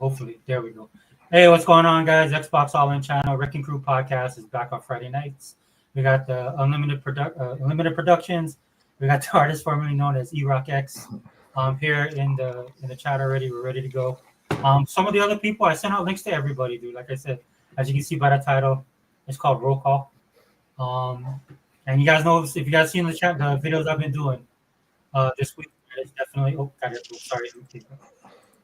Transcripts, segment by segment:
Hopefully, there we go. Hey, what's going on, guys? Xbox All In Channel Wrecking Crew podcast is back on Friday nights. We got the Unlimited Productions. We got the artist formerly known as E-Rock X here in the chat already. We're ready to go. Some of the other people, I sent out links to everybody, dude. Like I said, as you can see by the title, it's called Roll Call. And you guys know if you guys seen the chat, the videos I've been doing this week, it's definitely. Oh, got it. Sorry.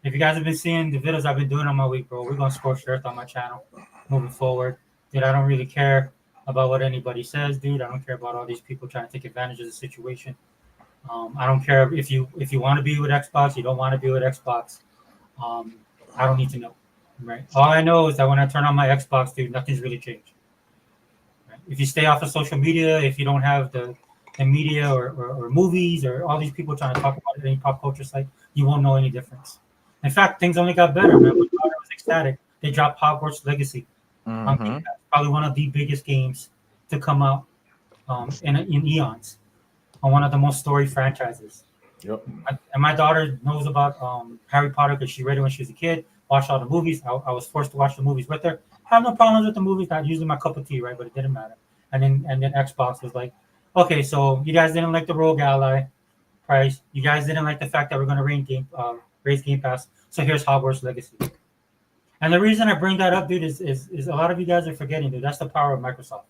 If you guys have been seeing the videos I've been doing on my week, bro, we're gonna scorch the earth on my channel moving forward. Dude, I don't really care about what anybody says, dude. I don't care about all these people trying to take advantage of the situation. I don't care if you want to be with Xbox, you don't want to be with Xbox. Um, I don't need to know, right? All I know is that when I turn on my Xbox, dude, nothing's really changed. Right? If you stay off of social media, if you don't have the media or movies or all these people trying to talk about it, any pop culture site, you won't know any difference. In fact, things only got better, man. My daughter was ecstatic. They dropped Hogwarts Legacy on Game Pass, probably one of the biggest games to come out in eons, on one of the most storied franchises. Yep. And my daughter knows about Harry Potter because she read it when she was a kid, watched all the movies. I was forced to watch the movies with her. I have no problems with the movies, not usually my cup of tea, right? But it didn't matter. And then Xbox was like, okay, so you guys didn't like the Rogue Ally price. You guys didn't like the fact that we're going to raise Game Pass. So here's Hogwarts Legacy. And the reason I bring that up, dude, is a lot of you guys are forgetting, dude. That's the power of Microsoft.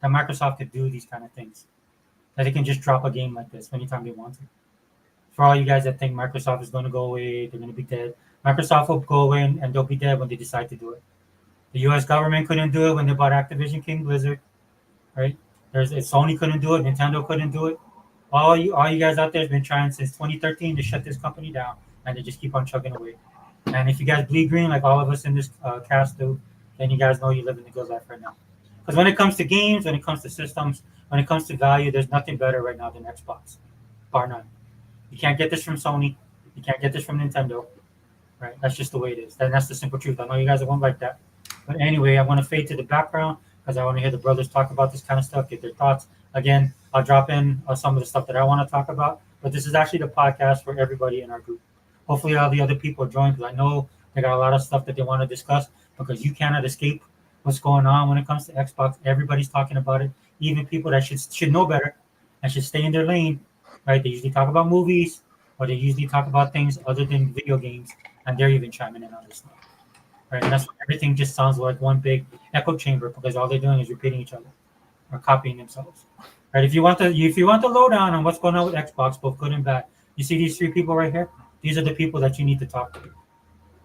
That Microsoft could do these kind of things. That they can just drop a game like this anytime they want to. For all you guys that think Microsoft is going to go away, they're going to be dead. Microsoft will go away and they'll be dead when they decide to do it. The U.S. government couldn't do it when they bought Activision King Blizzard, right? Sony couldn't do it. Nintendo couldn't do it. All you guys out there have been trying since 2013 to shut this company down, and they just keep on chugging away. And if you guys bleed green like all of us in this cast do, then you guys know you're living the good life right now. Because when it comes to games, when it comes to systems, when it comes to value, there's nothing better right now than Xbox, bar none. You can't get this from Sony. You can't get this from Nintendo, right? That's just the way it is. That's the simple truth. I know you guys won't like that. But anyway, I want to fade to the background because I want to hear the brothers talk about this kind of stuff, get their thoughts. Again, I'll drop in some of the stuff that I want to talk about, but this is actually the podcast for everybody in our group. Hopefully all the other people join because I know they got a lot of stuff that they want to discuss because you cannot escape what's going on when it comes to Xbox. Everybody's talking about it, even people that should know better and should stay in their lane, right? They usually talk about movies or they usually talk about things other than video games, and they're even chiming in on this stuff. Right? And that's why everything just sounds like one big echo chamber because all they're doing is repeating each other or copying themselves. Right? If you want the lowdown on what's going on with Xbox, both good and bad, you see these three people right here? These are the people that you need to talk to.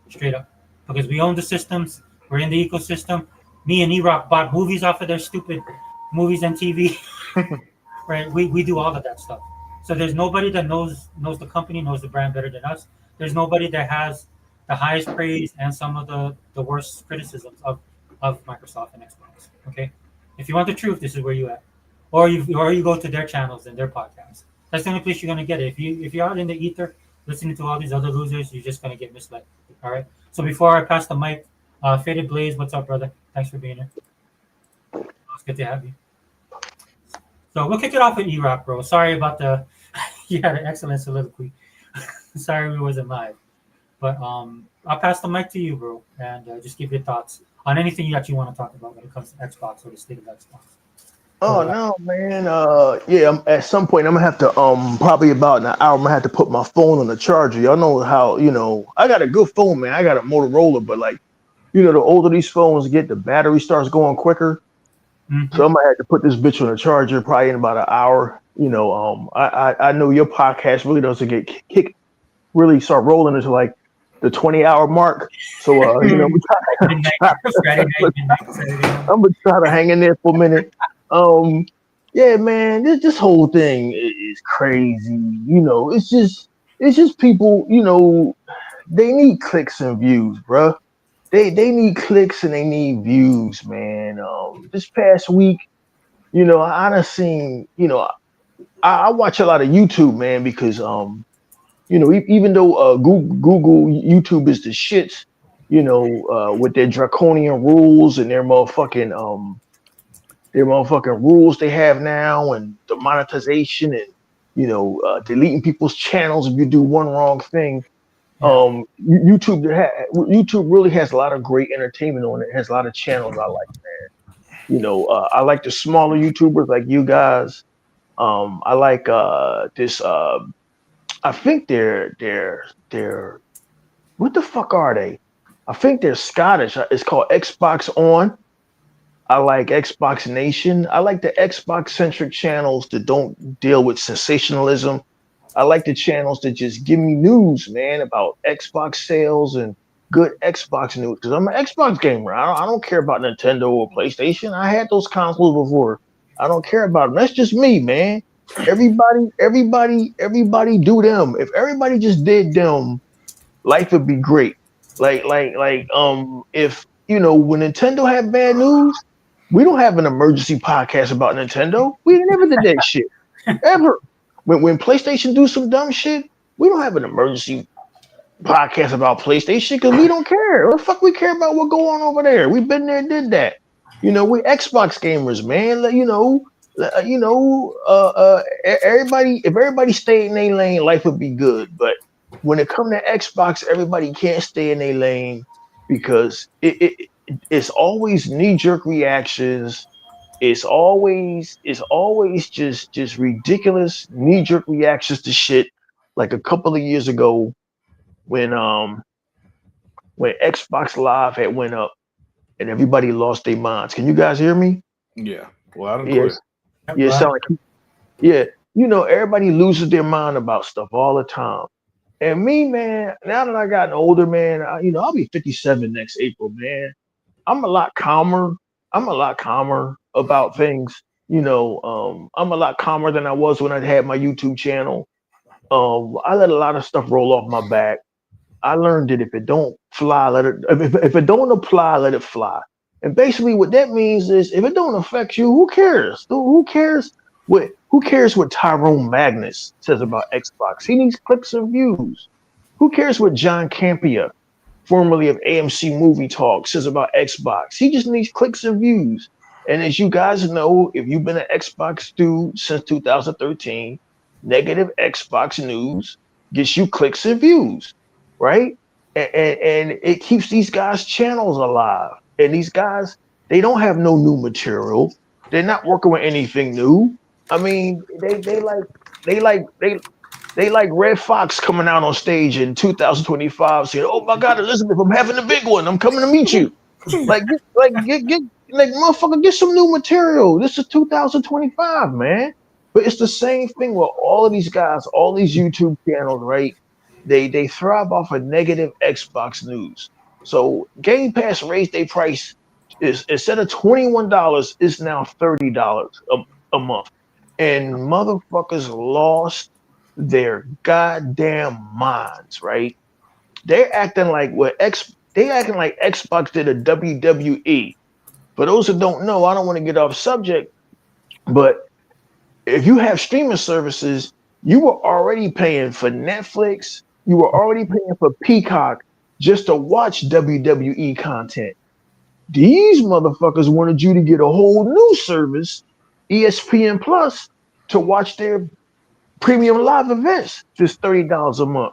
Straight up. Because we own the systems, we're in the ecosystem. Me and E-Rock bought movies off of their stupid movies and TV. Right? We do all of that stuff. So there's nobody that knows the company, knows the brand better than us. There's nobody that has the highest praise and some of the worst criticisms of Microsoft and Xbox. Okay? If you want the truth, this is where you at. Or you go to their channels and their podcasts. That's the only place you're gonna get it. If you're out in the ether listening to all these other losers, you're just gonna get misled. All right. So before I pass the mic, Faded Blaze, what's up, brother? Thanks for being here. It's good to have you. So we'll kick it off with E-Rock, bro. Sorry about you had an excellent soliloquy. Sorry we wasn't live, but I'll pass the mic to you, bro, and just give your thoughts on anything that you want to talk about when it comes to Xbox or the state of Xbox. Oh no, man. Yeah. At some point, I'm gonna have to probably about an hour. I'm gonna have to put my phone on the charger. Y'all know how I got a good phone, man. I got a Motorola, but like the older these phones get, the battery starts going quicker. Mm-hmm. So I'm gonna have to put this bitch on the charger probably in about an hour. I know your podcast really doesn't get really start rolling into like the 20-hour mark. So I'm gonna try to hang in there for a minute. Yeah, man, this whole thing is crazy. It's just people, they need clicks and views, bro. They need clicks and they need views, man. This past week, I done seen, I watch a lot of YouTube, man, because even though Google YouTube is the shit, with their draconian rules and their motherfucking rules they have now and the monetization and deleting people's channels if you do one wrong thing. YouTube really has a lot of great entertainment on it. It has a lot of channels I like, man. I like the smaller YouTubers like you guys. I like this. I think they're what the fuck are they? I think they're Scottish. It's called Xbox On. I like Xbox Nation. I like the Xbox centric channels that don't deal with sensationalism. I like the channels that just give me news, man, about Xbox sales and good Xbox news. Because I'm an Xbox gamer. I don't care about Nintendo or PlayStation. I had those consoles before. I don't care about them. That's just me, man. Everybody do them. If everybody just did them, life would be great. If when Nintendo had bad news, we don't have an emergency podcast about Nintendo. We never did that shit ever. When PlayStation do some dumb shit, we don't have an emergency podcast about PlayStation because we don't care. What the fuck we care about what go on over there? We've been there, did that. We Xbox gamers, man. Everybody, if everybody stayed in their lane, life would be good. But when it comes to Xbox, everybody can't stay in their lane because it's always knee-jerk reactions. It's always just ridiculous knee-jerk reactions to shit. Like a couple of years ago, when Xbox Live had went up and everybody lost their minds. Can you guys hear me? Yeah. Well, I don't Yes. Yeah, sound like everybody loses their mind about stuff all the time. And me, man, now that I gotten older, man, I'll be 57 next April, man. I'm a lot calmer. I'm a lot calmer about things. I'm a lot calmer than I was when I had my YouTube channel. I let a lot of stuff roll off my back. I learned that if it don't fly, if it don't apply, let it fly. And basically what that means is if it don't affect you, who cares? Who cares what Tyrone Magnus says about Xbox? He needs clicks and views. Who cares what John Campia, formerly of AMC Movie Talk, says about Xbox? He just needs clicks and views. And as you guys know, if you've been an Xbox dude since 2013, negative Xbox news gets you clicks and views, right? And it keeps these guys' channels alive. And these guys, they don't have no new material. They're not working with anything new. I mean, they like Red Fox coming out on stage in 2025 saying, "Oh my God, Elizabeth, I'm having a big one. I'm coming to meet you." Motherfucker, get some new material. This is 2025, man. But it's the same thing with all of these guys, all these YouTube channels, right? They thrive off of negative Xbox news. So Game Pass raised their price is instead of $21, it's now $30 a month. And motherfuckers lost their goddamn minds, right? They're acting like Xbox did a WWE. For those who don't know, I don't want to get off subject, but if you have streaming services, you were already paying for Netflix, you were already paying for Peacock just to watch WWE content. These motherfuckers wanted you to get a whole new service, ESPN Plus, to watch their premium live events, just $30 a month.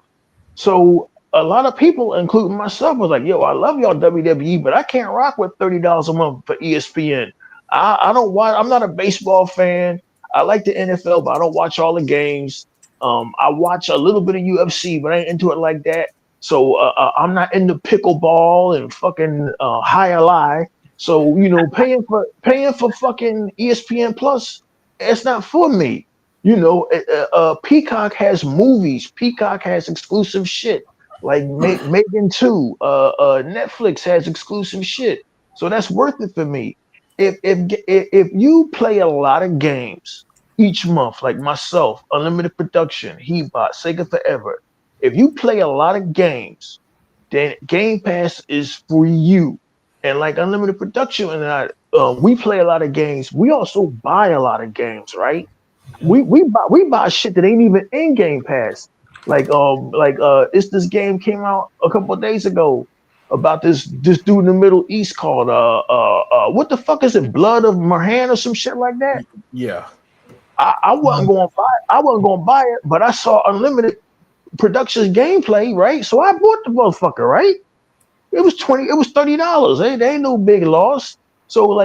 So a lot of people, including myself, was like, "Yo, I love y'all WWE, but I can't rock with $30 a month for ESPN. I don't watch. I'm not a baseball fan. I like the NFL, but I don't watch all the games. I watch a little bit of UFC, but I ain't into it like that. So I'm not into pickleball and fucking high ally. So paying for fucking ESPN Plus, it's not for me. Peacock has movies. Peacock has exclusive shit like Megan 2. Netflix has exclusive shit, so that's worth it for me. If you play a lot of games each month, like myself, Unlimited Production, Hebot, Sega Forever, if you play a lot of games, then Game Pass is for you. And like Unlimited Production and I, we play a lot of games. We also buy a lot of games, right? We buy shit that ain't even in Game Pass. It's this game came out a couple of days ago about this dude in the Middle East called what the fuck is it? Blood of Marhan or some shit like that. Yeah. I wasn't going to buy it. I wasn't going to buy it, but I saw Unlimited Productions gameplay, right? So I bought the motherfucker, right? It was $30. They ain't no big loss. So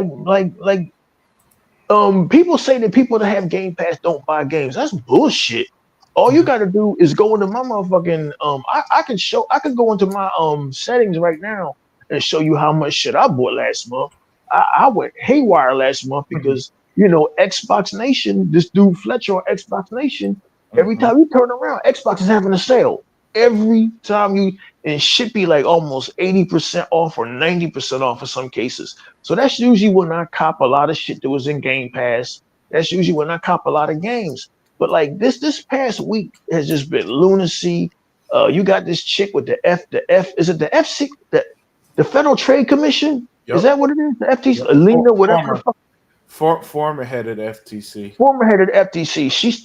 people say that people that have Game Pass don't buy games. That's bullshit. All you gotta do is go into my motherfucking I can go into my settings right now and show you how much shit I bought last month. I went haywire last month because Xbox Nation, this dude Fletcher on Xbox Nation, every time you turn around, Xbox is having a sale. Every time you and should be like almost 80% off or 90% off in some cases. So that's usually when I cop a lot of shit that was in Game Pass. That's usually when I cop a lot of games. But like this past week has just been lunacy. You got this chick with the F is it the FC the Federal Trade Commission? Yep. Is that what it is? The FTC, Yep. Alina, whatever the fuck. Former head of the FTC. Former head of the FTC. She's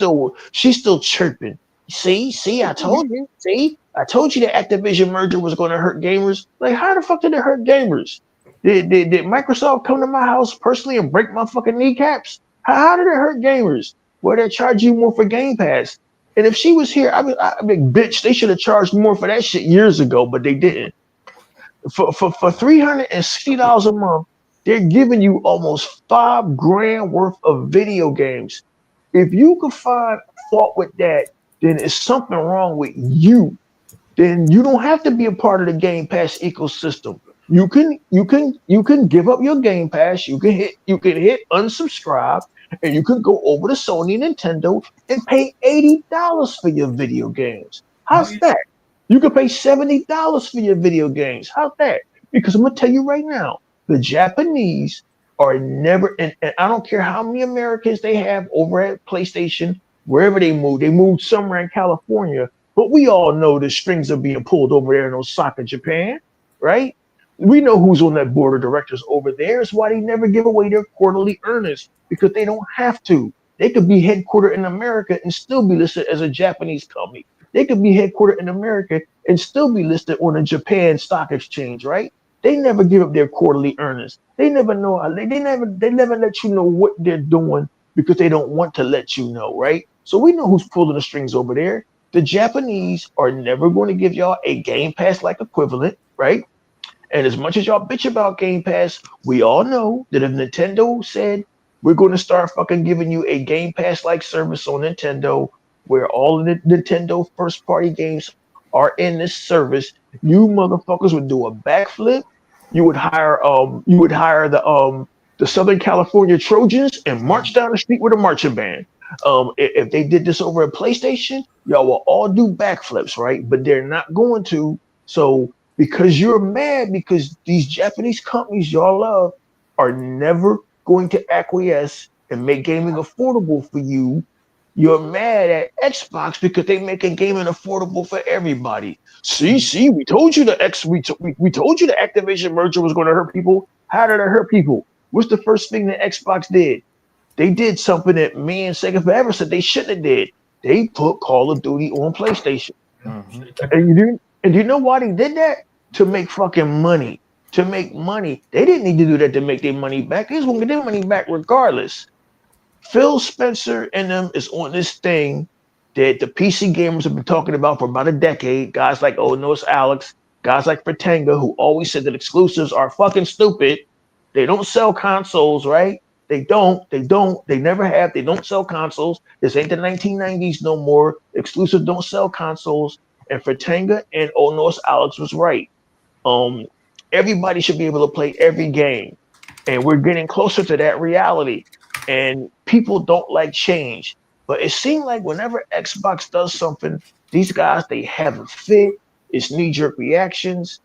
still chirping. See, I told you. See, I told you the Activision merger was going to hurt gamers. Like, how the fuck did it hurt gamers? Did Microsoft come to my house personally and break my fucking kneecaps? How did it hurt gamers? Where they charge you more for Game Pass? And if she was here, I mean, bitch, they should have charged more for that shit years ago, but they didn't. For $360 a month, they're giving you almost $5,000 worth of video games. If you could find fault with that, then it's something wrong with you. Then you don't have to be a part of the Game Pass ecosystem. You can give up your Game Pass. You can hit unsubscribe, and you can go over to Sony and Nintendo and pay $80 for your video games. How's that? You can pay $70 for your video games. How's that? Because I'm gonna tell you right now, the Japanese are never, and I don't care how many Americans they have over at PlayStation, wherever they moved somewhere in California, but we all know the strings are being pulled over there in Osaka, Japan, right? We know who's on that board of directors over there. It's why they never give away their quarterly earnings, because they don't have to. They could be headquartered in America and still be listed as a Japanese company. They could be headquartered in America and still be listed on a Japan stock exchange, right? They never give up their quarterly earnings. They never know. They never let you know what they're doing because they don't want to let you know, right? So we know who's pulling the strings over there. The Japanese are never going to give y'all a Game Pass like equivalent, right? And as much as y'all bitch about Game Pass, we all know that if Nintendo said we're going to start fucking giving you a Game Pass like service on Nintendo, where all of the Nintendo first party games are in this service, you motherfuckers would do a backflip. You would hire the Southern California Trojans and march down the street with a marching band. If they did this over at PlayStation, y'all will all do backflips, right? But they're not going to. So because you're mad because these Japanese companies y'all love are never going to acquiesce and make gaming affordable for you, you're mad at Xbox because they making gaming affordable for everybody. See, we told you we told you the Activision merger was going to hurt people. How did it hurt people? What's the first thing that Xbox did? They did something that me and Sega Forever said they shouldn't have did. They put Call of Duty on PlayStation. And you know why they did that? To make fucking money. To make money. They didn't need to do that to make their money back. They was going to get their money back regardless. Phil Spencer and them is on this thing that the PC gamers have been talking about for about a decade. Guys like Noah's Alex, guys like Fratanga, who always said that exclusives are fucking stupid. They don't sell consoles, right? They never have. They don't sell consoles. This ain't the 1990s no more. Exclusives don't sell consoles. And Fratanga and Noah's Alex was right. Everybody should be able to play every game. And we're getting closer to that reality. And people don't like change. But it seems like whenever Xbox does something, these guys, they have a fit. It's knee-jerk reactions.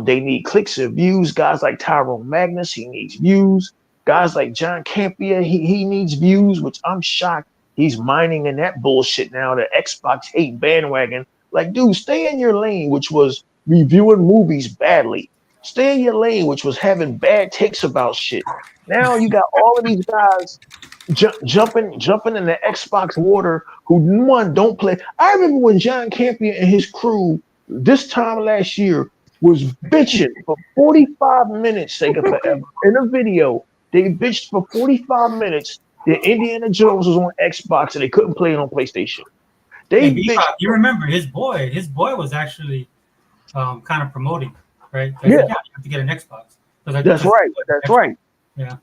They need clicks and views. Guys like Tyrone Magnus, he needs views. Guys like John Campea, he needs views, which I'm shocked he's mining in that bullshit now, the Xbox hate bandwagon. Like, dude, stay in your lane, which was reviewing movies badly. Stay in your lane, which was having bad takes about shit. Now you got all of these guys jumping in the Xbox water who don't play. I remember when John Campea and his crew this time last year was bitching for 45 minutes, Sega Forever, in a video. They bitched for 45 minutes that Indiana Jones was on Xbox and they couldn't play it on PlayStation. They Hey, bitch. you remember his boy? His boy was actually kind of promoting, right? He's Yeah, like, yeah, you have to get an Xbox. that's right. That's right. Yeah.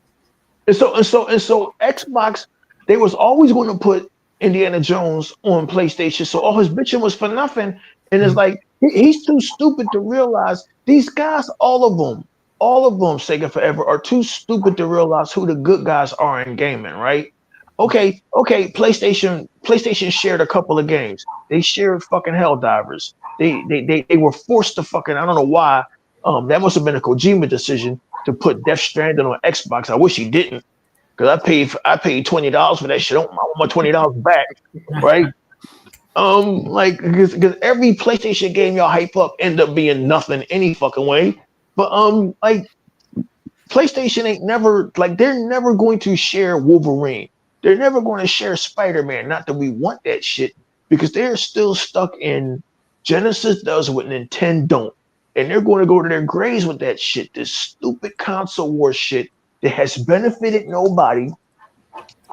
And so Xbox, they was always going to put Indiana Jones on PlayStation. So all his bitching was for nothing. And it's Mhm. like he's too stupid to realize these guys, all of them, Sega Forever, are too stupid to realize who the good guys are in gaming, right? Okay. PlayStation shared a couple of games. They shared fucking Helldivers. They were forced to fucking, I don't know why. That must have been a Kojima decision to put Death Stranding on Xbox. I wish he didn't, because I paid $20 for that shit. I want my $20 back, right? Like because every PlayStation game y'all hype up end up being nothing any fucking way. But like PlayStation ain't never like they're never going to share Wolverine. They're never going to share Spider-Man. Not that we want that shit, because they're still stuck in Genesis does what Nintendo don't. And they're going to go to their graves with that shit. This stupid console war shit that has benefited nobody.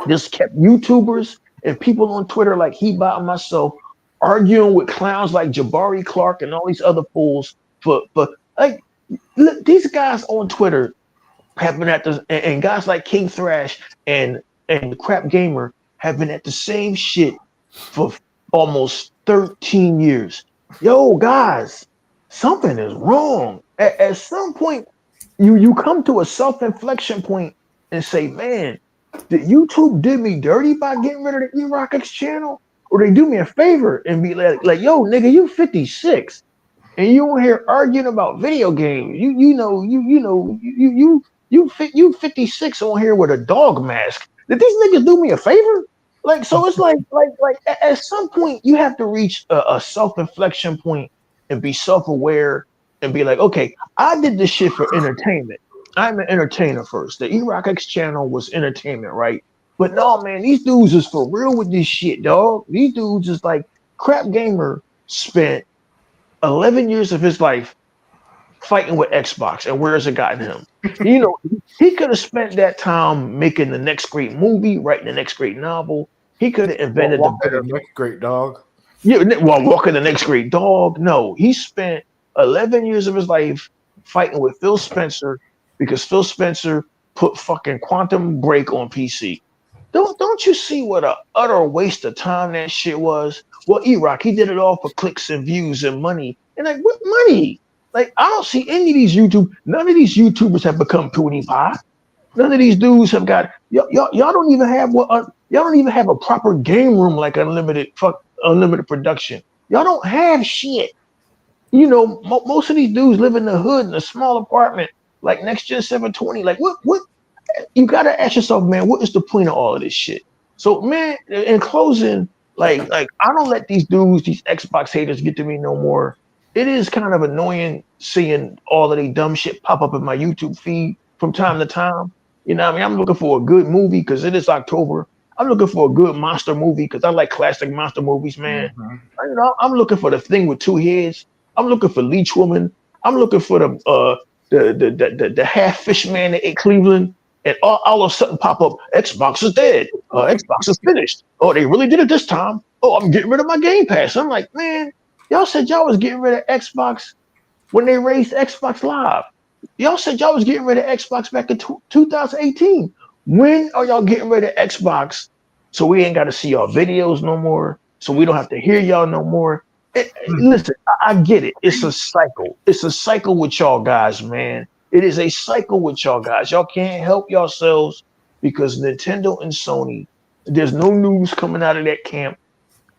This kept YouTubers and people on Twitter like Hebot and myself arguing with clowns like Jabari Clark and all these other fools for like look, these guys on Twitter have been at the and guys like King Thrash and Crap Gamer have been at the same shit for almost 13 years. Yo, guys, something is wrong. At some point, you come to a self-inflection point and say, man, did YouTube did me dirty by getting rid of the E-Rockets channel? Or they do me a favor and be like, yo, nigga, you 56 and you on here arguing about video games. You 56 on here with a dog mask. Did these niggas do me a favor? Like, so it's like at some point you have to reach a self-inflection point and be self-aware and be like, okay, I did this shit for entertainment. I'm an entertainer first. The E-Rock X channel was entertainment, right? But no, man, these dudes is for real with this shit, dog. These dudes is like Crap Gamer spent 11 years of his life fighting with Xbox, and where has it gotten him? He could have spent that time making the next great movie, writing the next great novel. He could have invented the better. The next great dog. Yeah, well, walking the next great dog. No, he spent 11 years of his life fighting with Phil Spencer because Phil Spencer put fucking Quantum Break on PC. Don't you see what a utter waste of time that shit was? Well, E-Rock, he did it all for clicks and views and money. And like, what money? Like, I don't see any of these none of these YouTubers have become PewDiePie. None of these dudes have got y'all don't even have y'all don't even have a proper game room like unlimited production. Y'all don't have shit. Most of these dudes live in the hood in a small apartment, like Next Gen 720. Like, what you gotta ask yourself, man, what is the point of all of this shit? So, man, in closing, like I don't let these dudes, these Xbox haters, get to me no more. It is kind of annoying seeing all of the dumb shit pop up in my YouTube feed from time to time. You know what I mean? I'm looking for a good movie because it is October. I'm looking for a good monster movie because I like classic monster movies, man. Mm-hmm. I'm looking for the thing with two heads. I'm looking for Leech Woman. I'm looking for the half fish man that ate Cleveland. And all of a sudden pop up, Xbox is dead. Xbox is finished. Oh, they really did it this time. Oh, I'm getting rid of my Game Pass. I'm like, man, y'all said y'all was getting rid of Xbox when they raised Xbox Live. Y'all said y'all was getting rid of Xbox back in 2018. When are y'all getting rid of Xbox so we ain't got to see y'all videos no more, so we don't have to hear y'all no more? Listen, I get it. It's a cycle. It's a cycle with y'all guys, man. It is a cycle with y'all guys. Y'all can't help yourselves because Nintendo and Sony, there's no news coming out of that camp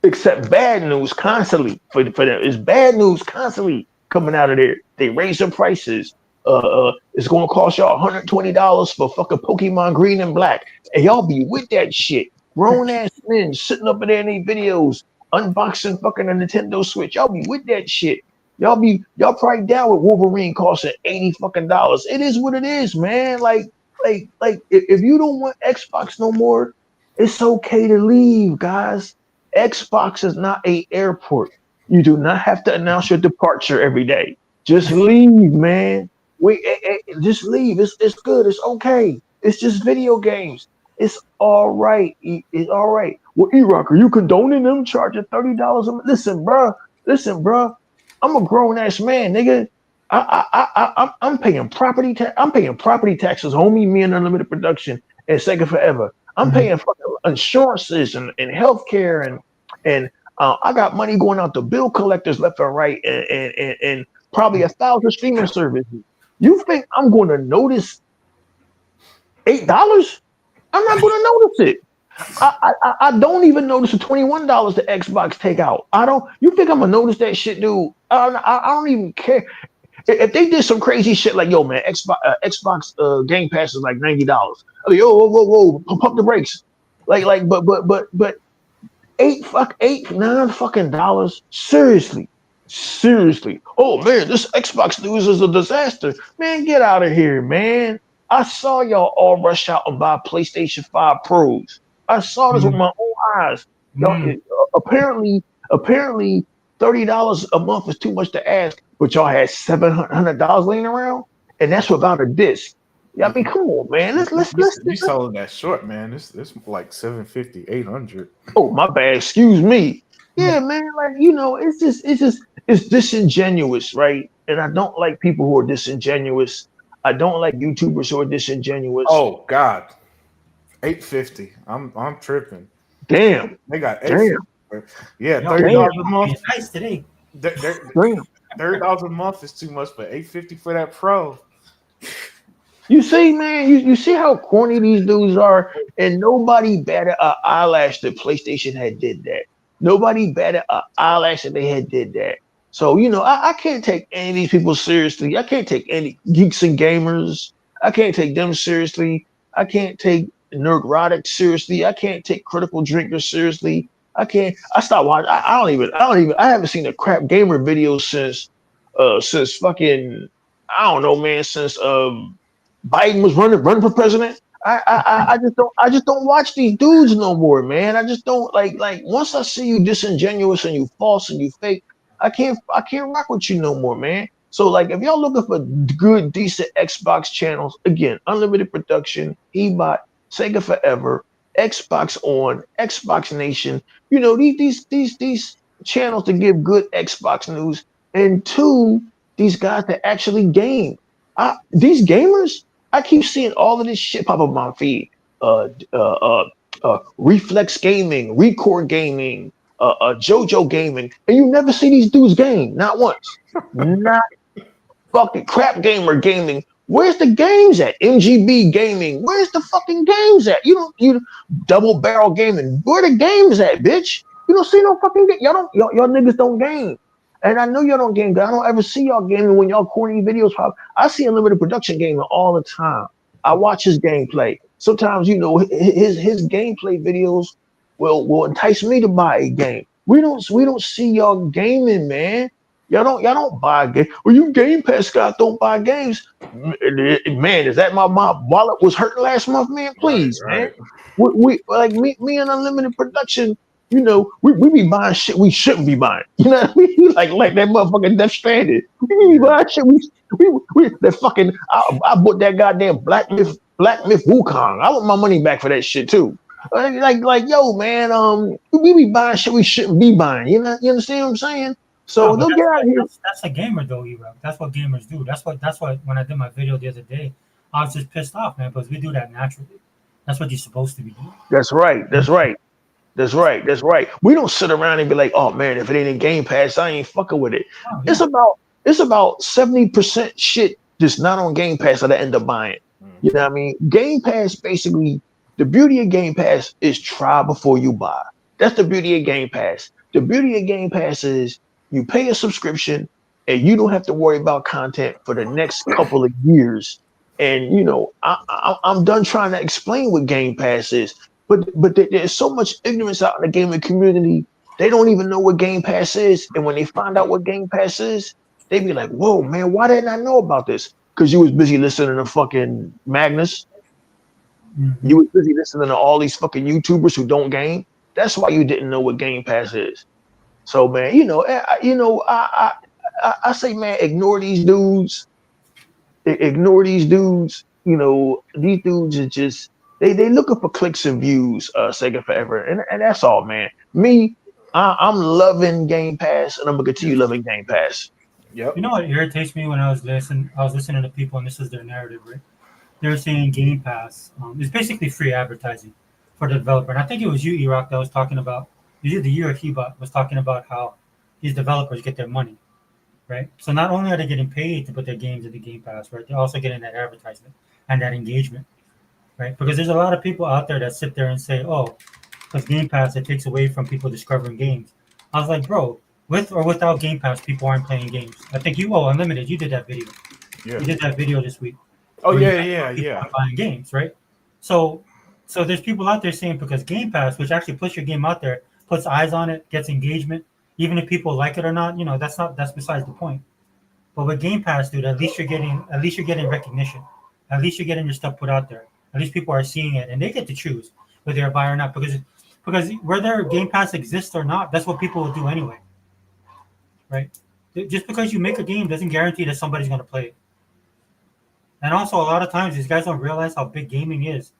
except bad news constantly for them. It's bad news constantly coming out of there. They raise their prices. It's going to cost y'all $120 for fucking Pokemon Green and Black. And y'all be with that shit. Grown ass men sitting up in there in these videos unboxing fucking a Nintendo Switch. Y'all be with that shit. Y'all probably down with Wolverine costing $80 fucking dollars. It is what it is, man. Like if you don't want Xbox no more, it's okay to leave, guys. Xbox is not a airport. You do not have to announce your departure every day. Just leave, man. Just leave. It's good. It's okay. It's just video games. It's all right. It's all right. well, E-Rock, are you condoning them charging $30 a month? Listen, bro. I'm a grown ass man, nigga. I'm paying property tax. I'm paying property taxes, homie. Me and Unlimited Production and Sega Forever. I'm paying fucking insurances and healthcare and I got money going out to bill collectors left and right and probably 1,000 streaming services. You think I'm going to notice $8? I'm not going to notice it. I don't even notice the $21 the Xbox take out. I don't. You think I'm gonna notice that shit, dude? I don't even care. If they did some crazy shit like, yo, man, Xbox Game Pass is like $90. Like, yo, whoa, pump the brakes. But $9 fucking dollars. Seriously. Oh man, this Xbox news is a disaster. Man, get out of here, man. I saw y'all all rush out and buy PlayStation 5 Pros. I saw this with my own eyes. Y'all, apparently, $30 a month is too much to ask, but y'all had $700 laying around, and that's without a disc. Yeah, I mean, come on, man. Let's. You selling that short, man. It's like 750, 800. Oh, my bad. Excuse me. Yeah, man. Like, it's disingenuous, right? And I don't like people who are disingenuous. I don't like YouTubers who are disingenuous. Oh God, 850. I'm tripping. Damn. They got Damn. Yeah, Yo, $30 a month. It's nice today. Damn. $30 a month is too much, but $850 for that Pro. You see, man, you see how corny these dudes are, and nobody batted an eyelash that PlayStation had did that. Nobody batted an eyelash that they had did that. So, I can't take any of these people seriously. I can't take any geeks and gamers. I can't take them seriously. I can't take Nerdrotic seriously. I can't take Critical Drinkers seriously. I can't. I stopped watching. I don't even. I haven't seen a crap gamer video since fucking. I don't know, man. Since Biden was running for president. I just don't watch these dudes no more, man. I just don't like once I see you disingenuous and you false and you fake, I can't rock with you no more, man. So like if y'all looking for good, decent Xbox channels, again, Unlimited Production, Ebot, Sega Forever, Xbox On, Xbox Nation, these channels to give good Xbox news, and two, these guys that actually game. These gamers, I keep seeing all of this shit pop up on my feed. Reflex Gaming, Record Gaming, JoJo Gaming, and you never see these dudes game, not once. Not fucking Crap Gamer Gaming. Where's the games at? MGB Gaming. Where's the fucking games at? You Double Barrel Gaming. Where the games at, bitch? You don't see no fucking game. Y'all niggas don't game. And I know y'all don't game. I don't ever see y'all gaming when y'all corny videos pop. I see Unlimited Production gaming all the time. I watch his gameplay. Sometimes, his gameplay videos will entice me to buy a game. We don't see y'all gaming, man. Y'all don't buy games. Well, you Game Pass guys don't buy games. Man, is that my wallet was hurting last month, man? Please, right. Man. We like me and Unlimited Production. We be buying shit we shouldn't be buying. You know what I mean? Like that motherfucking Death Stranded. We be buying shit we that fucking. I bought that goddamn Black Myth Wukong. I want my money back for that shit too. Like yo, man. We be buying shit we shouldn't be buying. You understand what I'm saying? So don't get out of here. That's a gamer though, E-Rock. That's what gamers do. That's what when I did my video the other day, I was just pissed off, man, because we do that naturally. That's what you're supposed to be doing. That's right. We don't sit around and be like, oh man, if it ain't in Game Pass, I ain't fucking with it. Oh, yeah. It's about 70% shit that's not on Game Pass that I end up buying. You know what I mean? Game Pass, basically, the beauty of Game Pass is try before you buy. That's the beauty of Game Pass. The beauty of Game Pass is you pay a subscription and you don't have to worry about content for the next couple of years. And I'm done trying to explain what Game Pass is. But there's so much ignorance out in the gaming community. They don't even know what Game Pass is. And when they find out what Game Pass is, they be like, whoa, man, why didn't I know about this? Because you was busy listening to fucking Magnus. Mm-hmm. You was busy listening to all these fucking YouTubers who don't game. That's why you didn't know what Game Pass is. So, man, I say, man, ignore these dudes. Ignore these dudes. These dudes are just, They looking for clicks and views, Sega Forever, and that's all, man. Me, I'm loving Game Pass, and I'm gonna continue loving Game Pass. Yep. You know what irritates me when I was listening to people, and this is their narrative, right? They're saying Game Pass is basically free advertising for the developer. And I think it was you, Erock, that was talking about. You the year Hebot was talking about how these developers get their money, right? So not only are they getting paid to put their games in the Game Pass, right? They're also getting that advertisement and that engagement, right? Because there's a lot of people out there that sit there and say, "Oh, because Game Pass it takes away from people discovering games." I was like, bro, with or without Game Pass, people aren't playing games. I think you, Unlimited, you did that video. Yeah. You did that video this week. Oh where yeah. aren't buying games, right? So there's people out there saying because Game Pass, which actually puts your game out there, puts eyes on it, gets engagement, even if people like it or not, that's besides the point. But with Game Pass, dude, at least you're getting recognition. At least you're getting your stuff put out there. At least people are seeing it, and they get to choose whether they're buy or not. Because whether Game Pass exists or not, that's what people will do anyway, right? Just because you make a game doesn't guarantee that somebody's going to play it. And also, a lot of times, these guys don't realize how big gaming is,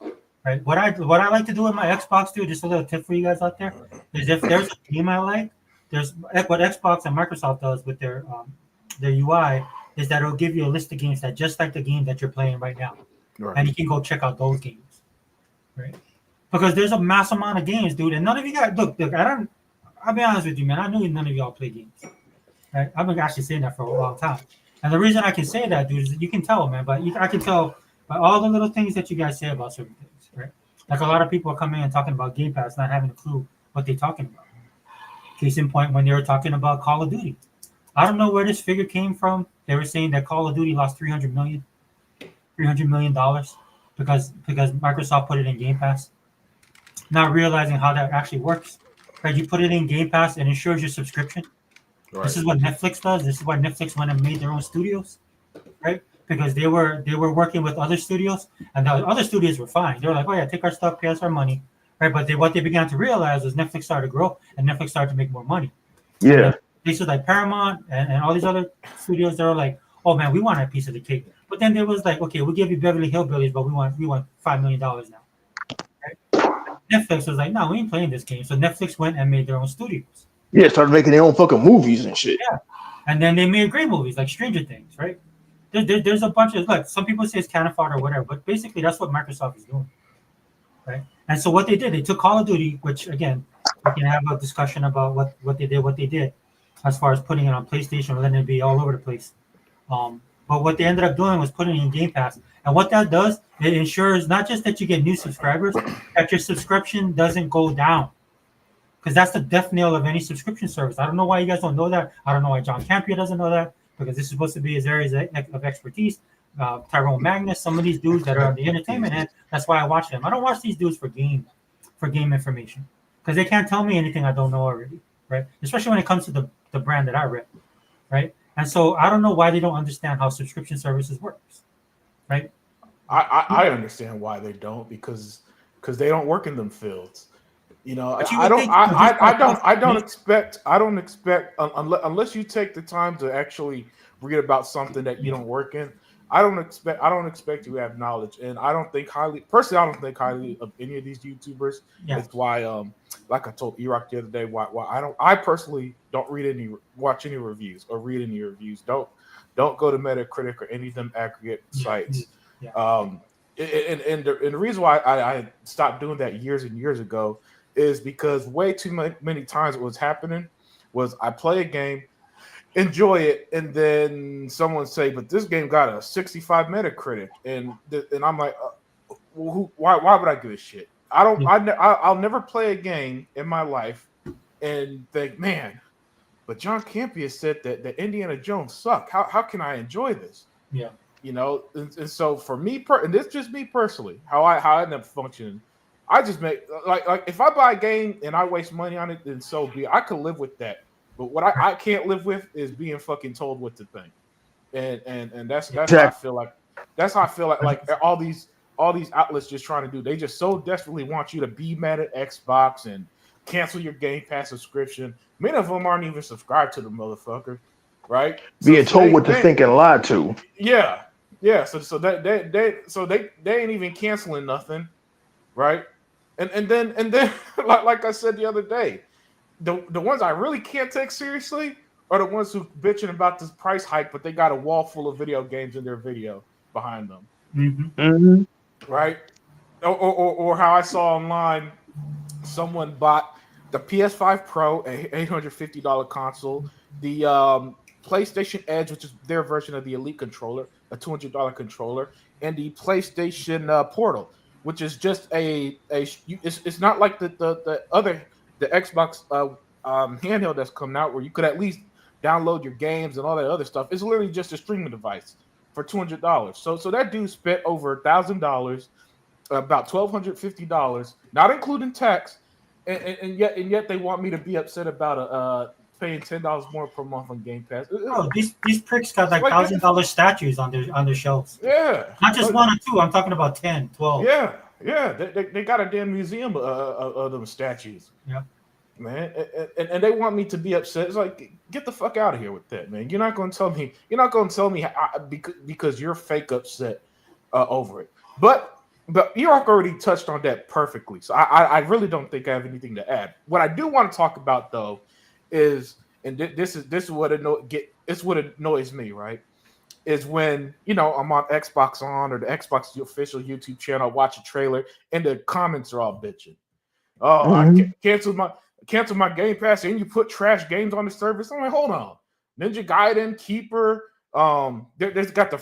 right? What I like to do with my Xbox, too, just a little tip for you guys out there, is if there's a game I like, there's what Xbox and Microsoft does with their UI is that it'll give you a list of games that just like the game that you're playing right now, Right. and you can go check out those games, right? Because there's a mass amount of games, dude, and none of you guys look. I'll be honest with you, man. I knew none of y'all play games, right? I've been actually saying that for a long time. And the reason I can say that, dude, is that you can tell, man. But I can tell by all the little things that you guys say about certain things, right? Like a lot of people are coming in and talking about Game Pass, not having a clue what they're talking about. Case in point, when they were talking about Call of Duty, I don't know where this figure came from. They were saying that Call of Duty lost $300 million because Microsoft put it in Game Pass, not realizing how that actually works. Right? You put it in Game Pass, it ensures your subscription. Right. This is what Netflix does. This is why Netflix went and made their own studios, right? Because they were working with other studios, and the other studios were fine. They were like, "Oh yeah, take our stuff, pay us our money," right? But what they began to realize was Netflix started to grow, and Netflix started to make more money. Yeah. Places like Paramount and all these other studios, they were like, "Oh man, we want a piece of the cake." But then there was like, "Okay, we'll give you Beverly Hillbillies, but we want $5 million now." Right? Netflix was like, "No, we ain't playing this game." So Netflix went and made their own studios. Yeah, started making their own fucking movies and shit. Yeah, and then they made great movies like Stranger Things, right? There's a bunch of look. Some people say it's cannon fodder or whatever, but basically that's what Microsoft is doing, right? And so what they did, they took Call of Duty, which again, we can have a discussion about what they did, as far as putting it on PlayStation, letting it be all over the place. But what they ended up doing was putting it in Game Pass, and what that does, it ensures not just that you get new subscribers, that your subscription doesn't go down. Because that's the death knell of any subscription service. I don't know why you guys don't know that. I don't know why John Campia doesn't know that, because this is supposed to be his areas of expertise. Tyrone Magnus, some of these dudes that are on the entertainment end, that's why I watch them. I don't watch these dudes for game information, because they can't tell me anything I don't know already, right? Especially when it comes to the brand that I rep, right? And so I don't know why they don't understand how subscription services works, right? I understand why they don't, because they don't work in them fields. You know, But you I would don't think- I don't expect unless you take the time to actually read about something that you don't work in. I don't expect you to have knowledge, and I don't think highly of any of these YouTubers. Yeah. That's why, like I told Erock the other day, why I personally don't watch any reviews or read any reviews. Don't go to Metacritic or any of them aggregate sites. Yeah. And the reason why I stopped doing that years and years ago is because way too many times what was happening was I play a game, enjoy it, and then someone say, "But this game got a 65 Metacritic," and I'm like, why would I give a shit? I'll never play a game in my life and think, man, but John Campia said that Indiana Jones sucked. How can I enjoy this? Yeah. You know, and so for me, and this is just me personally, how I end up functioning. I just make like if I buy a game and I waste money on it, then so be it. I could live with that. But what I can't live with is being fucking told what to think. And that's how I feel like. That's how I feel like all these outlets just trying to do. They just so desperately want you to be mad at Xbox and cancel your Game Pass subscription. Many of them aren't even subscribed to the motherfucker, right? Being told what to think and lied to. Yeah. So they ain't even canceling nothing. right? And then like I said the other day, the ones I really can't take seriously are the ones who bitching about this price hike, but they got a wall full of video games in their video behind them, Mm-hmm. right? Or how I saw online, someone bought the PS5 Pro, a $850 console, the PlayStation Edge, which is their version of the Elite controller, a $200 controller, and the PlayStation Portal, which is just it's not like the Xbox handheld that's coming out where you could at least download your games and all that other stuff. It's literally just a streaming device for $200. So that dude spent over $1,000, about $1,250, not including tax, and yet they want me to be upset about paying $10 more per month on Game Pass. Bro, these pricks got like Like, $1,000 statues on their shelves. Yeah, Not just one or two. I'm talking about 10, 12. yeah. They got a damn museum of them statues. Yeah. Man, and they want me to be upset. It's like, get the fuck out of here with that, man. You're not going to tell me because you're fake upset over it. But Erock already touched on that perfectly, so I really don't think I have anything to add. What I do want to talk about though is, and this is what annoys me, right? Is when I'm on Xbox On or the Xbox official YouTube channel, watch a trailer, and the comments are all bitching. Oh, I cancel my Game Pass, and you put trash games on the service. I'm like, hold on, Ninja Gaiden, Keeper. There's got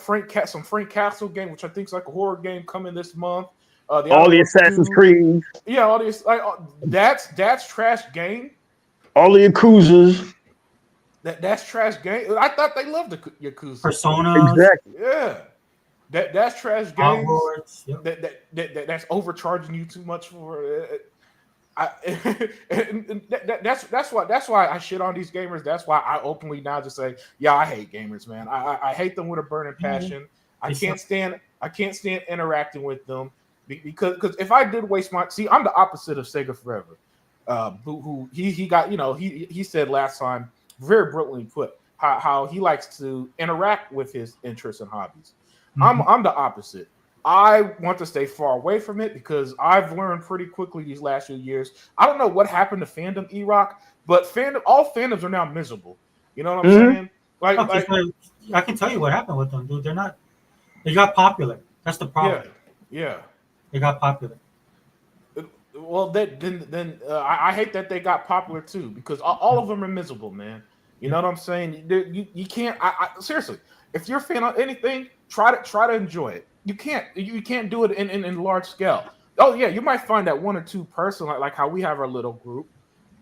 some Frank Castle game, which I think is like a horror game coming this month. All the Assassin's Creed. Yeah, all these that's trash game. All the Yakuzas. That's trash game. I thought they loved the Yakuza. Persona. Exactly. Yeah. That's trash games. Hogwarts, yep. That's overcharging you too much for. That's why I shit on these gamers. That's why I openly now just say, yeah, I hate gamers, man. I hate them with a burning passion. I can't stand interacting with them because if I did waste my I'm the opposite of Sega Forever. Who he got, he said last time, very brilliantly put, how he likes to interact with his interests and hobbies. Mm-hmm. I'm the opposite. I want to stay far away from it because I've learned pretty quickly these last few years. I don't know what happened to fandom, E-Rock, but all fandoms are now miserable. You know what I'm saying? I can tell you what happened with them, dude. They got popular. That's the problem. Yeah. They got popular. Well, then I hate that they got popular too because all of them are miserable, man. You know what I'm saying? You can't. Seriously, if you're a fan of anything, try to enjoy it. You can't do it in large scale. Oh yeah, you might find that one or two person like how we have our little group,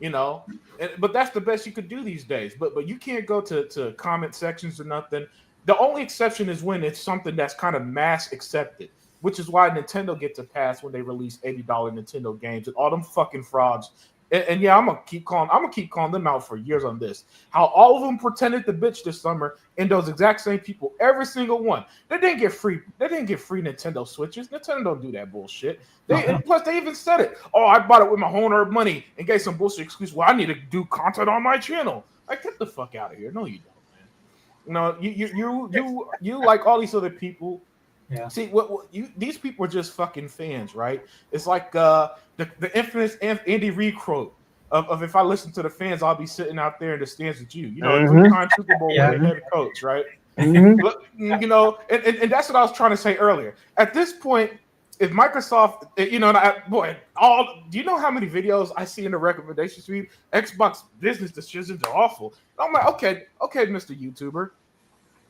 but that's the best you could do these days. But you can't go to comment sections or nothing. The only exception is when it's something that's kind of mass accepted, which is why Nintendo gets a pass when they release $80 Nintendo games and all them fucking frauds. And yeah, I'm gonna keep calling them out for years on this. How all of them pretended to bitch this summer, and those exact same people, every single one, they didn't get free Nintendo Switches. Nintendo don't do that bullshit. Plus, they even said it. Oh, I bought it with my own earned money and gave some bullshit excuse. Well, I need to do content on my channel. Like, get the fuck out of here. No, you don't, man. You like all these other people. Yeah. See, these people are just fucking fans, right? It's like the infamous Andy Reid quote of if I listen to the fans, I'll be sitting out there in the stands with you. Three-time Super Bowl head coach, right? Mm-hmm. And that's what I was trying to say earlier. At this point, if Microsoft, do you know how many videos I see in the recommendation feed? Xbox business decisions are awful. I'm like, okay, Mr. YouTuber.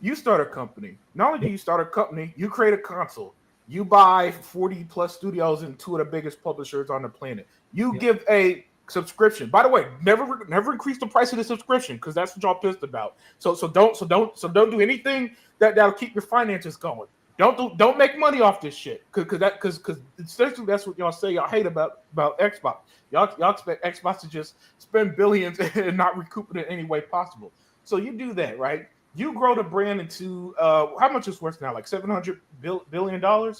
You start a company. Not only do you start a company, you create a console. You buy 40 plus studios and two of the biggest publishers on the planet. You give a subscription. By the way, never increase the price of the subscription because that's what y'all pissed about. So don't do anything that'll keep your finances going. Don't make money off this shit because essentially that's what y'all say y'all hate about Xbox. Y'all expect Xbox to just spend billions and not recoup it in any way possible. So you do that, right? You grow the brand into how much is worth now? Like $700 billion? Man,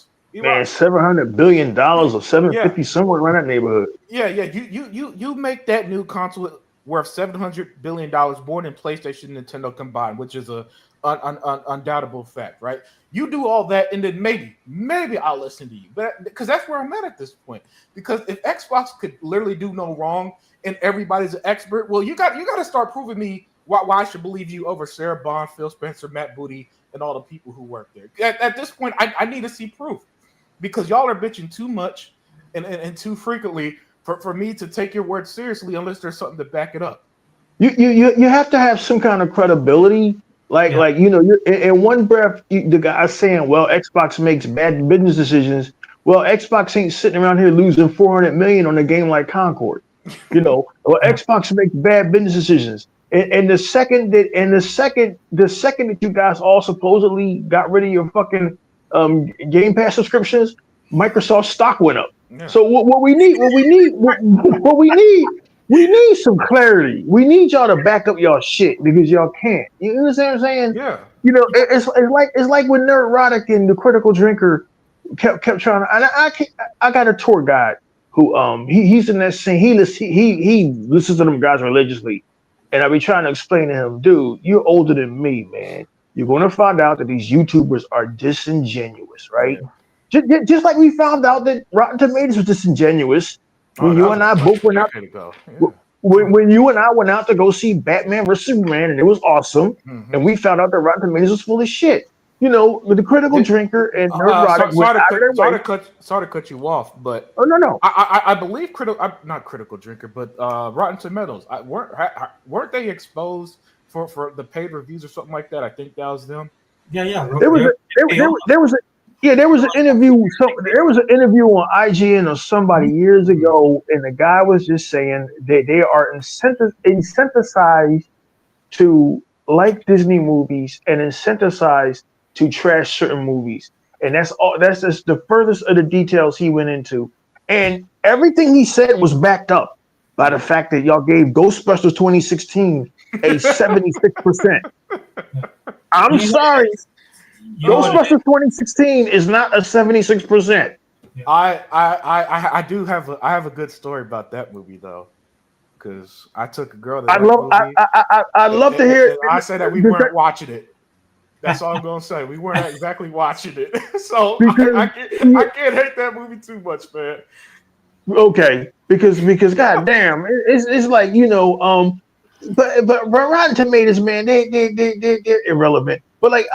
$700 billion or $750 somewhere around that neighborhood. Yeah. You make that new console worth $700 billion more than PlayStation and Nintendo combined, which is a undoubtable fact, right? You do all that, and then maybe I'll listen to you, but because that's where I'm at this point. Because if Xbox could literally do no wrong and everybody's an expert, well, you got to start proving me why I should believe you over Sarah Bond, Phil Spencer, Matt Booty, and all the people who work there. At this point, I need to see proof, because y'all are bitching too much and too frequently for me to take your word seriously unless there's something to back it up. You have to have some kind of credibility. Like you're in one breath, the guy's saying, well, Xbox makes bad business decisions. Well, Xbox ain't sitting around here losing $400 million on a game like Concord. Well, Xbox makes bad business decisions. And the second that you guys all supposedly got rid of your fucking Game Pass subscriptions, Microsoft's stock went up. Yeah. So what we need we need some clarity. We need y'all to back up y'all shit, because y'all can't. You understand what I'm saying? Yeah. It's like when Nerdrotic and the Critical Drinker kept trying to. And I got a tour guide who he's in that scene. He listens to them guys religiously, and I be trying to explain to him, dude, you're older than me, man. You're gonna find out that these YouTubers are disingenuous, right? Yeah. Just like we found out that Rotten Tomatoes was disingenuous. When you and I both went out, when you and I went out to go see Batman vs Superman, and it was awesome, and we found out that Rotten Tomatoes was full of shit. With the Critical Drinker and Nerdrotic. Sorry to cut you off, but no. I believe not Critical Drinker, but Rotten Tomatoes. Weren't they exposed for the paid reviews or something like that? I think that was them. Yeah. There was an interview. There was an interview on IGN or somebody years ago, and the guy was just saying that they are incentivized to like Disney movies and incentivized to trash certain movies, and that's all. That's just the furthest of the details he went into, and everything he said was backed up by the fact that y'all gave Ghostbusters 2016 a 76%. I'm sorry. Ghostbusters 2016 is not a 76%. I do have a good story about that movie though, because I took a girl to I'd love to hear it. I said that we weren't watching it. That's all I'm gonna say. We weren't exactly watching it, so I can't hate that movie too much, man. Okay, because goddamn, it's like but Rotten Tomatoes, man, they're irrelevant. But like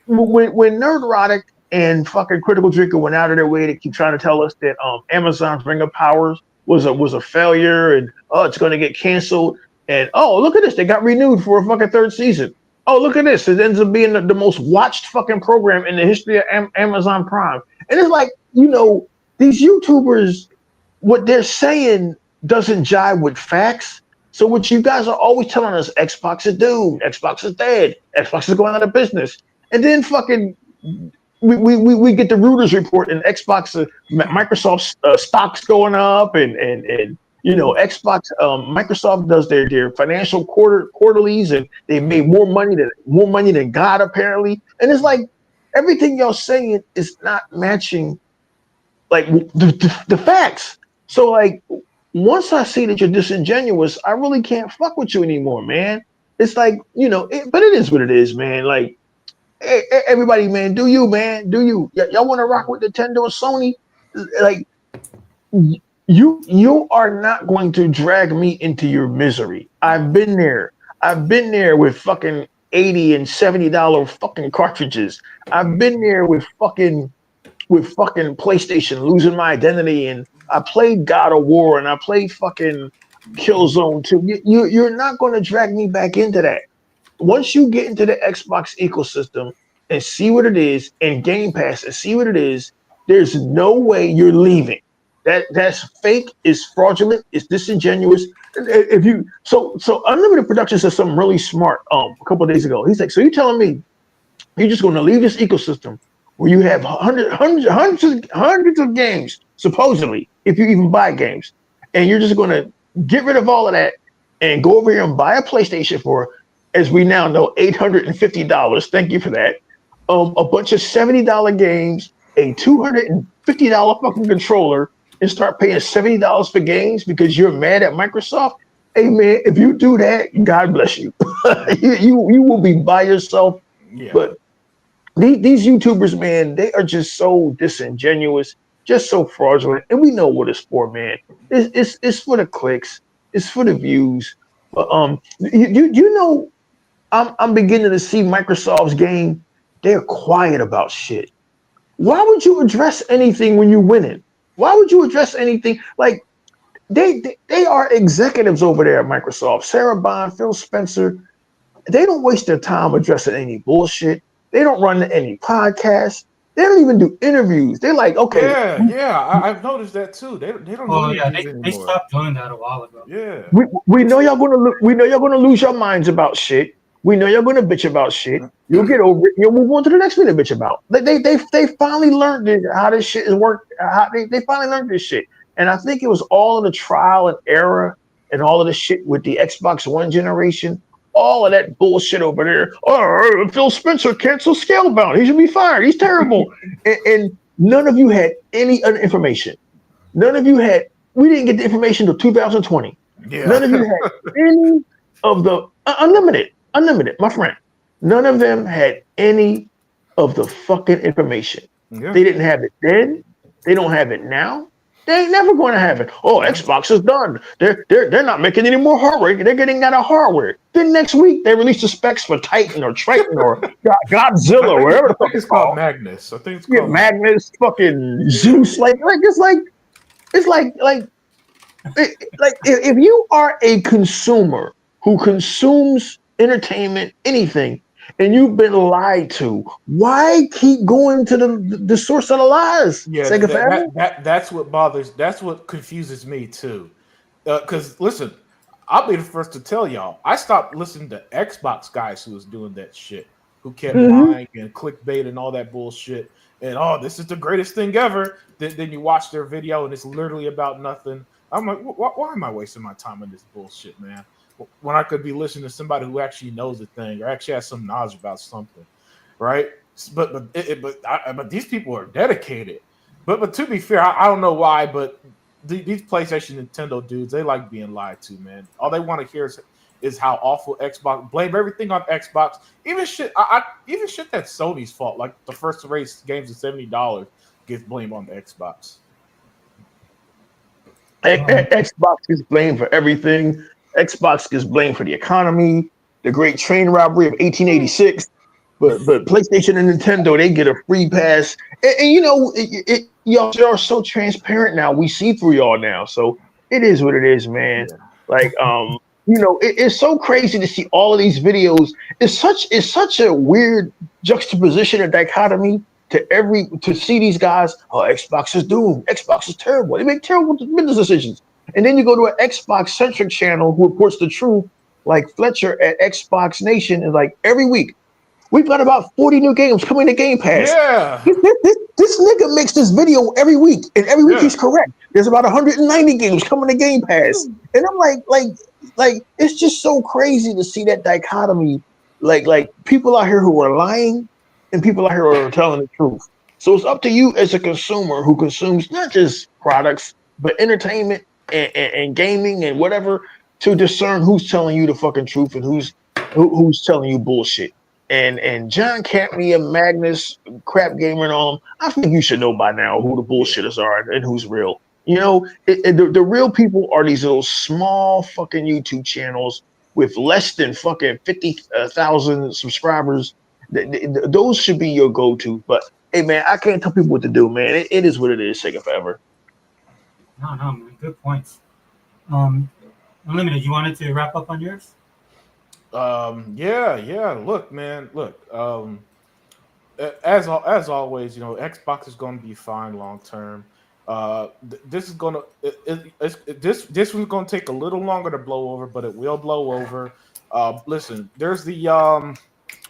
when Nerdrotic and fucking Critical Drinker went out of their way to keep trying to tell us that Amazon's Ring of Powers was a failure, and it's going to get canceled, and look at this, they got renewed for a fucking third season. Oh, look at this, it ends up being the most watched fucking program in the history of Amazon Prime. And it's like, these YouTubers, what they're saying doesn't jive with facts. So what you guys are always telling us, Xbox is doomed, Xbox is dead, Xbox is going out of business. And then fucking we get the Reuters report, and Xbox, Microsoft stocks going up, and Xbox, Microsoft does their financial quarterlies, and they made more money than God apparently. And it's like everything y'all saying is not matching like the facts. So like once I see that you're disingenuous, I really can't fuck with you anymore, man. It's like but it is what it is, man. Like. Hey, everybody, man, do you, man? Do you? Y'all want to rock with Nintendo and Sony? Like, you are not going to drag me into your misery. I've been there. I've been there with fucking $80 and $70 fucking cartridges. I've been there with fucking PlayStation losing my identity, and I played God of War, and I played fucking Killzone 2. You're not going to drag me back into that. Once you get into the Xbox ecosystem and see what it is, and Game Pass and see what it is, there's no way you're leaving. That's fake, it's fraudulent, it's disingenuous. So Unlimited Productions said something really smart a couple of days ago. He's like, so you're telling me you're just going to leave this ecosystem where you have hundreds of games, supposedly, if you even buy games, and you're just going to get rid of all of that and go over here and buy a PlayStation for, as we now know, $850. Thank you for that. A bunch of $70 games, a $250 fucking controller, and start paying $70 for games because you're mad at Microsoft. Hey man, if you do that, God bless you. You will be by yourself. Yeah. But these YouTubers, man, they are just so disingenuous, just so fraudulent. And we know what it's for, man. It's for the clicks, it's for the views. But you know, I'm beginning to see Microsoft's game. They're quiet about shit. Why would you address anything when you win it? Why would you address anything like they are executives over there at Microsoft? Sarah Bond, Phil Spencer, they don't waste their time addressing any bullshit. They don't run any podcasts. They don't even do interviews. They're like, okay, I've noticed that too. They don't do Oh yeah, interviews they anymore. stopped doing that a while ago. Yeah. we know we know you're gonna lose your minds about shit. We know you're gonna bitch about shit. You'll get over it. You'll move on to the next thing to bitch about. They finally learned how this shit is worked. How they finally learned this shit. And I think it was all of the trial and error and all of the shit with the Xbox One generation. All of that bullshit over there. Oh, Phil Spencer canceled Scalebound. He should be fired. He's terrible. And none of you had any other information. None of you had. We didn't get the information until 2020. Yeah. None of you had any of the unlimited, my friend. None of them had any of the fucking information. Yeah. They didn't have it then. They don't have it now. They ain't never going to have it. Oh, Xbox is done. They're not making any more hardware. They're getting out of hardware. Then next week they release the specs for Titan or Triton or Godzilla or whatever the fuck it's called. Magnus. I think it's called Magnus, fucking Zeus. It's like if you are a consumer who consumes entertainment, anything, and you've been lied to, why keep going to the source of the lies? Yeah, that's what bothers. That's what confuses me too. Because listen, I'll be the first to tell y'all, I stopped listening to Xbox guys who was doing that shit, who kept lying and clickbait and all that bullshit. And this is the greatest thing ever. Then you watch their video and it's literally about nothing. I'm like, why am I wasting my time on this bullshit, man? When I could be listening to somebody who actually knows the thing or actually has some knowledge about something, right? But these people are dedicated. But to be fair, I don't know why, but these PlayStation, Nintendo dudes, they like being lied to, man. All they want to hear is how awful Xbox. Blame everything on Xbox. Even shit that's Sony's fault. Like the first to raise games to $70 gets blamed on the Xbox. Xbox gets blamed for everything. Xbox gets blamed for the economy, the Great Train Robbery of 1886. But PlayStation and Nintendo, they get a free pass. And you know, y'all are so transparent now. We see through y'all now. So it is what it is, man. Yeah. Like, you know, it's so crazy to see all of these videos. It's such a weird juxtaposition and dichotomy to see these guys. Oh, Xbox is doomed. Xbox is terrible. They make terrible business decisions. And then you go to an Xbox centric channel who reports the truth, like Fletcher at Xbox Nation, is like every week we've got about 40 new games coming to Game Pass. Yeah, this nigga makes this video every week, and every week he's correct. There's about 190 games coming to Game Pass, and I'm like it's just so crazy to see that dichotomy. Like people out here who are lying, and people out here who are telling the truth. So it's up to you as a consumer who consumes not just products but entertainment and gaming and whatever, to discern who's telling you the fucking truth and who's telling you bullshit. And John Campney and Magnus, Crap Gamer and all them, I think you should know by now who the bullshitters are and who's real. You know, the real people are these little small fucking YouTube channels with less than fucking 50,000 subscribers. Those should be your go-to. But hey, man, I can't tell people what to do, man. It is what it is. Take it forever. No, man. Good points. Unlimited, you wanted to wrap up on yours? Yeah. Look, man. As always, you know, Xbox is going to be fine long term. This is gonna this one's gonna take a little longer to blow over, but it will blow over. Listen, there's the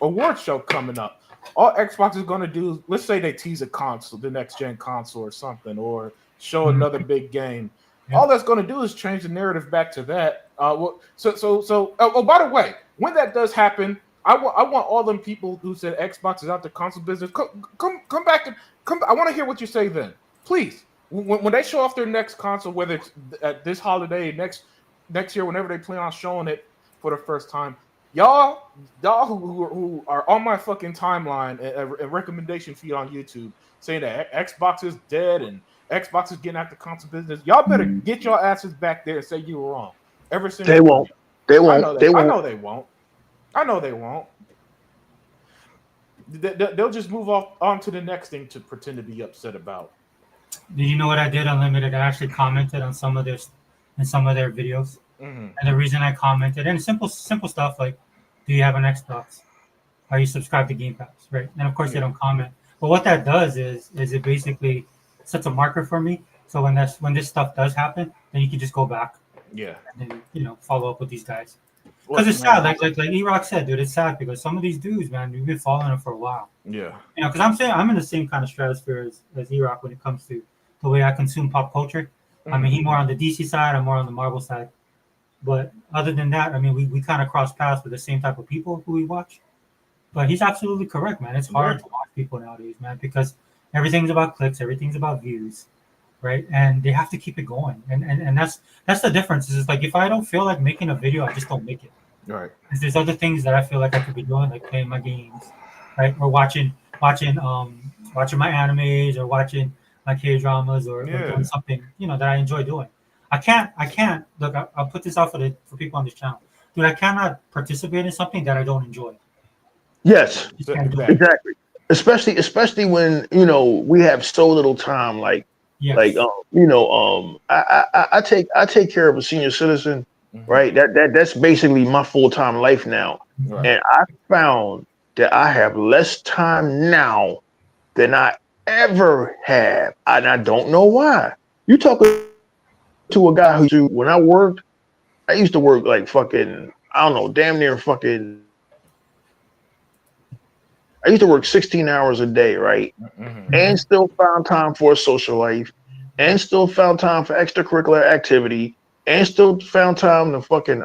award show coming up. All Xbox is gonna do, let's say they tease a console, the next gen console or something, or show another big game. Yeah. All that's gonna do is change the narrative back to that. By the way, when that does happen, I want all them people who said Xbox is out the console business, come back and come. I want to hear what you say then, please. When they show off their next console, whether it's at this holiday, next, next year, whenever they plan on showing it for the first time, y'all who are on my fucking timeline and recommendation feed on YouTube saying that Xbox is dead and Xbox is getting out the console business, y'all better get your asses back there and say you were wrong. Every single They won't. They won't. They I won't. know they won't. I know they won't. They'll just move on to the next thing to pretend to be upset about. Did you know what I did, Unlimited? I actually commented on some of their videos, Mm-hmm. and the reason I commented, and simple stuff like, do you have an Xbox? Are you subscribed to Game Pass? Right, and of course they don't comment. But what that does is it basically sets a marker for me. So when this stuff does happen, then you can just go back Yeah. and then follow up with these guys. Because it's sad, like E-Rock said, dude, it's sad because some of these dudes, man, we've been following them for a while. Yeah. Because I'm saying I'm in the same kind of stratosphere as E-Rock when it comes to the way I consume pop culture. Mm-hmm. I mean, he's more on the DC side, I'm more on the Marvel side. But other than that, I mean, we kind of cross paths with the same type of people who we watch. But he's absolutely correct, man. It's hard to watch people nowadays, man, because everything's about clicks, everything's about views, right? And they have to keep it going. And that's the difference. Is like if I don't feel like making a video, I just don't make it. Right. Because there's other things that I feel like I could be doing, like playing my games, right? Or watching my animes or watching my K-dramas or doing something, that I enjoy doing. I can't look, I'll put this out for people on this channel. Dude, I cannot participate in something that I don't enjoy. Yes, exactly. Especially when we have so little time. I take care of a senior citizen, right? That's basically my full-time life now, and I found that I have less time now than I ever have, and I don't know why. You talking to a guy who, when I used to work like fucking, I don't know, damn near fucking. I used to work 16 hours a day, right? Mm-hmm. And still found time for a social life, and still found time for extracurricular activity, and still found time to fucking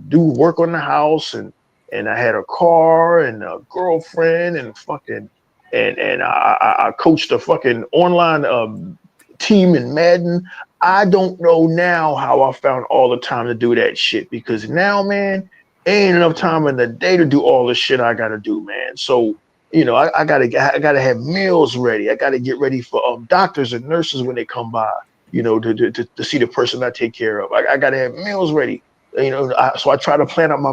do work on the house, and I had a car and a girlfriend and fucking and I coached a fucking online team in Madden. I don't know now how I found all the time to do that shit, because now, man, ain't enough time in the day to do all the shit I gotta do, man. So I gotta have meals ready. I gotta get ready for doctors and nurses when they come by, to see the person I take care of. I gotta have meals ready. So I try to plan out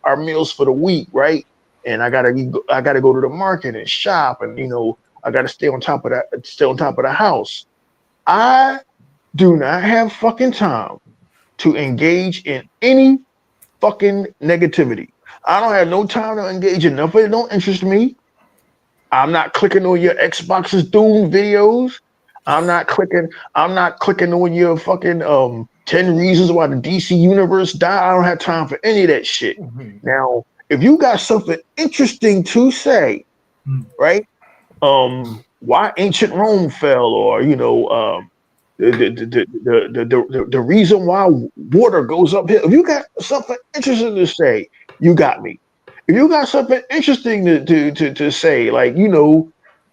our meals for the week, right? And I gotta go to the market and shop, and I gotta stay on top of the house. I do not have fucking time to engage in any fucking negativity. I don't have no time to engage in nothing that don't interest me. I'm not clicking on your Xbox's Doom videos. I'm not clicking on your fucking 10 reasons why the DC universe died. I don't have time for any of that shit. Mm-hmm. Now, if you got something interesting to say, right? Why ancient Rome fell, or the reason why water goes uphill. If you got something interesting to say, you got me. If you got something interesting to say, like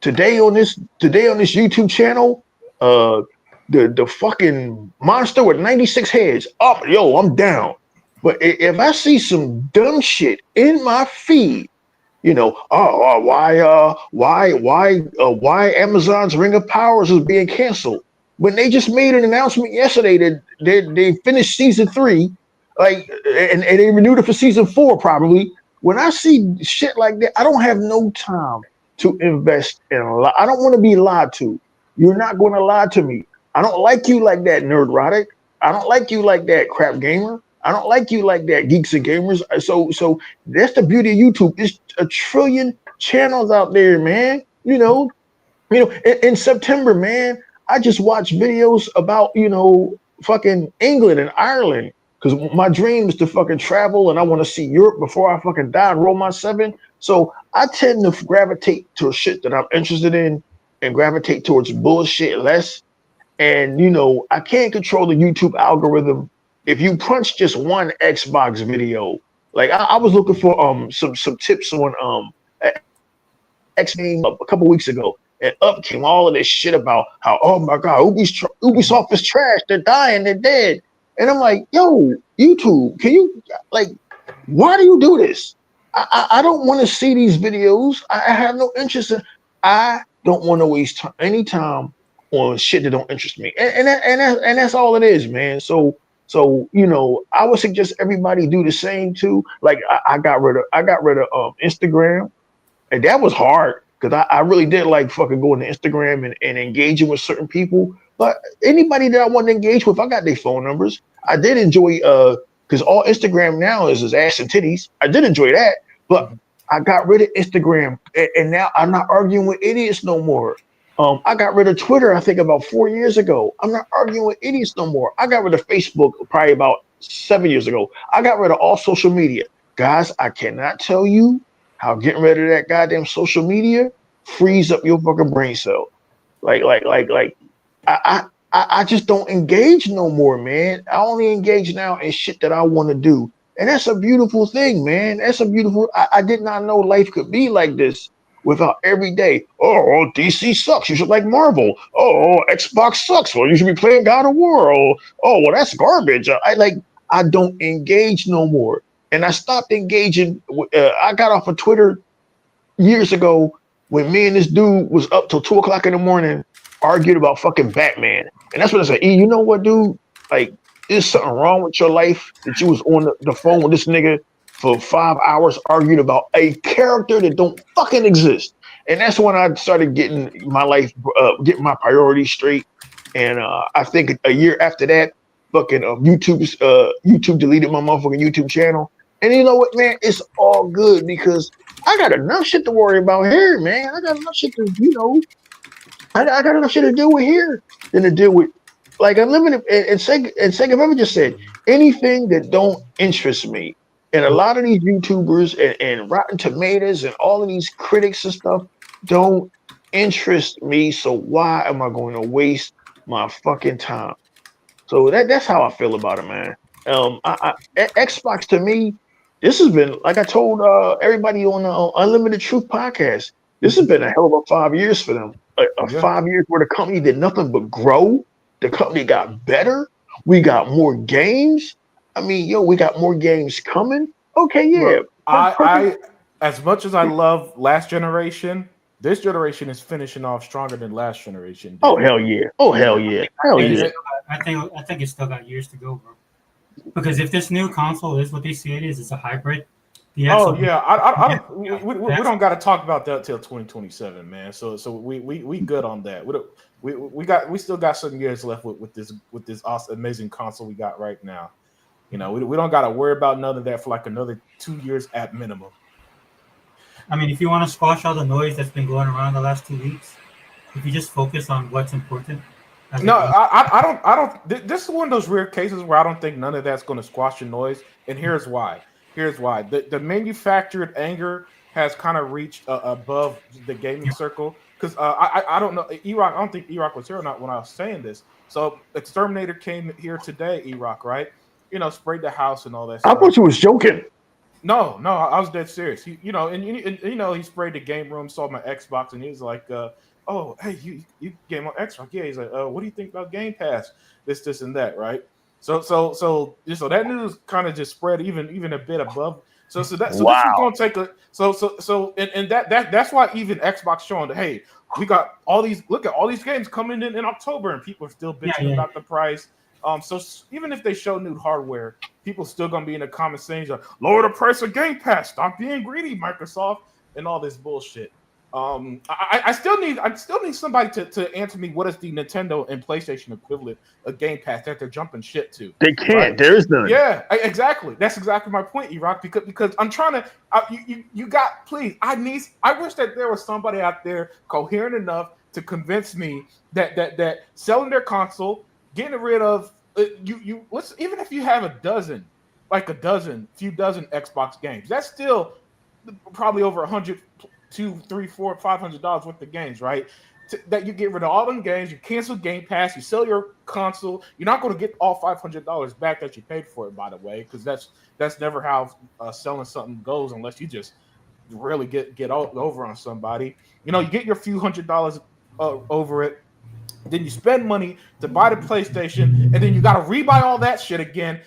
today on this YouTube channel, the fucking monster with 96 heads up, I'm down. But if I see some dumb shit in my feed, why Amazon's Ring of Powers is being canceled, when they just made an announcement yesterday that they finished season 3, like, and they renewed it for season 4 probably. When I see shit like that, I don't have no time to invest in a lot. I don't want to be lied to. You're not going to lie to me. I don't like you like that, Nerdrotic. I don't like you like that, Crap Gamer. I don't like you like that, Geeks and Gamers. So that's the beauty of YouTube. There's a trillion channels out there, man. In September, man, I just watched videos about, fucking England and Ireland. Because my dream is to fucking travel, and I want to see Europe before I fucking die and roll my 7. So I tend to gravitate to shit that I'm interested in and gravitate towards bullshit less. And, I can't control the YouTube algorithm. If you punch just one Xbox video, like I was looking for some tips on X-Men a couple weeks ago, and up came all of this shit about how, oh my God, Ubisoft is trash. They're dying. They're dead. And I'm like, yo, YouTube, can you like, why do you do this? I don't want to see these videos. I have no interest in. I don't want to waste any time on shit that don't interest me, and that's all it is, man. So I would suggest everybody do the same too. Like I got rid of Instagram, and that was hard because I really did like fucking going to Instagram and engaging with certain people. But anybody that I want to engage with, I got their phone numbers. I did enjoy because all Instagram now is ass and titties. I did enjoy that, but I got rid of Instagram, and now I'm not arguing with idiots no more. I got rid of Twitter, I think about 4 years ago. I'm not arguing with idiots no more. I got rid of Facebook probably about 7 years ago. I got rid of all social media. Guys, I cannot tell you how getting rid of that goddamn social media frees up your fucking brain cell. Like, I just don't engage no more, man. I only engage now in shit that I want to do. And that's a beautiful thing, man. That's a beautiful. I did not know life could be like this without every day. Oh, DC sucks. You should like Marvel. Oh, Xbox sucks. Well, you should be playing God of War. Oh, well, that's garbage. I don't engage no more. And I stopped engaging. I got off of Twitter years ago when me and this dude was up till 2 o'clock in the morning arguing about fucking Batman. And that's when I said, you know what, dude? Like, there's something wrong with your life that you was on the phone with this nigga for 5 hours arguing about a character that don't fucking exist. And that's when I started getting my life, getting my priorities straight. And I think a year after that, fucking YouTube deleted my motherfucking YouTube channel. And you know what, man? It's all good because I got enough shit to worry about here, man. I got enough shit to, I got enough shit to deal with here than to deal with like unlimited. And Sega ever just said anything that don't interest me. And a lot of these YouTubers and Rotten Tomatoes and all of these critics and stuff don't interest me. So why am I going to waste my fucking time? So that's how I feel about it, man. Xbox to me, this has been like I told everybody on the Unlimited Truth podcast. This has been a hell of a 5 years for them. 5 years where the company did nothing but grow. The company got better. We got more games. I mean, we got more games coming. Okay, yeah. Look, I as much as I love last generation, this generation is finishing off stronger than last generation did. Oh hell yeah! Oh hell yeah! Hell yeah! I think it's still got years to go, bro. Because if this new console is what they say it is, it's a hybrid. We don't got to talk about that till 2027, man. So we good on that. We still got some years left with this awesome, amazing console we got right now. We don't got to worry about none of that for like another 2 years at minimum. I mean, if you want to squash all the noise that's been going around the last 2 weeks, if you just focus on what's important. No, I don't. This is one of those rare cases where I don't think none of that's going to squash the noise, and here's why. The manufactured anger has kind of reached above the gaming circle because I don't know E-Rock. I don't think E-Rock was here or not when I was saying this. So Exterminator came here today, E-Rock, right? Sprayed the house and all that stuff. I thought you was joking. No, I was dead serious. He sprayed the game room, saw my Xbox, and he was like, "Oh, hey, you game on Xbox?" Yeah, he's like, "What do you think about Game Pass? This, and that, right?" So that news kind of just spread even a bit above. So wow. This is gonna take that's why even Xbox showing that, hey, we got all these. Look at all these games coming in October, and people are still bitching about the price. So even if they show new hardware, people still gonna be in the comments saying, "Lower the price of Game Pass, stop being greedy, Microsoft," and all this bullshit. I still need somebody to answer me what is the Nintendo and PlayStation equivalent of Game Pass that they're jumping shit to. They can't. Right? There is none. Yeah, exactly. That's exactly my point, E-Rock. Because I'm trying to. You got. Please, I wish that there was somebody out there coherent enough to convince me that selling their console, getting rid of even if you have a few dozen Xbox games, that's still probably over $100, $200, $300, $400, $500 worth of games, right? That you get rid of all them games, you cancel Game Pass, you sell your console. You're not going to get all $500 back that you paid for it, by the way, because that's never how selling something goes unless you just really get over on somebody. You get your few $100s over it. then you spend money to buy the PlayStation, and then you got to rebuy all that shit again,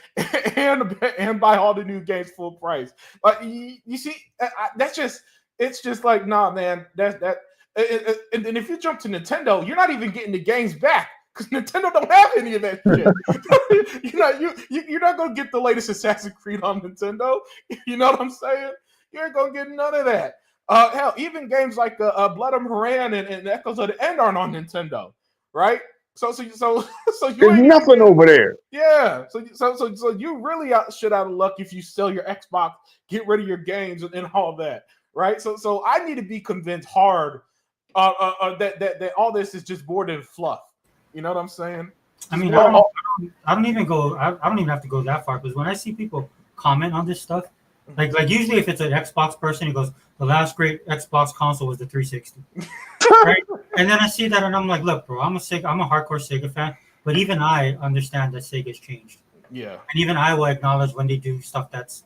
and buy all the new games full price. Like you see, that's just it's just like nah, man. That's that. And then if you jump to Nintendo, you're not even getting the games back because Nintendo don't have any of that shit. You're not gonna get the latest Assassin's Creed on Nintendo. You know what I'm saying? You ain't gonna get none of that. Hell, even games like Blood of Moran and Echoes of the End aren't on Nintendo, right? So you There's nothing over there. Yeah. So you really shit out of luck if you sell your Xbox, get rid of your games and all that, right? So I need to be convinced hard that all this is just more than fluff. You know what I'm saying? I mean, I don't even have to go that far because when I see people comment on this stuff, like usually if it's an Xbox person, he goes, the last great Xbox console was the 360, right? And then I see that and I'm like, look, bro, I'm a hardcore Sega fan, but even I understand that Sega's changed. Yeah. And even I will acknowledge when they do stuff that's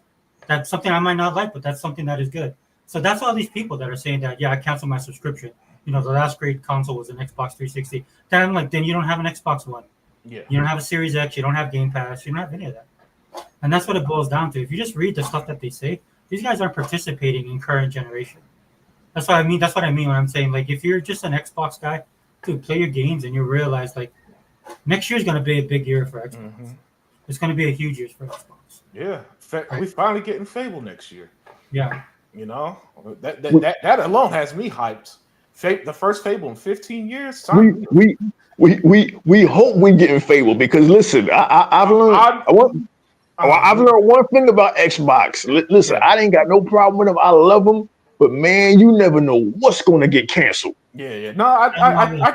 something I might not like, but that's something that is good. So that's all these people that are saying that, yeah, I canceled my subscription. You know, the last great console was an Xbox 360. Then I'm like, then you don't have an Xbox One. Yeah. You don't have a Series X. You don't have Game Pass. You don't have any of that. And that's what it boils down to. If you just read the stuff that they say, these guys aren't participating in current generation. That's what I mean. That's what I mean when I'm saying, like, if you're just an Xbox guy, dude, play your games and you realize, like, next year is going to be a big year for Xbox. Mm-hmm. It's going to be a huge year for Xbox. Yeah. We finally getting Fable next year. Yeah. You know, that alone has me hyped. The first Fable in 15 years. We hope we get in Fable because listen, I've learned one thing about Xbox. Listen, I ain't got no problem with them. I love them, but man, you never know what's going to get canceled. Yeah. No, I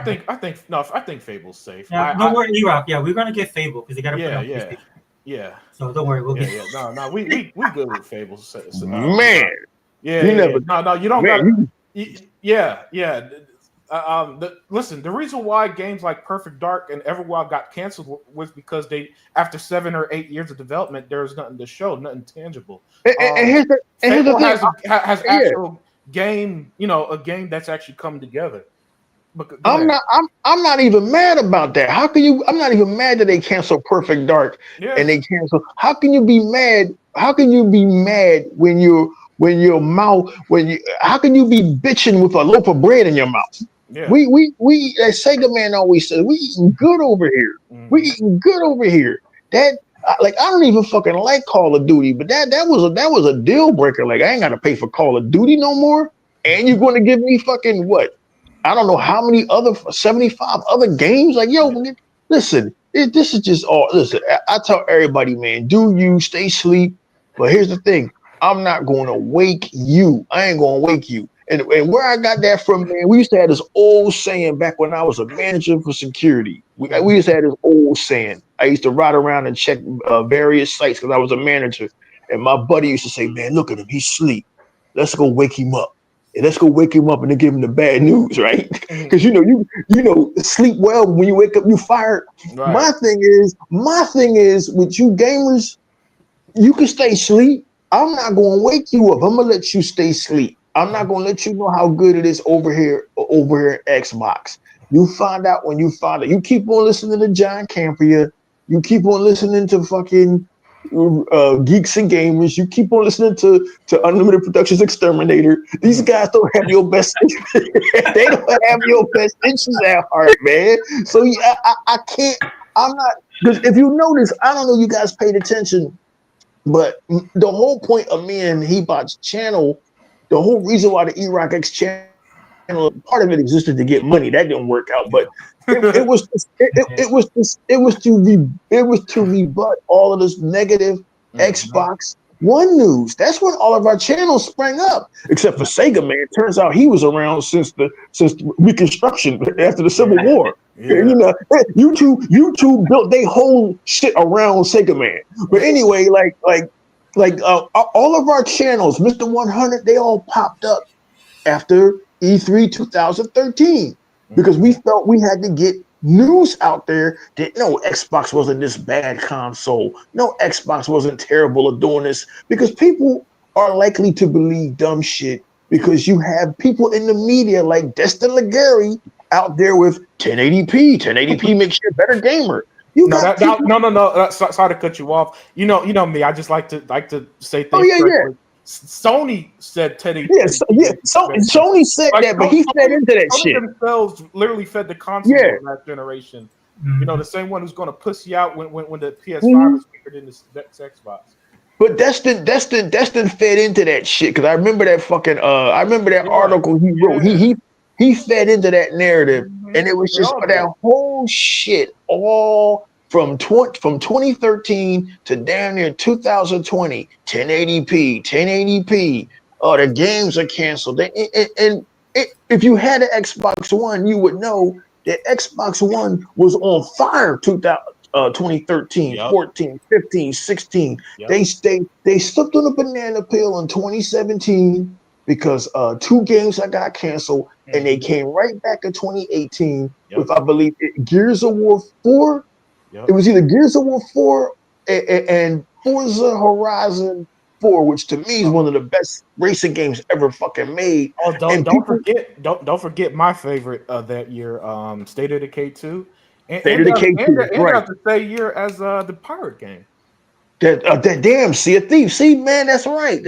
think Fable's safe. Yeah, don't worry, E-Rock. Yeah, we're gonna get Fable because they got to put on PlayStation. Yeah. So don't worry, we'll get. Yeah. No, we good with Fable. Man. Yeah. No, you don't got. Yeah. Listen, the reason why games like Perfect Dark and Everwild got canceled was because after 7 or 8 years of development, there was nothing to show, nothing tangible. Fable has actual game, a game that's actually come together. I'm not even mad about that. How can you? I'm not even mad that they canceled Perfect Dark and they canceled. How can you be mad? How can you be mad when how can you be bitching with a loaf of bread in your mouth? Yeah. We as Sega Man always says, we eating good over here. Mm-hmm. We eating good over here. That I don't even fucking like Call of Duty, but that was a deal breaker. Like I ain't gotta pay for Call of Duty no more. And you're gonna give me fucking what? I don't know how many 75 other games. Like, yo, listen, this is just all. Listen, I tell everybody, man, do you stay asleep? But here's the thing. I'm not going to wake you. I ain't going to wake you. And where I got that from, man, we used to have this old saying back when I was a manager for security. We used to have this old saying. I used to ride around and check various sites because I was a manager. And my buddy used to say, man, look at him. He's asleep. Let's go wake him up. And let's go wake him up and then give him the bad news, right? Because you know, sleep well when you wake up, you fired. Right. My thing is with you gamers, you can stay asleep. I'm not going to wake you up. I'm going to let you stay asleep. I'm not going to let you know how good it is over here at Xbox. You find out when you find out. You keep on listening to John Campia. You keep on listening to fucking Geeks and Gamers. You keep on listening to Unlimited Productions Exterminator. These guys don't have your best. They don't have your best interests at heart, man. So I can't. I'm not. Because if you notice, I don't know. You guys paid attention. But the whole point of me and Hebot's channel, the whole reason why the E-Rock X channel, part of it existed to get money. That didn't work out, but it was to rebut all of this negative Xbox One news. That's when all of our channels sprang up, except for Sega Man. Turns out he was around since the Reconstruction after the Civil War. Yeah. You know, YouTube built their whole shit around Sega Man. But anyway, like all of our channels, Mr. 100, they all popped up after E3 2013 because we felt we had to get news out there that no, Xbox wasn't this bad console. No, Xbox wasn't terrible at doing this, because people are likely to believe dumb shit because you have people in the media like Destin Legary out there with 1080p. 1080p makes you a better gamer. You No, got no. Sorry to cut you off. You know me. I just like to say things. Oh, yeah. correctly. Sony said 1080p. So Sony said Like, that, but he fed into that Sony shit. themselves literally fed the console Yeah. of that generation. Mhm. You know, the same one who's going to pussy out when the PS5 Mhm. is weaker than the next Xbox. But Destin fed into that shit because I remember that fucking I remember that Yeah, article he wrote. yeah. He fed into that narrative, Mhm. and it was They just all that did. whole shit all from 2013 to down near 2020. 1080p, 1080p. Oh, the games are canceled. If you had an Xbox One, you would know that Xbox One was on fire 2013, Yep. 14, 15, 16. Yep. They slipped on a banana peel in 2017 because two games that got canceled, and they came right back in 2018 Yep. with, I believe, Gears of War 4. Yep. It was either Gears of War 4 and Forza Horizon 4, which to me is one of the best racing games ever fucking made. Oh, And don't people- forget my favorite of that year, State of Decay 2. State of Decay 2, and right. the same year as the Pirate game. That damn Sea of Thieves. See, man, that's right.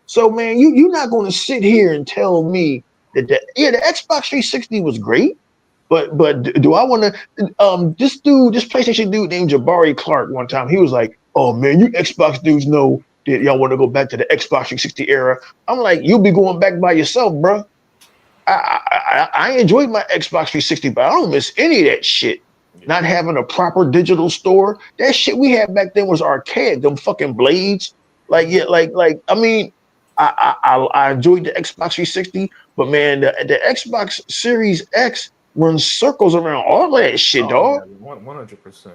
So, man, you're not going to sit here and tell me that the Xbox 360 was great, but do I want to? This PlayStation dude named Jabari Clark one time, he was like, "Oh man, you Xbox dudes know that y'all want to go back to the Xbox 360 era." I'm like, "You'll be going back by yourself, bro." I enjoyed my Xbox 360, but I don't miss any of that shit. Not having a proper digital store. That shit we had back then was archaic. Them fucking blades. I mean, I enjoyed the Xbox 360, but man, the Xbox Series X runs circles around all of that shit, dog. 100%.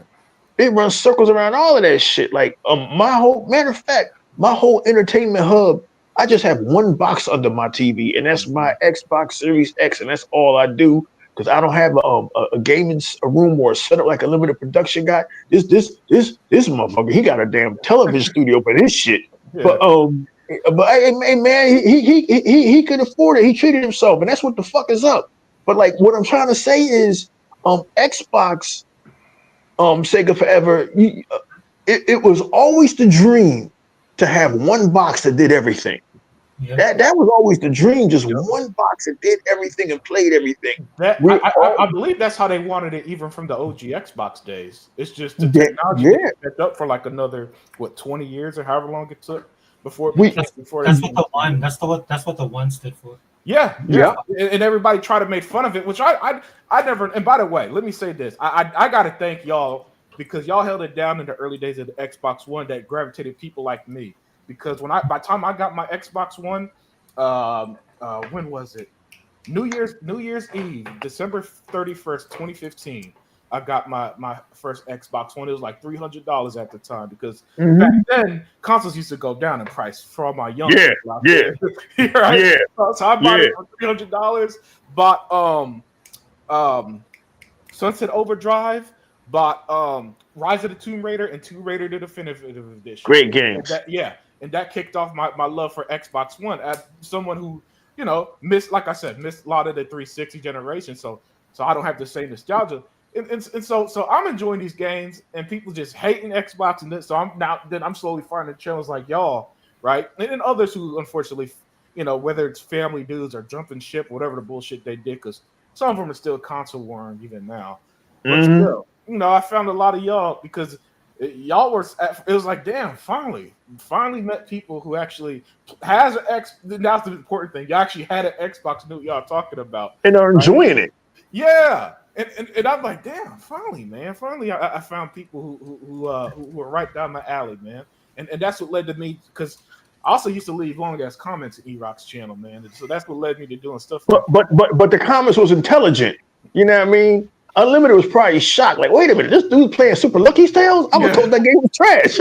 It runs circles around all of that shit. Like matter of fact, my whole entertainment hub, I just have one box under my TV, and that's my Xbox Series X, and that's all I do because I don't have a gaming room or a setup like a limited production guy. This motherfucker, he got a damn television studio for this shit. Yeah. But hey, man, he could afford it. He treated himself, and that's what the fuck is up. But like, what I'm trying to say is, Xbox, Sega Forever, it was always the dream to have one box that did everything. Yeah. That was always the dream, just one box that did everything and played everything. I believe that's how they wanted it even from the OG Xbox days. It's just the technology that kept up for like another 20 years or however long it took before That's what the one stood for. Yeah. And everybody tried to make fun of it, which I never. And by the way, let me say this: I got to thank y'all because y'all held it down in the early days of the Xbox One that gravitated people like me. Because by the time I got my Xbox One, when was it? New Year's Eve, December 31st, 2015. I got my first Xbox One. It was like $300 at the time because back then consoles used to go down in price for all my young people out there. Right? So I bought it for $300. Bought Sunset Overdrive. Bought Rise of the Tomb Raider and Tomb Raider the Definitive Edition. Great games. And that kicked off my love for Xbox One as someone who, missed a lot of the 360 generation. So I don't have the same nostalgia. And so I'm enjoying these games and people just hating Xbox and this. So I'm slowly finding channels like y'all, right? And then others who unfortunately, whether it's family dudes or jumping ship, whatever the bullshit they did, because some of them are still console worn even now. But still, I found a lot of y'all because y'all were. It was like, damn, finally met people who actually has an X. That's the important thing. You actually had an Xbox. Knew what y'all talking about and are enjoying it. Yeah, and I'm like, damn, finally, man. Finally, I found people who were right down my alley, man. And that's what led to me because I also used to leave long ass comments in E-Rock's channel, man. And so that's what led me to doing stuff. But the comments was intelligent. You know what I mean? Unlimited was probably shocked. Like, wait a minute, this dude playing Super Lucky's Tales? I was told that game was trash.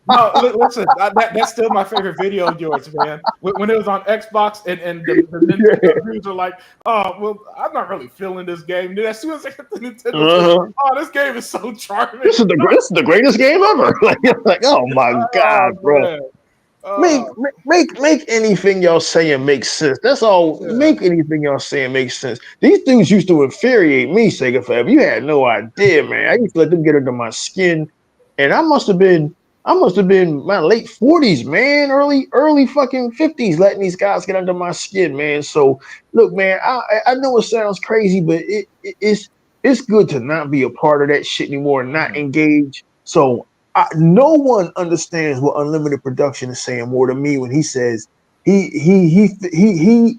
No, listen, that's still my favorite video of yours, man. When it was on Xbox and the Nintendo reviews are like, oh, well, I'm not really feeling this game. Then as soon as I get the Nintendo, oh, this game is so charming. This is the greatest game ever. like, oh my God, bro. Make, Uh, make anything y'all saying make sense. That's all. yeah. Make anything y'all saying make sense. These dudes used to infuriate me, Sega Forever. You had no idea, man. I used to let them get under my skin, and I must have been my late 40s, man, early fucking 50s, letting these guys get under my skin, man. So look, man, I know it sounds crazy, but it's good to not be a part of that shit anymore and not Mhm. engage. So no one understands what unlimited production is saying more than me when he says he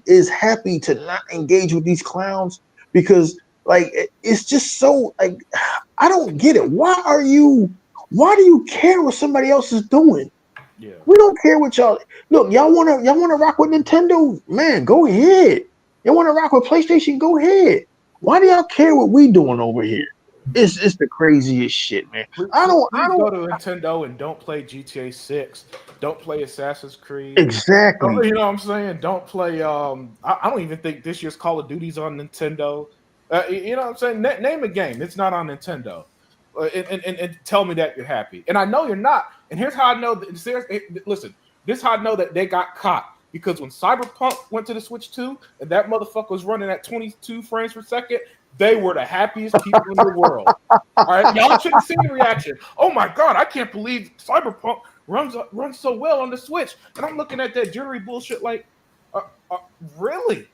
is happy to not engage with these clowns because like it's just so like I don't get it. Why do you care what somebody else is doing? Yeah. We don't care what y'all look, y'all wanna rock with Nintendo, man, go ahead. Y'all wanna rock with PlayStation, go ahead. Why do y'all care what we doing over here? It's the craziest shit, man. I Please don't go to Nintendo and don't play GTA 6. Don't play Assassin's Creed. exactly. You know what I'm saying? Don't play. I don't even think this year's Call of Duty's on Nintendo. You know what I'm saying? Name a game. It's not on Nintendo. And tell me that you're happy. And I know you're not. And here's how I know. Listen, this is how I know that they got caught. Because when Cyberpunk went to the Switch 2 and that motherfucker was running at 22 frames per second, they were the happiest people in the world. All right, y'all should have seen the reaction. Oh my god, I can't believe Cyberpunk runs so well on the Switch. And I'm looking at that jittery bullshit like, uh, uh, really,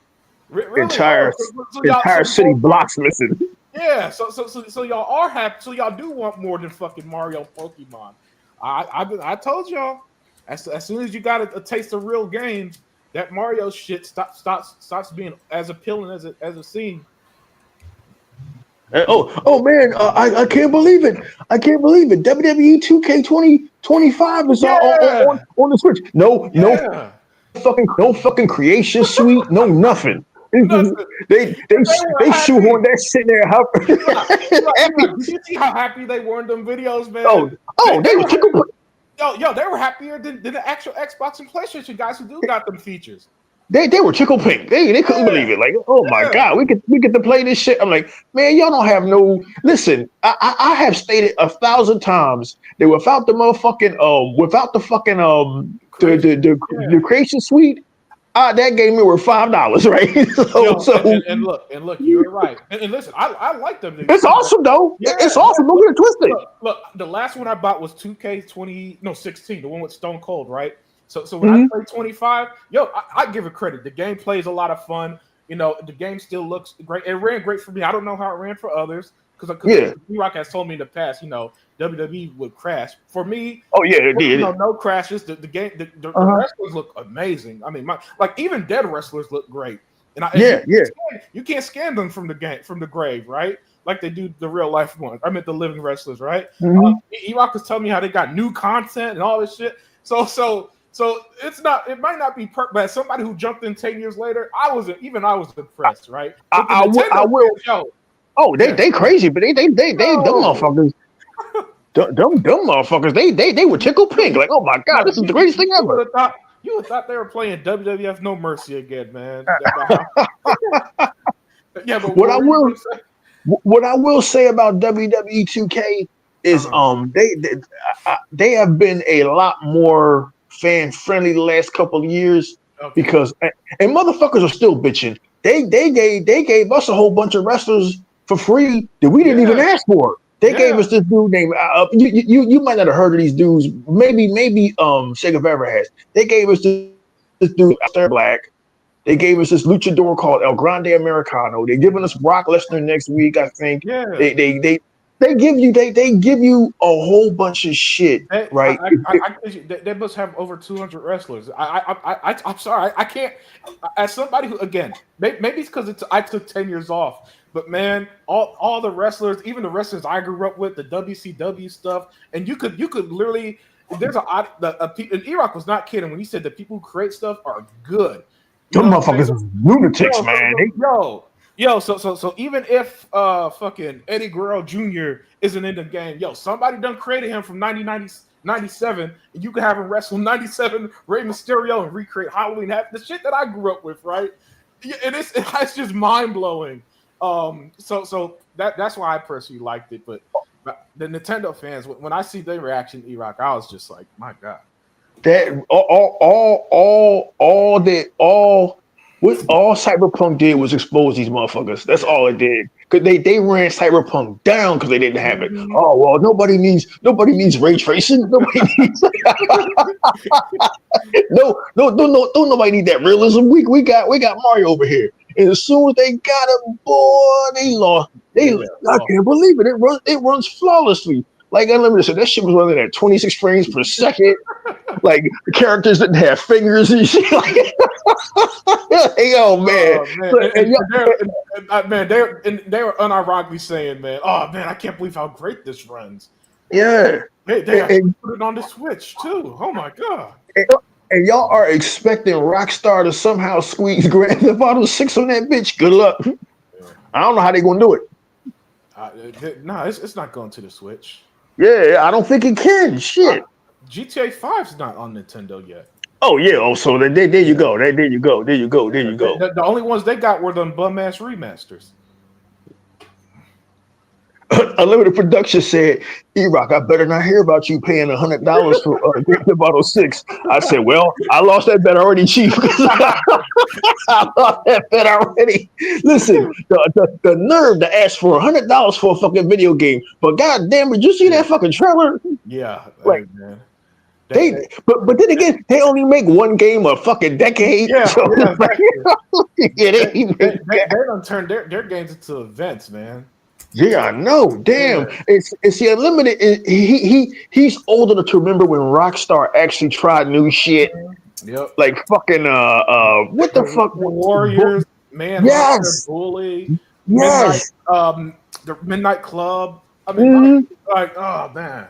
really? Entire Oh, so y'all, entire city blocks missing. yeah. So y'all are happy. So y'all do want more than fucking Mario, Pokemon. I told y'all. As soon as you got a taste of real games, that Mario shit stops being as appealing as it seemed. Oh man, I can't believe it. I can't believe it. WWE 2K 2025 is Yeah, on the Switch. yeah. No fucking creation suite, no nothing. Nothing. They were They happy. shoehorned that shit there. Did you see how happy they were in them videos, man? Oh, oh, They they was were tickle. yo, they were happier than the actual Xbox and PlayStation guys who do got them features. They were tickle pink. They couldn't believe Yeah, it. Like, oh my yeah. god, we get to play this shit. I'm like, man, y'all don't have no. Listen, I have stated 1,000 times that without the fucking Creation. the Yeah. creation suite, that gave me were $5, right? Yo, So and look, you're right. And listen, I like them it's too. awesome though. Yeah, It's yeah. awesome. Don't get it twisted. Look, the last one I bought was 2K 16, the one with Stone Cold, right? So when I Mhm. play 25, yo, I give it credit. The gameplay is a lot of fun. You know, the game still looks great. It ran great for me. I don't know how it ran for others because Yeah. D-Rock has told me in the past, you know, WWE would crash. For me, Oh yeah, it you did. know, no crashes. The game, the Uh huh. wrestlers look amazing. I mean, like even dead wrestlers look great. And Yeah, yeah. you can't scan them from the grave, right? Like they do the real life ones. I meant the living wrestlers, right? Hmm. E-Rock was telling me how they got new content and all this shit. So it's not. It might not be perfect, but as somebody who jumped in 10 years later, I was impressed, right? But the I Nintendo will. fans, yo, Oh, yeah, they crazy, but they them yo, motherfuckers. Dumb motherfuckers. They were tickle pink. Like, oh my god, yo, this is the greatest thing you would ever. have thought they were playing WWF No Mercy again, man. Yeah, but What what I were you will going to say? what I will say about WWE 2K is Uh-huh. they have been a lot more fan friendly the last couple of years Okay. because and motherfuckers are still bitching. They gave us a whole bunch of wrestlers for free that we didn't even Yeah. ask for. They gave Yeah. us this dude named you might not have heard of these dudes. Maybe Sega Forever has. They gave us this dude Aleister Black. They gave us this luchador called El Grande Americano. They're giving us Brock Lesnar next week, I think. Yeah. They give you a whole bunch of shit, right? They must have over 200 wrestlers. I'm sorry. I can't. As somebody who, again, maybe it's because I took 10 years off, but man, all the wrestlers, even the wrestlers I grew up with, the WCW stuff, and you could literally. There's and E-Rock was not kidding when he said that people who create stuff are good. You Them know what I'm motherfuckers saying? is lunatics, Yo, man. so even if fucking Eddie Guerrero Jr. isn't in the game, yo, somebody done created him from 1997, and you can have him wrestle 97 Rey Mysterio and recreate Halloween. The shit that I grew up with, right? Yeah, and it's just mind blowing. So that's why I personally liked it. But the Nintendo fans, when I see their reaction to E-Rock, I was just like, my god. That all Cyberpunk did was expose these motherfuckers. That's all it did. Cause they ran Cyberpunk down because they didn't have it. Mhm. Oh well, nobody needs ray tracing. Nobody needs don't nobody need that realism. We got Mario over here. And as soon as they got him, boy, they lost. I can't believe it. It runs flawlessly. Like Unlimited said, that shit was running at 26 frames per second. Like the characters didn't have fingers and shit. Like, hey, yo, man. They were unironically saying, man, oh man, I can't believe how great this runs. Yeah. They actually put it on the Switch too. Oh my god. And y'all are expecting Rockstar to somehow squeeze Grand Theft Auto 6 on that bitch. Good luck. Yeah. I don't know how they're gonna do it. No, it's not going to the Switch. Yeah, I don't think it can. Shit. GTA 5's not on Nintendo yet. Oh yeah. Oh, so there you go. There you go. The only ones they got were them bum ass remasters. Unlimited Production said, E-Rock, I better not hear about you paying $100 for Grand Theft Auto 6. I said, well, I lost that bet already, Chief. I lost that bet already. Listen, the nerve to ask for $100 for a fucking video game. But goddamn, did you see that fucking trailer? Yeah. Like, man. But then again, they only make one game a fucking decade. Yeah, so they don't turn their games into events, man. Yeah, I know. Damn, yeah. It's the Unlimited. He's old enough to remember when Rockstar actually tried new shit. Yep. Like fucking what the fuck? Warriors, man. Yes. Bully. Yes. The Midnight Club. I mean, like, oh man.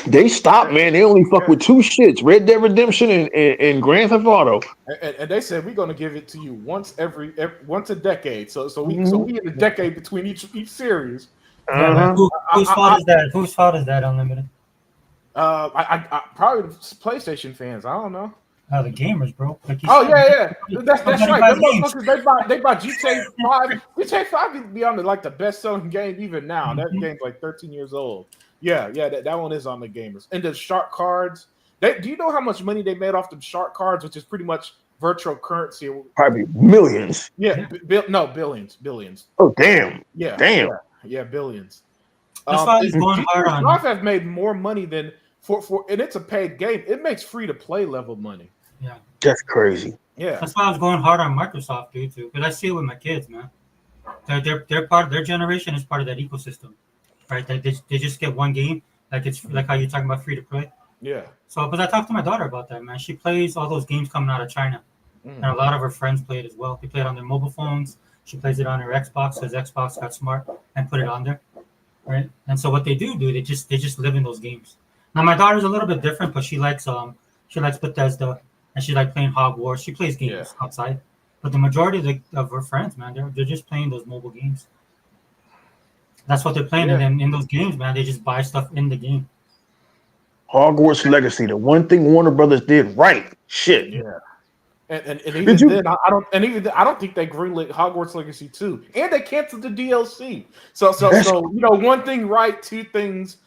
They stopped, man. They only fuck with two shits: Red Dead Redemption and Grand Theft Auto. And they said we're gonna give it to you once once a decade. So we in a decade between each series. Whose fault is that? Whose fault is that, Unlimited? I probably PlayStation fans. I don't know. The gamers, bro. Like yeah. That's right. They bought GTA 5. GTA 5 is beyond the best selling game even now. That game's like 13 years old. Yeah, that one is on the gamers. And the shark cards. Do you know how much money they made off the shark cards, which is pretty much virtual currency? Probably millions. Yeah, billions. Oh damn. Yeah, damn. Yeah, billions. That's why it's going hard on. Shark has made more money than for and it's a paid game. It makes free to play level money. Yeah, that's crazy. Yeah, that's why I was going hard on Microsoft, dude, too. Because I see it with my kids, man. They're part of their generation is part of that ecosystem. Right, they just get one game, like it's like how you're talking about free to play. Yeah. So, but I talked to my daughter about that, man. She plays all those games coming out of China, and a lot of her friends play it as well. They play it on their mobile phones. She plays it on her Xbox because Xbox got smart and put it on there, right? And so what they do, they just live in those games. Now my daughter's a little bit different, but she likes Bethesda and she likes playing Hogwarts. She plays games outside, but the majority of her friends, man, they're just playing those mobile games. That's what they're playing, and then in those games, man, they just buy stuff in the game. Hogwarts Legacy, the one thing Warner Brothers did right. Shit. Yeah. And even then, I don't think they greenlit Hogwarts Legacy 2, and they canceled the DLC. So one thing right, two things.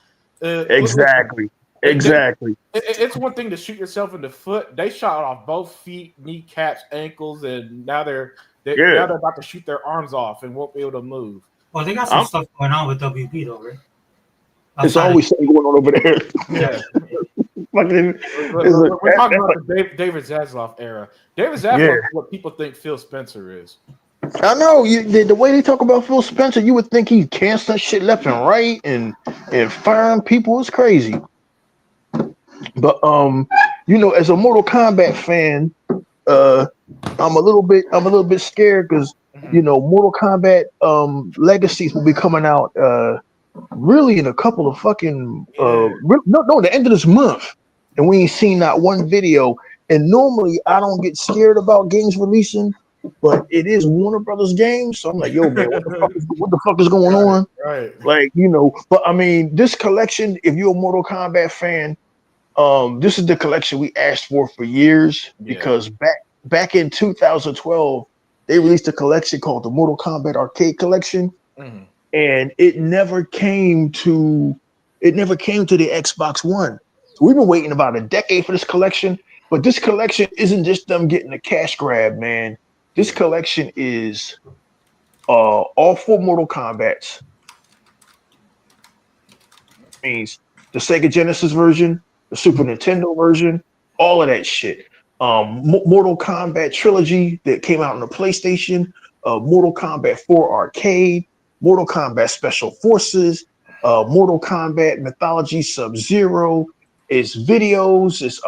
Exactly. It's one thing to shoot yourself in the foot. They shot off both feet, kneecaps, ankles, and now they're about to shoot their arms off and won't be able to move. Well, they got some stuff going on with WB though, right? There's always something going on over there. Yeah. We're talking about the David Zaslav era. David Zaslav is what people think Phil Spencer is. I know the way they talk about Phil Spencer, you would think he's canceling shit left and right and firing people. It's crazy. But as a Mortal Kombat fan, I'm a little bit scared because Mortal Kombat Legacies will be coming out really in a couple of fucking the end of this month, and we ain't seen not one video. And normally I don't get scared about games releasing, but it is Warner Brothers games, so I'm like, yo, man, what the fuck is going on? Right. Like, but I mean, this collection, if you're a Mortal Kombat fan, this is the collection we asked for years because back in 2012, they released a collection called the Mortal Kombat Arcade Collection, and it never came to the Xbox One. So we've been waiting about a decade for this collection, but this collection isn't just them getting a cash grab, man. This collection is all 4 Mortal Kombats. Means the Sega Genesis version, the Super Nintendo version, all of that shit. Mortal Kombat trilogy that came out on the PlayStation, Mortal Kombat 4 Arcade, Mortal Kombat Special Forces, Mortal Kombat Mythology Sub-Zero. It's videos, it's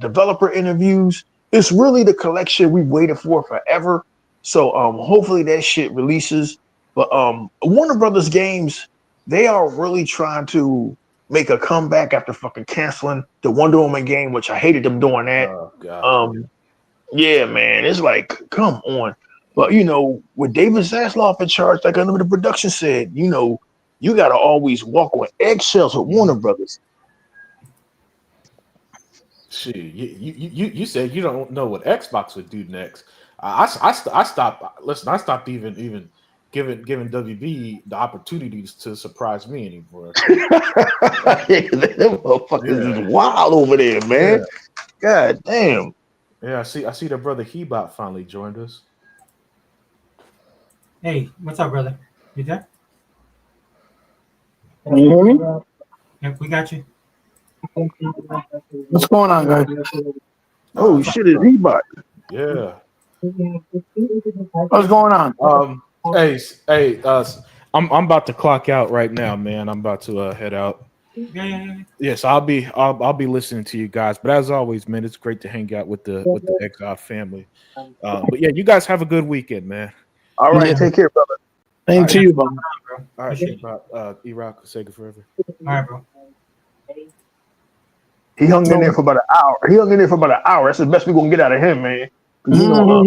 developer interviews. It's really the collection we waited for forever. So hopefully that shit releases. But Warner Brothers Games, they are really trying to make a comeback after fucking canceling the Wonder Woman game, which I hated them doing that. Oh, God. Yeah, man, it's like, come on. But you know, with David Zaslav in charge, like Unlimited Production said, you know, you gotta always walk on eggshells with Warner Brothers. Shit, you said you don't know what Xbox would do next. I stopped. Listen, I stopped even giving WB the opportunities to surprise me anymore. Yeah, them motherfuckers is wild over there, man. Yeah. God damn. Yeah, I see the brother Hebot finally joined us. Hey, what's up, brother? You there? Can you hear me? Yep, we got you. What's going on, guys? Oh shit, is Ebot. Yeah. What's going on? Hey, I'm about to clock out right now, man. I'm about to head out. Yeah. Yes, I'll be listening to you guys. But as always, man, it's great to hang out with the Exile family. But yeah, you guys have a good weekend, man. All right, Yeah. take care, brother. Same to you, bro. All right, Iraq, Sega forever. All right, bro. He hung in there for about an hour. That's the best we're gonna get out of him, man. You know,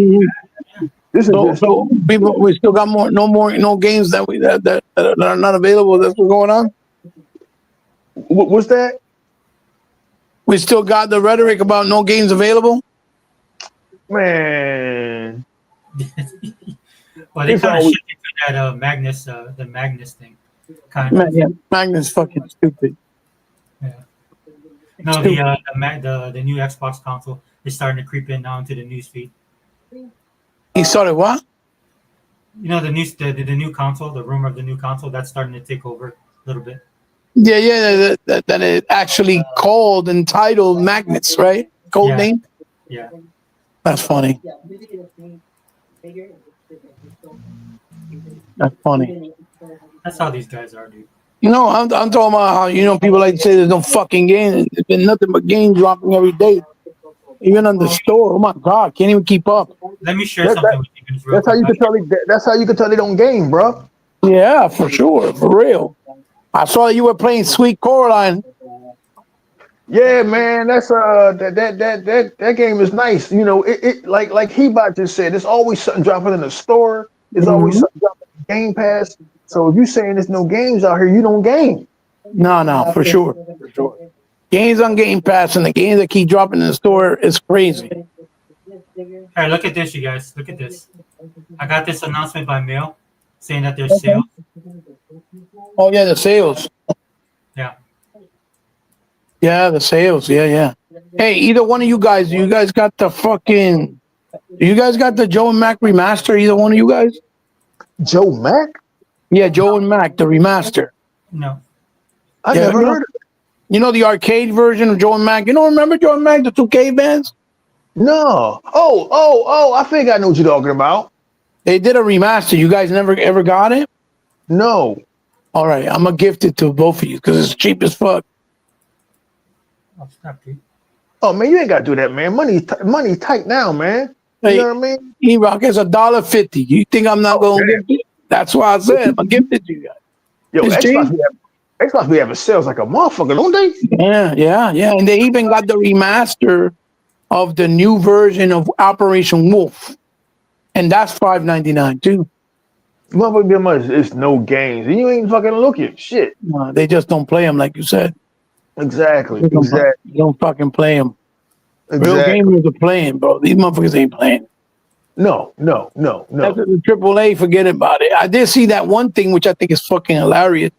this is So people, we still got no games that are not available. That's what's going on. what's that? We still got the rhetoric about no games available. Man, Well, they It's kind of always- shifted to that the Magnus thing. Kind of. Yeah, Magnus fucking stupid. No, the new Xbox console is starting to creep in now into the news feed. He started what? You know, the new console, the rumor of the new console, that's starting to take over a little bit. Yeah, that it actually called and titled Magnets, right? Code Yeah. name. Yeah. That's funny. That's funny. That's how these guys are, dude. You know, I'm talking about how, you know, people like to say there's no fucking game. There's been nothing but game dropping every day. Even on the store. Oh my God, can't even keep up. Let me share That- something with you guys real that's how you quick. can tell. That's how you can tell they don't game, bro. Yeah, for sure, for real. I saw you were playing Sweet Coraline. Yeah, man, that's that game is nice. You know, it like Hebot just said, there's always something dropping in the store. There's always something dropping in Game Pass. So if you're saying there's no games out here, you don't game. No, for sure. For sure. Games on Game Pass and the games that keep dropping in the store is crazy. Hey, look at this, you guys. Look at this. I got this announcement by mail saying that there's sales. Oh yeah, the sales. Yeah. Yeah, the sales. Yeah. Hey, either one of you guys got the fucking you guys got the Joe and Mac remaster, either one of you guys? Joe Mac? Yeah, Joe and Mac, the remaster. No. I Yeah, never you know- heard of it. You know the arcade version of Joe and Mac? You don't remember Joe and Mac, the two cavebands? No. Oh, I think I know what you're talking about. They did a remaster. You guys never ever got it? No. All right, I'm gonna gift it to both of you because it's cheap as fuck. Oh, stop, dude. Oh man, you ain't gotta do that, man. Money tight now, man. You Hey, know what I mean? E-Rock, it's $1.50. You think I'm not gonna damn. gift it? That's why I said I'm gonna gift it to you guys. Yo, It's Xbox be having sales like a motherfucker, don't they? Yeah. And they even got the remaster of the new version of Operation Wolf. And that's $5.99 too. Motherfucker be much. It's no games, and you ain't fucking looking. Shit. They just don't play them like you said. Exactly. They don't fucking play them. Real Exactly. gamers are playing, bro. These motherfuckers ain't playing. No. That's the AAA, forget about it. I did see that one thing, which I think is fucking hilarious,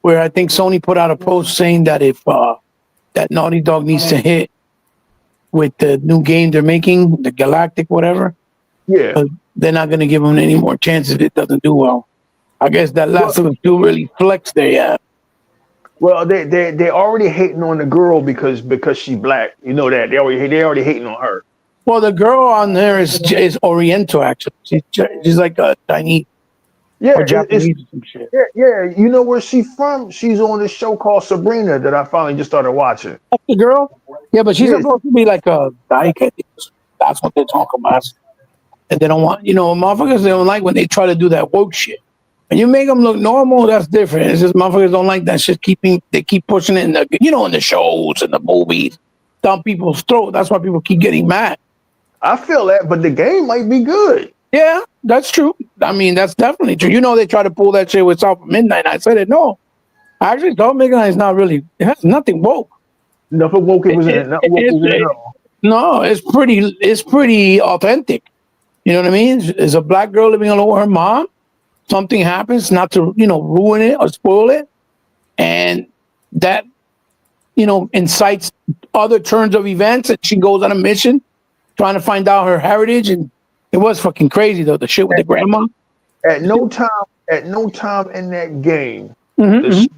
where I think Sony put out a post saying that if that Naughty Dog needs to hit with the new game they're making, the Galactic, whatever. Yeah. They're not going to give him any more chances if it doesn't do well. I guess that Last of Us 2 really flexed there, yeah. Well, they already hating on the girl because she's black. You know that they already hating on her. Well, the girl on there is Oriental, actually. She's like a Chinese Yeah, or Japanese or some shit. yeah. You know where she's from? She's on this show called Sabrina that I finally just started watching. That's the girl? Yeah, but she's Yeah. supposed to be like a dyke. That's what they talk about. And they don't want, motherfuckers, they don't like when they try to do that woke shit. When you make them look normal, that's different. It's just motherfuckers don't like that shit. They keep pushing it in the shows and the movies, down people's throat. That's why people keep getting mad. I feel that, but the game might be good. Yeah, that's true. I mean, that's definitely true. They try to pull that shit with South Midnight. I said it. No, actually, South Midnight is not really. It has nothing woke. Nothing woke it was in it. Not woke it was in it at all. No, it's pretty authentic. You know what I mean? There's a black girl living alone with her mom. Something happens, not to ruin it or spoil it, and that incites other turns of events, and she goes on a mission trying to find out her heritage. And it was fucking crazy though, the shit with the grandma. At no time in that game Mhm, does she say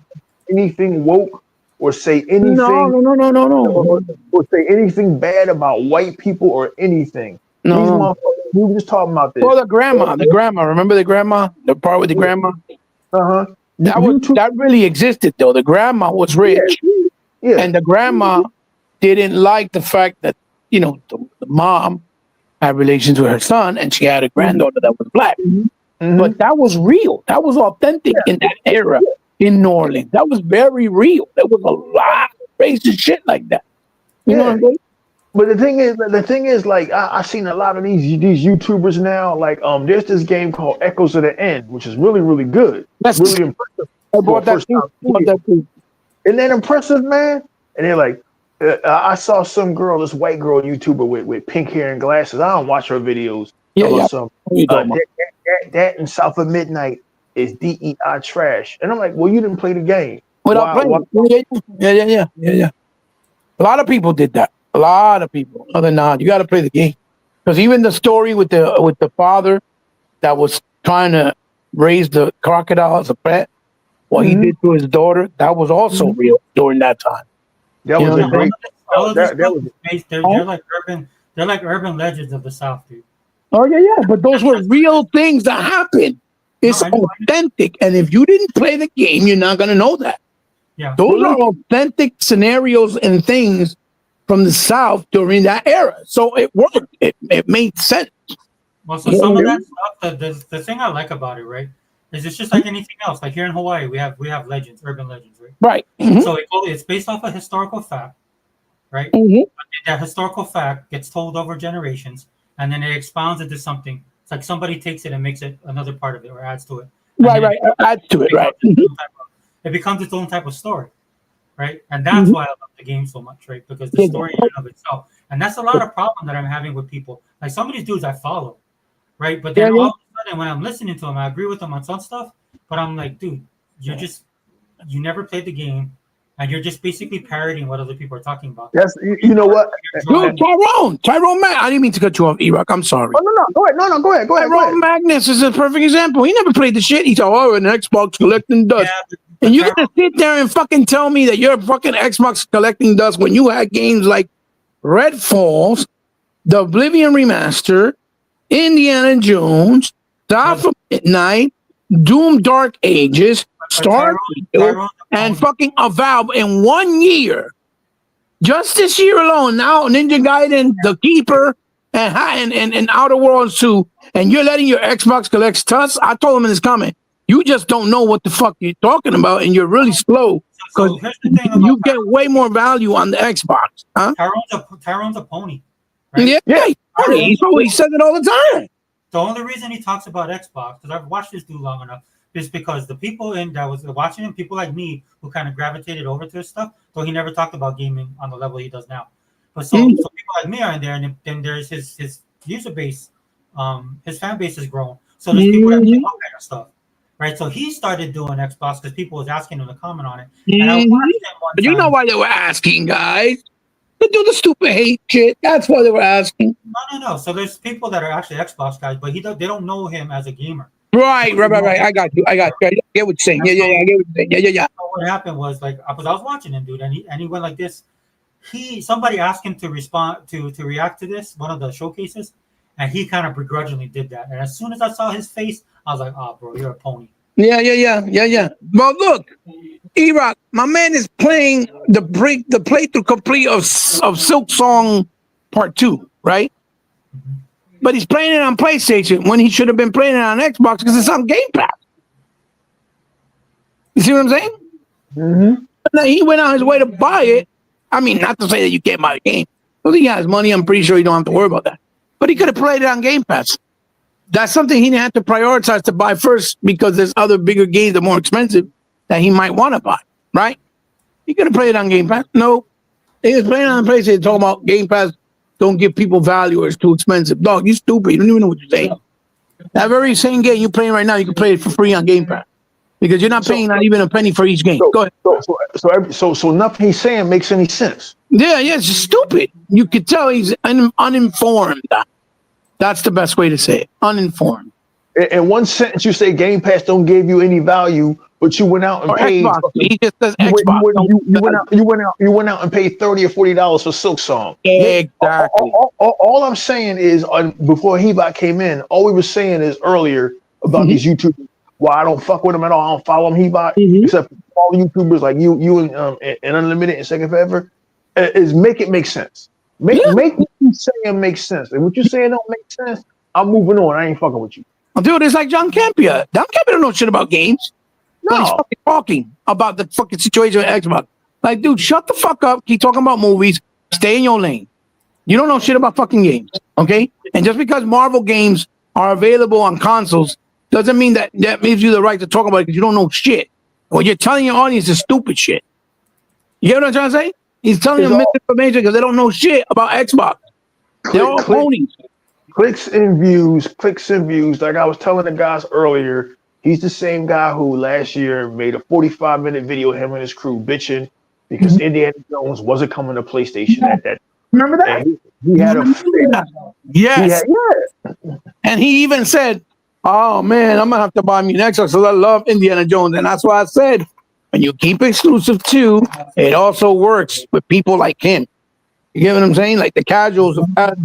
anything woke or say anything No. or say anything bad about white people or anything. These No. motherfuckers, we were just talking about this. Oh, the grandma. Remember the grandma? The part with the grandma? Uh-huh. That really existed though. The grandma was rich. Yeah. And the grandma didn't like the fact that, the mom had relations with her son and she had a granddaughter that was black. Mhm. But that was real. That was authentic in that era in New Orleans. That was very real. There was a lot of racist shit like that. You know what I'm saying? But the thing is, like I seen a lot of these YouTubers now. Like there's this game called Echoes of the End, which is really really good. That's Really impressive. I bought that too. Isn't that impressive, man? And they're like, I saw some girl, this white girl YouTuber with pink hair and glasses. I don't watch her videos. Yeah. Some, What are you talking about? that in South of Midnight is DEI trash. And I'm like, well, you didn't play the game. Without playing. Yeah. A lot of people did that. A lot of people. Other than that, you got to play the game. Because even the story with the father that was trying to raise the crocodile as a pet, what he did to his daughter, that was also real during that time. That was a great. They're like urban legends of the South, dude. Oh yeah. But those were real things that happened. It's authentic. And if you didn't play the game, you're not gonna know that. Yeah. Those are authentic scenarios and things from the South during that era. So it worked. It made sense. Well, so some of that stuff, the thing I like about it, right, is it's just like anything else. Like here in Hawaii, we have legends, urban legends, right? Right. Mhm. So it's based off a historical fact, right? Mhm. That historical fact gets told over generations, and then it expounds into something. It's like somebody takes it and makes it another part of it or adds to it. And Right. then Adds to it. Right. It becomes its own type of story, right? And that's why I love the game so much, right? Because the story in and of itself, and that's a lot of problem that I'm having with people. Like some of these dudes I follow, right? But then all of a sudden, when I'm listening to them, I agree with them on some stuff, but I'm like, dude, you never played the game, and you're just basically parodying what other people are talking about. That's you know what? Dude, Tyrone Magnus. I didn't mean to cut you off, E-Rock. I'm sorry. Oh no, go ahead. No, go ahead. Tyrone Magnus is a perfect example. He never played the shit. He's an Xbox collecting dust. Yeah, And you're gonna sit there and fucking tell me that you're a fucking Xbox collecting dust when you had games like Red Falls, the Oblivion Remaster, Indiana Jones, South of Midnight, Doom Dark Ages, Starfield, and fucking Avowed in 1 year. Just this year alone, now Ninja Gaiden, The Keeper, and Outer Worlds 2, and you're letting your Xbox collect dust? I told him in his comment, you just don't know what the fuck you're talking about, and you're really slow because you get way more value on the Xbox. Huh? Tyrone's a pony. Right? Yeah. He says it all the time. The only reason he talks about Xbox, because I've watched this dude long enough, is because the people that was watching him, people like me who kind of gravitated over to his stuff, though he never talked about gaming on the level he does now. But so people like me are in there, and then there's his user base, his fan base has grown. So there's people that play all kind of stuff. right? So he started doing Xbox because people was asking him to comment on it. And I watched Mhm. him one But you know time. why they were asking, guys? To do the stupid hate shit. That's why they were asking. No. So there's people that are actually Xbox guys, but they don't know him as a gamer. Right. I got you. I get what you're saying. Yeah. I get what you're saying. Yeah. So what happened was like because I was watching him, dude, and he went like this. Somebody asked him to respond to react to this one of the showcases, and he kind of begrudgingly did that. And as soon as I saw his face, I was like, "Oh, bro, you're a pony." Yeah. Well, look, E-Rock, my man is playing the playthrough complete of Silk Song Part 2, right? But he's playing it on PlayStation when he should have been playing it on Xbox because it's on Game Pass. You see what I'm saying? Mm-hmm. He went out his way to buy it. I mean, not to say that you can't buy a game. Well, he has money. I'm pretty sure you don't have to worry about that. But he could have played it on Game Pass. That's something he didn't have to prioritize to buy first because there's other bigger games that are more expensive that he might want to buy, right? He could have played it on Game Pass. No. He was playing on PlayStation talking about Game Pass don't give people value or it's too expensive. Dog, you stupid. You don't even know what you're saying. That very same game you're playing right now, you can play it for free on Game Pass because you're not paying not even a penny for each game. Go ahead. So nothing he's saying makes any sense. Yeah, it's just stupid. You could tell he's uninformed. That's the best way to say it. Uninformed. In one sentence, you say Game Pass don't give you any value, but you went out and Or paid. Xbox. He just says You Xbox. you went out and paid $30 or $40 for Silk Song. Exactly. All I'm saying is, before Hebot came in, all we were saying is earlier about these YouTubers. Well, I don't fuck with them at all. I don't follow them, Hebot, except for all the YouTubers like you and Unlimited and Second Forever. Is make it make sense. Make what you saying make sense. And what you saying don't make sense, I'm moving on. I ain't fucking with you. Dude, it's like John Campia. John Campia don't know shit about games. But he's fucking talking about the fucking situation with Xbox. Like, dude, shut the fuck up. Keep talking about movies. Stay in your lane. You don't know shit about fucking games, okay? And just because Marvel games are available on consoles doesn't mean that gives you the right to talk about it because you don't know shit. What you're telling your audience is stupid shit. You get what I'm trying to say? He's telling them misinformation because they don't know shit about Xbox. They're all ponies. Clicks and views. Like I was telling the guys earlier, he's the same guy who last year made a 45-minute video of him and his crew bitching because Indiana Jones wasn't coming to PlayStation at that. Remember that? He had a yes. And he even said, "Oh man, I'm gonna have to buy me an Xbox because I love Indiana Jones." And that's why I said, when you keep exclusive too, it also works with people like him. You get what I'm saying? Like the casuals of that.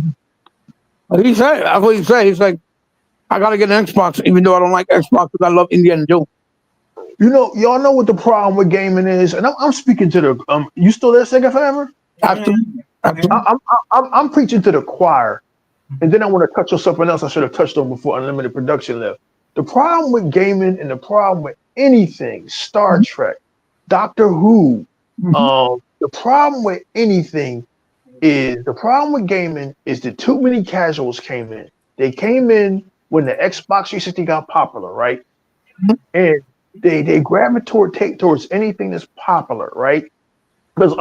He said, that's what he said. He's like, I gotta get an Xbox, even though I don't like Xbox because I love Indiana Jones. You know, y'all know what the problem with gaming is, and I'm speaking to the. You still there, Sega Forever? Absolutely. I'm preaching to the choir, and then I want to touch on something else I should have touched on before Unlimited Production left. The problem with gaming and the problem with anything, Star Trek, Doctor Who, the problem with anything is that too many casuals came in. They came in when the Xbox 360 got popular, right? And they gravitate towards anything that's popular, right? Because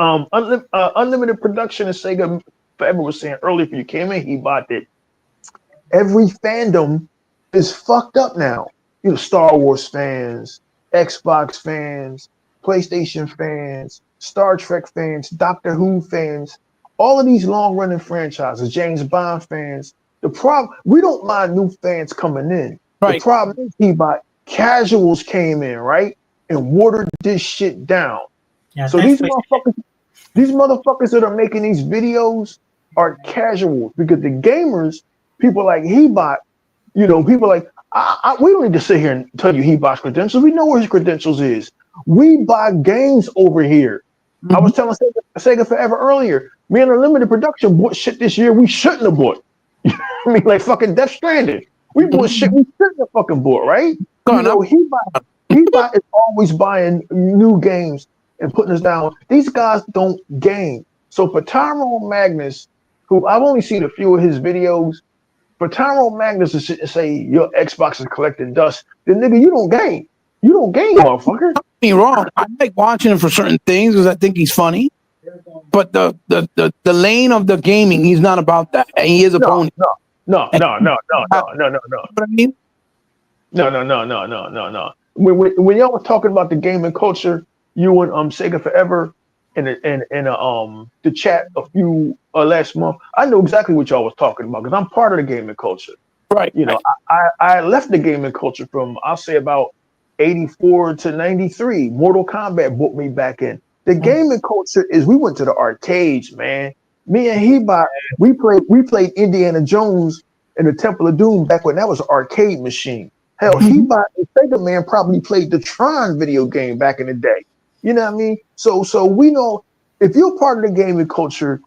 Unlimited Production and Sega Forever was saying earlier, if you came in, he bought it. Every fandom is fucked up now. You know, Star Wars fans, Xbox fans, PlayStation fans, Star Trek fans, Doctor Who fans, all of these long-running franchises, James Bond fans. The problem, we don't mind new fans coming in. Right. The problem is casuals came in, right, and watered this shit down. Yeah, so these motherfuckers that are making these videos are casuals because the gamers, people like Hebot, you know, people like we don't need to sit here and tell you Hebot's credentials. We know where his credentials is. We buy games over here. I was telling Sega Forever earlier. Me and Unlimited Production bought shit this year we shouldn't have bought. I mean, like fucking Death Stranding. We bought shit we shouldn't have fucking bought, right? You know, Hebot is always buying new games and putting us down. These guys don't game. So for Tyrone Magnus, who I've only seen a few of his videos, for Tyrone Magnus to sit and say your Xbox is collecting dust, then nigga, you don't game. You don't game, motherfucker. Don't get me wrong. I like watching him for certain things because I think he's funny. But the lane of the gaming, he's not about that. And he is a pony. No. What I mean? No. when y'all was talking about the gaming culture, you and Sega Forever in the chat a few last month, I know exactly what y'all was talking about because I'm part of the gaming culture. Right. You know, I left the gaming culture from I'll say about 84 to 93. Mortal Kombat brought me back in. The gaming culture is we went to the arcades, man. Me and Hebot, we played Indiana Jones in the Temple of Doom back when that was an arcade machine. Hell, Hebot and Sega Man probably played the Tron video game back in the day. You know what I mean? So we know if you're part of the gaming culture,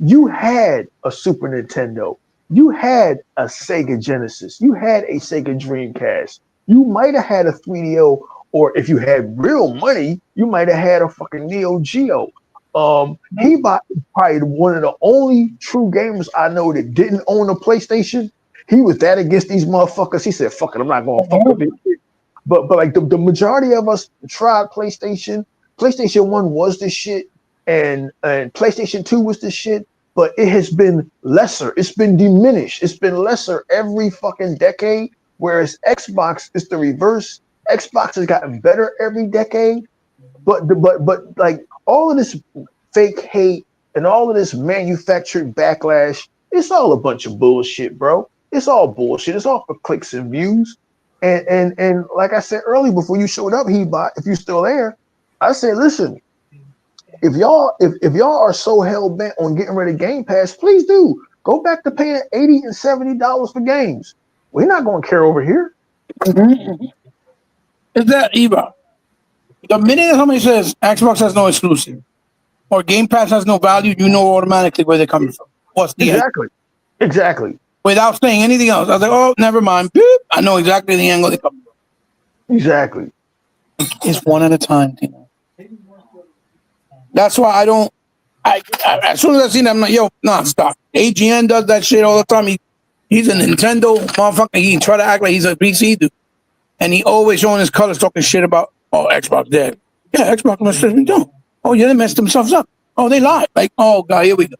you had a Super Nintendo, you had a Sega Genesis, you had a Sega Dreamcast, you might have had a 3DO, or if you had real money, you might have had a fucking Neo Geo. He probably one of the only true gamers I know that didn't own a PlayStation. He was that against these motherfuckers. He said, "Fuck it, I'm not gonna fuck with it." But like the majority of us tried PlayStation. PlayStation 1 was the shit, and PlayStation 2 was the shit. But it has been lesser. It's been diminished. It's been lesser every fucking decade. Whereas Xbox is the reverse. Xbox has gotten better every decade. But like all of this fake hate and all of this manufactured backlash, it's all a bunch of bullshit, bro. It's all bullshit. It's all for clicks and views. And like I said earlier before you showed up, Hebot, if you're still there, I said, listen, if y'all are so hell bent on getting rid of Game Pass, please do go back to paying $80 and $70 for games. We're not going to care over here. Is that Eva? The minute somebody says Xbox has no exclusive or Game Pass has no value, you know automatically where they're coming from. What's the Exactly. Without saying anything else, I was like, oh, never mind. Boop. I know exactly the angle they come from. Exactly. It's one at a time, you know. That's why I don't. I as soon as I see that, I'm like, yo, nah, stop. AGN does that shit all the time. He's a Nintendo motherfucker. He try to act like he's a PC dude, and he always showing his colors, talking shit about Xbox dead. Yeah, Xbox messed them down. Oh yeah, they messed themselves up. Oh, they lied. Like, oh god, here we go.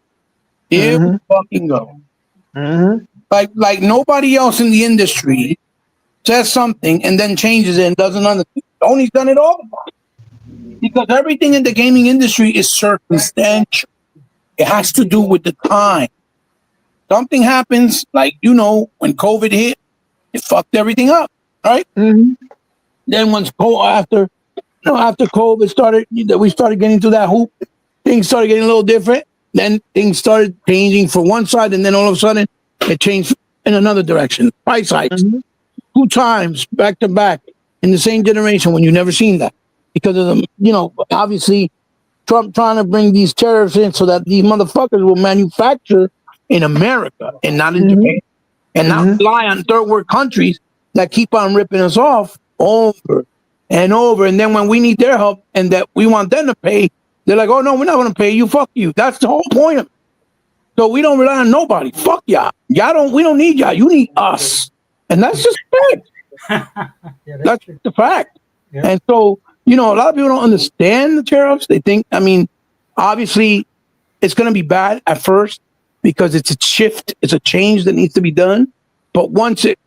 Here we fucking go. Like nobody else in the industry says something and then changes it and doesn't understand. Tony's done it all the time. Because everything in the gaming industry is circumstantial. It has to do with the time. Something happens, like, you know, when COVID hit, it fucked everything up, right? Then once after COVID started, we started getting to that hoop, things started getting a little different. Then things started changing for one side, and then all of a sudden, it changed in another direction. Price hikes, 2 times back to back in the same generation when you never seen that. Because of the, you know, obviously Trump trying to bring these tariffs in so that these motherfuckers will manufacture in America and not in Japan, and not rely on third world countries that keep on ripping us off over and over. And then when we need their help and that we want them to pay, they're like, oh no, we're not going to pay you. Fuck you. That's the whole point of it. So we don't rely on nobody. Fuck y'all. We don't need y'all. You need us. And that's just fact. That's the fact. Yeah. And so, you know, a lot of people don't understand the tariffs. They think, I mean, obviously it's going to be bad at first because it's a shift. It's a change that needs to be done. But once it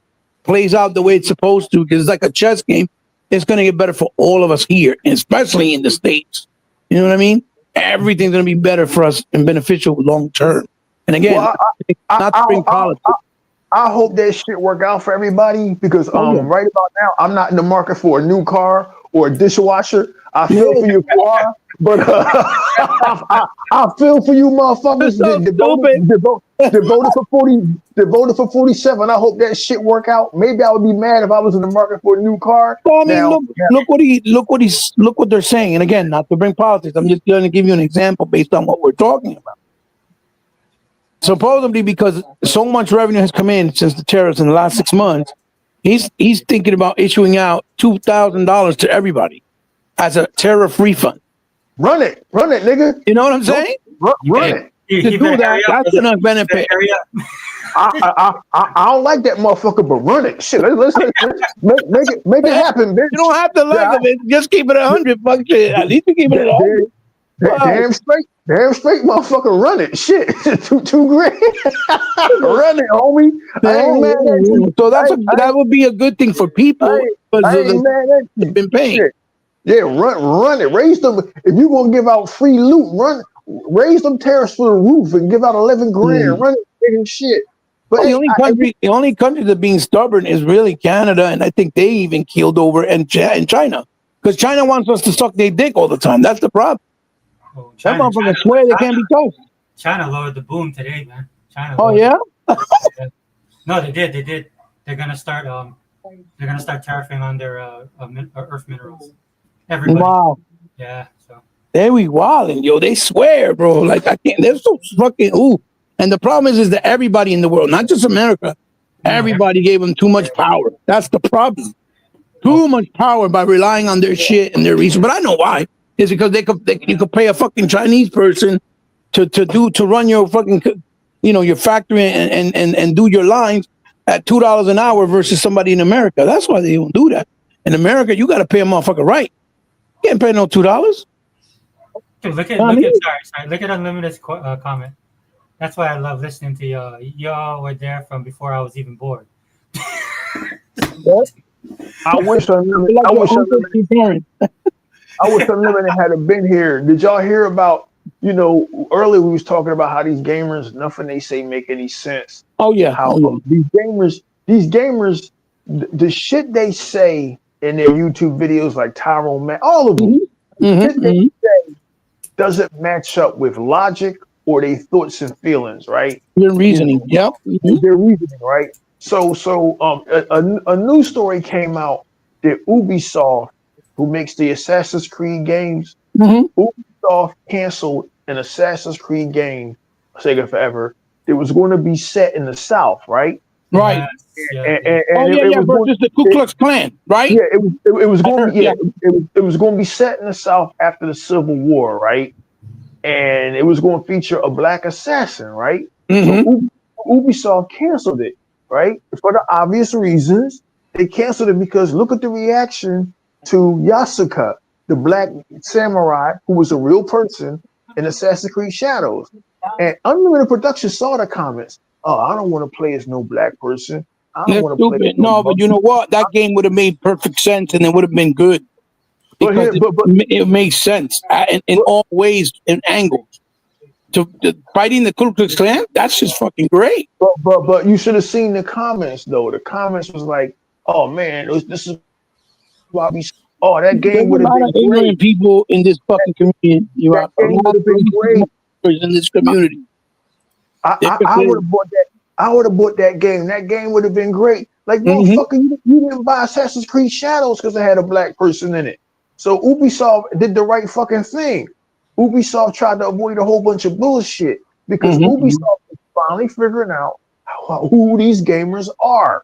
plays out the way it's supposed to, because it's like a chess game, it's going to get better for all of us here, especially in the States. You know what I mean? Everything's going to be better for us and beneficial long term. And again, not to bring politics. I hope that shit work out for everybody because right about now, I'm not in the market for a new car or a dishwasher. I feel for you, car, but I feel for you, motherfuckers. Devoted for 47. I hope that shit work out. Maybe I would be mad if I was in the market for a new car. Well, I mean, look what they're saying. And again, not to bring politics. I'm just going to give you an example based on what we're talking about. Supposedly, because so much revenue has come in since the tariffs in the last 6 months, he's thinking about issuing out $2,000 to everybody as a tariff refund. Run it, nigga. You know what I'm saying? Run it. To do that, that's gonna benefit. I don't like that motherfucker, but run it. Shit, let's make it happen, bitch. You don't have to like it. Just keep it 100. Fuck shit. At least you keep it at 100. Damn straight, motherfucker, run it. Shit, two grand, run it, homie. I ain't mad at you. So that would be a good thing for people. I ain't mad at you. Been paying. Shit. Yeah, run it. Raise them. If you gonna give out free loot, raise them tariffs for the roof and give out 11 grand. Run it, and shit. But the only country that's being stubborn is really Canada, and I think they even keeled over and China, because China wants us to suck their dick all the time. That's the problem. Oh, That motherfucker swear they can't be touched. China lowered the boom today, man. China. Oh yeah. No, they did. They're gonna start. They're gonna start tariffing on their earth minerals. Everybody. Wow. Yeah. So. They we wilding, yo. They swear, bro. Like I can't. They're so fucking ooh. And the problem is that everybody in the world, not just America, everybody gave them too much power. That's the problem. Too much power by relying on their shit and their reason. But I know why. It's because you could pay a fucking Chinese person to run your fucking your factory and do your lines at $2 an hour versus somebody in America. That's why they don't do that. In America, you got to pay a motherfucker right. You can't pay no $2. Dude, look at Unlimited's comment. That's why I love listening to y'all. Y'all were there from before I was even born. I wish Unlimited had been here. Did y'all hear about, earlier we was talking about how these gamers, nothing they say make any sense. Oh yeah. These gamers, the shit they say in their YouTube videos, like Tyrone Man, all of them, they say doesn't match up with logic or their thoughts and feelings, right? Their reasoning, Their reasoning, right? So a news story came out that Ubisoft, who makes the Assassin's Creed games, Ubisoft canceled an Assassin's Creed game, Sega Forever, that was going to be set in the South, right? Right. And versus the Ku Klux Klan, right? Yeah, it was going to be set in the South after the Civil War, right? And it was going to feature a black assassin, right? So Ubisoft canceled it, right? For the obvious reasons. They canceled it because look at the reaction to Yasuka, the black samurai who was a real person in Assassin's Creed Shadows. And Unlimited Productions saw the comments. Oh, I don't want to play as no black person. I don't want to play as no, but you know what? That game would have made perfect sense and it would have been good. Because it makes sense in all ways and angles. To fighting the Ku Klux Klan, that's just fucking great. But you should have seen the comments though. The comments was like, "Oh man, this is why we." Oh, that game would have been great. Ignorant people in this fucking community. You are a lot of great in this community. I would have bought that. I would have bought that game. That game would have been great. Like motherfucker, you didn't buy Assassin's Creed Shadows because it had a black person in it. So Ubisoft did the right fucking thing. Ubisoft tried to avoid a whole bunch of bullshit because Ubisoft is finally figuring out who these gamers are.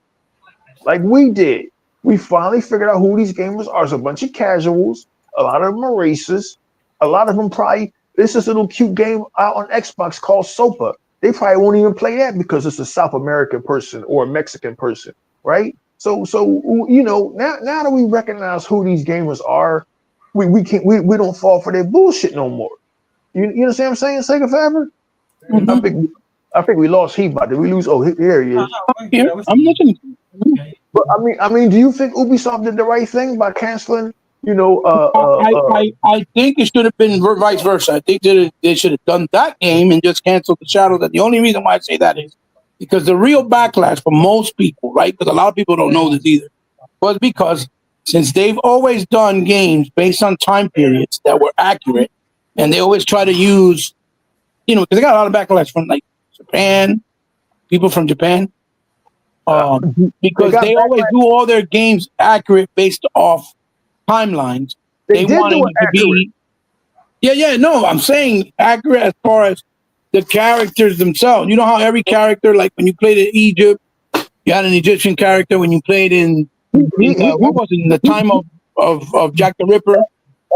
Like we did. We finally figured out who these gamers are. It's a bunch of casuals. A lot of them are racist. A lot of them probably, there's this little cute game out on Xbox called SOPA. They probably won't even play that because it's a South American person or a Mexican person, right? So now that we recognize who these gamers are, we don't fall for their bullshit no more. You know what I'm saying? Sega Forever. I think we lost Heba. Did we lose? Oh, here he is. I'm listening. But I mean, do you think Ubisoft did the right thing by canceling? I think it should have been vice versa. I think that they should have done that game and just canceled the Shadows. And the only reason why I say that is because the real backlash for most people, right? Because a lot of people don't know this either, was because since they've always done games based on time periods that were accurate, and they always try to use, because they got a lot of backlash from like Japan, people from Japan, because they always do all their games accurate based off timelines. They wanted it to be. No, I'm saying accurate as far as the characters themselves. You know how every character, like when you played in Egypt, you had an Egyptian character. When you played in what was it, in the time of Jack the Ripper?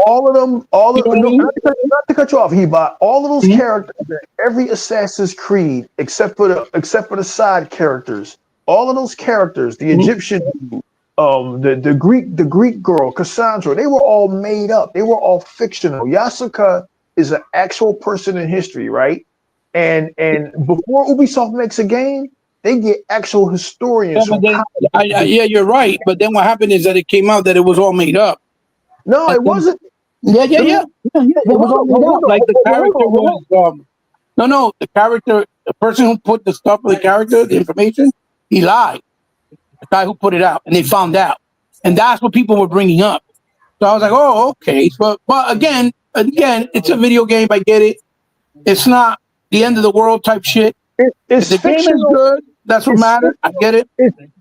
All of them, not to cut you off, Heba. All of those characters, every Assassin's Creed, except for the side characters, all of those characters, the Egyptian, the Greek girl, Cassandra, they were all made up. They were all fictional. Yasuka is an actual person in history, right? And before Ubisoft makes a game, they get actual historians but from. then, yeah, you're right. But then what happened is that it came out that it was all made up. No, it wasn't. Yeah. It was all made up. Like the character was. No. The character, the person who put the stuff for the character, the information, he lied. The guy who put it out, and they found out, and that's what people were bringing up. So I was like, oh, okay. But again, it's a video game. I get it. It's not the end of the world type shit. It's The game is fictional. good. That's what matters. I get it.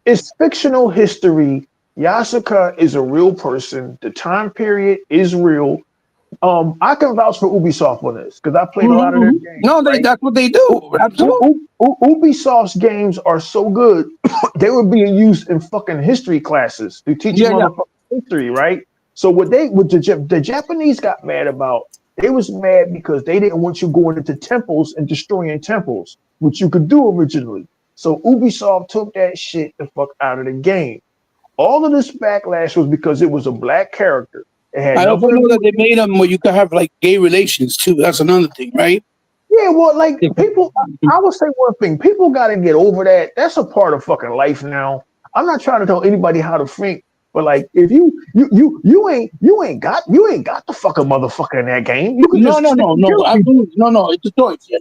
It's fictional history. Yasuka is a real person. The time period is real. I can vouch for Ubisoft on this because I played a lot of their games. No, right? that's what they do. Absolutely. Ubisoft's games are so good, they were being used in fucking history classes to teach you motherfucking history, right? So what the Japanese got mad about, they was mad because they didn't want you going into temples and destroying temples, which you could do originally. So Ubisoft took that shit the fuck out of the game. All of this backlash was because it was a black character. I also know that they made them where you could have like gay relations too. That's another thing, right? Yeah, well, like people, I would say one thing: people got to get over that. That's a part of fucking life now. I'm not trying to tell anybody how to think, but like, if you ain't got the fucking motherfucker in that game. You can No. It's a choice. Yeah.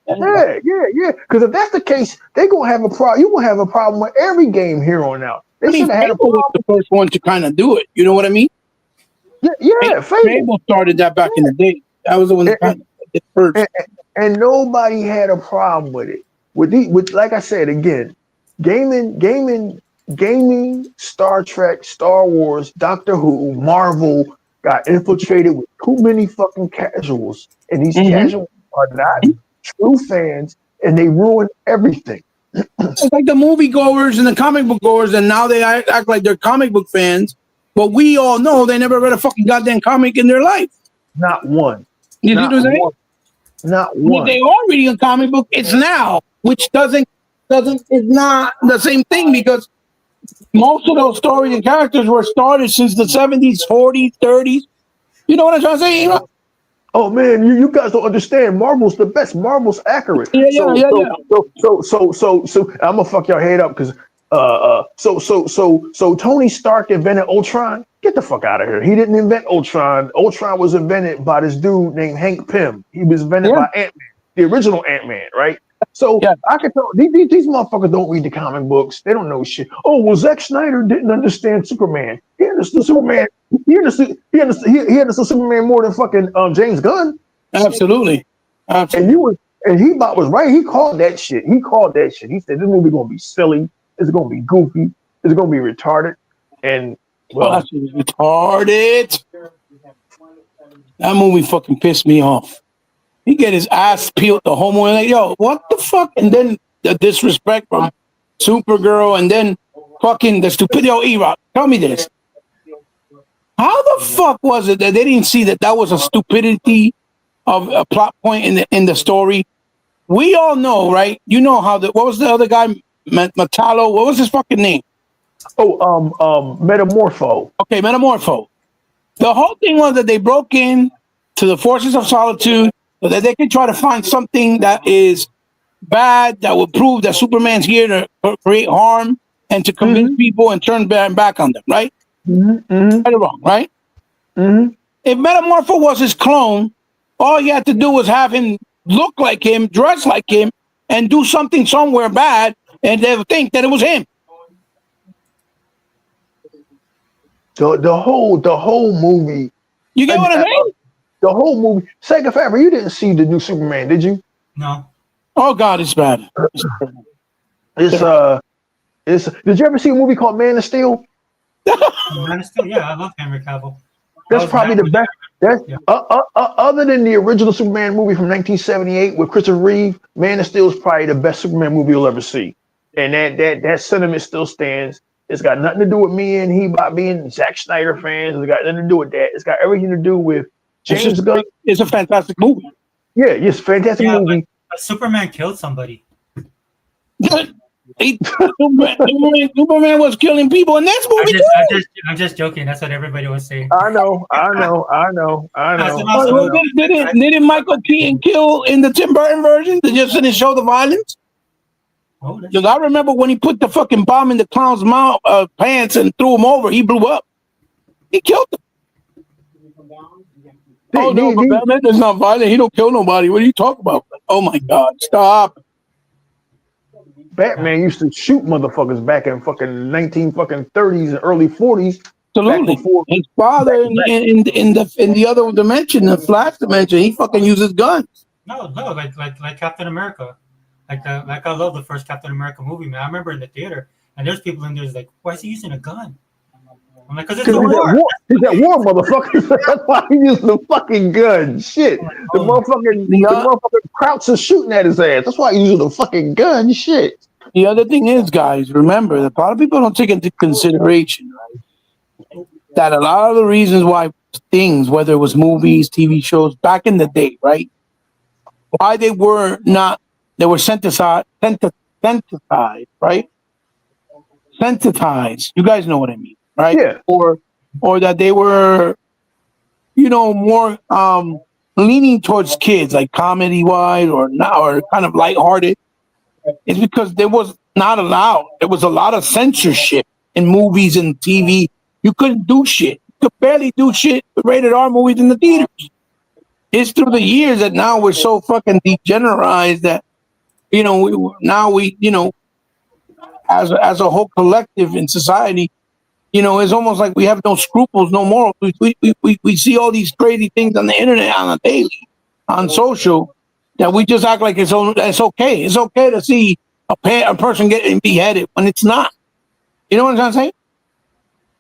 Because if that's the case, they gonna have a problem. You gonna have a problem with every game here on out. They should have had a Fable problem. was the first one to kind of do it. You know what I mean? Yeah, Fable started that back in the day. That was the one that kind of did first. And nobody had a problem with it. With like I said again, gaming, Star Trek, Star Wars, Doctor Who, Marvel got infiltrated with too many fucking casuals, and these casuals are not true fans, and they ruin everything. It's like the movie goers and the comic book goers, and now they act like they're comic book fans, but we all know they never read a fucking goddamn comic in their life. Not one. You know what I'm saying? Not If one. they are reading a comic book, it's now, which is not the same thing because most of those stories and characters were started since the 70s, 40s, 30s. You know what I'm trying to say? You know? Oh man, you guys don't understand. Marvel's the best. Marvel's accurate. So I'm gonna fuck your head up because so Tony Stark invented Ultron. Get the fuck out of here. He didn't invent Ultron. Ultron was invented by this dude named Hank Pym. He was invented by Ant-Man, the original Ant-Man, right? So I can tell these motherfuckers don't read the comic books. They don't know shit. Oh well, Zack Snyder didn't understand Superman. He understood Superman. He understood Superman more than fucking James Gunn. Absolutely. And he was right. He called that shit. He said this movie gonna be silly. It's gonna be goofy. It's gonna be retarded. And that's retarded. That movie fucking pissed me off. He get his ass peeled the whole movie. Like, yo, what the fuck? And then the disrespect from Supergirl, and then fucking the stupidity. Yo, E-Rock, tell me this. How the fuck was it that they didn't see that was a stupidity of a plot point in the story? We all know, right? You know how what was the other guy? Metallo. What was his fucking name? Metamorpho. Okay, Metamorpho. The whole thing was that they broke in to the Forces of Solitude so that they could try to find something that is bad that would prove that Superman's here to create harm and to convince people and turn back on them, right? Right or wrong, right? If Metamorpho was his clone, all he had to do was have him look like him, dress like him, and do something somewhere bad, and they would think that it was him. The whole movie. You get what I'm saying? The whole movie. Sega Fabry, you didn't see the new Superman, did you? No. Oh God, it's bad. Did you ever see a movie called Man of Steel? Man of Steel, yeah, I love Henry Cavill. That's probably the best. Other than the original Superman movie from 1978 with Christopher Reeve, Man of Steel is probably the best Superman movie you'll ever see. And that sentiment still stands. It's got nothing to do with me and being Zack Snyder fans. It's got nothing to do with that. It's got everything to do with James Gunn. It's a fantastic movie. Yeah, it's a fantastic movie. But Superman killed somebody. Superman was killing people in this movie too. I'm just joking. That's what everybody was saying. I know. Well, didn't Michael Keaton kill in the Tim Burton version? They just didn't show the violence. Oh, that's- Because I remember when he put the fucking bomb in the clown's mouth, pants and threw him over, he blew up. He killed him. Oh no, but Batman is not violent. He don't kill nobody. What are you talking about? Oh my God! Stop. Batman used to shoot motherfuckers back in fucking 1930s and early 40s. Absolutely. before- His father in the other dimension, the Flash dimension, he fucking uses guns. No, like Captain America. Like I love the first Captain America movie, man. I remember in the theater, and there's people in there like, why is he using a gun? I'm like, because it's a war. He's at war, motherfucker. That's why he used the fucking gun. Shit. The motherfucking Krauts is shooting at his ass. That's why he using the fucking gun. Shit. The other thing is, guys, remember that a lot of people don't take into consideration, right, that a lot of the reasons why things, whether it was movies, TV shows, back in the day, right, why they were synthesized, right? Sensitized. You guys know what I mean, right? Yeah. Or that they were, more leaning towards kids, like comedy wise or kind of lighthearted. It's because there was not allowed. There was a lot of censorship in movies and TV. You couldn't do shit. You could barely do shit with rated R movies in the theaters. It's through the years that now we're so fucking degenerized that, as a whole collective in society, it's almost like we have no scruples, no morals. We see all these crazy things on the internet on a daily, on social, that we just act like it's okay. It's okay to see a person getting beheaded when it's not. You know what I'm saying?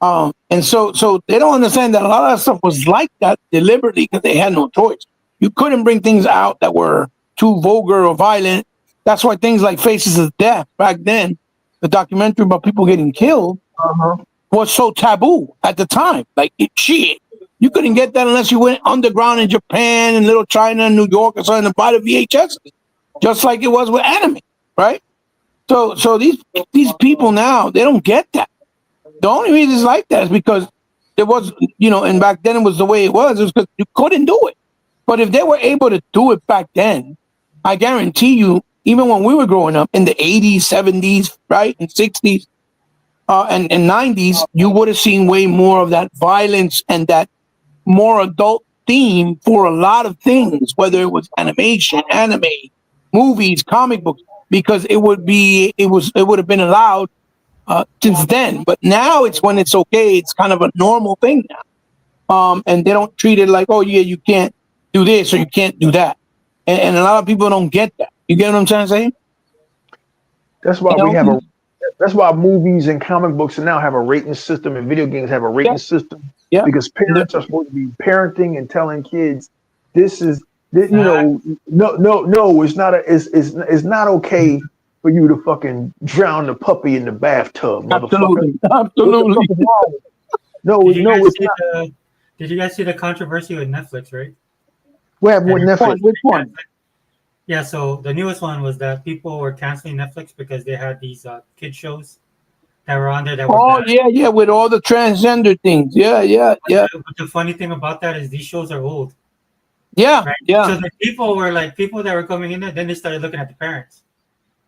And so they don't understand that a lot of that stuff was like that deliberately because they had no choice. You couldn't bring things out that were too vulgar or violent. That's why things like Faces of Death back then, the documentary about people getting killed, was so taboo at the time. Like, shit. You couldn't get that unless you went underground in Japan and Little China and New York or something to buy the VHS, just like it was with anime, right? So these people now, they don't get that. The only reason it's like that is because there was, and back then it was the way it was because you couldn't do it. But if they were able to do it back then, I guarantee you, even when we were growing up in the 80s, 70s, right, and 60s, and 90s, you would have seen way more of that violence and that more adult theme for a lot of things, whether it was animation, anime, movies, comic books, because it would have been allowed since then. But now it's when it's okay. It's kind of a normal thing now, and they don't treat it like, oh yeah, you can't do this or you can't do that, and a lot of people don't get that. You get what I'm trying to say? That's why that's why movies and comic books now have a rating system, and video games have a rating system. Yeah, because parents are supposed to be parenting and telling kids it's not okay for you to fucking drown the puppy in the bathtub, motherfucker. Absolutely. It's not. Did you guys see the controversy with Netflix, right? What happened with Netflix? Which one? Yeah, so the newest one was that people were canceling Netflix because they had these kid shows that were on there that were bad. yeah, with all the transgender things. Yeah. But the funny thing about that is these shows are old. Yeah, right? yeah. So the people that were coming in there, then they started looking at the parents,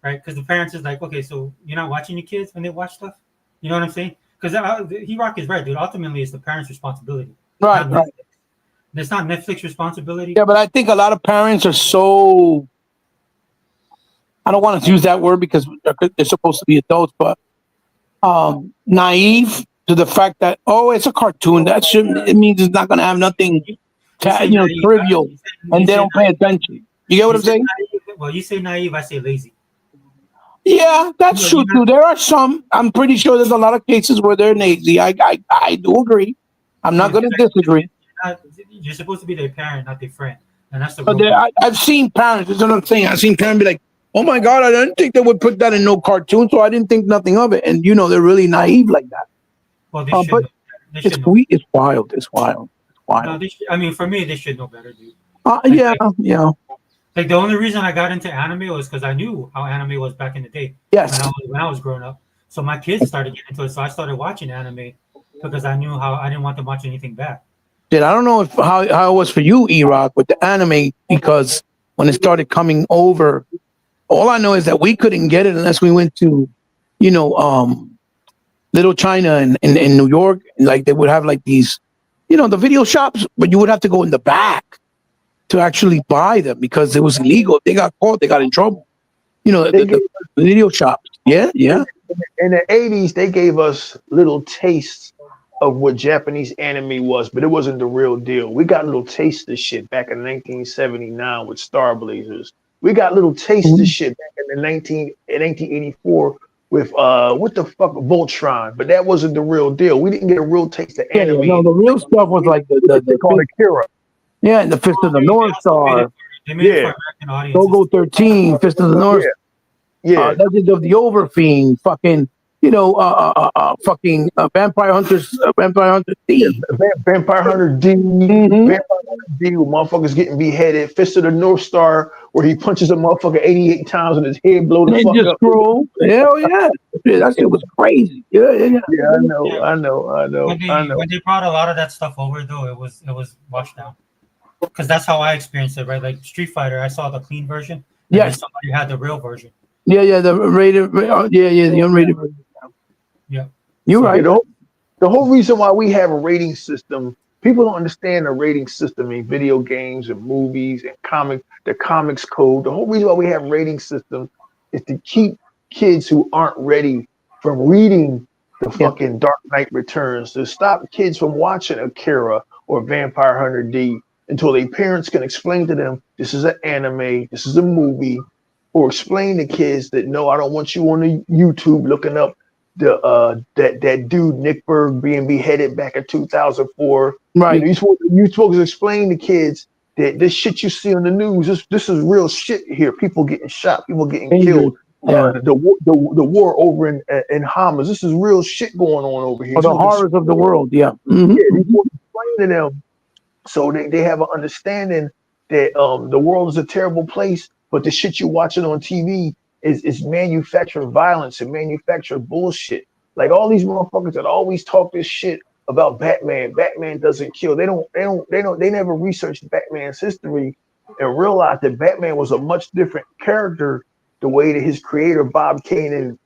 right? Because the parents is like, okay, so you're not watching your kids when they watch stuff? You know what I'm saying? Because He-Rock is right, dude. Ultimately, it's the parents' responsibility. Right. It's not Netflix responsibility. Yeah, but I think a lot of parents are so, I don't want to use that word because they're supposed to be adults, but naive to the fact that, it's a cartoon. It means it's not going to have nothing trivial, and they don't pay attention. You get what I'm saying? Well, you say naive, I say lazy. Yeah, that's true too. There are some. I'm pretty sure there's a lot of cases where they're lazy. I do agree. I'm not going to disagree. You're supposed to be their parent, not their friend, and that's the. But I've seen parents. That's what I'm saying. I've seen parents be like, "Oh my God, I didn't think they would put that in no cartoon, so I didn't think nothing of it." And they're really naive like that. Well, it's wild. It's wild. No, for me, they should know better, dude. Yeah. Like the only reason I got into anime was because I knew how anime was back in the day Yes. when I was growing up. So my kids started getting into it, so I started watching anime because I knew how I didn't want to watch anything bad. Shit, I don't know how it was for you, E-Rock, with the anime, because when it started coming over, all I know is that we couldn't get it unless we went to, Little China in New York. Like they would have like these, the video shops, but you would have to go in the back to actually buy them because it was illegal. If they got caught, they got in trouble. The video shops. Yeah, yeah. In the 80s, they gave us little tastes of what Japanese anime was, but it wasn't the real deal. We got little taste of shit back in 1979 with Star Blazers. We got little taste of shit back in 1984 with what the fuck, Voltron, but that wasn't the real deal. We didn't get a real taste of anime. No, the real stuff was like they called Akira. Yeah, and the Fist of the North Star. They made it for American audiences. Go 13, Fist of the North. Yeah. Legend of the Overfiend, fucking, fucking Vampire Hunters, Vampire Hunter D. Vampire Hunter D. Vampire Hunter D, where motherfuckers getting beheaded. Fist of the North Star, where he punches a motherfucker 88 times and his head blow the fuck up. Scroll. Hell yeah. That shit was crazy. Yeah, I know. When they brought a lot of that stuff over, though, it was washed down. Because that's how I experienced it, right? Like Street Fighter, I saw the clean version. Yeah. Somebody had the real version. Yeah, the rated. The unrated version. Yeah. You're right. The whole reason why we have a rating system, people don't understand the rating system in video games and movies and the comics code. The whole reason why we have rating system is to keep kids who aren't ready from reading the fucking Dark Knight Returns, to stop kids from watching Akira or Vampire Hunter D until their parents can explain to them, this is an anime, this is a movie, or explain to kids that, no, I don't want you on the YouTube looking up that dude Nick Berg being beheaded back in 2004. Right. You're supposed to explain to kids that this shit you see on the news, this is real shit here. People getting shot, people getting killed. The war over in Hamas. This is real shit going on over here. For the horrors of the world. Yeah. Mm-hmm. Yeah, you want to explain to them so they have an understanding that the world is a terrible place, but the shit you're watching on TV is manufactured violence and manufactured bullshit. Like all these motherfuckers that always talk this shit about Batman. Batman doesn't kill. They never researched Batman's history and realized that Batman was a much different character the way that his creator Bob Kane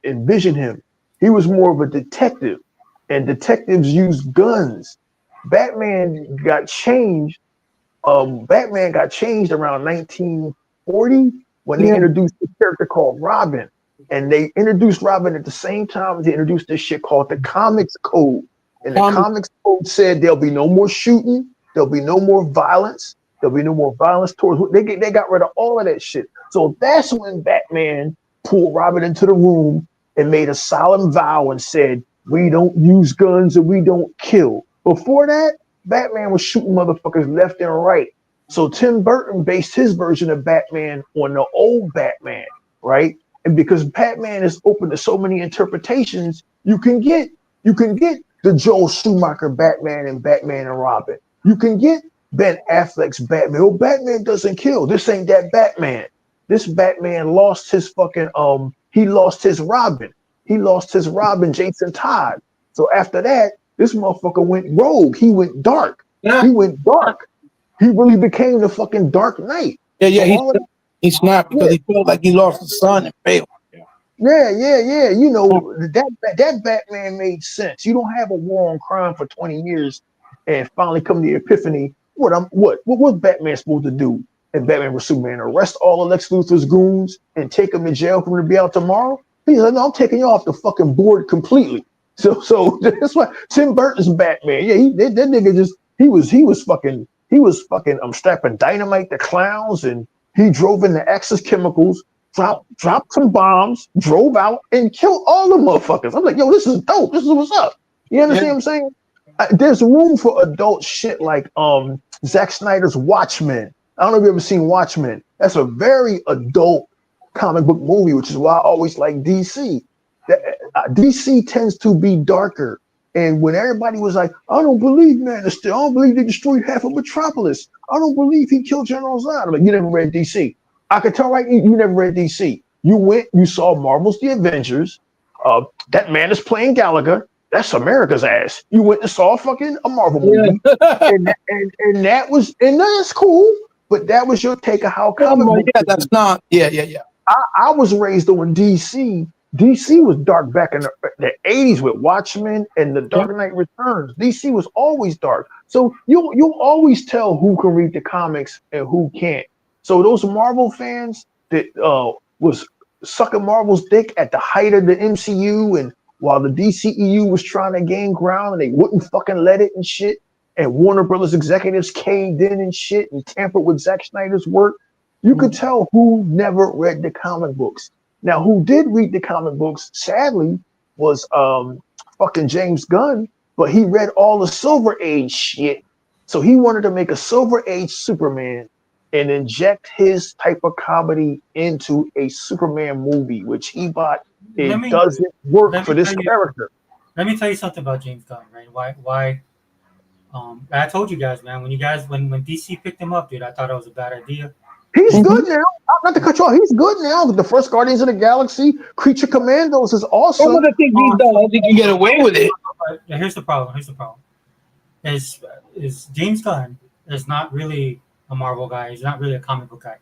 envisioned him. He was more of a detective, and detectives use guns. Batman got changed. Batman got changed around 1940 when they introduced a character called Robin. And they introduced Robin at the same time as they introduced this shit called the Comics Code. And the Comics Code said there'll be no more shooting, there'll be no more violence, there'll be no more violence towards. They got rid of all of that shit. So that's when Batman pulled Robin into the room and made a solemn vow and said, we don't use guns and we don't kill. Before that, Batman was shooting motherfuckers left and right. So Tim Burton based his version of Batman on the old Batman, right? And because Batman is open to so many interpretations, you can get the Joel Schumacher Batman and Batman and Robin. You can get Ben Affleck's Batman. Oh, Batman doesn't kill. This ain't that Batman. This Batman lost his fucking he lost his Robin. He lost his Robin, Jason Todd. So after that, this motherfucker went rogue. He went dark. Yeah. He went dark. He really became the fucking Dark Knight. Yeah. He snapped because he felt like he lost his son and failed. Yeah. You know, that Batman made sense. You don't have a war on crime for 20 years and finally come to the epiphany. What's Batman supposed to do? And Batman vs Superman, arrest all of Lex Luthor's goons and take them to jail for them to be out tomorrow? He's like, no, I'm taking you off the fucking board completely. So that's why Tim Burton's Batman. Yeah, that nigga just he was fucking strapping dynamite to clowns, and he drove into Axis Chemicals, dropped some bombs, drove out and killed all the motherfuckers. I'm like, yo, this is dope. This is what's up. You understand what I'm saying? There's room for adult shit like Zack Snyder's Watchmen. I don't know if you've ever seen Watchmen. That's a very adult comic book movie, which is why I always like DC. DC tends to be darker. And when everybody was like, I don't believe Man of Steel, I don't believe they destroyed half of Metropolis. I don't believe he killed General Zod. I'm like, you never read DC. I could tell right, you never read DC. You went, you saw Marvel's The Avengers. That man is playing Gallagher. That's America's ass. You went and saw a Marvel movie, and that's cool. But that was your take of how comic books. Yeah, that's not. Yeah. I was raised on DC. DC was dark back in the 80s with Watchmen and The Dark Knight Returns. DC was always dark. So you'll always tell who can read the comics and who can't. So those Marvel fans that was sucking Marvel's dick at the height of the MCU, and while the DCEU was trying to gain ground and they wouldn't fucking let it and shit, and Warner Brothers executives caved in and shit and tampered with Zack Snyder's work, you could tell who never read the comic books. Now, who did read the comic books, sadly, was fucking James Gunn, but he read all the Silver Age shit. So he wanted to make a Silver Age Superman and inject his type of comedy into a Superman movie, which he bought. It doesn't work for this character. Let me tell you something about James Gunn, right? Why? I told you guys, man, when DC picked him up, dude, I thought it was a bad idea. He's good now. Not to cut you off. He's good now. The first Guardians of the Galaxy, Creature Commandos is awesome. Some of the things he's done, I think you get away with it. Here's the problem. Is James Gunn is not really a Marvel guy. He's not really a comic book guy.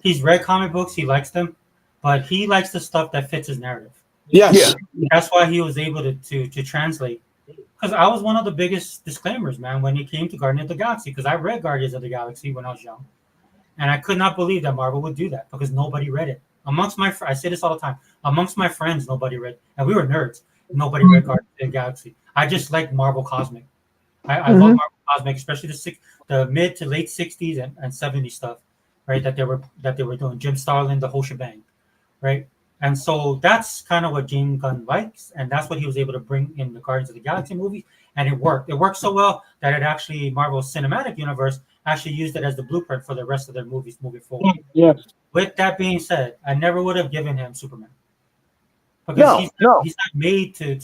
He's read comic books. He likes them, but he likes the stuff that fits his narrative. Yes. Yeah. That's why he was able to translate. Because I was one of the biggest disclaimers, man, when it came to Guardians of the Galaxy. Because I read Guardians of the Galaxy when I was young. And I could not believe that Marvel would do that because nobody read it. I say this all the time. Amongst my friends, nobody read, and we were nerds. Nobody read Guardians of the Galaxy. I just like Marvel Cosmic. I love Marvel Cosmic, especially the mid to late '60s and '70s stuff, right? That they were doing. Jim Starlin, the whole shebang, right? And so that's kind of what James Gunn likes, and that's what he was able to bring in the Guardians of the Galaxy movie, and it worked. It worked so well that it actually Marvel's cinematic universe actually used it as the blueprint for the rest of their movies moving forward. Yeah. With that being said, I never would have given him Superman because he's not made to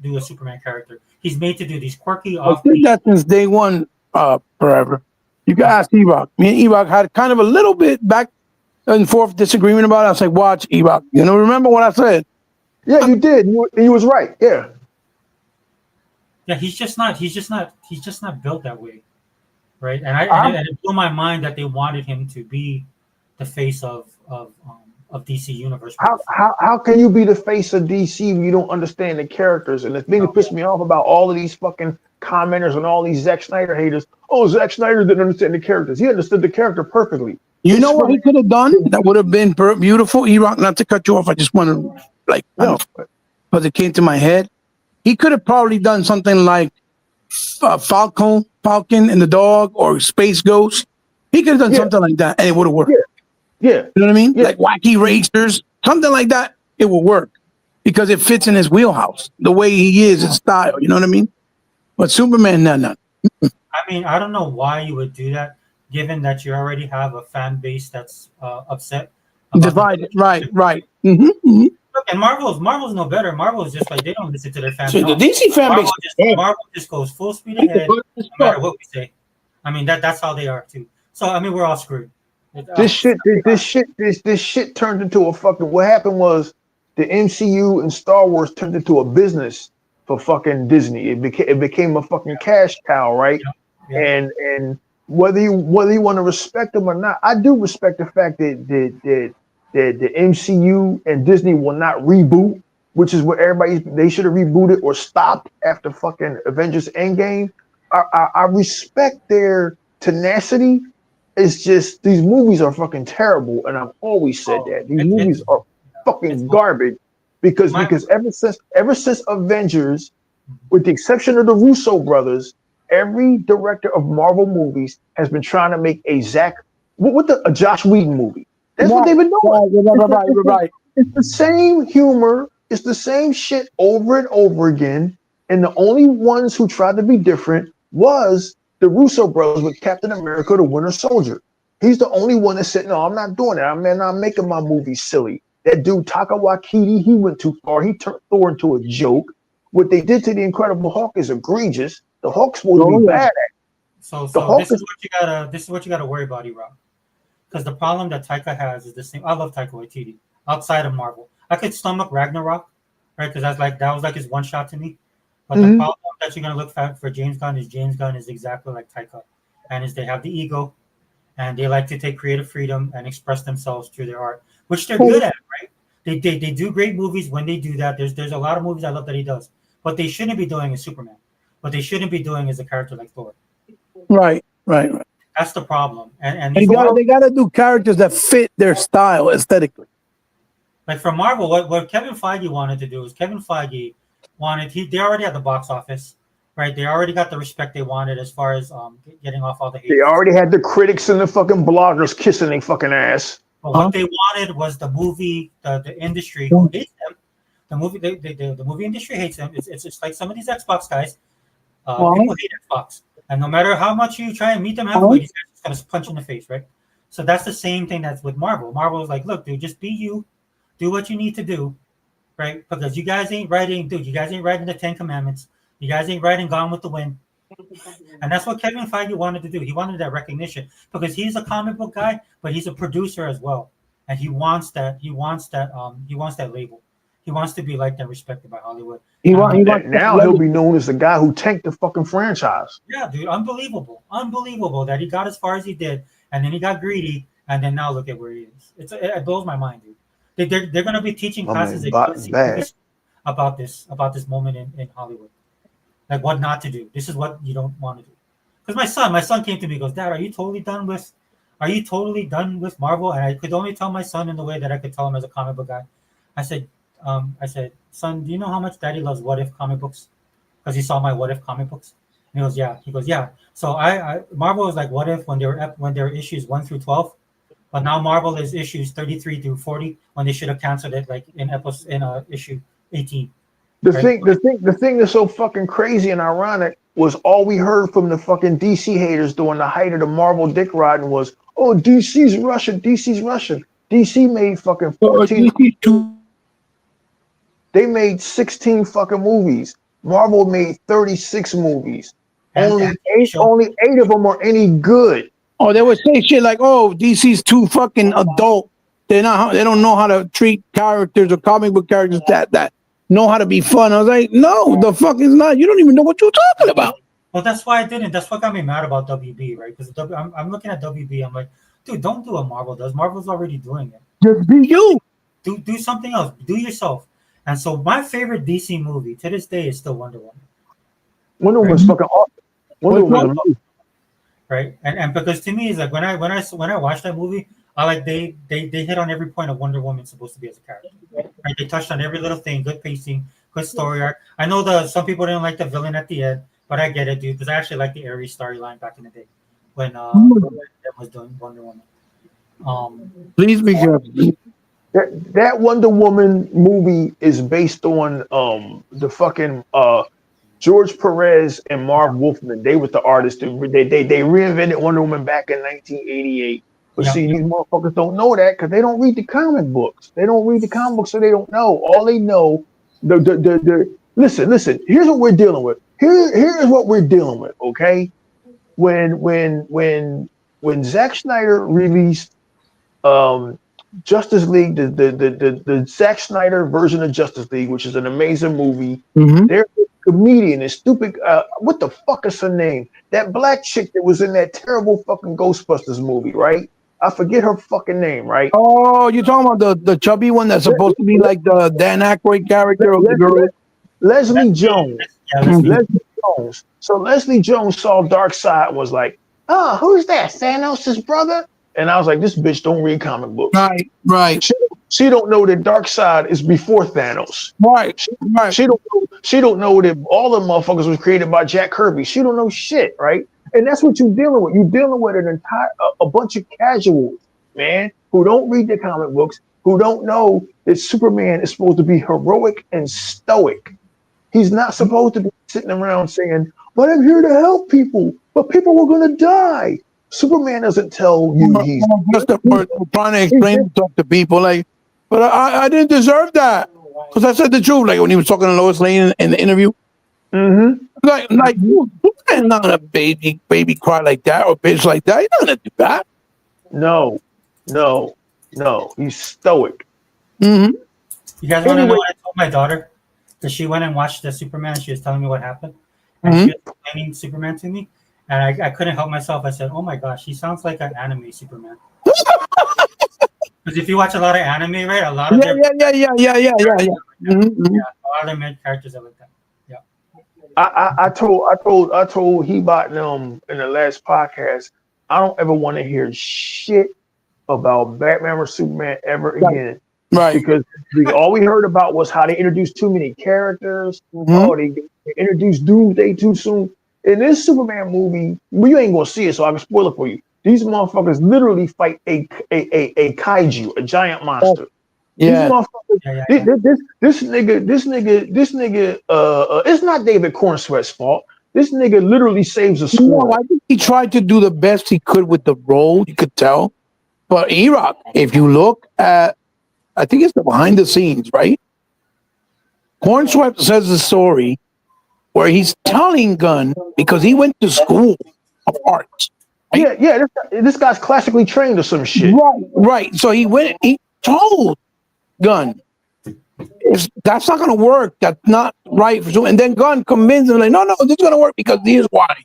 do a Superman character. He's made to do these quirky. I think that since day one, forever. You can ask Ewok. Me and Ewok had kind of a little bit back and forth disagreement about it. I was like, "Watch Ewok." You know, remember what I said? Yeah, you did. You was right. Yeah. Yeah, he's just not built that way. Right, and it blew my mind that they wanted him to be the face of DC Universe. How can you be the face of DC when you don't understand the characters? And the thing that pissed me off about all of these fucking commenters and all these Zack Snyder haters. Oh, Zack Snyder didn't understand the characters. He understood the character perfectly. You know what he could have done? That would have been beautiful. Ewok, not to cut you off. I just want to because it came to my head. He could have probably done something like Falcon and the dog, or Space Ghost. He could have done something like that, and it would have worked. Yeah, you know what I mean? Yeah. Like Wacky Racers, something like that. It will work because it fits in his wheelhouse, the way he is, his style. You know what I mean? But Superman, no. I mean, I don't know why you would do that, given that you already have a fan base that's upset, divided. Right. Mm-hmm. Look, and Marvel's no better. Marvel is just like they don't listen to their fans. So the DC fan base, Marvel just goes full speed ahead, no matter what we say. I mean that's how they are too. So I mean we're all screwed. This shit turned into a fucking. What happened was the MCU and Star Wars turned into a business for fucking Disney. It became a fucking cash cow, right? Yeah. And whether you want to respect them or not, I do respect the fact that the MCU and Disney will not reboot, which is what they should have rebooted or stopped after fucking Avengers Endgame. I respect their tenacity. It's just these movies are fucking terrible, and I've always said that these movies are fucking garbage because ever since Avengers, with the exception of the Russo brothers, every director of Marvel movies has been trying to make a Josh Whedon movie. That's what they've been doing. Right. It's the same humor. It's the same shit over and over again. And the only ones who tried to be different was the Russo brothers with Captain America, the Winter Soldier. He's the only one that said, no, I'm not doing that. I'm not making my movie silly. That dude, Taika Waititi, he went too far. He turned Thor into a joke. What they did to the Incredible Hulk is egregious. The Hulk's supposed to Oh, be yeah. bad. So Hulk this is what you gotta worry about, Rob. Because the problem that Taika has is the same. I love Taika Waititi outside of Marvel. I could stomach Ragnarok, right? Because that was like his one shot to me. But the problem that you're gonna look for James Gunn is exactly like Taika, and is they have the ego, and they like to take creative freedom and express themselves through their art, which they're good at, right? They do great movies when they do that. There's a lot of movies I love that he does. What they shouldn't be doing is Superman. What they shouldn't be doing is a character like Thor. Right. That's the problem. And They gotta do characters that fit their style aesthetically. like for Marvel, what Kevin Feige wanted to do is they already had the box office, right? They already got the respect they wanted as far as getting off all the hate. They already had the critics and the fucking bloggers kissing their fucking ass. But what they wanted was the movie, the industry who hates them. The movie industry hates them. It's just like some of these Xbox guys. People hate Xbox, and no matter how much you try and meet them halfway, these guys just gonna punch in the face, right? So that's the same thing that's with Marvel. Marvel is like, look, dude, just be you, do what you need to do, right? Because you guys ain't writing the Ten Commandments. You guys ain't writing Gone with the Wind. And that's what Kevin Feige wanted to do. He wanted that recognition because he's a comic book guy, but he's a producer as well, and he wants that label. He wants to be liked and respected by Hollywood. Now he'll be known as the guy who tanked the fucking franchise. Yeah, dude, unbelievable that he got as far as he did, and then he got greedy, and then now look at where he is. It blows my mind, dude. They're going to be teaching classes about this moment in Hollywood, like what not to do. This is what you don't want to do. Because my son came to me and goes, Dad, are you totally done with Marvel? And I could only tell my son in the way that I could tell him as a comic book guy. I said, son, do you know how much Daddy loves What If comic books? Because he saw my What If comic books. And he goes, yeah. He goes, yeah. So Marvel was like What If when they were issues 1 through 12, but now Marvel is issues 33 through 40 when they should have canceled it like in issue 18. The thing that's so fucking crazy and ironic was all we heard from the fucking DC haters during the height of the Marvel dick riding was, oh, DC's Russian. DC made fucking 14. They made 16 fucking movies. Marvel made 36 movies. Only eight of them are any good. Oh, they would say shit like, "Oh, DC's too fucking adult. They don't know how to treat characters or comic book characters that know how to be fun." I was like, "No, the fuck is not. You don't even know what you're talking about." Well, that's why I didn't. That's what got me mad about WB, right? Because I'm looking at WB. I'm like, dude, don't do what Marvel does. Marvel's already doing it. Just be you. Do something else. Do yourself. And so my favorite DC movie to this day is still Wonder Woman. Wonder Woman's fucking awesome. Wonder Woman, right? And because to me, it's like when I watched that movie, I like they hit on every point of Wonder Woman's supposed to be as a character. Right? They touched on every little thing, good pacing, good story arc. I know some people didn't like the villain at the end, but I get it, dude, because I actually like the Ares storyline back in the day when was doing Wonder Woman. Please be careful. That Wonder Woman movie is based on the fucking George Perez and Marv Wolfman. They were the artists. They reinvented Wonder Woman back in 1988. But see, these motherfuckers don't know that because they don't read the comic books. They don't read the comic books, so they don't know. All they know, listen. Here's what we're dealing with. Here's what we're dealing with. Okay, when Zack Snyder released Justice League, the Zack Snyder version of Justice League, which is an amazing movie. There's a comedian, a stupid, what the fuck is her name? That black chick that was in that terrible fucking Ghostbusters movie, right? I forget her fucking name, right? Oh, you're talking about the chubby one that's supposed to be like the Dan Aykroyd character of the girl? Leslie Jones. Leslie Jones. So Leslie Jones saw Darkseid and was like, oh, who's that? Thanos' brother? And I was like, this bitch don't read comic books. Right. She don't know that Darkseid is before Thanos. Right. She don't know that all the motherfuckers was created by Jack Kirby. She don't know shit, right? And that's what you're dealing with. You're dealing with a bunch of casuals, man, who don't read the comic books, who don't know that Superman is supposed to be heroic and stoic. He's not supposed to be sitting around saying, but I'm here to help people, but people were going to die. Superman doesn't tell you he's just trying to explain stuff to people like, but I didn't deserve that. Because I said the truth. Like when he was talking to Lois Lane in the interview, Mm-hmm. like Superman's not gonna baby cry like that or bitch like that. He's not gonna do that. No. He's stoic. Mm-hmm. You guys want to know Anyway. what I told my daughter? Because she went and watched the Superman. And she was telling me what happened, and Mhm. she was explaining Superman to me, and I couldn't help myself. I said, "Oh my gosh, he sounds like an anime Superman." Because if you watch a lot of anime, right, a lot of Yeah. their Mm-hmm. a lot of their main characters are like that. I told Hebot them in the last podcast, I don't ever want to hear shit about Batman or Superman ever again. Right. Because all we heard about was how they introduced too many characters. Mhm. Oh, they introduced Doomsday too soon. In this Superman movie, well, you ain't gonna see it, so I can spoil it for you. These motherfuckers literally fight a kaiju, a giant monster. These Yeah. motherfuckers, this nigga, it's not David Cornsweat's fault. This nigga literally saves a No, squirrel. I think he tried to do the best he could with the role. You could tell. But E-Rock, if you look at, I think it's the behind the scenes, right? Hornswoggle says the story where he's telling Gunn because he went to school of arts. Yeah. This guy's classically trained or some shit. Right. So he told Gunn, that's not going to work. That's not right. And then Gunn convinced him, like, no, this is going to work because here's why.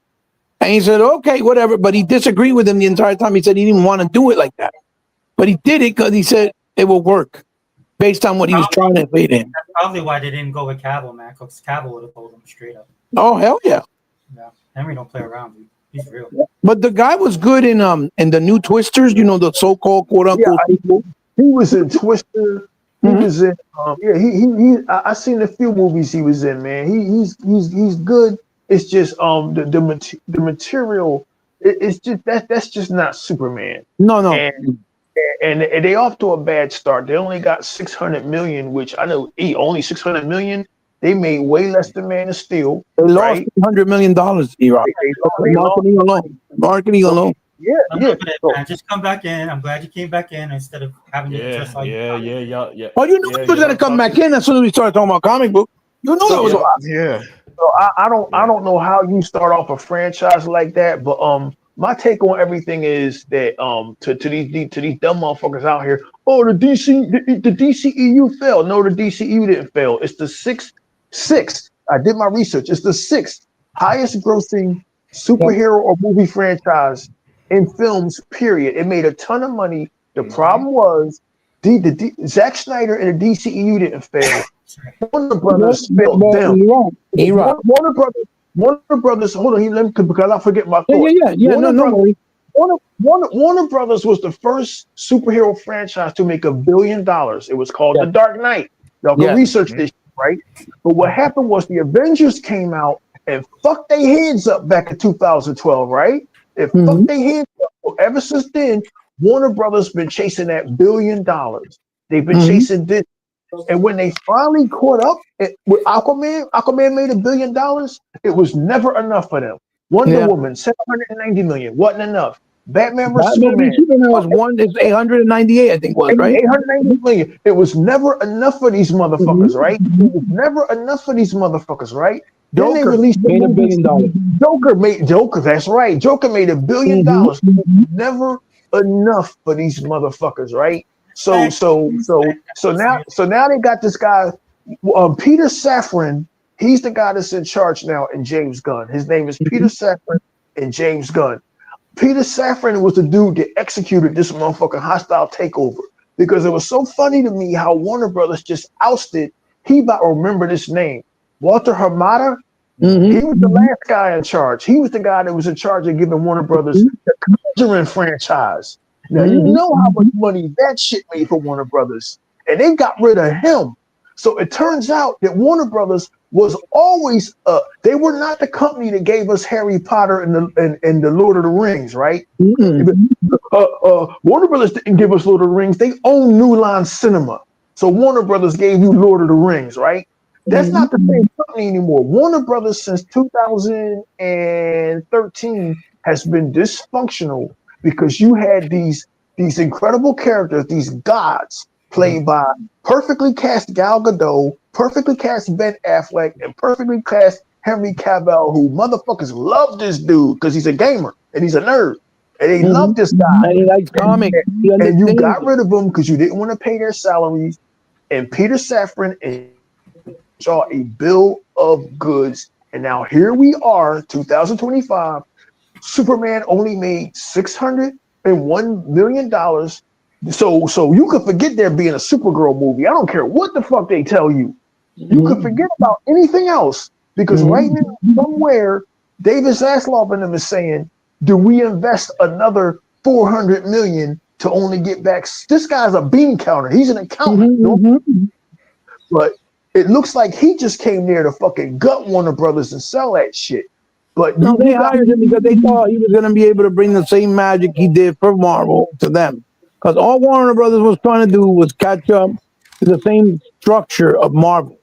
And he said, okay, whatever. But he disagreed with him the entire time. He said he didn't want to do it like that. But he did it because he said it will work based on what he was trying to say to him. That's probably why they didn't go with Cavill, man. Because Cavill would have told him straight up. Oh, hell yeah. Yeah, Henry don't play around, dude. He's real. But the guy was good in the new Twisters, the so-called quote-unquote sequel. He was in Twister. He was in I seen a few movies he was in, man. He's good. It's just the material. It's just that's just not Superman. No. And they off to a bad start. They only got 600 million, which I know only 600 million. They made way less than Man of Steel. They lost $100 million, E-Rock. Marketing alone. Yeah. Man, just come back in. I'm glad you came back in instead of having to just like yeah. Oh, you knew he was gonna come back in as soon as we started talking about comic book. You knew that was So I don't know how you start off a franchise like that, but my take on everything is that to these dumb motherfuckers out here, the DCEU failed. No, the DCEU didn't fail. It's the sixth. I did my research. It's the sixth highest grossing superhero or movie franchise in films, period. It made a ton of money. The problem was Zack Snyder and the DCEU didn't fail. Warner Brothers failed them. Warner Brothers, hold on, let me, because I forget my thought. Yeah. Warner Brothers was the first superhero franchise to make $1 billion. It was called The Dark Knight. Y'all can research this, right? But what happened was the Avengers came out and fucked their heads up back in 2012, right? It fucked their heads up. So ever since then, Warner Brothers been chasing that $1 billion. They've been chasing this. And when they finally caught up with Aquaman made $1 billion. It was never enough for them. Wonder Woman, 790 million, wasn't enough. Batman vs Superman was 898, I think was right. 890 million. It was never enough for these motherfuckers, right? It was never enough for these motherfuckers, right? Then they released made $1 billion. Joker. That's right. Joker made $1 billion. Never enough for these motherfuckers, right? So now they got this guy, Peter Safran. He's the guy that's in charge now in James Gunn. His name is Peter Safran and James Gunn. Peter Safran was the dude that executed this motherfucking hostile takeover because it was so funny to me how Warner Brothers just ousted. He about to remember this name, Walter Hamada. He was the last guy in charge. He was the guy that was in charge of giving Warner Brothers the Conjuring franchise. Now you know how much money that shit made for Warner Brothers, and they got rid of him. So it turns out that Warner Brothers was always they were not the company that gave us Harry Potter and the Lord of the Rings, right? Warner Brothers didn't give us Lord of the Rings. They own New Line Cinema. So Warner Brothers gave you Lord of the Rings, right? That's not the same company anymore. Warner Brothers since 2013 has been dysfunctional because you had these incredible characters, these gods played by perfectly cast Gal Gadot, perfectly cast Ben Affleck, and perfectly cast Henry Cavill, who motherfuckers love this dude because he's a gamer and he's a nerd. And they love this guy. And he likes comics. And you got rid of him because you didn't want to pay their salaries. And Peter Safran and saw a bill of goods. And now here we are, 2025. Superman only made $601 million. So you could forget there being a Supergirl movie. I don't care what the fuck they tell you. You could forget about anything else because right now, somewhere, David Zaslav and them is saying, do we invest another 400 million to only get back? This guy's a bean counter. He's an accountant. But it looks like he just came there to fucking gut Warner Brothers and sell that shit. But no, they hired him because they thought he was going to be able to bring the same magic he did for Marvel to them. Because all Warner Brothers was trying to do was catch up to the same structure of Marvel.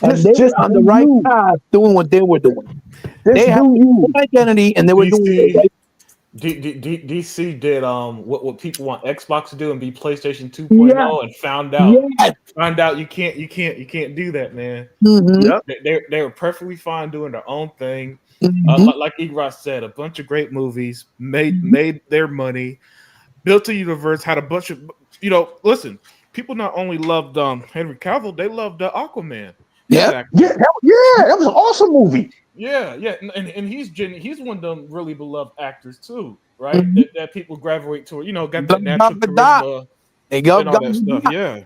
And they were on the right path doing what they were doing. They had an identity and they were doing it right. DC did what people want Xbox to do and be PlayStation 2.0 and found out you can't do that, man. They were perfectly fine doing their own thing. Like Igros said, a bunch of great movies made their money, built a universe, had a bunch of listen, people not only loved Henry Cavill, they loved Aquaman. That was an awesome movie. Yeah, and he's one of them really beloved actors too, right? That people gravitate toward. Got that natural charisma and all that stuff. Yeah,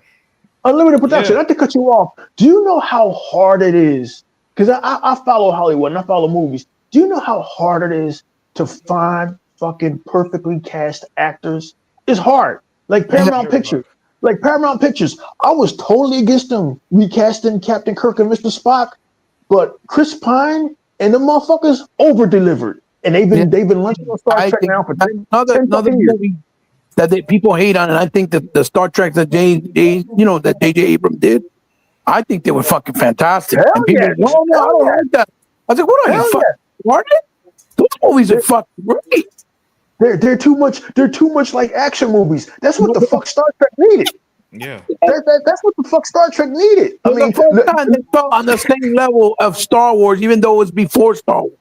Unlimited Production. Not to cut you off. Do you know how hard it is? Because I follow Hollywood and I follow movies. Do you know how hard it is to find fucking perfectly cast actors? It's hard. Like Paramount Pictures. I was totally against them recasting Captain Kirk and Mr. Spock, but Chris Pine and the motherfuckers over-delivered. And they've been lunching on Star Trek now for 10 years. Movie that people hate on, and I think that the Star Trek that J.J. Abrams did, I think they were fucking fantastic. Hell and people, yeah. no, I don't like that. I was like, what are you fucking retarded? Those movies are fucking great. They're too much like action movies. That's what the fuck Star Trek needed. Yeah, that's what the fuck Star Trek needed. I mean, the first time they felt on the same level of Star Wars, even though it was before Star Wars.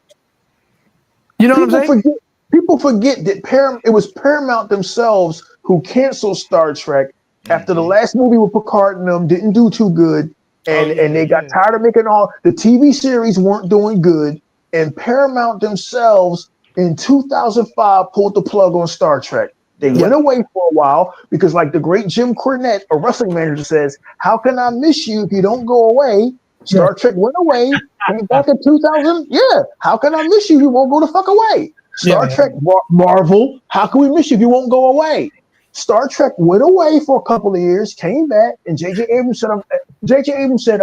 You know what I'm saying? People forget that it was Paramount themselves who canceled Star Trek after the last movie with Picard and them didn't do too good, and they got tired of making all the TV series weren't doing good, and Paramount themselves in 2005 pulled the plug on Star Trek. They went away for a while because, like the great Jim Cornette, a wrestling manager, says, "How can I miss you if you don't go away?" Star Trek went away, came back in 2000. Yeah, how can I miss you if you won't go the fuck away? Star Trek, Marvel, how can we miss you if you won't go away? Star Trek went away for a couple of years, came back, and J.J. Abrams said,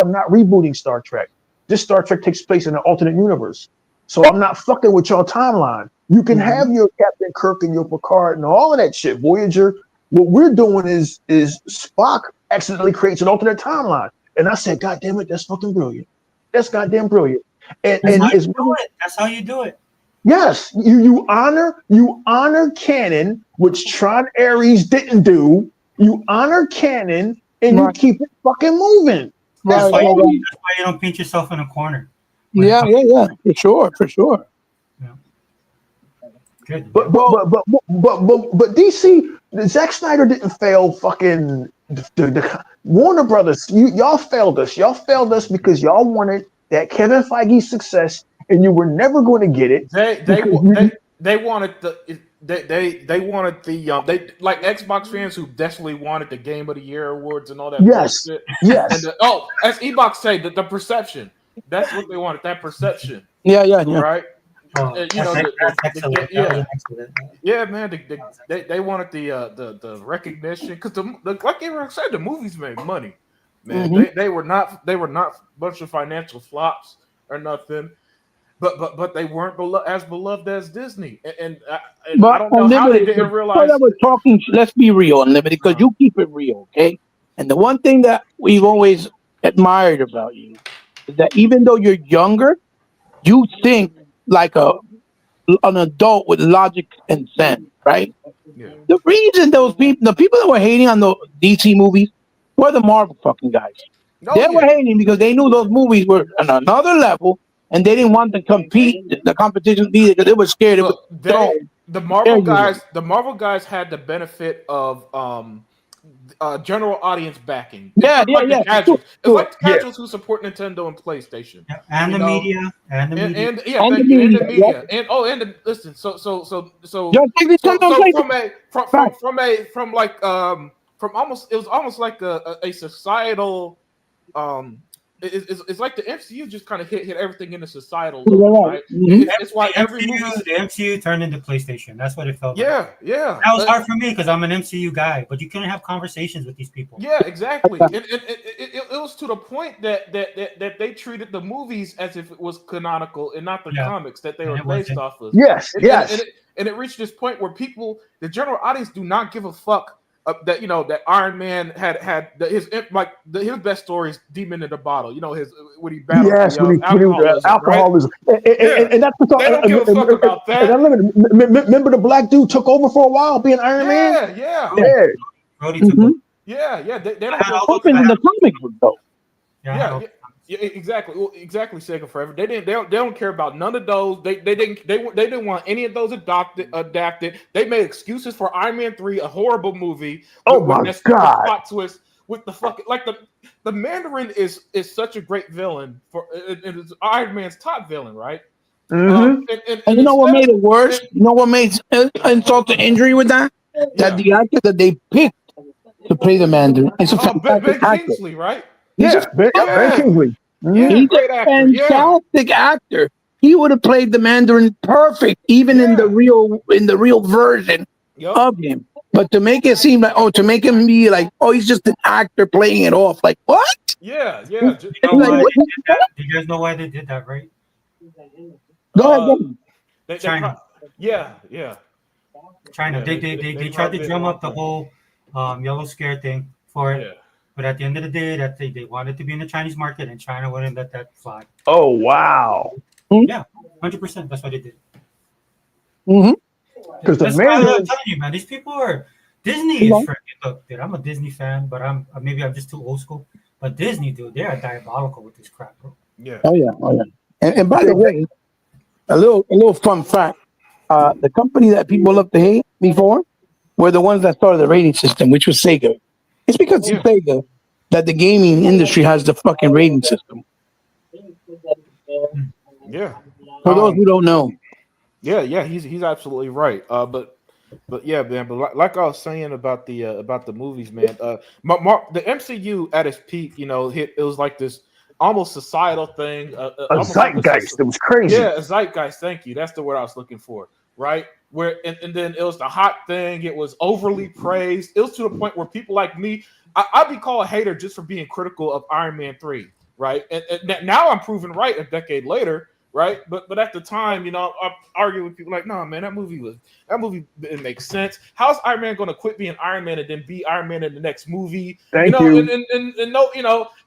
"I'm not rebooting Star Trek. This Star Trek takes place in an alternate universe, so I'm not fucking with your timeline. You can have your Captain Kirk and your Picard and all of that shit, Voyager. What we're doing is Spock accidentally creates an alternate timeline." And I said, "God damn it, that's fucking brilliant. That's goddamn brilliant." And that's how you do it. Yes, you honor canon, which Tron Ares didn't do. You honor canon and you keep it fucking moving. That's why you don't paint yourself in a corner. Yeah, for sure. Good. But DC, Zack Snyder didn't fail fucking the Warner Brothers. Y'all failed us. Y'all failed us because y'all wanted that Kevin Feige success, and you were never going to get it. They wanted they wanted the like Xbox fans who desperately wanted the Game of the Year awards and all that. Yes. And as Ebox said, the perception. That's what they wanted. That perception. Yeah. Right. Oh, that's excellent. Yeah, man. They wanted the recognition because like Eric said, the movies made money. Man, they were not a bunch of financial flops or nothing, but they weren't as beloved as Disney. And I don't know how they didn't realize. We're talking. Let's be real, Unlimited, because you keep it real, okay? And the one thing that we've always admired about you is that even though you're younger, you think like an adult with logic and sense, right? Yeah. The reason the people that were hating on the DC movies, were the Marvel fucking guys. Oh, They yeah. were hating because they knew those movies were on another level, and they didn't want to compete. The competition be because they were scared. Look, the Marvel guys had the benefit of general audience backing. It's Yeah, not like yeah, the yeah. casuals. It's like the Yeah. casuals who support Nintendo and PlayStation. Yeah, and You the know, media, and the media. And yeah, And thank the you. And media, the media. And the listen. So Just like Nintendo and PlayStation. from almost it was almost like a societal it's like the MCU just kind of hit everything in the societal loop, right? Mhm. It's why every MCU, movie. the MCU turned into PlayStation. That's what it felt like. Yeah. That was hard for me because I'm an MCU guy, but you couldn't have conversations with these people. Yeah, exactly. And it was to the point that they treated the movies as if it was canonical and not the comics that they were based off of. Yes, And it reached this point where people, the general audience, do not give a fuck that that Iron Man had his best story is Demon in the Bottle. His when he battled alcoholism. Right? And that's the They don't give a fuck about that. Remember the black dude took over for a while being Iron Man? Yeah. Brody took over. Yeah. They don't give a I fuck hope in about the comic book though. Yeah, Yeah, exactly. Well, exactly. Sega Forever. They don't care about none of those. They didn't want any of those adapted. They made excuses for Iron Man 3, a horrible movie. Oh my God. Plot twist with the fucking the Mandarin is such a great villain for it is Iron Man's top villain, right? Mm-hmm. And you know what made it worse? You know what made insult to injury with that? That the actor that they picked to play the Mandarin is a fantastic Ben actor. Kingsley, right? Ben Kingsley. Yeah, He's great a actor. Yeah. fantastic actor. He would have played the Mandarin perfect, even in the real version Yup. of him. But to make it seem like to make him be like, he's just an actor playing it off. Like what? Yeah. You know Like, why what- they did that? Do you guys know why they did that, right? Go ahead. China. Yeah. China. Yeah, They tried to drum up the whole yellow scare thing for it. Yeah. But at the end of the day, that they wanted to be in the Chinese market, and China wouldn't let that fly. Oh wow. 100%. That's what they did. Mm-hmm. Because the That's why I'm Mandarin. telling you, man. These people are Disney is freaking. Look, dude, I'm a Disney fan, but I'm just too old school. But Disney, dude, they are diabolical with this crap, bro. Yeah. Oh yeah. And by the way, a little fun fact: the company that people love to hate before were the ones that started the rating system, which was Sega. It's because of Sega that the gaming industry has the fucking rating system. Yeah. For those who don't know. Yeah, he's absolutely right. But yeah, man. But like I was saying about the movies, man. The MCU at its peak, it was like this almost societal thing. A zeitgeist. It was crazy. Yeah, a zeitgeist. Thank you. That's the word I was looking for. Right. Where and then it was the hot thing. It was overly praised. It was to the point where people like me, I'd be called a hater just for being critical of Iron Man 3. Right. And now I'm proven right a decade later. Right, but at the time, I argue with people like, no, man, that movie didn't make sense. How's Iron Man going to quit being Iron Man and then be Iron Man in the next movie? Thank you. And no,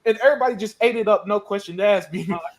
and everybody just ate it up, no question asked.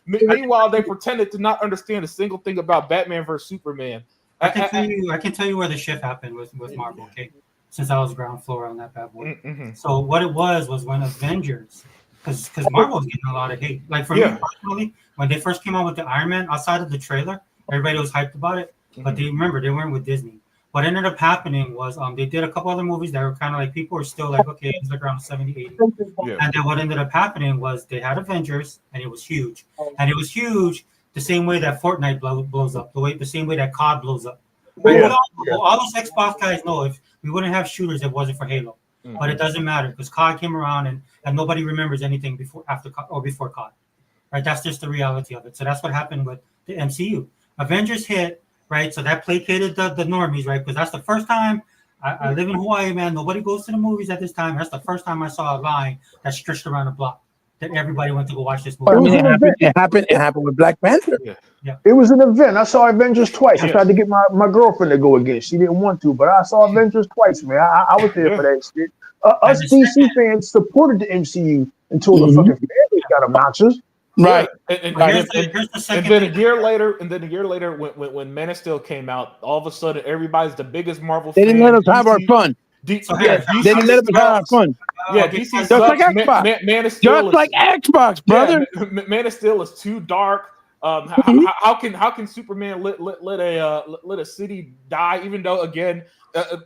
Meanwhile, they pretended to not understand a single thing about Batman versus Superman. I can tell you where the shift happened with Marvel. Okay, since I was ground floor on that bad boy. Mm-hmm. So what it was when Avengers, because Marvel was getting a lot of hate. Like for me personally, when they first came out with the Iron Man, outside of the trailer, everybody was hyped about it. But they weren't with Disney. What ended up happening was they did a couple other movies that were kind of like people were still like, okay, it's like around 70, 80. Yeah. And then what ended up happening was they had Avengers, and it was huge. And it was huge the same way that Fortnite blows up, the same way that COD blows up. Right? All those Xbox guys know if we wouldn't have shooters if it wasn't for Halo. Mm-hmm. But it doesn't matter because COD came around and nobody remembers anything before COD. Right, that's just the reality of it. So that's what happened with the MCU. Avengers hit, right? So that placated the normies, right? Because that's the first time I live in Hawaii, man. Nobody goes to the movies at this time. That's the first time I saw a line that stretched around the block that everybody went to go watch this movie. I mean, it happened with Black Panther. Yeah. It was an event. I saw Avengers twice. I tried to get my girlfriend to go again. She didn't want to, but I saw Avengers twice, man. I was there for that shit. Us DC fans supported the MCU until the fucking fans got obnoxious. Right. And then a year later, when Man of Steel came out, all of a sudden everybody's the biggest Marvel They fan. didn't let us have our fun. So, yeah, DC Then let them have fun. Yeah, Okay, DC just sucks. like Xbox. Man of Steel Just is, like Xbox, brother. Yeah, Man of Steel is too dark. Mhm. How can Superman let a city die? Even though again,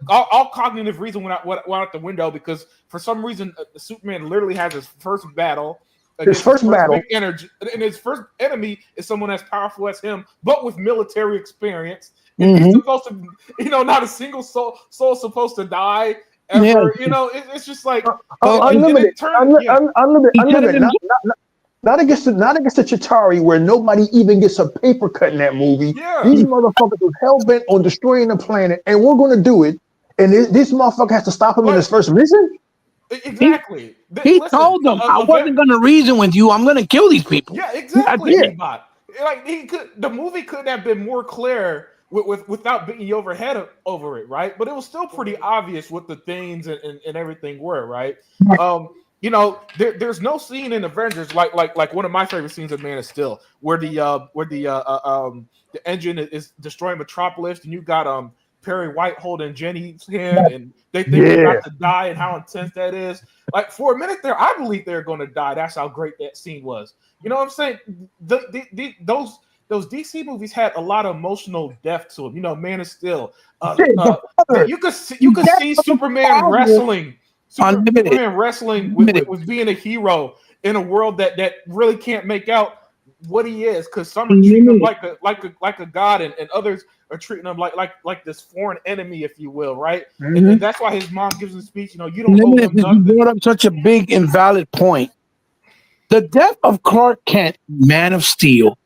all cognitive reason went out the window because for some reason Superman literally has his first battle against first battle. big energy, and his first enemy is someone as powerful as him, but with military experience. And he's Mhm. supposed to, not a single soul supposed to die ever. Yeah. It's just like Unlimited, it turned, yeah. unlimited. Not against the Chitauri, where nobody even gets a paper cut in that movie. Yeah. These motherfuckers was hell bent on destroying the planet, and we're going to do it. And this motherfucker has to stop him in his first mission. Exactly. He told them, I wasn't going to reason with you. I'm going to kill these people. Yeah, exactly. Yeah. Like the movie couldn't have been more clear without beating you over it, right? But it was still pretty obvious what the things and everything were, right? There's no scene in Avengers like one of my favorite scenes of Man of Steel where the engine is destroying Metropolis, and you got Perry White holding Jenny's hand, and they think they're about to die, and how intense that is. Like for a minute there, I believe they're going to die. That's how great that scene was. You know what I'm saying? Those DC movies had a lot of emotional depth to them. Man of Steel. You could see Superman wrestling. Superman wrestling with being a hero in a world that really can't make out what he is, because some are treating him like a god, and others are treating him like this foreign enemy, if you will, right? Mm-hmm. And that's why his mom gives him a speech. You don't owe him nothing. You brought up such a big and valid point. The death of Clark Kent, Man of Steel,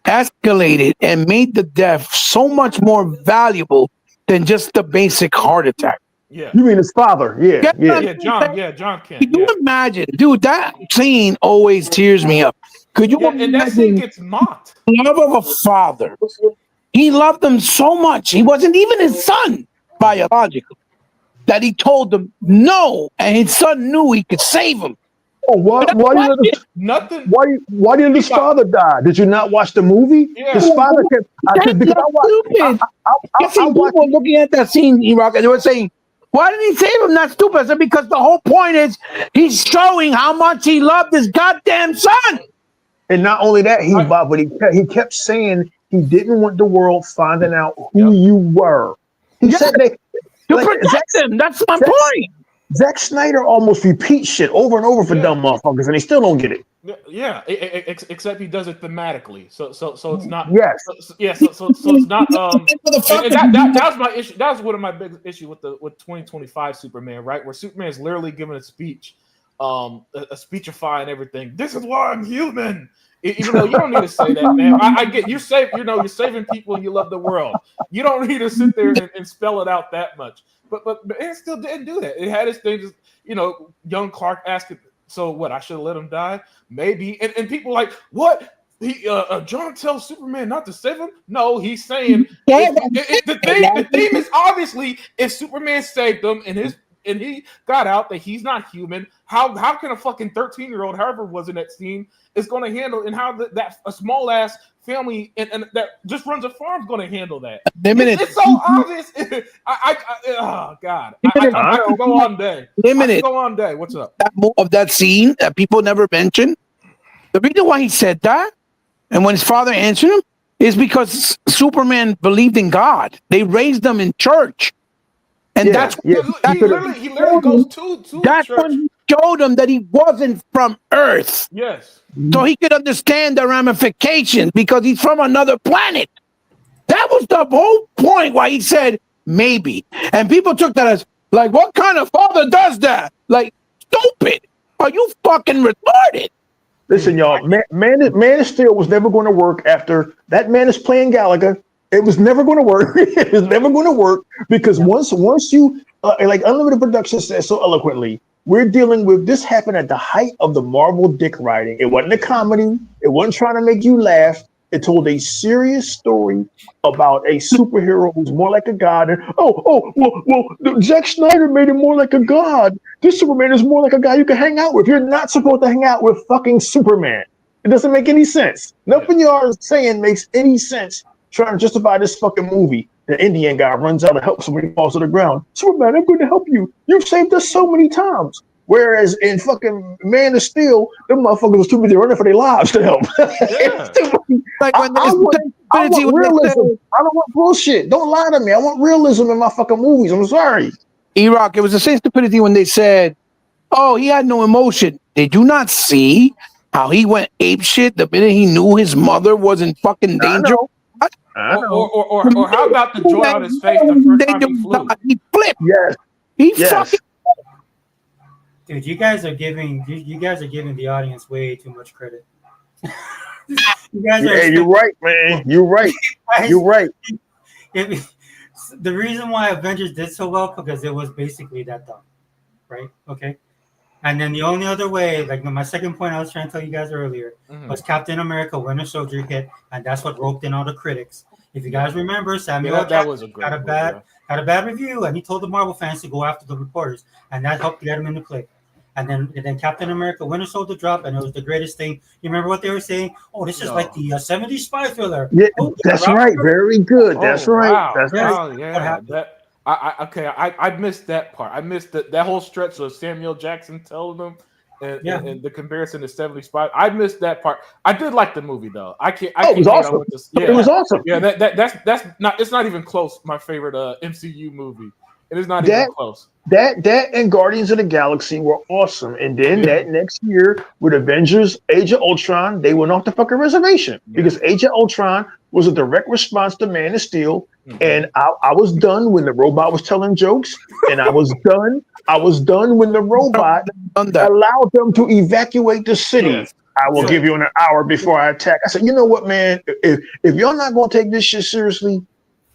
escalated and made the death so much more valuable than just the basic heart attack. Yeah. You mean his father? Yeah. John Kent. Can you imagine, dude? That scene always tears me up. Could you imagine? And that scene gets mocked. The love of a father. He loved him so much. He wasn't even his son biologically. That he told him no, and his son knew he could save him. Oh, why didn't his father die? Did you not watch the movie? Yeah. His father kept. Stupid. I see people looking at that scene, Iraq, and they were saying, "Why didn't he save him?" That's stupid. I said, because the whole point is he's showing how much he loved his goddamn son. And not only that, he kept saying he didn't want the world finding out who you were. He said that to protect him. That's my point. Zack Snyder almost repeats shit over and over for dumb motherfuckers, and they still don't get it. Yeah, except he does it thematically. So it's not. Yes. So it's not. That was my issue. That was one of my big issue with 2025 Superman, right? Where Superman's literally giving a speech, a speechifying everything. This is why I'm human. Even though you don't need to say that, man. I get you're you're saving people and you love the world. You don't need to sit there and spell it out that much. But it still didn't do that. It had its things, young Clark asking, so what, I should have let him die? Maybe. And people like, what? John tells Superman not to save him? No, he's saying the theme is obviously if Superman saved him and he got out that he's not human, how can a fucking 13-year-old, however was in that scene, is going to handle, and how that a small ass family and that just runs a farm is going to handle that? It's so obvious. Oh God, I could go on day. Go on day. What's up? Of that scene that people never mention. The reason why he said that, and when his father answered him, is because Superman believed in God. They raised them in church. And he literally goes to that's church. When he showed him that he wasn't from Earth. Yes. So he could understand the ramifications because he's from another planet. That was the whole point why he said maybe. And people took that as like, what kind of father does that? Like, stupid. Are you fucking retarded? Listen, y'all, Man of Steel was never going to work after that man is playing Gallagher. It was never going to work. It was never going to work because once you like Unlimited Productions says so eloquently, we're dealing with this happened at the height of the Marvel dick riding. It wasn't a comedy. It wasn't trying to make you laugh. It told a serious story about a superhero who's more like a god. And well, Zack Snyder made him more like a god. This Superman is more like a guy you can hang out with. You're not supposed to hang out with fucking Superman. It doesn't make any sense. Nothing you are saying makes any sense. Trying to justify this fucking movie. the Indian guy runs out to help somebody falls to the ground. Superman, I'm going to help you. You've saved us so many times. Whereas in fucking Man of Steel, them motherfuckers was too busy running for their lives to help. Yeah. Like when I want realism. I don't want bullshit. Don't lie to me. I want realism in my fucking movies. I'm sorry. E-Rock, it was the same stupidity when they said, oh, he had no emotion. Did you not see how he went ape shit the minute he knew his mother was in fucking danger? Or how about the joy on his face the first time he flew? He flipped. Yes. He Yes. fucking. Dude, you guys are giving the audience way too much credit. You guys are. Yeah, you're right, man. You're right. You're right. The reason why Avengers did so well because it was basically that dumb, right? Okay. And then the only other way, like my second point I was trying to tell you guys earlier, was Captain America Winter Soldier hit, and that's what roped in all the critics. If you guys remember, Samuel that was a great had a bad review, and he told the Marvel fans to go after the reporters, and that helped get him into play. And then Captain America Winter Soldier dropped, and it was the greatest thing. You remember what they were saying? Oh, this is like the 70s spy thriller. Yeah, oh, that's right. Very good. That's right. Wow. That's right. Oh, yeah. I missed that part. I missed that whole stretch of Samuel Jackson telling them and the comparison to 70s spy. I missed that part. I did like the movie though. It was awesome. It was awesome. Yeah, that's not. It's not even close. My favorite MCU movie. It is not even close. That and Guardians of the Galaxy were awesome. And then that next year with Avengers Age of Ultron, they went off the fucking reservation because Age of Ultron was a direct response to Man of Steel. And I was done when the robot was telling jokes, and I was done when the robot allowed them to evacuate the city. Yes. I will give you an hour before I attack. I said, you know what, man? If y'all not going to take this shit seriously,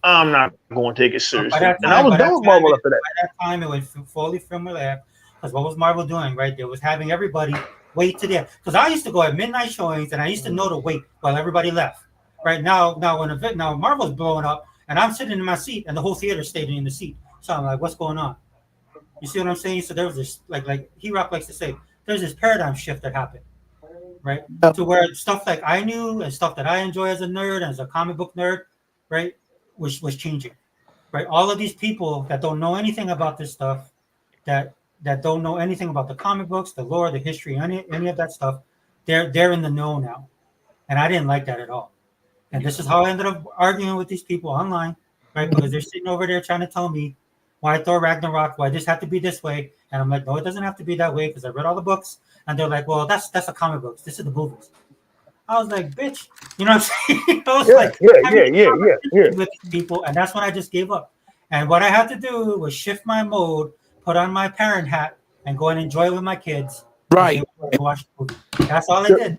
I'm not going to take it seriously. And I was done with Marvel after that. By that time, it was fully familiar because what was Marvel doing, right? They was having everybody wait to the end. Because I used to go at midnight showings, and I used to know to wait while everybody left. Right now Marvel's blowing up, and I'm sitting in my seat, and the whole theater stayed in the seat. So I'm like, what's going on? You see what I'm saying? So there was this, like He-Rock likes to say, there's this paradigm shift that happened, right? To where stuff like I knew and stuff that I enjoy as a nerd and as a comic book nerd, right, was changing, right? All of these people that don't know anything about this stuff, that don't know anything about the comic books, the lore, the history, any of that stuff, they're in the know now, and I didn't like that at all. And this is how I ended up arguing with these people online, right? Because they're sitting over there trying to tell me why Thor Ragnarok, why this had to be this way, and I'm like, no, it doesn't have to be that way because I read all the books, and they're like, well, that's the comic books. This is the movies. I was like, bitch, you know what I'm saying? I was with these people, and that's when I just gave up. And what I had to do was shift my mode, put on my parent hat, and go and enjoy it with my kids. Right. Watch the movie. That's all I did.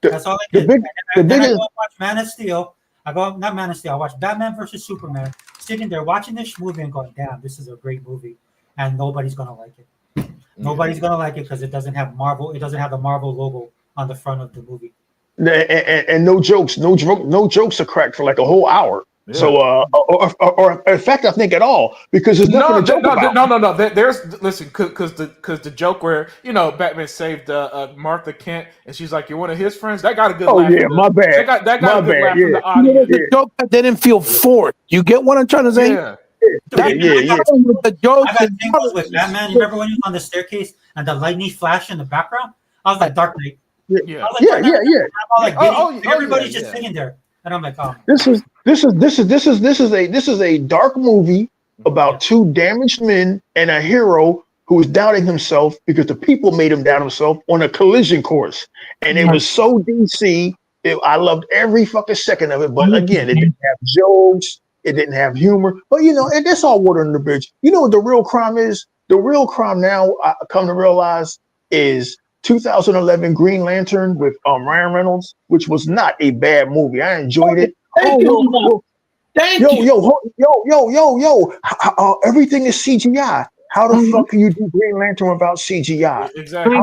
That's all I did. I go watch Man of Steel. I watch Batman versus Superman. Sitting there watching this movie and going, damn, this is a great movie. And nobody's going to like it. Nobody's going to like it because it doesn't have Marvel. It doesn't have the Marvel logo on the front of the movie. And no jokes are cracked for like a whole hour. Yeah. So, or in fact, I think at all because there's nothing to joke about. No. Listen, because the joke where Batman saved Martha Kent and she's like, "You're one of his friends." That got a good. Oh laugh yeah, my bad. That got a good laugh from the audience. The joke that didn't feel forced. You get what I'm trying to say? Yeah. The joke. I got tingles with Batman. You remember when he was on the staircase and the lightning flashed in the background? I was like, Dark Knight. Yeah. Everybody's just sitting there, and I'm like, oh. This is a dark movie about two damaged men and a hero who is doubting himself because the people made him doubt himself on a collision course, and it was so DC. I loved every fucking second of it, but again, it didn't have jokes, it didn't have humor, but that's all water under the bridge. You know what the real crime is? The real crime now, I come to realize, is 2011 Green Lantern with Ryan Reynolds, which was not a bad movie. I enjoyed it. Thank you. Everything is CGI. How the fuck can you do Green Lantern without CGI? Exactly.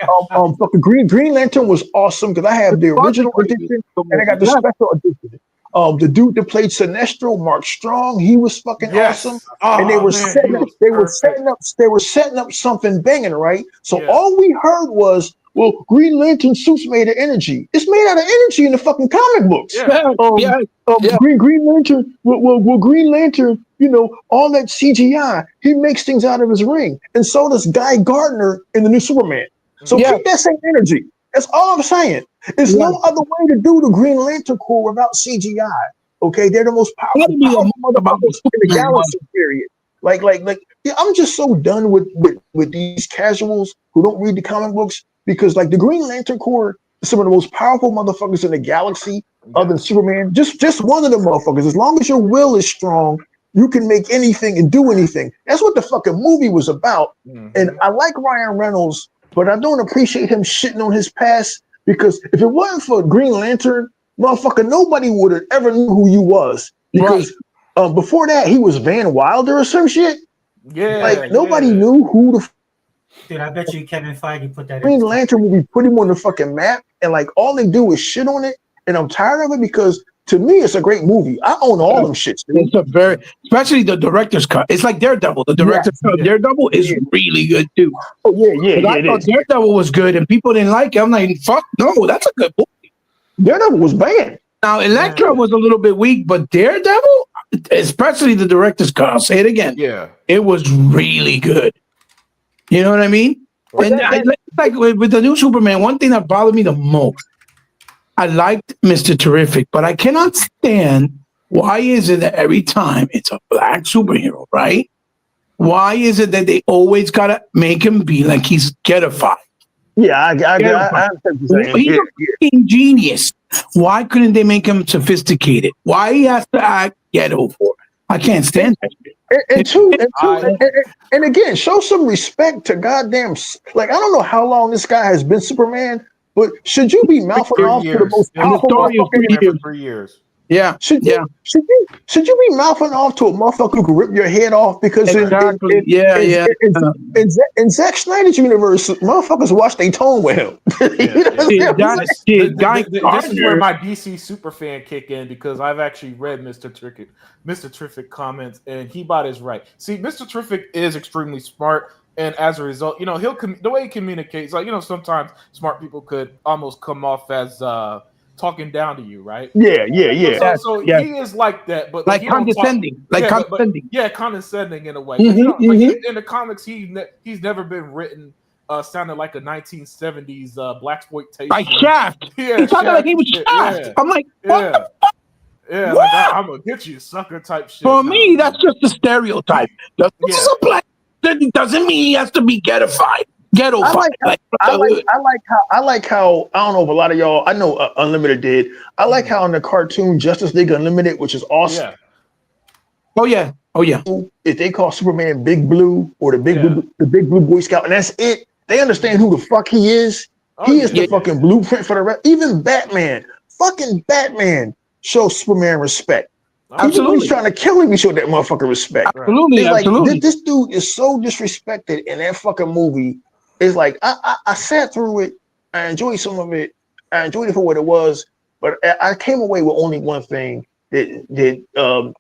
Fucking Green Lantern was awesome because I have the original edition and I got the special edition. The dude that played Sinestro, Mark Strong, he was fucking awesome. And they were setting up something banging, right? So all we heard was well, Green Lantern suit's made of energy. It's made out of energy in the fucking comic books. Yeah. Yeah. Green Lantern, Green Lantern, all that CGI, he makes things out of his ring. And so does Guy Gardner in the new Superman. So Yeah. keep that same energy. That's all I'm saying. There's no other way to do the Green Lantern Corps without CGI. Okay, they're the most powerful motherfuckers in the galaxy. Period. Like, yeah, I'm just so done with these casuals who don't read the comic books, because like the Green Lantern Corps is some of the most powerful motherfuckers in the galaxy, other than Superman. Just one of them motherfuckers. As long as your will is strong, you can make anything and do anything. That's what the fucking movie was about. And I like Ryan Reynolds, but I don't appreciate him shitting on his past, because if it wasn't for Green Lantern, motherfucker, nobody would have ever knew who you was. Because before that, he was Van Wilder or some shit. Yeah. Like nobody knew who the Dude, I bet you Kevin Feige put that Green in. Lantern movie, put him on the fucking map, and like all they do is shit on it. And I'm tired of it, because to me, it's a great movie. I own all them shits. Dude. It's a very, especially the director's cut. It's like Daredevil. The director's cut of Daredevil is really good too. Oh yeah, I thought Daredevil was good, and people didn't like it. I'm like, fuck no, that's a good movie. Daredevil was banned. Now, Elektra was a little bit weak, but Daredevil, especially the director's cut, I'll say it again. Yeah. It was really good. You know what I mean? Well, And like with the new Superman, one thing that bothered me the most, I liked Mr. Terrific, but I cannot stand, why is it that every time it's a black superhero, right? Why is it that they always gotta make him be like he's ghettofied? Yeah, I understand what you're saying. He's a fucking genius. Why couldn't they make him sophisticated? Why he has to act ghetto for? I can't stand that. And again, show some respect to goddamn. Like, I don't know how long this guy has been Superman, but should you be mouthing off to the most powerful motherfucker? For 3 years. Yeah. Should you be mouthing off to a motherfucker who could rip your head off? Because in Zack Snyder's universe, motherfuckers watch their tone with him. This is where my DC superfan kick in, because I've actually read Mr. Terrific comments, and he about is right. See, Mr. Terrific is extremely smart, and as a result, the way he communicates, like, sometimes smart people could almost come off as talking down to you, right? Yeah. So he is like that, but like condescending, condescending in a way. In the comics, he's never been written sounding like a 1970s blaxploitation. Like Shaft. Yeah, he sounded like he was Shaft. Yeah. I'm like, what the fuck? Yeah, what? Like, I'm gonna get you, sucker type shit. For me, that's just a stereotype. This is a black. That doesn't mean he has to be ghettofied. I like how I don't know if a lot of y'all, I know Unlimited did. I like how in the cartoon Justice League Unlimited, which is awesome. Yeah. Oh yeah. If they call Superman Big Blue or the Big Blue Boy Scout, and that's it, they understand who the fuck he is. He is the fucking blueprint for the rest. Even fucking Batman shows Superman respect. Absolutely. He's trying to kill him, he showed that motherfucker respect. Absolutely. Like, this dude is so disrespected in that fucking movie. It's like I sat through it. I enjoyed some of it. I enjoyed it for what it was, but I came away with only one thing: that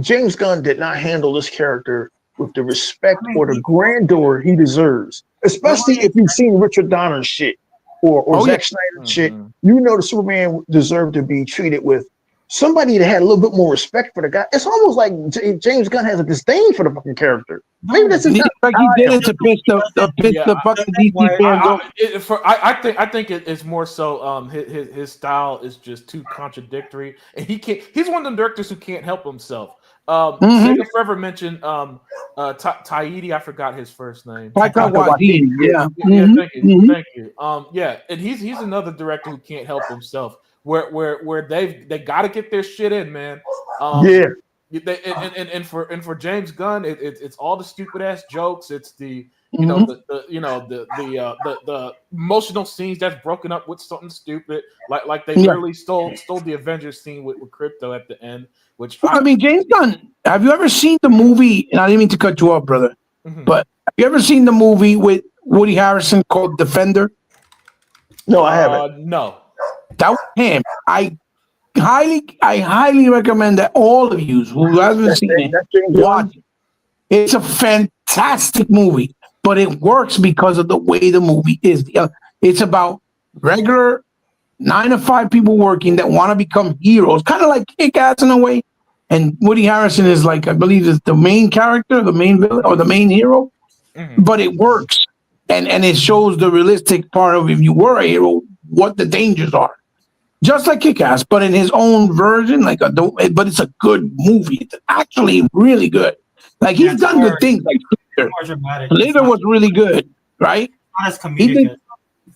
James Gunn did not handle this character with the respect or the grandeur he deserves. Especially if you've seen Richard Donner's shit or Zack Snyder's shit, the Superman deserved to be treated with somebody that had a little bit more respect for the guy. It's almost like James Gunn has a disdain for the fucking character. Maybe that's just like he did it to piss the fucking DC fans off. I think it's more so his style is just too contradictory, and he's one of the directors who can't help himself. Sega Forever mentioned Taiki, I forgot his first name. Taika Waititi. Thank you. And he's another director who can't help himself. Where they got to get their shit in, man. And for James Gunn, it's all the stupid ass jokes. It's the the emotional scenes that's broken up with something stupid, like they literally stole the Avengers scene with Crypto at the end. Which I mean, James Gunn. Have you ever seen the movie? And I didn't mean to cut you off, brother. But have you ever seen the movie with Woody Harrelson called Defender? No, I haven't. No. That was him. I highly recommend that all of you who haven't seen it watch it. It's a fantastic movie, but it works because of the way the movie is. It's about regular 9 to 5 people working that want to become heroes, kind of like Kick-Ass in a way. And Woody Harrelson is like, I believe, is the main character, the main villain, or the main hero. But it works, and it shows the realistic part of if you were a hero, what the dangers are. Just like Kick-Ass, but in his own version, but it's a good movie. It's actually really good. Like he's done good things. Like Slither was really good, right? Not as comedic as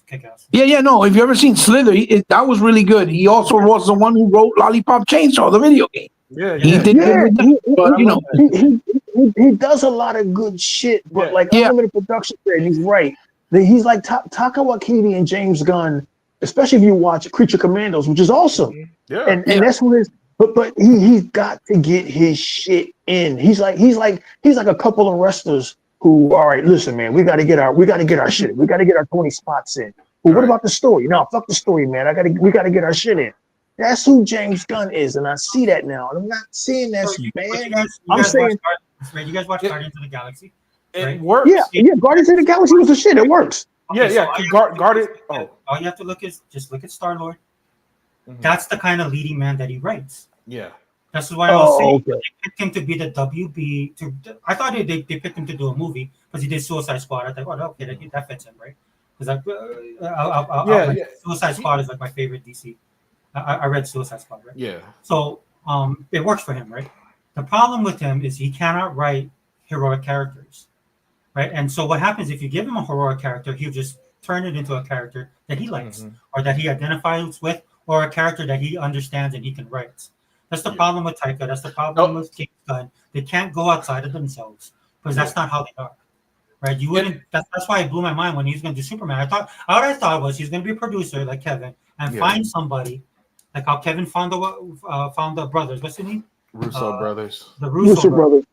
Kick-Ass. Yeah. No, if you ever seen Slither, that was really good. He also was the one who wrote Lollipop Chainsaw, the video game. He did good with that, but you know, he does a lot of good shit. But like Unlimited Production said, he's right. He's like Taika Waititi and James Gunn, especially if you watch Creature Commandos, which is awesome. Yeah, and that's what it is. But he's got to get his shit in. He's like a couple of wrestlers who, all right, listen, man, we got to get our shit in. We got to get our 20 spots in. But what about the story? No, fuck the story, man. We got to get our shit in. That's who James Gunn is, and I see that now. I'm not saying that's bad. I'm saying you guys watch Guardians of the Galaxy. It works. Yeah. Guardians of the Galaxy was the shit. It works. Okay, Guarded. All you have to look is just look at Star-Lord. That's the kind of leading man that he writes. Yeah. This is why I was saying they picked him to be the WB. I thought they picked him to do a movie because he did Suicide Squad. I thought, okay, that fits him, right? Because Suicide Squad is like my favorite DC. I read Suicide Squad, right? Yeah. So it works for him, right? The problem with him is he cannot write heroic characters, right? And so what happens if you give him a heroic character, he'll just turn it into a character that he likes or that he identifies with, or a character that he understands and he can write. That's the problem with Taika. That's the problem with James Gunn. They can't go outside of themselves because that's not how they are, right? You wouldn't. That's why it blew my mind when he was going to do Superman. I thought was he's going to be a producer like Kevin and find somebody. Like how Kevin found the brothers. What's his name? Russo brothers. The Russo brothers.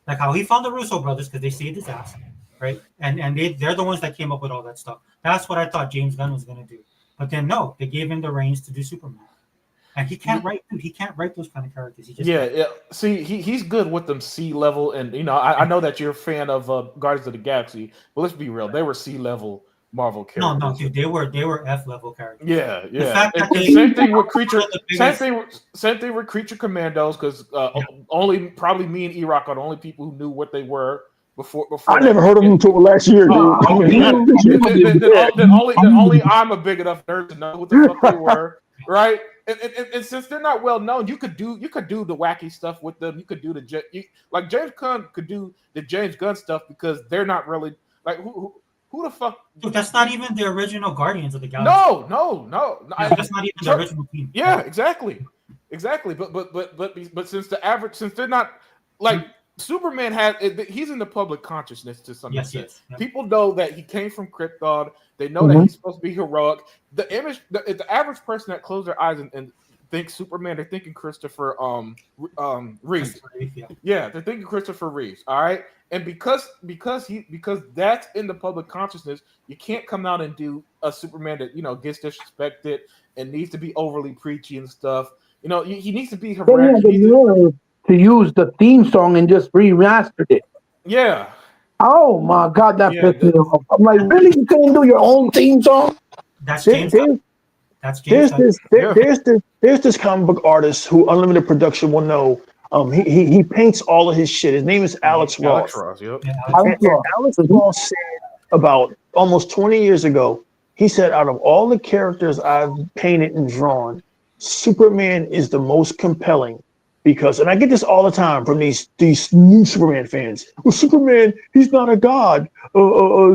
Like how he found the Russo brothers because they saved his ass, right? And they're the ones that came up with all that stuff. That's what I thought James Gunn was going to do. But then no, they gave him the reins to do Superman. And he can't write. He can't write those kind of characters. He just See, he's good with them C level, and you know, I know that you're a fan of Guardians of the Galaxy, but let's be real, they were C level Marvel characters. No, dude, they were F level characters. Yeah. The fact that same thing with Creature. Same thing with Creature Commandos, because only probably me and E-Rock are the only people who knew what they were before. I never heard of them until last year. Then only I'm a big enough nerd to know what the fuck they were, right? And since they're not well known, you could do the wacky stuff with them. You could do like James Gunn could do the James Gunn stuff because they're not really like who the fuck? Dude, that's not even the original Guardians of the Galaxy. No. That's not even the original team. Yeah, exactly. But since they're not like Superman he's in the public consciousness to some extent. Yes. People know that he came from Krypton. They know that he's supposed to be heroic. The average person that closes their eyes and thinks Superman, they're thinking Christopher Reeves. Yeah, they're thinking Christopher Reeves. All right. And because that's in the public consciousness, you can't come out and do a Superman that gets disrespected and needs to be overly preachy and stuff. He needs to be heroic. To use the theme song and just remastered it. Yeah. Oh my God, that pissed me off. I'm like, really? You couldn't do your own theme song? That's James. There's this comic book artist who Unlimited Production will know. He paints all of his shit. His name is Alex Ross. Alex Ross said about almost 20 years ago, he said, out of all the characters I've painted and drawn, Superman is the most compelling. Because, and I get this all the time from these new Superman fans. Well, Superman, he's not a god.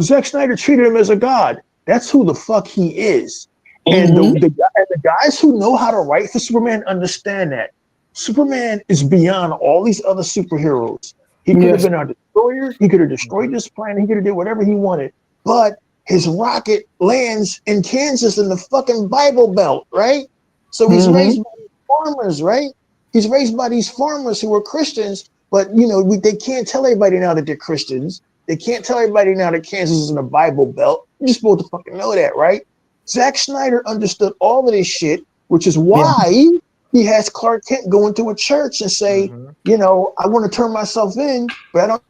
Zack Snyder treated him as a god. That's who the fuck he is. And the guys who know how to write for Superman understand that. Superman is beyond all these other superheroes. He could have been our destroyer. He could have destroyed this planet. He could have did whatever he wanted. But his rocket lands in Kansas in the fucking Bible Belt, right? So he's raised by farmers, right? He's raised by these farmers who are Christians, but they can't tell everybody now that they're Christians. They can't tell everybody now that Kansas is in the Bible Belt. You're supposed to fucking know that, right? Zack Snyder understood all of this shit, which is why he has Clark Kent go into a church and say, I want to turn myself in, but I don't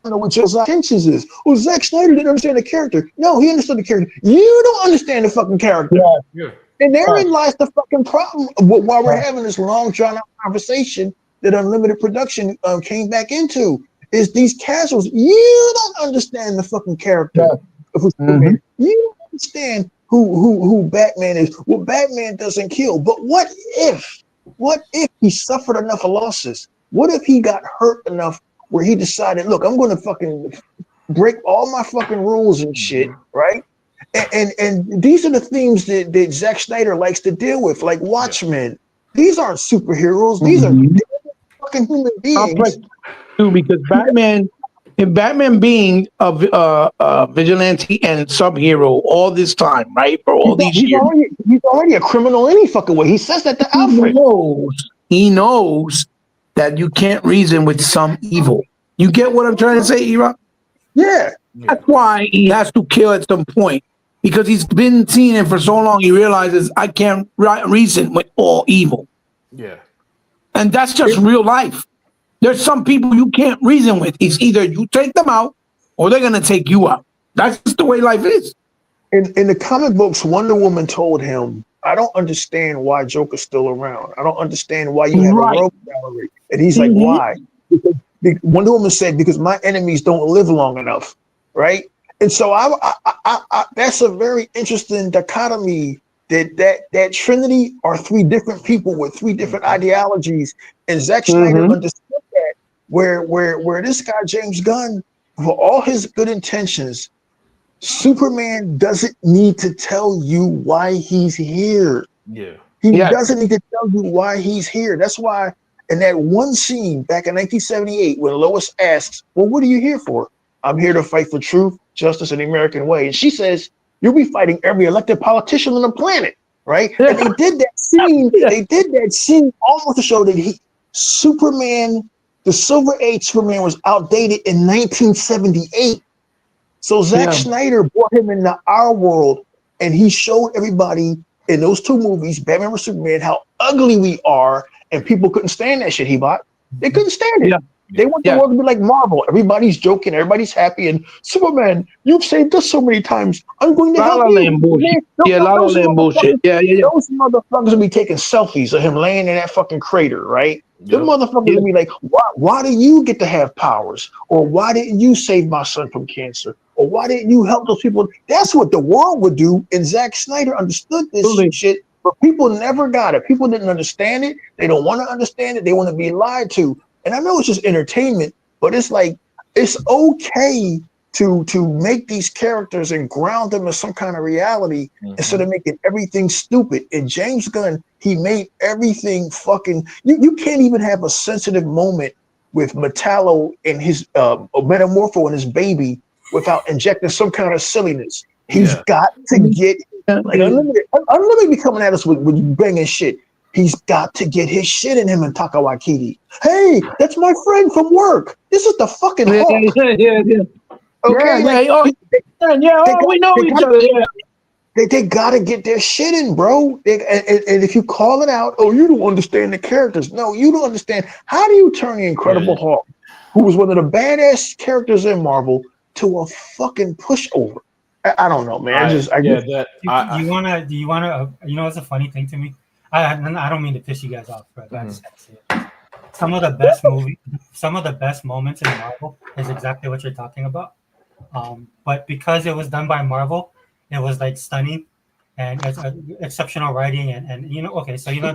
know what your intentions is. Well, Zack Snyder didn't understand the character. No, he understood the character. You don't understand the fucking character. Yeah. And therein lies the fucking problem. While we're having this long, drawn-out conversation that Unlimited Production came back into, is these casuals. You don't understand the fucking character of Superman. You don't understand who Batman is. Well, Batman doesn't kill. But what if he suffered enough losses? What if he got hurt enough where he decided, look, I'm going to fucking break all my fucking rules and shit, right? And these are the themes that Zack Snyder likes to deal with, like Watchmen. These aren't superheroes. These are fucking human beings. Too, because Batman being a vigilante and subhero all this time, right? For all these years. He's already a criminal any fucking way. He says that to Alfred. He knows that you can't reason with some evil. You get what I'm trying to say, Era? Yeah. That's why he has to kill at some point. Because he's been seeing it for so long, he realizes I can't reason with all evil. Yeah. And that's just real life. There's some people you can't reason with. It's either you take them out or they're going to take you out. That's just the way life is. In the comic books, Wonder Woman told him, I don't understand why Joker's still around. I don't understand why you have a rogue gallery. And he's like, why? Because Wonder Woman said, because my enemies don't live long enough, right? And so I that's a very interesting dichotomy that Trinity are three different people with three different ideologies. And Zack Snyder understood that where this guy, James Gunn, for all his good intentions, Superman doesn't need to tell you why he's here. Yeah. He doesn't need to tell you why he's here. That's why in that one scene back in 1978, when Lois asks, well, what are you here for? I'm here to fight for truth, justice, and the American way. And she says, you'll be fighting every elected politician on the planet, right? And they did that scene. They did that scene almost to show that Superman, the Silver Age Superman, was outdated in 1978. So Zack Snyder brought him into our world, and he showed everybody in those two movies, Batman vs Superman, how ugly we are, and people couldn't stand that shit. They couldn't stand it. Yeah. They want the world to be like Marvel. Everybody's joking, everybody's happy, and Superman, you've saved us so many times. I'm going to help you. Bullshit. Bullshit. Yeah. Those motherfuckers will be taking selfies of him laying in that fucking crater, right? The motherfuckers will be like, why do you get to have powers? Or why didn't you save my son from cancer? Or why didn't you help those people? That's what the world would do. And Zack Snyder understood this shit, but people never got it. People didn't understand it. They don't want to understand it. They want to be lied to. And I know it's just entertainment, but it's like, it's okay to make these characters and ground them in some kind of reality instead of making everything stupid. And James Gunn, he made everything fucking, you can't even have a sensitive moment with Metallo and his Metamorpho and his baby without injecting some kind of silliness. He's got to get, like Unlimited be coming at us with banging shit. He's got to get his shit in him and Taika Waititi. Hey, that's my friend from work. This is the fucking Hulk. Okay. We know each other. They gotta get their shit in, bro. And if you call it out, oh, you don't understand the characters. No, you don't understand. How do you turn the Incredible Hulk, who was one of the badass characters in Marvel, to a fucking pushover? I don't know, man. You wanna? You know, it's a funny thing to me. I don't mean to piss you guys off, but I just have to say it. Some of the best moments in Marvel is exactly what you're talking about. But because it was done by Marvel, it was like stunning and it's exceptional writing and you know, okay, so you know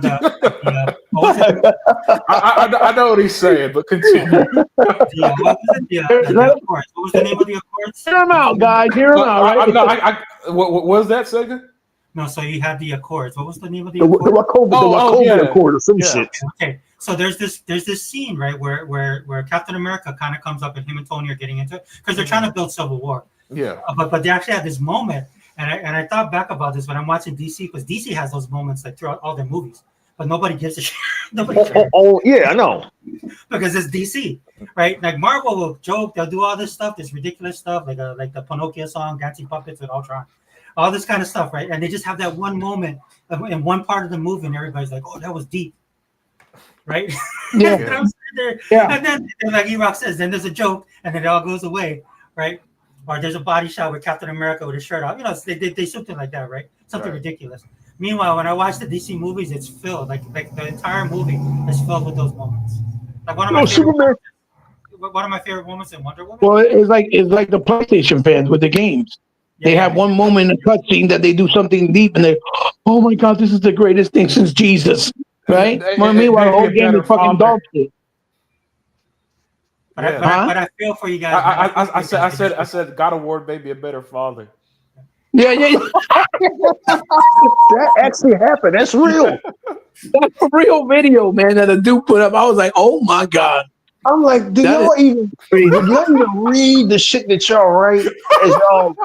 I know what he's saying, but continue. What was the name of the Accords? Hear him out, guys. Hear him out. Right? What was that, Sega? No, so you had the Accords. What was the name of the Accords? The Wachovia Accord or some shit. Okay, so there's this scene, right, where Captain America kind of comes up and him and Tony are getting into it because they're trying to build Civil War. Yeah. But they actually had this moment, and I thought back about this when I'm watching DC, because DC has those moments like throughout all their movies, but nobody gives a shit. Nobody cares. Oh, yeah, I know. Because it's DC, right? Like Marvel will joke, they'll do all this stuff, this ridiculous stuff, like the Pinocchio song, Dancing Puppets with Ultron. All this kind of stuff, right? And they just have that one moment in one part of the movie, and everybody's like, "Oh, that was deep." right? Yeah. And I'm sitting there, Yeah. and then like E-Rock says, then there's a joke, and then it all goes away, right? Or there's a body shot with Captain America with his shirt off. You know, they something like that, right? Something Right. ridiculous. Meanwhile, when I watch the DC movies, it's filled like the entire movie is filled with those moments. Like one of my Superman. moments in Wonder Woman. Well, it's like the PlayStation fans with the games. They have one moment in a cutscene that they do something deep, and they, oh my god, this is the greatest thing since Jesus, right? Meanwhile, the whole game is fucking dog shit. But I feel for you guys. I said, God of War may be a better father. Yeah. That actually happened. That's real. That's a real video, man, that a dude put up. I was like, oh my god. I'm like, do y'all even read the shit that y'all write as y'all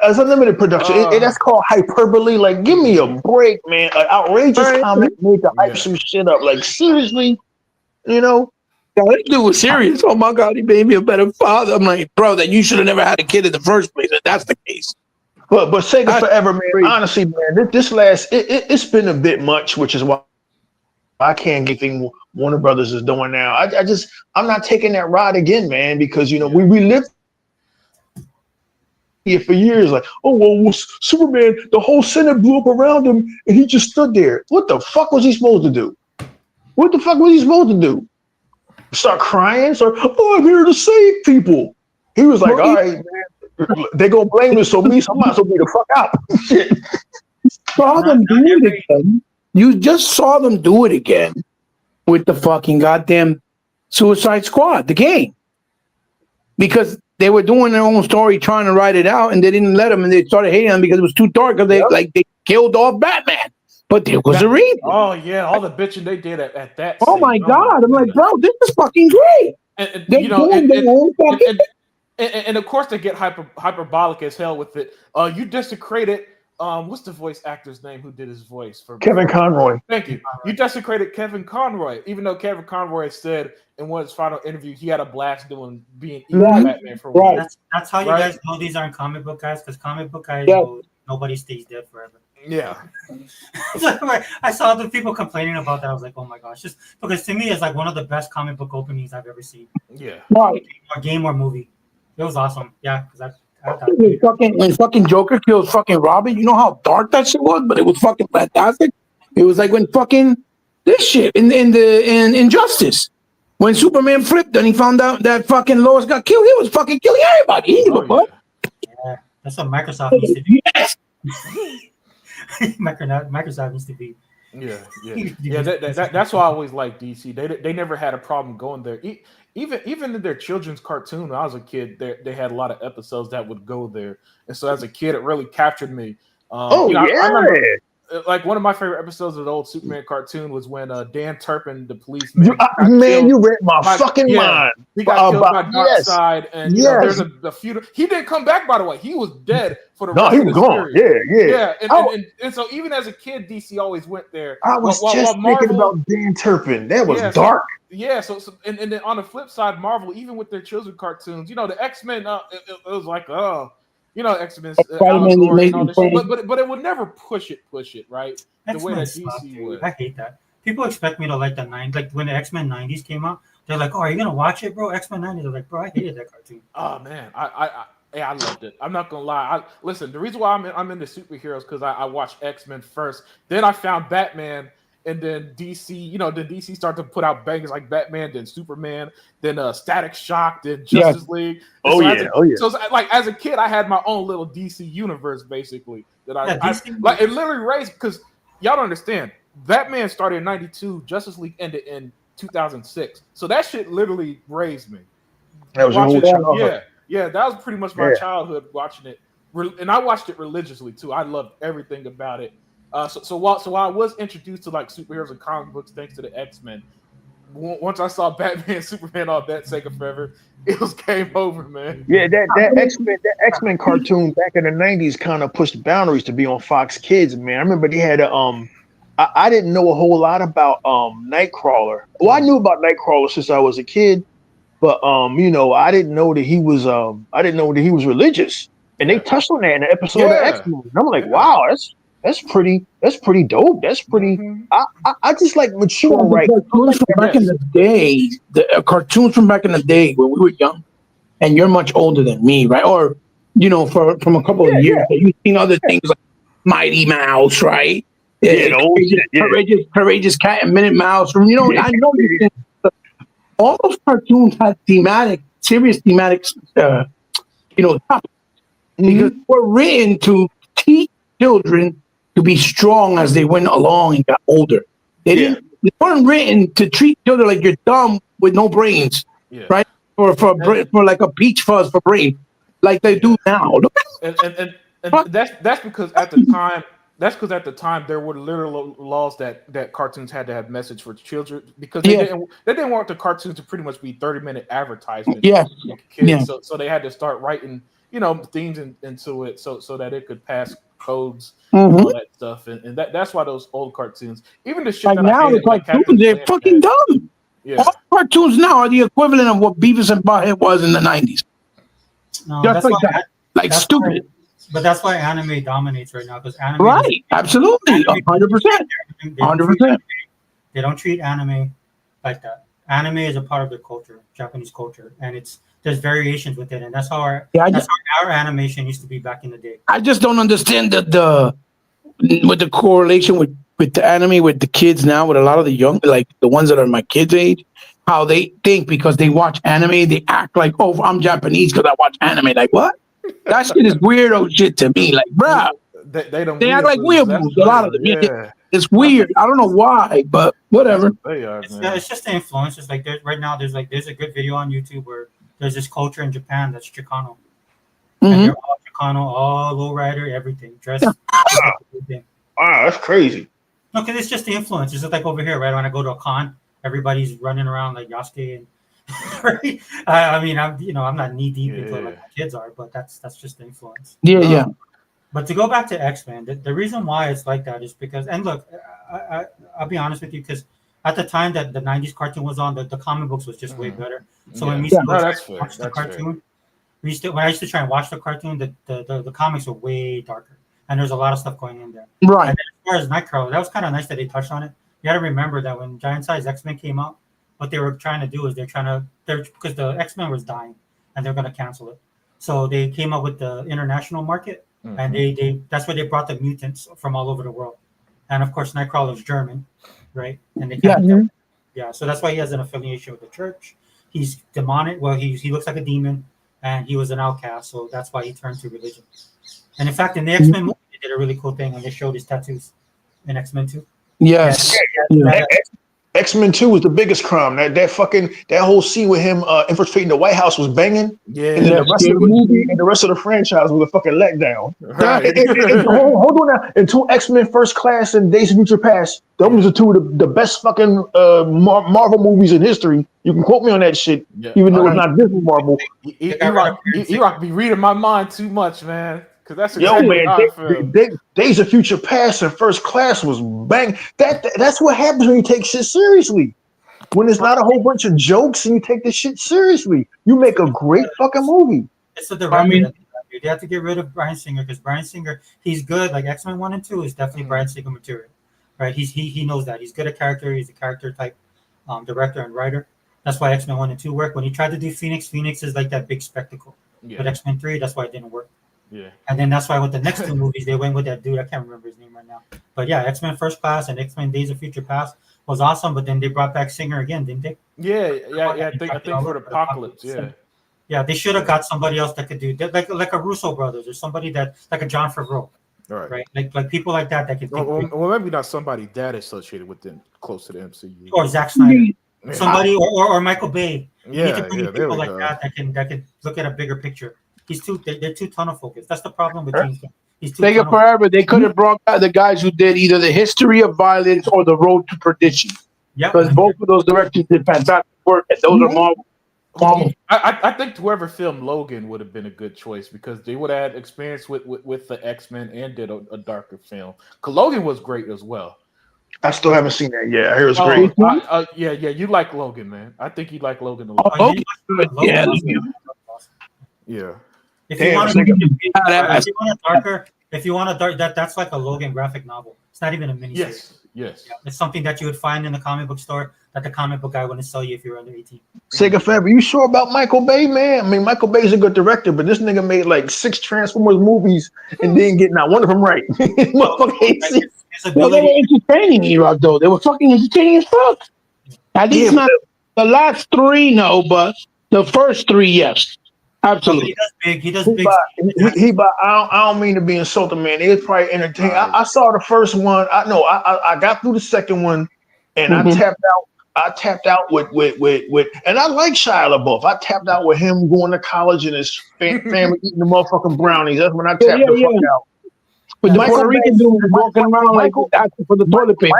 as unlimited production? That's called hyperbole. Like, give me a break, man. An outrageous comment made to hype some shit up. Like, seriously, you know? Yeah, this dude was serious. Oh my god, he made me a better father. I'm like, bro, then you should have never had a kid in the first place. If that's the case. But Sega Forever, man. Honestly, man, it's been a bit much, which is why I can't get things Warner Brothers is doing now. I'm not taking that ride again, man, because we lived here for years. Like, oh well, Superman, the whole Senate blew up around him, and he just stood there. What the fuck was he supposed to do? What the fuck was he supposed to do? Start crying? Oh, I'm here to save people. He was like, all right, man, they gonna blame this on me, so I might as well be the fuck out. Shit. Saw them do it again. You just saw them do it again with the fucking goddamn Suicide Squad, the game. Because they were doing their own story, trying to write it out, and they didn't let them, and they started hating them because it was too dark, because they killed off Batman. But there was a reason. Oh yeah, all the bitching they did at that. Oh my god! I'm like, bro, this is fucking great. And of course they get hyperbolic as hell with it. You desecrated. What's the voice actor's name who did his voice for Kevin Conroy? Thank you. You desecrated Kevin Conroy, even though Kevin Conroy said in one of his final interviews he had a blast being evil Batman for one. That's how you guys know these aren't comic book guys, because comic book guys know nobody stays dead forever. Yeah. I saw the people complaining about that. I was like, oh my gosh, just because to me it's like one of the best comic book openings I've ever seen. Yeah. Right. Or game or movie. It was awesome. Yeah, because when fucking Joker kills fucking Robin, you know how dark that shit was, but it was fucking fantastic. It was like when fucking this shit in Injustice, when Superman flipped and he found out that fucking Lois got killed, he was fucking killing everybody. He didn't give a fuck. Yeah, that's what Microsoft needs to do. Yes. Microsoft needs to be. Yeah. That's why I always liked DC. They never had a problem going there. Even in their children's cartoon, when I was a kid, they had a lot of episodes that would go there, and so as a kid, it really captured me. I remember, like one of my favorite episodes of the old Superman cartoon was when Dan Turpin, the policeman, you read my fucking mind. He got killed by Darkseid, and there's a few. He didn't come back, by the way. He was dead for the rest he of was the gone. series. Yeah. And so even as a kid, DC always went there. I was thinking about Dan Turpin. That was dark. So and then on the flip side, Marvel, even with their children cartoons, the X-Men, it was like, X-Men, but it would never push it, right? The way that DC would. I hate that. People expect me to like the 90s, like when the X-Men 90s came out, they're like, "Oh, are you gonna watch it, bro?" X-Men 90s. They're like, "Bro, I hated that cartoon." Oh man, I loved it. I'm not gonna lie. Listen, the reason why I'm into superheroes because I watched X-Men first, then I found Batman. And then DC, then DC started to put out bangers like Batman, then Superman, then Static Shock, then Justice League. So as a kid, I had my own little DC universe basically that it literally raised, because y'all don't understand. Batman started in '92, Justice League ended in 2006. So that shit literally raised me. That was your childhood. Yeah, that was pretty much my childhood watching it, and I watched it religiously too. I loved everything about it. So while I was introduced to like superheroes and comic books thanks to the X-Men, once I saw Batman, Superman, all that Sega Forever, it was game over, man. Yeah, that X-Men cartoon back in the '90s kind of pushed boundaries to be on Fox Kids, man. I remember they had I didn't know a whole lot about Nightcrawler. Well, I knew about Nightcrawler since I was a kid, but I didn't know that he was religious, and they touched on that in the episode of X-Men. And I'm like, wow, That's pretty dope. That's pretty. Mhm. I just like mature, Well, the right? cartoons from back in the day, the cartoons from back in the day when we were young, and you're much older than me, right? Or from a couple of years, but you've seen other things like Mighty Mouse, right? Yeah, the old shit, yeah. Courageous Cat and Minute Mouse. I know you think all those cartoons had serious thematic, topics because they were written to teach children to be strong as they went along and got older. They weren't written to treat children like you're dumb with no brains, right? For like a peach fuzz for brain, like they do now. And that's because at the time there were literal laws that cartoons had to have message for children because they didn't want the cartoons to pretty much be 30-minute advertisements. Yeah. For kids. So they had to start writing themes into it so that it could pass codes and all that stuff. And that's why those old cartoons, even the shit like that now, I hated, the cartoons they're fucking dumb. Yeah. All cartoons now are the equivalent of what Beavis and Butthead was in the 90s. No, Just that's like why, that. Like stupid. but that's why anime dominates right now because anime. Right. Absolutely. 100%. 100%. They don't treat anime like that. Anime is a part of their culture, Japanese culture, and there's variations with it, and that's how our animation used to be back in the day. I just don't understand with the correlation with the anime with the kids now, with a lot of the young, like the ones that are my kids' age, how they think because they watch anime, they act like, oh, I'm Japanese because I watch anime. Like, what? That shit is weirdo shit to me. Like, bruh, they act like weeaboos, a lot of them. Yeah. It's weird. I don't know why, but whatever. It's just the influence. It's like right now there's a good video on YouTube where there's this culture in Japan that's Chicano. And they're all Chicano, all lowrider, everything. Dressed. Everything. Wow, that's crazy. No, because it's just the influence. It's just like over here, right? When I go to a con, everybody's running around like Yasuke and right? I mean, I'm not knee deep into it like my kids are, but that's just the influence. Yeah. But to go back to X-Men, the reason why it's like that is because, and look, I'll be honest with you, because at the time that the 90s cartoon was on, the comic books was just way better. So when we used to watch the cartoon, when I used to try and watch the cartoon, the comics were way darker. And there's a lot of stuff going in there. Right. And as far as Nightcrawler, that was kind of nice that they touched on it. You got to remember that when Giant Size X-Men came out, what they were trying to do is because the X-Men was dying and they're going to cancel it. So they came up with the international market. And that's where they brought the mutants from all over the world. And of course, Nightcrawler is German, right? And so that's why he has an affiliation with the church. He's demonic. Well, he looks like a demon, and he was an outcast. So that's why he turned to religion. And in fact, in the X-Men movie, they did a really cool thing when they showed his tattoos in X-Men 2. Yes. X-Men 2 was the biggest crime. That whole scene with him infiltrating the White House was banging. Yeah. And then the rest of the movie and the rest of the franchise was a fucking letdown. Right. Hold on now. Until X-Men First Class and Days of Future Past, those are two of the best fucking Marvel movies in history. You can quote me on that shit, even though it's not Disney Marvel. E-Rock be reading my mind too much, man. That's Days of Future Past and First Class was bang. That's what happens when you take shit seriously. When it's not a whole bunch of jokes and you take this shit seriously, you make a great fucking movie. It's the director. They have to get rid of Bryan Singer because Bryan Singer, he's good. Like X-Men 1 and 2 is definitely Bryan Singer material, right? He knows that. He's good at character. He's a character type director and writer. That's why X-Men 1 and 2 work. When he tried to do Phoenix is like that big spectacle. But X-Men 3, that's why it didn't work. Yeah. And then that's why with the next two movies, they went with that dude. I can't remember his name right now. But yeah, X-Men First Class and X-Men Days of Future Past was awesome. But then they brought back Singer again, didn't they? Yeah. I think for the Apocalypse, Yeah, they should have got somebody else that could do that, like a Russo brothers or somebody that like a John Favreau. Right. Like people like that can think. Well, maybe not somebody that associated with them close to the MCU. Or Zack Snyder. Somebody or Michael Bay. Yeah, people like that can look at a bigger picture. They're too tunnel focused. That's the problem with James Gunn. Take it forever. They could have brought back the guys who did either The History of Violence or The Road to Perdition. Yeah, because both of those directors did fantastic work, and those are Marvel. I think whoever filmed Logan would have been a good choice because they would have had experience with the X-Men and did a darker film. Because Logan was great as well. I still haven't seen that yet. I hear it's great. Yeah, you like Logan, man. I think you like Logan a lot. Yeah. If you want a darker, if you want to dark that's like a Logan graphic novel. It's not even a miniseries. Yes. Yeah, it's something that you would find in the comic book store that the comic book guy wouldn't sell you if you're under 18. Sega Fab, you sure about Michael Bay, man? I mean, Michael Bay's a good director, but this nigga made like 6 Transformers movies and didn't get not one of them right. Motherfucker ain't seen- His Well, they were ability, entertaining, E-Rock, though. They were fucking entertaining as fuck. At least Yeah, not the last 3, no, but the first 3, yes. Absolutely. he does big. He does He big. by, he by, I don't mean to be insulting, man. It was probably entertaining. I saw the first one. I got through the second one, and I tapped out. I tapped out with, and I like Shia LaBeouf. I tapped out with him going to college and his family eating the motherfucking brownies. That's when I tapped the fuck out. With the Michael Puerto Rican Bay- dude walking around like asking for the toilet paper.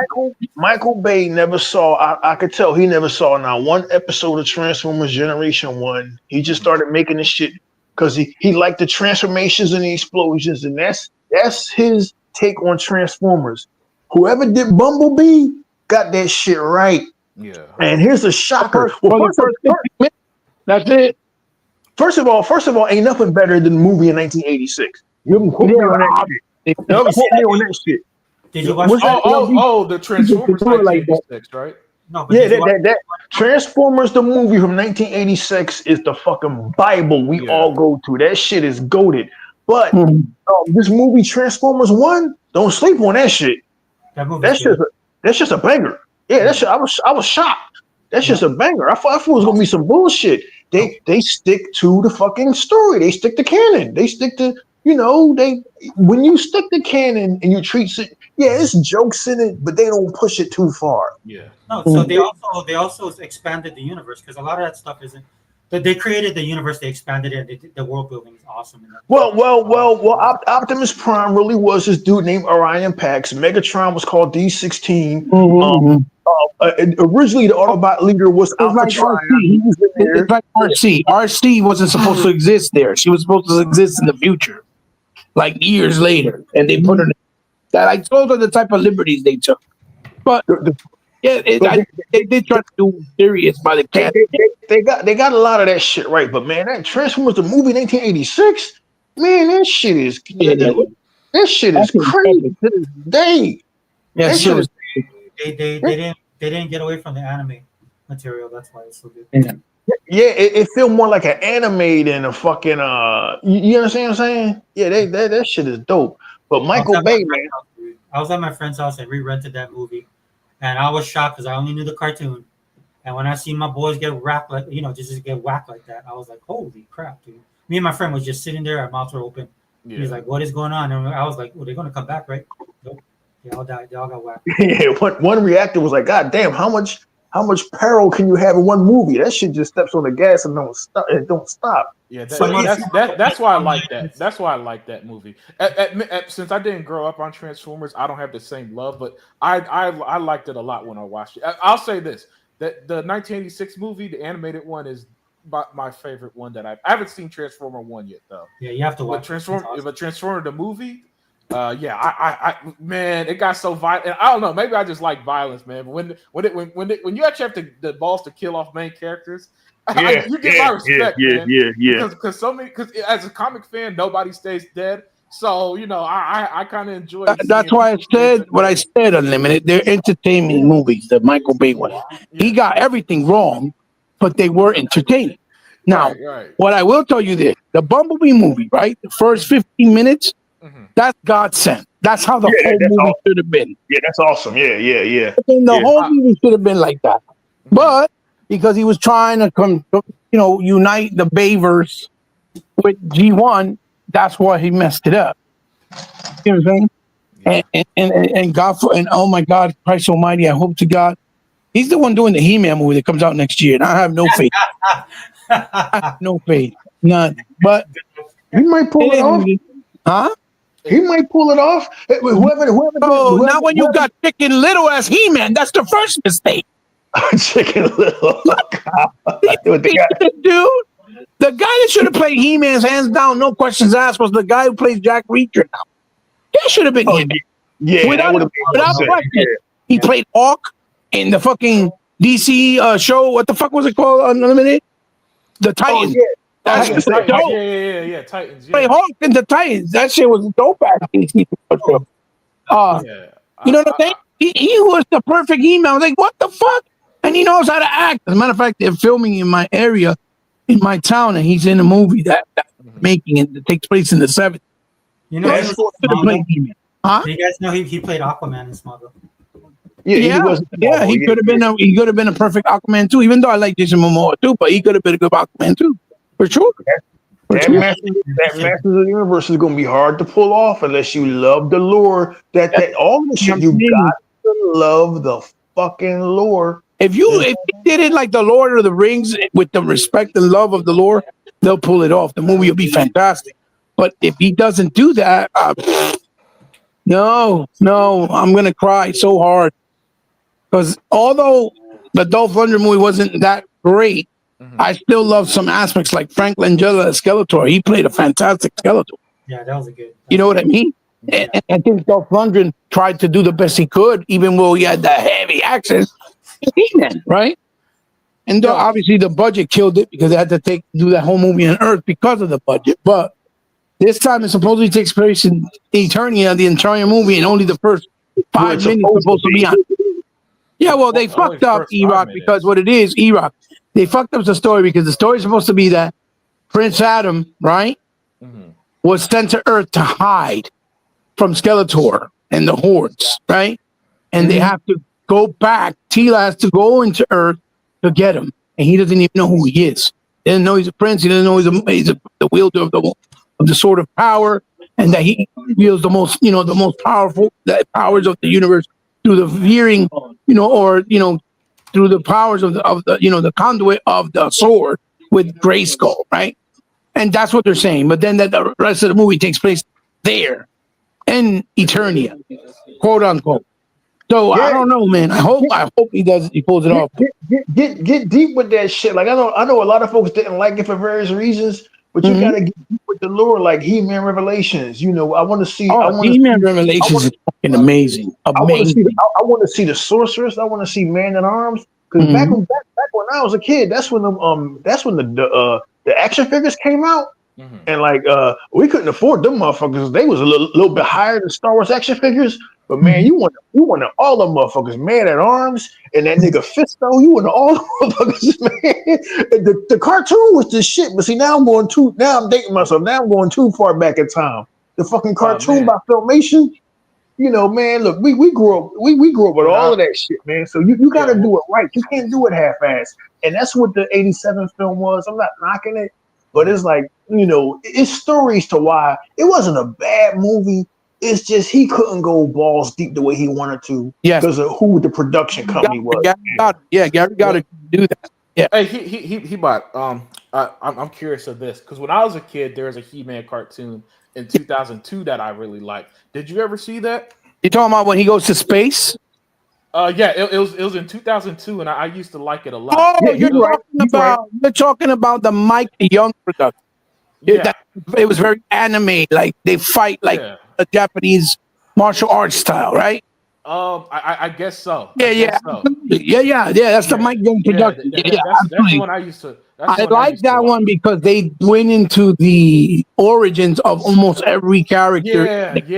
Michael Bay never saw. I could tell he never saw not one episode of Transformers Generation 1. He just started making this shit because he liked the transformations and the explosions, and that's his take on Transformers. Whoever did Bumblebee got that shit right. Yeah. And here's a shocker. That's it. First of all, ain't nothing better than the movie in 1986. You haven't quote me on that shit. You haven't quote me on that shit. Did you watch? What's that? The Transformers like that. 1986, right? No, but Yeah, did you watch- that Transformers the movie from 1986 is the fucking Bible we all go to. That shit is goated. But this movie Transformers 1, don't sleep on that shit. that movie? That's just a banger. Yeah, that shit. I was shocked. That's just a banger. I thought it was gonna be some bullshit. They stick to the fucking story. They stick to canon. They stick to when you stick to canon and you treat it, it's jokes in it, but they don't push it too far. Yeah. No, so they also expanded the universe because a lot of that stuff isn't. They created the universe, they expanded it. The world building is awesome. Well. Optimus Prime really was this dude named Orion Pax. Megatron was called D16. Originally, the Autobot leader was Alpha like Trion. RC. He was in there. It's like RC. RC wasn't supposed to exist there. She was supposed to exist in the future, like years later, and they put her. That I told her the type of liberties they took, but they did try to do serious, but they can't. They got a lot of that shit right, but man, that Transformers the movie 1986, man, that shit is that shit is crazy to this day. Yeah, That shit is They didn't get away from the anime material. That's why it's so good. Yeah, it feel more like an anime than a fucking you understand what I'm saying? Yeah, that shit is dope. But Michael Bay, man. I was at my friend's house and re-rented that movie, and I was shocked because I only knew the cartoon. And when I see my boys get whacked just get whacked like that, I was like, "Holy crap, dude!" Me and my friend was just sitting there, our mouths were open. Yeah. He's like, "What is going on?" And I was like, "Well, they're gonna come back, right?" Nope. They all died. They all got whacked. Yeah, one reactor was like, "God damn, how much peril can you have in one movie? That shit just steps on the gas and don't stop." Yeah, So that's why I like that. That's why I like that movie. Since I didn't grow up on Transformers, I don't have the same love, but I liked it a lot when I watched it. I'll say this: that the 1986 movie, the animated one, is my favorite one that I haven't seen Transformer 1 yet though. Yeah, you have to watch. Transformer the movie. I man, it got so violent. And I don't know, maybe I just like violence, man. But when you actually have the balls to kill off main characters, you get my respect, man. Because as a comic fan, nobody stays dead. So I kind of enjoy. That's why I said what I said. Unlimited. They're entertainment movies. The Michael Bay one. He got everything wrong, but they were entertaining. Now, what I will tell you this: the Bumblebee movie, right? The first 15 minutes. That's God sent. That's how the whole movie should have been. Yeah, that's awesome. Yeah. And the whole movie should have been like that. But because he was trying to unite the Bayverse with G1, that's why he messed it up. You know what I'm saying? And God oh my God, Christ Almighty! I hope to God, he's the one doing the He-Man movie that comes out next year, and I have no faith. I have no faith, none. But he might pull it off. Huh? He might pull it off. Whoever now when you got Chicken Little as He-Man, that's the first mistake. Chicken Little. Dude, the guy that should have played He-Man's hands down, no questions asked, was the guy who plays Jack Reacher now. That should have been him. Yeah, without question. He played Hawk in the fucking DC show. What the fuck was it called? Unlimited? The Titan. That's yeah, just Titans. dope. Yeah. Titans. Play Yeah. Hawk and the Titans. That shit was dope back in the Yeah. you know what I'm saying? He was the perfect email. I was like, what the fuck? And he knows how to act. As a matter of fact, they're filming in my area, in my town, and he's in a movie that making it that takes place in the 70s. You know, That's he what- was in Smallville. Huh? Do you guys know he played Aquaman in Smallville? Yeah, Yeah, he was. he could have been a perfect Aquaman too. Even though I like Jason Momoa too, but he could have been a good Aquaman too, for sure. For That sure. Masters of the Universe is going to be hard to pull off unless you love the lore. That all the shit you got to love the fucking lore. If he did it like the Lord of the Rings with the respect and love of the lore, they'll pull it off. The movie will be fantastic. But if he doesn't do that, no, I'm gonna cry so hard. Because although the Dolph Lundgren movie wasn't that great, I still love some aspects like Frank Langella as Skeletor. He played a fantastic Skeletor. Yeah, that was a good. You know what I mean? Yeah. And I think Dolph Lundgren tried to do the best he could, even though he had that heavy accent. He-Man, right? And obviously the budget killed it because they had to do that whole movie on Earth because of the budget. But this time it supposedly takes place in Eternia, the entire movie, and only the first 5 minutes supposed to be on. Yeah, well, they fucked up E-Rock because what it is, E-Rock, they fucked up the story because the story is supposed to be that Prince Adam, right, was sent to Earth to hide from Skeletor and the hordes, right? And they have to go back. Tila has to go into Earth to get him, and he doesn't even know who he is. He doesn't know he's a prince. He doesn't know he's the wielder of the sword of power, and that he wields the most powerful powers of the universe through the veering, through the powers of the conduit of the sword with Grayskull, right? And that's what they're saying. But then that the rest of the movie takes place there in Eternia, quote unquote. So I don't know, man. I hope he pulls it off. Get deep with that shit. Like I know a lot of folks didn't like it for various reasons, but you gotta get deep with the lore, like He-Man Revelations. I want to see. He-Man Revelations is fucking amazing. I want to see the Sorceress. I want to see Man at Arms. Because back when I was a kid, that's when the action figures came out. And we couldn't afford them motherfuckers. They was a little bit higher than Star Wars action figures. But man, you wanted all them motherfuckers, Man at Arms, and that nigga Fisto. You wanted all them motherfuckers, man. The cartoon was the shit. But see, now I'm dating myself. Now I'm going too far back in time. The fucking cartoon by Filmation. Man, look, we grew up with all of that shit, man. So you got to do it right. You can't do it half-assed. And that's what the 87 film was. I'm not knocking it, but it's like, it's stories to why it wasn't a bad movie. It's just he couldn't go balls deep the way he wanted to because of who the production company was. Gary got to do that. Yeah. Hey, he bought. I'm curious of this because when I was a kid, there was a He-Man cartoon in 2002 that I really liked. Did you ever see that? You talking about when he goes to space? Yeah, it was in 2002, and I used to like it a lot. Oh, you're talking about the Mike Young production. Yeah, it was very anime, like they fight like a Japanese martial arts style, right? I guess so. Yeah. That's the Mike Young production. That's the one I used to. I like that one because they went into the origins of almost every character. That's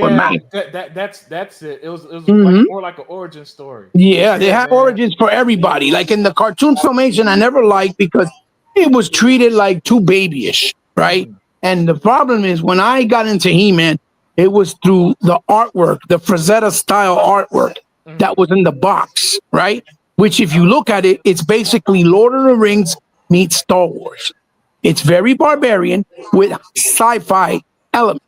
it. It was like more like an origin story. Yeah, they have origins for everybody. Like in the cartoon Filmation, I never liked because it was treated like too babyish, right? And the problem is when I got into He-Man, it was through the artwork, the Frazetta style artwork that was in the box, right? Which, if you look at it, it's basically Lord of the Rings meets Star Wars. It's very barbarian with sci-fi elements.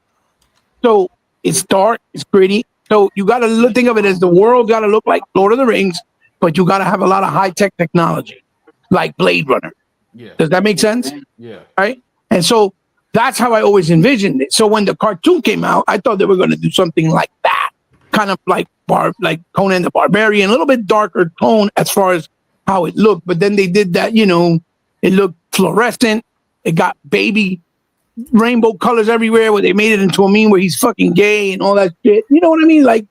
So it's dark, it's gritty. So you got to think of it as the world got to look like Lord of the Rings, but you got to have a lot of high-tech technology, like Blade Runner. Yeah. Does that make sense? Yeah. Right? And so that's how I always envisioned it. So when the cartoon came out, I thought they were going to do something like that, kind of like Conan the Barbarian, a little bit darker tone as far as how it looked. But then they did that, it looked fluorescent. It got baby rainbow colors everywhere where they made it into a meme where he's fucking gay and all that shit. You know what I mean? Like,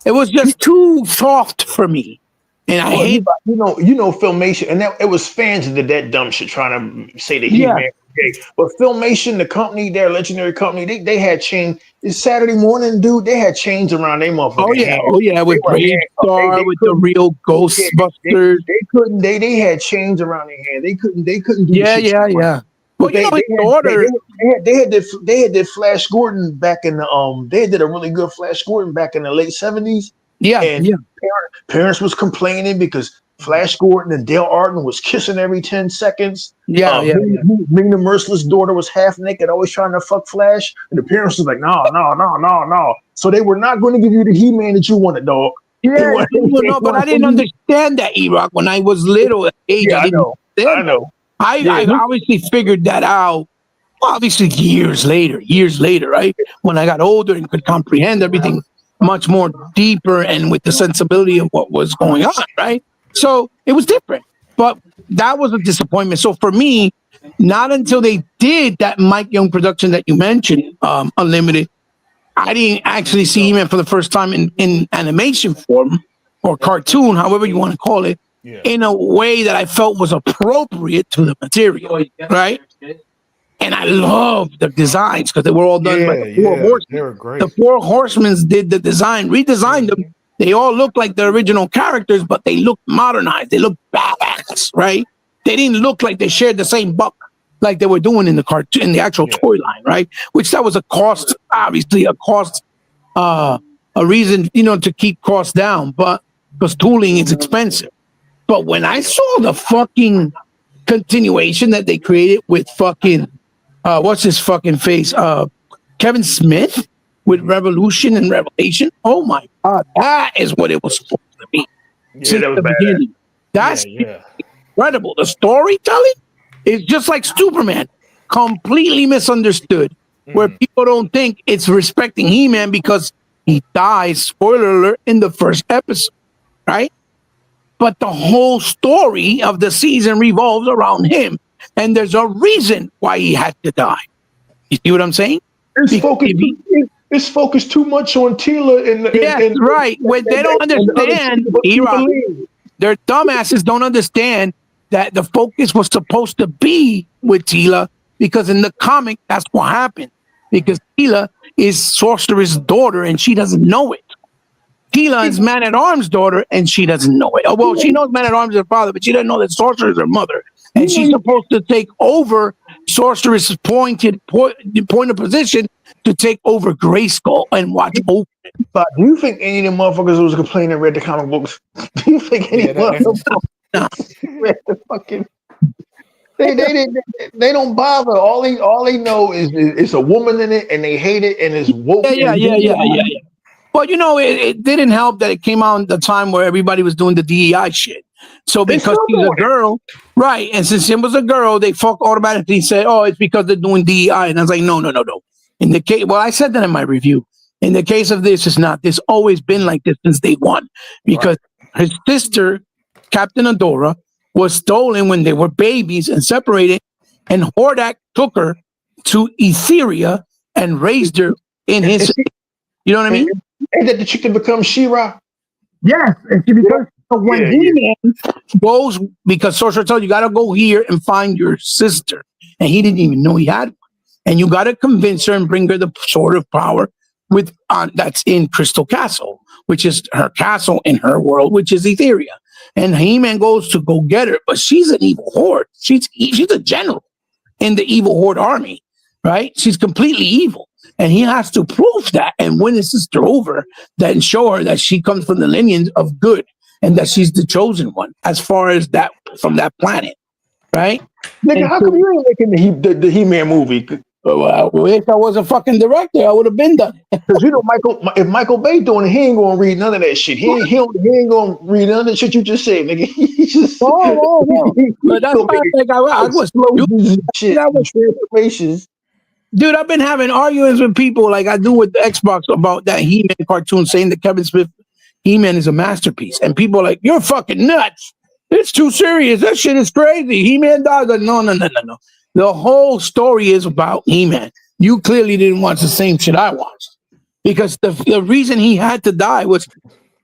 it was just too soft for me. And I hate Filmation, and it was fans that did that dumb shit trying to say that He-Man okay. But Filmation, the company, their legendary company, they had changed. It's Saturday morning, dude. They had chains around their motherfucking Oh yeah, hands. oh yeah, with They were handcuffed. Bravestar, with the real Ghostbusters. They couldn't. They had chains around their hand. They couldn't. They couldn't do. Yeah, the shit yeah, yeah. Well, you know, his daughter. They had did Flash Gordon back in the They did a really good Flash Gordon back in the late 70s. Yeah, And yeah. Parents was complaining because Flash Gordon and Dale Arden was kissing every 10 seconds. Yeah, yeah. Ming the Merciless daughter was half naked, always trying to fuck Flash. And the parents was like, no. So they were not going to give you the He-Man that you wanted, dog. Yeah, no, but I didn't understand that, E-Rock, when I was little at age. Yeah, I know. I obviously figured that out, obviously years later, right? When I got older and could comprehend everything much more deeper and with the sensibility of what was going on, right? So it was different, but that was a disappointment. So for me, not until they did that Mike Young production that you mentioned, Unlimited, I didn't actually see He-Man for the first time in animation form or cartoon, however you want to call it, in a way that I felt was appropriate to the material, right? And I love the designs because they were all done by the Four Horsemen. They were great. The Four Horsemen did the design, redesigned them. They all looked like the original characters, but they looked modernized. They looked badass, right? They didn't look like they shared the same buck like they were doing in the cartoon, in the actual toy line, right? Which that was a cost, obviously a reason, to keep costs down, but because tooling is expensive. But when I saw the fucking continuation that they created with fucking what's his fucking face? Kevin Smith with Revolution and Revelation. Oh my God, that is what it was supposed to be. Yeah, that was bad. That's incredible. The storytelling is just like Superman, completely misunderstood. Where people don't think it's respecting He-Man because he dies, spoiler alert, in the first episode, right? But the whole story of the season revolves around him. And there's a reason why he had to die. You see what I'm saying? It's focused too much on Teela. Yes, right. When they don't understand, their dumbasses don't understand that the focus was supposed to be with Teela, because in the comic, that's what happened. Because Teela is Sorcerer's daughter and she doesn't know it. Teela is Man-at-Arms' daughter and she doesn't know it. Oh, well, she knows Man-at-Arms is her father, but she doesn't know that Sorcerer is her mother. And she's supposed to take over Sorcerer's point of position to take over Grayskull and watch over it. But do you think any of the motherfuckers who was complaining read the comic books? Do you think any motherfuckers read the fucking... They don't bother. All they know is it's a woman in it and they hate it and it's woke. Yeah. But it didn't help that it came out at the time where everybody was doing the DEI shit. So because she's a girl, right? And since it was a girl, they automatically said, "Oh, it's because they're doing DEI." And I was like, "No." In the case, I said that in my review. In the case of this, it's not. This always been like this since day one, because his sister, Captain Adora, was stolen when they were babies and separated, and Hordak took her to Etheria and raised her in his. You know what I mean? And that the chick to become She-Ra. Yes, and she becomes. So when He-Man goes, because Sorcerer told you got to go here and find your sister, and he didn't even know he had one, and you got to convince her and bring her the sword of power with that's in Crystal Castle, which is her castle in her world, which is Etheria. And He-Man goes to go get her, but she's an evil horde. She's a general in the evil horde army, right? She's completely evil. And he has to prove that and win his sister over, then show her that she comes from the lineage of good and that she's the chosen one as far as that from that planet, right? Nigga, how come you ain't making the He-Man movie? Well, if I was a fucking director, I would have been done. Because if Michael Bay doing it, he ain't gonna read none of that shit. He ain't gonna read none of the shit you just said, nigga. He just no. But that's why I was transformations. Dude, I've been having arguments with people like I do with the Xbox about that He-Man cartoon, saying that Kevin Smith He-Man is a masterpiece, and people are like, "You're fucking nuts! It's too serious. That shit is crazy. He-Man died." Like, no. The whole story is about He-Man. You clearly didn't watch the same shit I watched, because the reason he had to die was,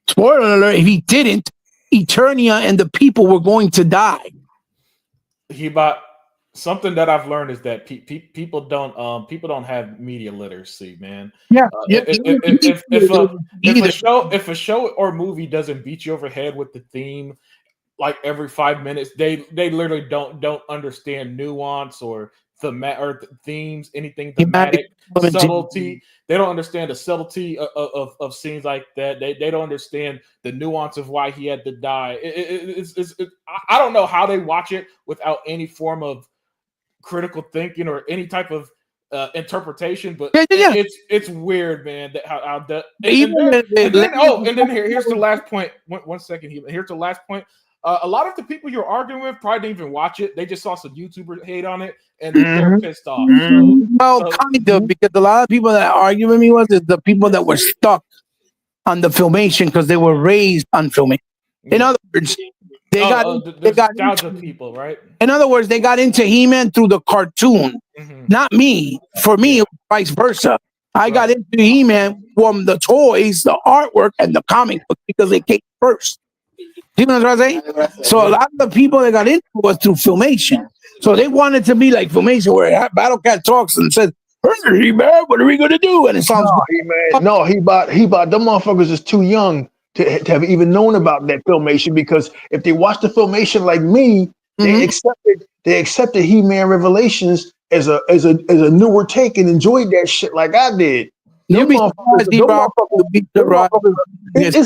spoiler alert, if he didn't, Eternia and the people were going to die. something that I've learned is that people don't have media literacy, man. Yeah, If a show or movie doesn't beat you over the head with the theme like every 5 minutes, they literally don't understand nuance or themes, anything thematic, subtlety. They don't understand the subtlety of scenes like that. They don't understand the nuance of why he had to die. I don't know how they watch it without any form of critical thinking or any type of interpretation, but it's weird, man. That how that and then here's the last point. One second, here's the last point. A lot of the people you're arguing with probably didn't even watch it. They just saw some YouTubers hate on it and they're pissed off. Kind of, because a lot of people that argue with me is the people that were stuck on the Filmation because they were raised on Filmation. In other words, they got nostalgia people, right? In other words, they got into He-Man through the cartoon. Not me. For me, it was vice versa. I got into He-Man from the toys, the artwork, and the comic book because they came first. You know what I'm saying? So a lot of the people that got into it was through Filmation. So they wanted to be like Filmation, where Battle Cat talks and says, "Hey, He-Man, what are we gonna do?" And it sounds he bought them motherfuckers is too young to have even known about that Filmation, because if they watched the Filmation like me, they accepted He-Man Revelations as a newer take and enjoyed that shit like I did. It's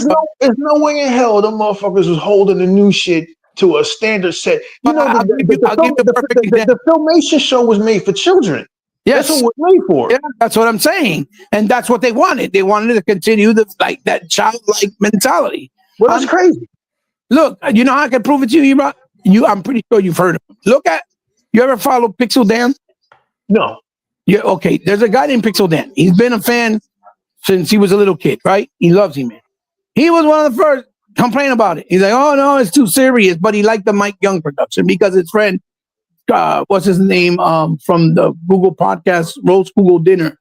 no way in hell them motherfuckers was holding the new shit to a standard set. You know, the Filmation show was made for children. Yes. That's what it was made for. Yeah, that's what I'm saying. And that's what they wanted. They wanted to continue that childlike mentality. Well, that's crazy. Look, you know how I can prove it to you, I'm pretty sure you've heard of him. You ever follow Pixel Dan? No. Yeah, okay. There's a guy named Pixel Dan. He's been a fan since he was a little kid, right? He loves He-Man. He was one of the first to complain about it. He's like, "Oh no, it's too serious." But he liked the Mike Young production because his friend, what's his name, from the Google podcast, Roast Google Dinner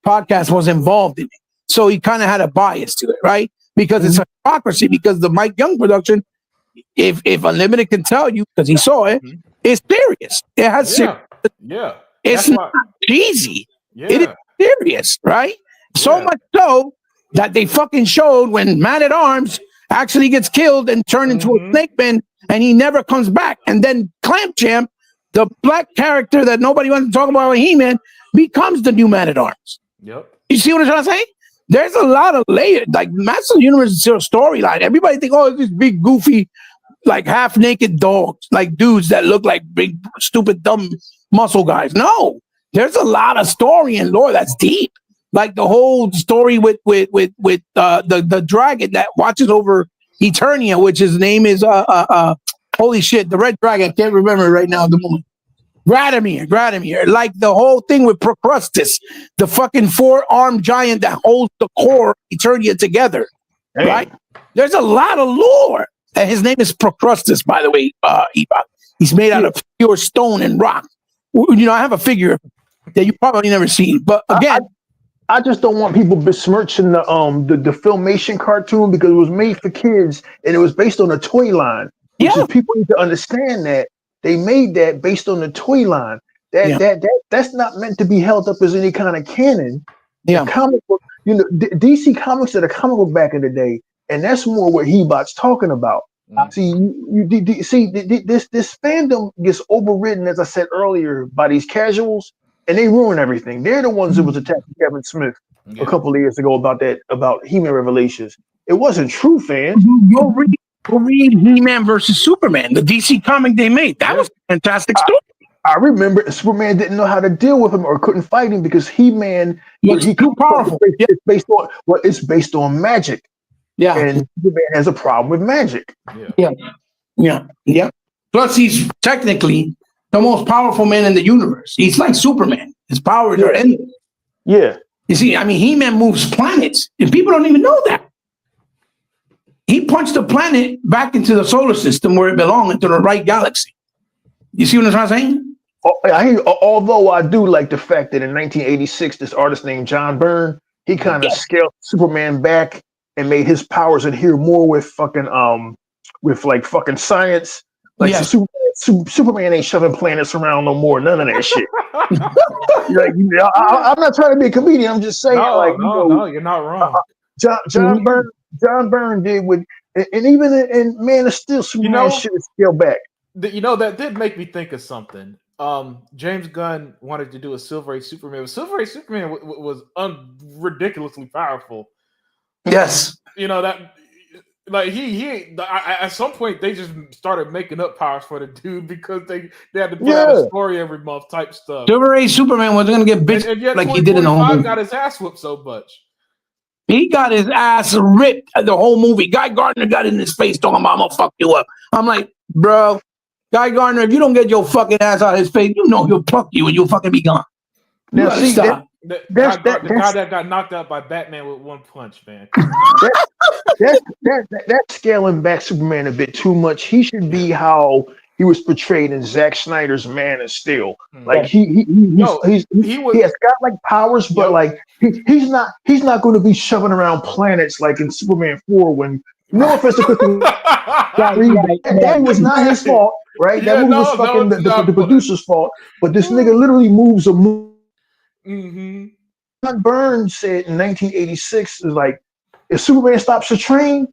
podcast, was involved in it. So he kind of had a bias to it, right? Because it's a hypocrisy. Because the Mike Young production, if Unlimited can tell you, because he saw it, it's serious. It has it's not easy. It is serious, right? So much so that they fucking showed when Man at Arms actually gets killed and turned into a snake man, and he never comes back. And then Clamp Champ, the black character that nobody wants to talk about with He-Man, becomes the new Man at Arms. Yep. You see what I'm trying to say? There's a lot of layers. Like Masters of the Universe is still a storyline. Everybody think, "Oh, these big goofy, like half naked dogs, like dudes that look like big, stupid, dumb muscle guys." No, there's a lot of story and lore that's deep. Like the whole story with the dragon that watches over Eternia, which his name is holy shit, the red dragon. I can't remember right now at the moment. Gradamir. Like the whole thing with Procrustes, the fucking 4-armed giant that holds the core Eternia together. Hey. Right? There's a lot of lore. And his name is Procrustes, by the way, Ebot. He's made out of pure stone and rock. You know, I have a figure that you probably never seen. But again, I just don't want people besmirching the Filmation cartoon because it was made for kids and it was based on a toy line. Which is, people need to understand that they made that based on the toy line. That's not meant to be held up as any kind of canon. Yeah, comic book. You know, DC Comics did a comic book back in the day, and that's more what Hebot's talking about. See, this fandom gets overridden, as I said earlier, by these casuals, and they ruin everything. They're the ones that was attacking Kevin Smith a couple of years ago about He-Man Revelations. It wasn't true, fans. Go read He-Man versus Superman, the DC comic they made. That was a fantastic story. I remember Superman didn't know how to deal with him or couldn't fight him because He-Man was too powerful. It's based on magic. Yeah, and Superman has a problem with magic. Yeah. Plus, he's technically the most powerful man in the universe. He's like Superman. His powers are endless. Yeah. You see, I mean, He-Man moves planets, and people don't even know that. He punched the planet back into the solar system where it belonged, into the right galaxy. You see what I'm trying to say? Although I do like the fact that in 1986, this artist named John Byrne, he kind of scaled Superman back and made his powers adhere more with fucking science. Like Superman Superman ain't shoving planets around no more. None of that shit. Like, you know, I'm not trying to be a comedian. I'm just saying, no, you're not wrong. John Byrne did with, and even in Man of Steel, Superman should have scaled back. That did make me think of something. James Gunn wanted to do a Silver Age Superman, but Silver Age Superman was ridiculously powerful. Yes. That, like, he at some point they just started making up powers for the dude because they had to put out a story every month type stuff. Silver Age Superman was going to get bitched and yet like he did in the whole movie. Got his ass whooped so much. He got his ass ripped the whole movie. Guy Gardner got in his face talking about, I'm going to fuck you up. I'm like, bro, Guy Gardner, if you don't get your fucking ass out of his face, he'll pluck you and you'll fucking be gone. Now, see, the guy that got knocked out by Batman with one punch, man. That's scaling back Superman a bit too much. He should be how he was portrayed in Zack Snyder's Man of Steel. Like he has got like powers, but like he's not going to be shoving around planets like in Superman 4 when. No offense to Christian, that was not his fault, right? That movie was fucking the producer's fault. But this nigga literally moves a move. John Byrne said in 1986 is like, if Superman stops a train,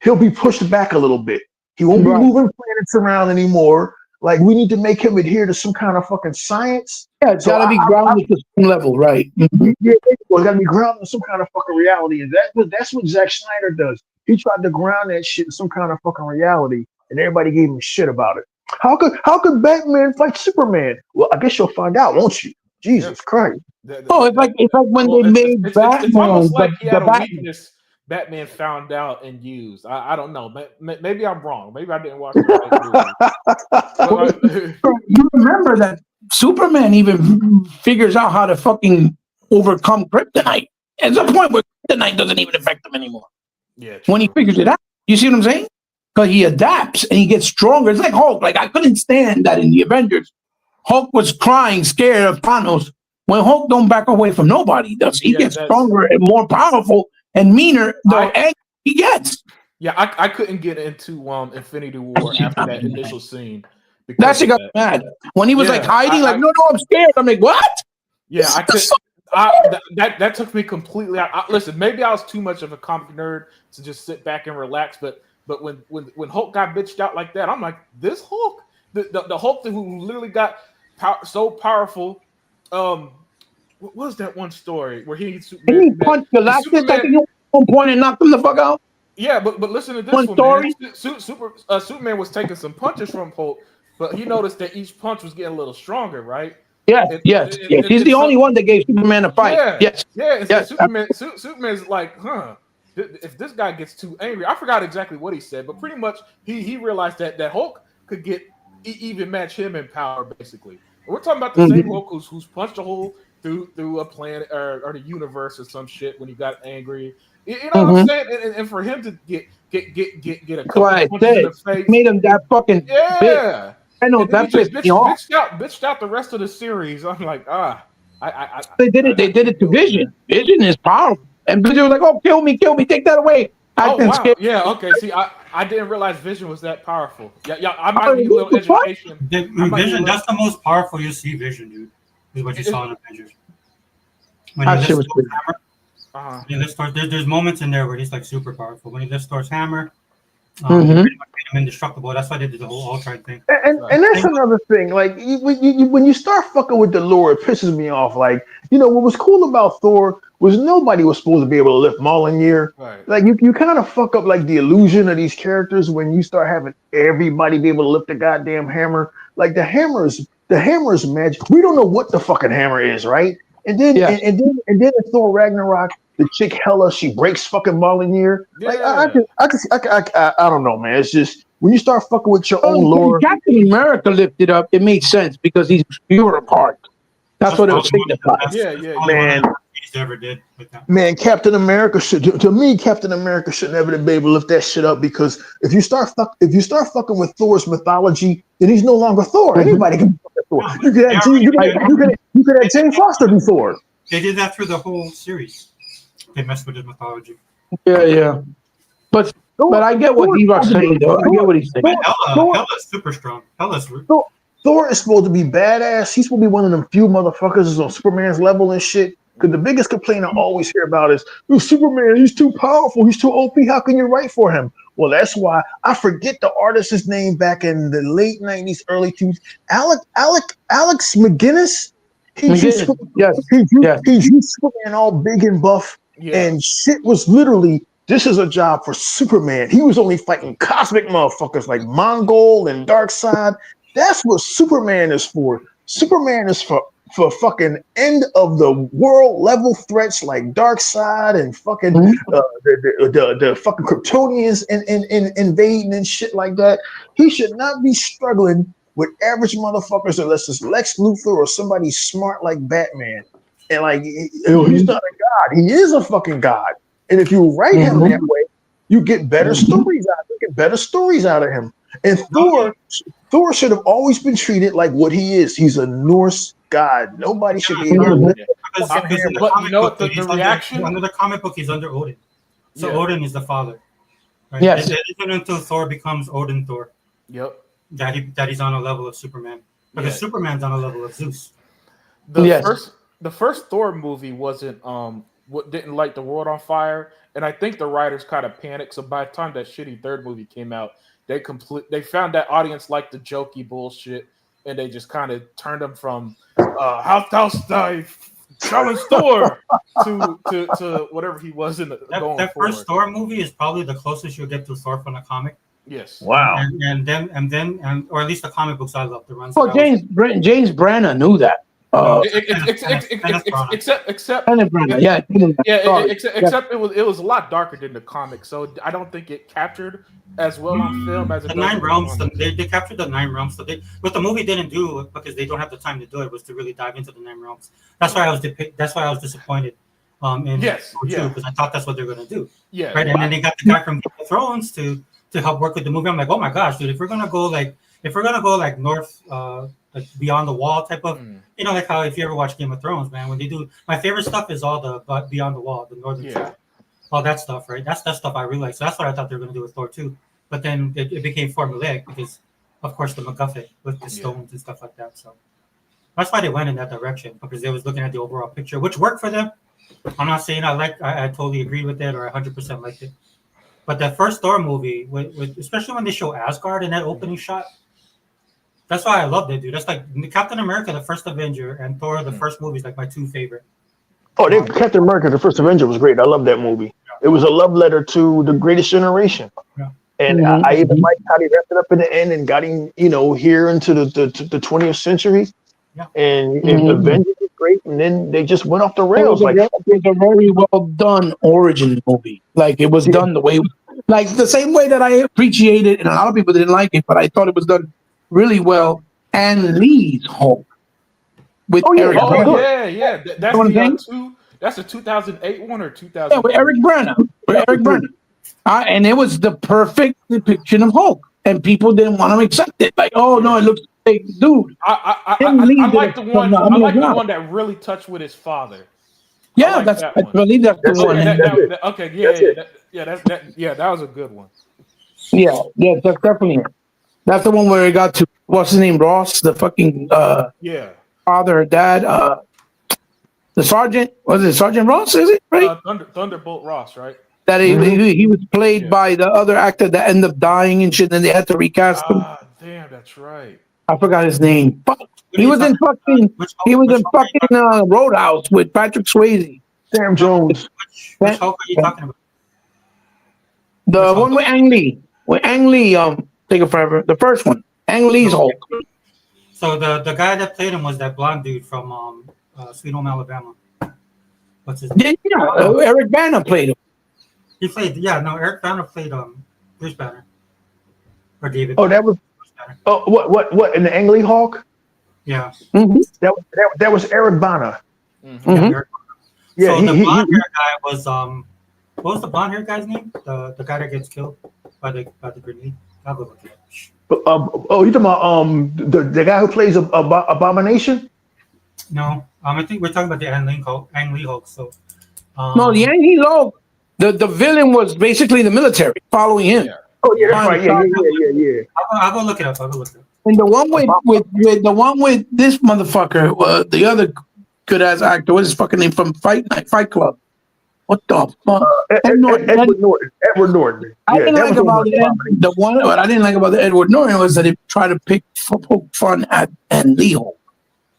he'll be pushed back a little bit. He won't be moving planets around anymore. Like, we need to make him adhere to some kind of fucking science. Yeah, it's gotta be grounded to some level, right? Yeah, it's gotta be grounded in some kind of fucking reality. And that's what Zack Snyder does. He tried to ground that shit in some kind of fucking reality, and everybody gave him shit about it. How could Batman fight Superman? Well, I guess you'll find out, won't you? Jesus Christ! It's like when they made Batman. It's almost like he had a weakness Batman found out and used. I don't know. Maybe I'm wrong. Maybe I didn't watch the right movie. You remember that Superman even figures out how to fucking overcome kryptonite. At the point where kryptonite doesn't even affect him anymore. Yeah, true. When he figures it out, you see what I'm saying? Because he adapts and he gets stronger. It's like Hulk. Like, I couldn't stand that in the Avengers. Hulk was crying, scared of Thanos. When Hulk don't back away from nobody, does he gets stronger and more powerful and meaner the angry he gets. Yeah, I couldn't get into Infinity War after that initial scene. That shit got mad when he was like hiding, no, I'm scared. I'm like, what? Yeah, I could. That took me completely out. Listen, maybe I was too much of a comic nerd to just sit back and relax. But when Hulk got bitched out like that, I'm like, this Hulk, the Hulk who literally got so powerful. What was that one story where he punched Galactus at one point and knocked him the fuck out? Yeah, but listen to this one story. Superman was taking some punches from Hulk, but he noticed that each punch was getting a little stronger, right? Yes. He's the only one that gave Superman a fight. Yes. Superman's like, if this guy gets too angry, I forgot exactly what he said, but pretty much he realized that Hulk could get even match him in power, basically. And we're talking about the same Hulk who's punched a hole through a planet or the universe or some shit when he got angry. You know what I'm saying? And for him to get a couple of punches in the face, made him that fucking big. I know that bitched out the rest of the series. I'm like, they did it. They did it to Vision. Vision is powerful, and Vision was like, "Oh, kill me, take that away." Wow. Yeah, okay. See, I didn't realize Vision was that powerful. Yeah. I might need a little education. Vision, that's the most powerful you see. Vision, dude, is what you saw in Avengers. When he lifts Thor's hammer, there's moments in there where he's like super powerful. When he lifts Thor's hammer. Pretty much made him indestructible. That's why they did the whole Ultron thing. And that's another thing. Like when you start fucking with the lore, it pisses me off. Like, what was cool about Thor was nobody was supposed to be able to lift Mjolnir. Right. Like you kind of fuck up like the illusion of these characters when you start having everybody be able to lift the goddamn hammer. Like the hammer is magic. We don't know what the fucking hammer is, right? And then and then in Thor Ragnarok, the chick Hela, she breaks fucking Mjolnir. Like I don't know, man. It's just when you start fucking with your own lore. Captain America lifted up. It made sense because he's pure apart. That's what it was signified. Yeah. Man, ever did with that. Man, Captain America should never be able to lift that shit up because if you start fucking with Thor's mythology, then he's no longer Thor. Anybody can be Thor. You could have Jane Foster be Thor. They did that through the whole series. They messed with his mythology. Yeah. But But I get what D-Rock's saying, though. I get what he's saying. Hella's super strong. Thor is supposed to be badass. He's supposed to be one of them few motherfuckers that's on Superman's level and shit. Because the biggest complaint I always hear about is, "Oh, Superman, he's too powerful. He's too OP. How can you write for him?" Well, that's why I forget the artist's name back in the late 90s, early 2000s. Alex McGuinness. He drew Superman all big and buff. Yeah. And shit was literally, this is a job for Superman. He was only fighting cosmic motherfuckers like Mongol and Darkseid. That's what Superman is for. Superman is for fucking end of the world level threats like Darkseid and fucking the fucking Kryptonians in invading and shit like that. He should not be struggling with average motherfuckers unless it's Lex Luthor or somebody smart like Batman. And like, he's not a god. He is a fucking god. And if you write him that way, you get better stories out. You get better stories out of him. And Thor should have always been treated like what he is. He's a Norse god. Nobody should be able to. But you know what? The reaction under the comic book, he's under Odin. So Odin is the father. Right? Yes. It isn't until Thor becomes Odin Thor. Yep. That he's on a level of Superman. Because Superman's on a level of Zeus. The first Thor movie wasn't what didn't light the world on fire, and I think the writers kind of panicked. So by the time that shitty third movie came out, they found that audience liked the jokey bullshit, and they just kind of turned them from House challenge Thor to whatever he was in the that first Thor movie is probably the closest you'll get to Thor from the comic. Yes. Wow. And then or at least the comic books I love the runs. Well, James Branagh knew that. Except except it was a lot darker than the comic, so I don't think it captured as well on film as the Nine Realms. They captured the Nine Realms. So what the movie didn't do, because they don't have the time to do it, was to really dive into the Nine Realms. That's why I was disappointed. Because I thought that's what they're gonna do. Yeah. Right. And then they got the guy from Game of Thrones to help work with the movie. I'm like, oh my gosh, dude! If we're gonna go like north. Like Beyond the Wall type of, like how if you ever watch Game of Thrones, man, when they do, my favorite stuff is all the Beyond the Wall, the northern side, all that stuff, right? That's that stuff I really like. So that's what I thought they were going to do with Thor 2. But then it became formulaic because, of course, the MacGuffin with the stones and stuff like that. So that's why they went in that direction, because they was looking at the overall picture, which worked for them. I'm not saying I totally agreed with it or 100% liked it. But that first Thor movie, with especially when they show Asgard in that opening shot, that's why I loved it, dude. That's like Captain America, the first Avenger, and Thor, the first movie, is like my two favorite. Oh, Captain America, the first Avenger was great. I love that movie. Yeah. It was a love letter to the greatest generation. Yeah. And I even liked how they wrapped it up in the end and got him, here into the 20th century. Yeah. And Avengers was great. And then they just went off the rails. It was a very well done origin movie. Like, it was done the way, like the same way that I appreciated, and a lot of people didn't like it, but I thought it was done really well. And Lee's Hulk with Eric Bana. That's a 2008 one or 2000. Yeah, with Eric Bana. And it was the perfect depiction of Hulk, and people didn't want to accept it. Like, oh no, it looks fake, dude. I like the one. I like the one that really touched with his father. Yeah, I believe that's the one. That was a good one. Yeah, that's definitely it. That's the one where it got to, what's his name, Ross, the fucking father, dad, the sergeant. Was it Sergeant Ross? Is it right? Thunderbolt Ross, right? That he was played by the other actor that ended up dying and shit. And they had to recast him. Damn, that's right. I forgot his name. He was in fucking Roadhouse with Patrick Swayze. Sam Jones. Which Hulk are you talking about? The one with Ang Lee. With Ang Lee, take it forever. The first one, Ang Lee's Hulk. So the guy that played him was that blonde dude from Sweet Home Alabama. What's his name? Eric Bana played him. He played, Eric Bana played Bruce Banner. Or David. Oh, that was. Oh, what in the Ang Lee Hulk? Yeah. Mm-hmm. That was Eric Bana. Mm-hmm. Yeah. So the blonde hair guy was what was the blonde hair guy's name? The guy that gets killed by the grenade. I'll go look it up. You talking about the guy who plays Abomination? No, I think we're talking about the Ang Lee Hulk. So, no, the Ang Lee Hulk The villain was basically the military following him. Yeah. Oh yeah, that's right. Yeah. I'll go look it up. And the one with this motherfucker, the other good ass actor, what's his fucking name from Fight Club? What the fuck? Edward Norton. I didn't like about the one. What I didn't like about the Edward Norton was that he tried to poke fun at Leo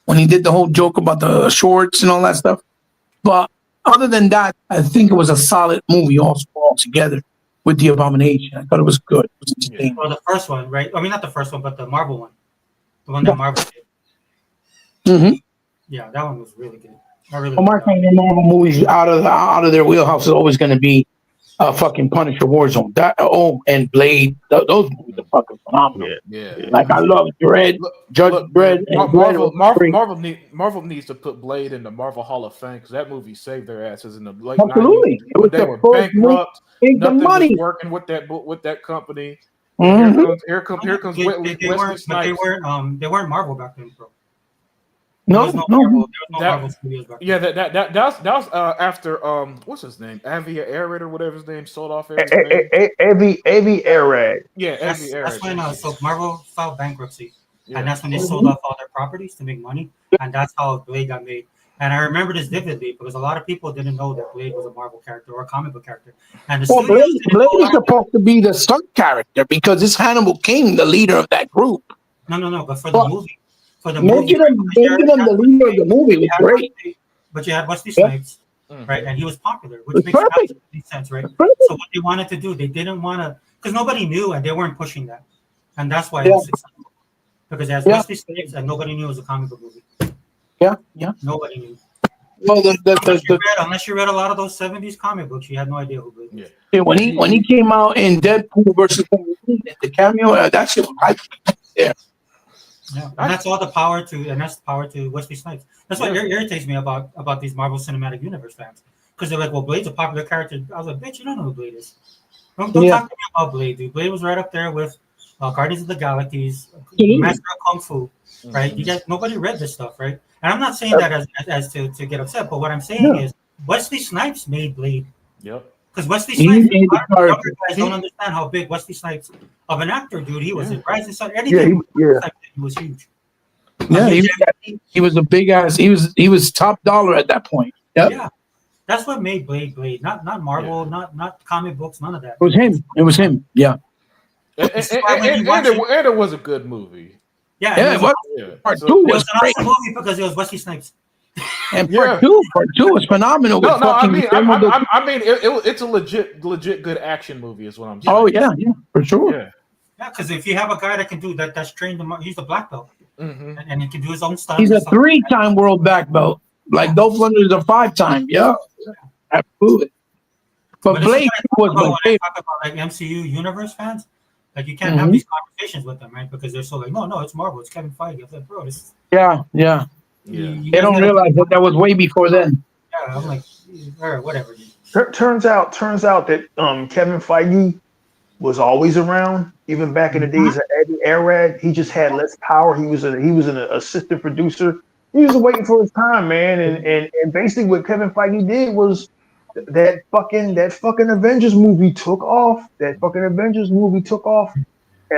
when he did the whole joke about the shorts and all that stuff. But other than that, I think it was a solid movie altogether with the Abomination. I thought it was good. It was interesting. Well, the first one, right? I mean, not the first one, but the Marvel one, the one that Marvel did. Mm-hmm. Yeah, that one was really good. My favorite Marvel movies out of their wheelhouse is always going to be fucking Punisher, Warzone, and Blade. Those movies are fucking phenomenal. Yeah. Like I love Judge Dredd. Marvel needs to put Blade in the Marvel Hall of Fame because that movie saved their asses in the late Absolutely. 90s. But they were bankrupt. Nothing was working with that company. Mm-hmm. Here comes Wesley Snipes. They weren't Marvel back then, bro. No. Marvel studios back then. Yeah, that was after what's his name? Avia Arad or whatever his name sold off. Avi Arad. Yeah, Avi Arad. That's when so Marvel filed bankruptcy, and that's when they sold off all their properties to make money, and that's how Blade got made. And I remember this vividly because a lot of people didn't know that Blade was a Marvel character or a comic book character. And Blade is supposed to be the stunt character because it's Hannibal King, the leader of that group. No. But for the movie, making him the leader of the movie was great. But you had Wesley Snipes, right? And he was popular, which makes absolutely sense, right? So what they wanted to do, they didn't want to, because nobody knew and they weren't pushing that, and that's why it was successful. Because it has Wesley Snipes and nobody knew it was a comic book movie. Yeah. Nobody knew. Well, unless you read a lot of those 70s comic books, you had no idea who Blade was. Yeah. When he came out in Deadpool versus Wolverine, the cameo, that shit was hype. Yeah. Yeah, and that's all the power to Wesley Snipes. That's what irritates me about these Marvel Cinematic Universe fans, because they're like, "Well, Blade's a popular character." I was like, "Bitch, you don't know who Blade is. Don't talk to me about Blade, dude. Blade was right up there with Guardians of the Galaxies, Master of Kung Fu, right? You guys, nobody read this stuff, right? And I'm not saying that as to get upset, but what I'm saying is Wesley Snipes made Blade. Yep. Because Wesley Snipes, younger guys don't understand how big Wesley Snipes of an actor, dude. He was in Rising Sun. Anything. He was huge. Yeah, he was a big ass. He was top dollar at that point. Yep. Yeah, that's what made Blade. Not Marvel, not comic books, none of that. It was him. Yeah. And it was a good movie. Yeah, it was. Part two was an awesome movie because it was Wesley Snipes. And part two was phenomenal. I mean, it's a legit good action movie, is what I'm saying. Oh yeah, for sure. Yeah, because if you have a guy that can do that, that's trained. He's a black belt, and he can do his own stuff. He's a 3-time world black belt. Like Dolph Lundgren is a 5-time. Yeah, absolutely. But Blade was my favorite. Talk about like MCU universe fans, like you can't have these conversations with them, right? Because they're so like, no, it's Marvel, it's Kevin Feige. I was like, bro, this. Yeah. They don't realize that was way before then. Yeah, I'm like, whatever. Turns out that Kevin Feige was always around, even back in the days of Avi Arad. He just had less power. He was an assistant producer. He was waiting for his time, man. And basically what Kevin Feige did was that fucking Avengers movie took off. And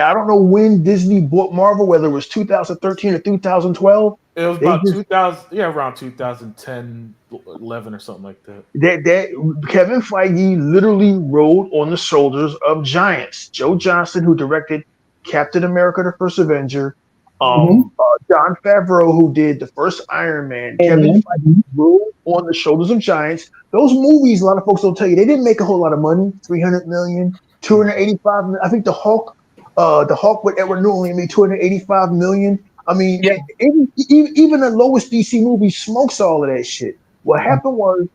I don't know when Disney bought Marvel, whether it was 2013 or 2012. It was about 2000, around 2010, 11 or something like that. That Kevin Feige literally rode on the shoulders of giants. Joe Johnston, who directed Captain America: The First Avenger, Jon Favreau, who did the first Iron Man. Kevin Feige rode on the shoulders of giants. Those movies, a lot of folks don't tell you, they didn't make a whole lot of money. $300 million, $285 million. I think the Hulk with Edward Norton made $285 million. I mean, even the lowest DC movie smokes all of that shit. What happened was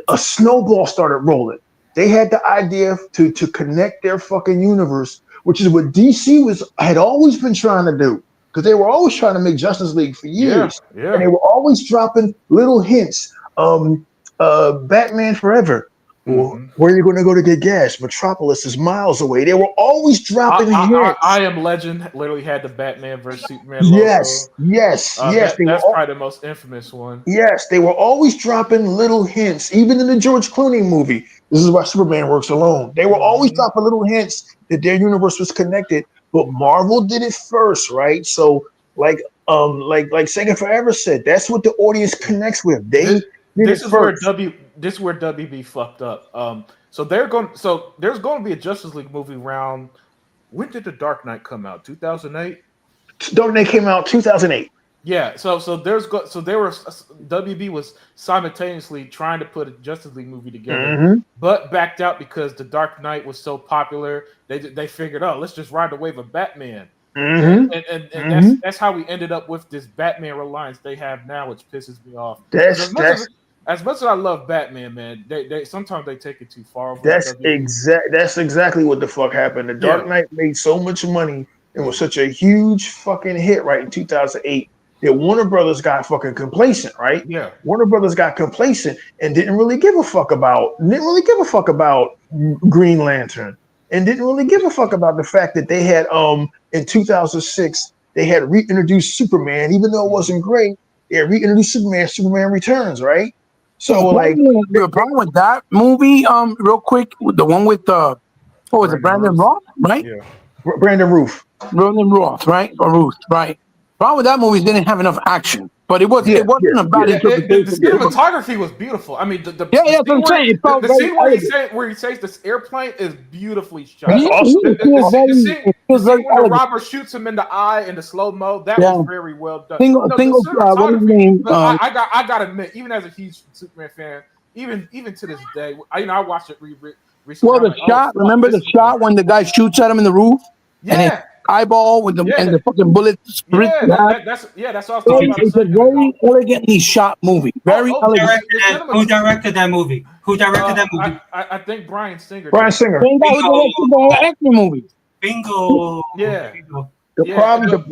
a snowball started rolling. They had the idea to connect their fucking universe, which is what DC had always been trying to do, because they were always trying to make Justice League for years, and they were always dropping little hints. Batman Forever, Well, Mhm. where are you going to go to get gas? Metropolis is miles away. They were always dropping hints. I Am Legend literally had the Batman versus Superman Yes, logo. yes, yes. That's probably the most infamous one. Yes, they were always dropping little hints, even in the George Clooney movie. This is why Superman works alone. They were always Mhm. dropping little hints that their universe was connected, but Marvel did it first, right? So, like Sega Forever said, that's what the audience connects with. They This, did it this is where first. WB fucked up. So there's going to be a Justice League movie round. When did The Dark Knight come out? 2008. Dark Knight came out 2008. Yeah, so WB was simultaneously trying to put a Justice League movie together, Mhm. but backed out because The Dark Knight was so popular. They figured, oh, let's just ride the wave of Batman, Mhm. and Mhm. that's how we ended up with this Batman reliance they have now, which pisses me off. 'Cause That's as much as I love Batman, man, they sometimes they take it too far over with That's WB. That's exactly what the fuck happened. The Dark Yeah, Knight made so much money and was such a huge fucking hit right in 2008 that Warner Brothers got fucking complacent, right? yeah. Warner Brothers got complacent and didn't really give a fuck about Green Lantern and didn't really give a fuck about the fact that they had in 2006 they had reintroduced Superman, even though it wasn't great. They had reintroduced Superman Returns, right? So like The problem with that movie, real quick, the one with what was it, Brandon Brandon Routh. Roth, right? Yeah. Brandon Roof. Brandon Roth, right? Or Ruth, right? Problem with that movie is it didn't have enough action, but it Yeah, wasn't a bad yeah. The interpretation. cinematography was beautiful. I mean, Yeah, that's what I'm saying. It felt the very scene where elegant. he says this airplane is beautifully shot. That's Yeah, awesome. it feels The scene when the elegant. robber shoots him in the eye in the slow mo, that Yeah. was very well done. Single, No, single. the What is his cinematography. name? Look, I got to admit, even as a huge Superman fan, even to this day, I watched it recently. Well, I'm the like, oh, shot. fuck, Remember this the is shot when the guy shoots at him in the roof and his yeah, eyeball with the and yeah, the fucking bullet sprint. yeah. That's what I was If talking you, about a It's a second ago. very elegantly shot movie. Very Oh, elegant. who directed that movie? Who directed that movie? I think Brian Singer Brian did. Singer. Same guy who directed the X-Men movie. Bingo. Yeah. Bingo. The Yeah, problem,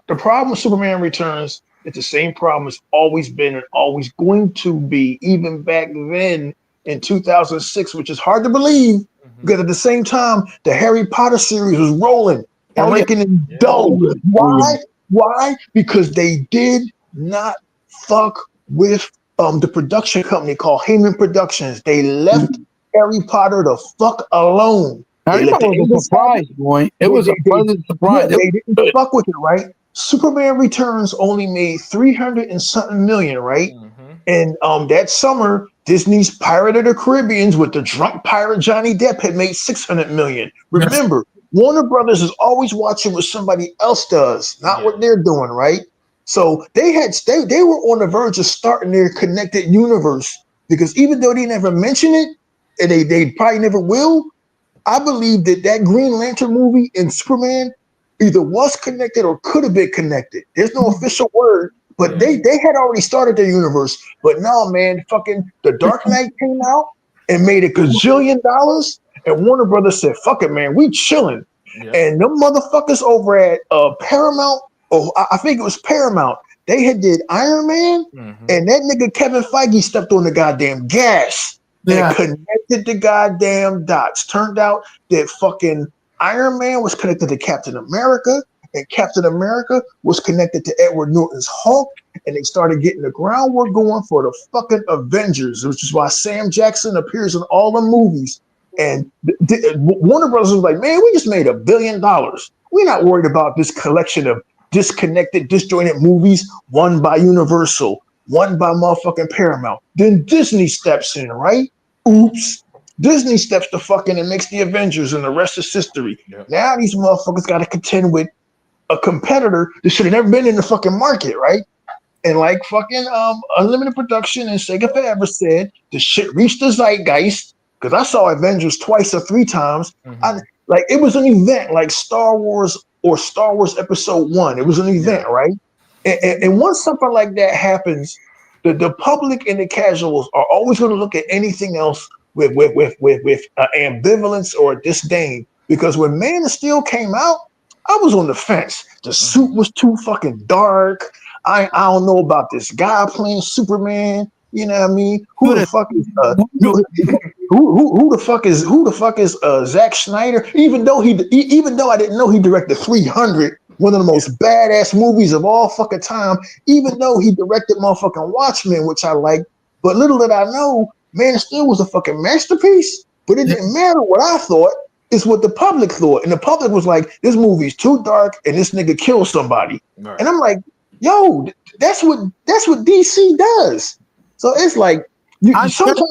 the problem with Superman Returns is the same problem it's always been and always going to be, even back then in 2006, which is hard to believe because at the same time the Harry Potter series was rolling and Oh, yeah. making it Yeah. dull. Oh, yeah. Why? Why? Because they did not fuck with the production company called Heyman Productions. They left Harry Potter the fuck alone. They Harry let Potter the was a English surprise, boy. It was a pleasant yeah, surprise. It they was didn't good. fuck with it, right? Superman Returns only made 300 and something million, right? Mm-hmm. And that summer, Disney's Pirate of the Caribbeans with the drunk pirate Johnny Depp had made 600 million. Remember, Warner Brothers is always watching what somebody else does, not what they're doing, right? So they were on the verge of starting their connected universe because even though they never mention it, and they probably never will, I believe that Green Lantern movie and Superman either was connected or could have been connected. There's no official word, but they had already started their universe. But no, man, fucking The Dark Knight came out and made $1 gazillion, and Warner Brothers said, "Fuck it, man, we chilling." Yeah. And them motherfuckers over at Paramount, or I think it was Paramount, they had did Iron Man, Mm-hmm. and that nigga Kevin Feige stepped on the goddamn gas. Yeah. And connected the goddamn dots. Turned out that fucking Iron Man was connected to Captain America, and Captain America was connected to Edward Norton's Hulk, and they started getting the groundwork going for the fucking Avengers, which is why Sam Jackson appears in all the movies. And Warner Brothers was like, man, we just made $1 billion. We're not worried about this collection of disconnected, disjointed movies, one by Universal, one by motherfucking Paramount. Then Disney steps in, right? Oops. Disney steps the fucking and makes the Avengers, and the rest is history. Yep. Now these motherfuckers got to contend with a competitor that should have never been in the fucking market, right? And like fucking Unlimited Production and Sega Forever said, the shit reached the zeitgeist because I saw Avengers twice or 3 times. Mm-hmm. It was an event like Star Wars or Star Wars Episode 1. It was an event, right? And once something like that happens, the public and the casuals are always going to look at anything else with ambivalence or disdain. Because when Man of Steel came out, I was on the fence. The suit was too fucking dark. I don't know about this guy playing Superman. You know what I mean? Who the fuck is who the fuck is Zack Snyder? Even though I didn't know he directed 300, one of the most badass movies of all fucking time. Even though he directed motherfucking Watchmen, which I like, but little did I know, Man of Steel was a fucking masterpiece. But it didn't matter what I thought. It's what the public thought, and the public was like, "This movie's too dark, and this nigga killed somebody." Right. And I'm like, "Yo, that's what DC does." So it's like. Sometimes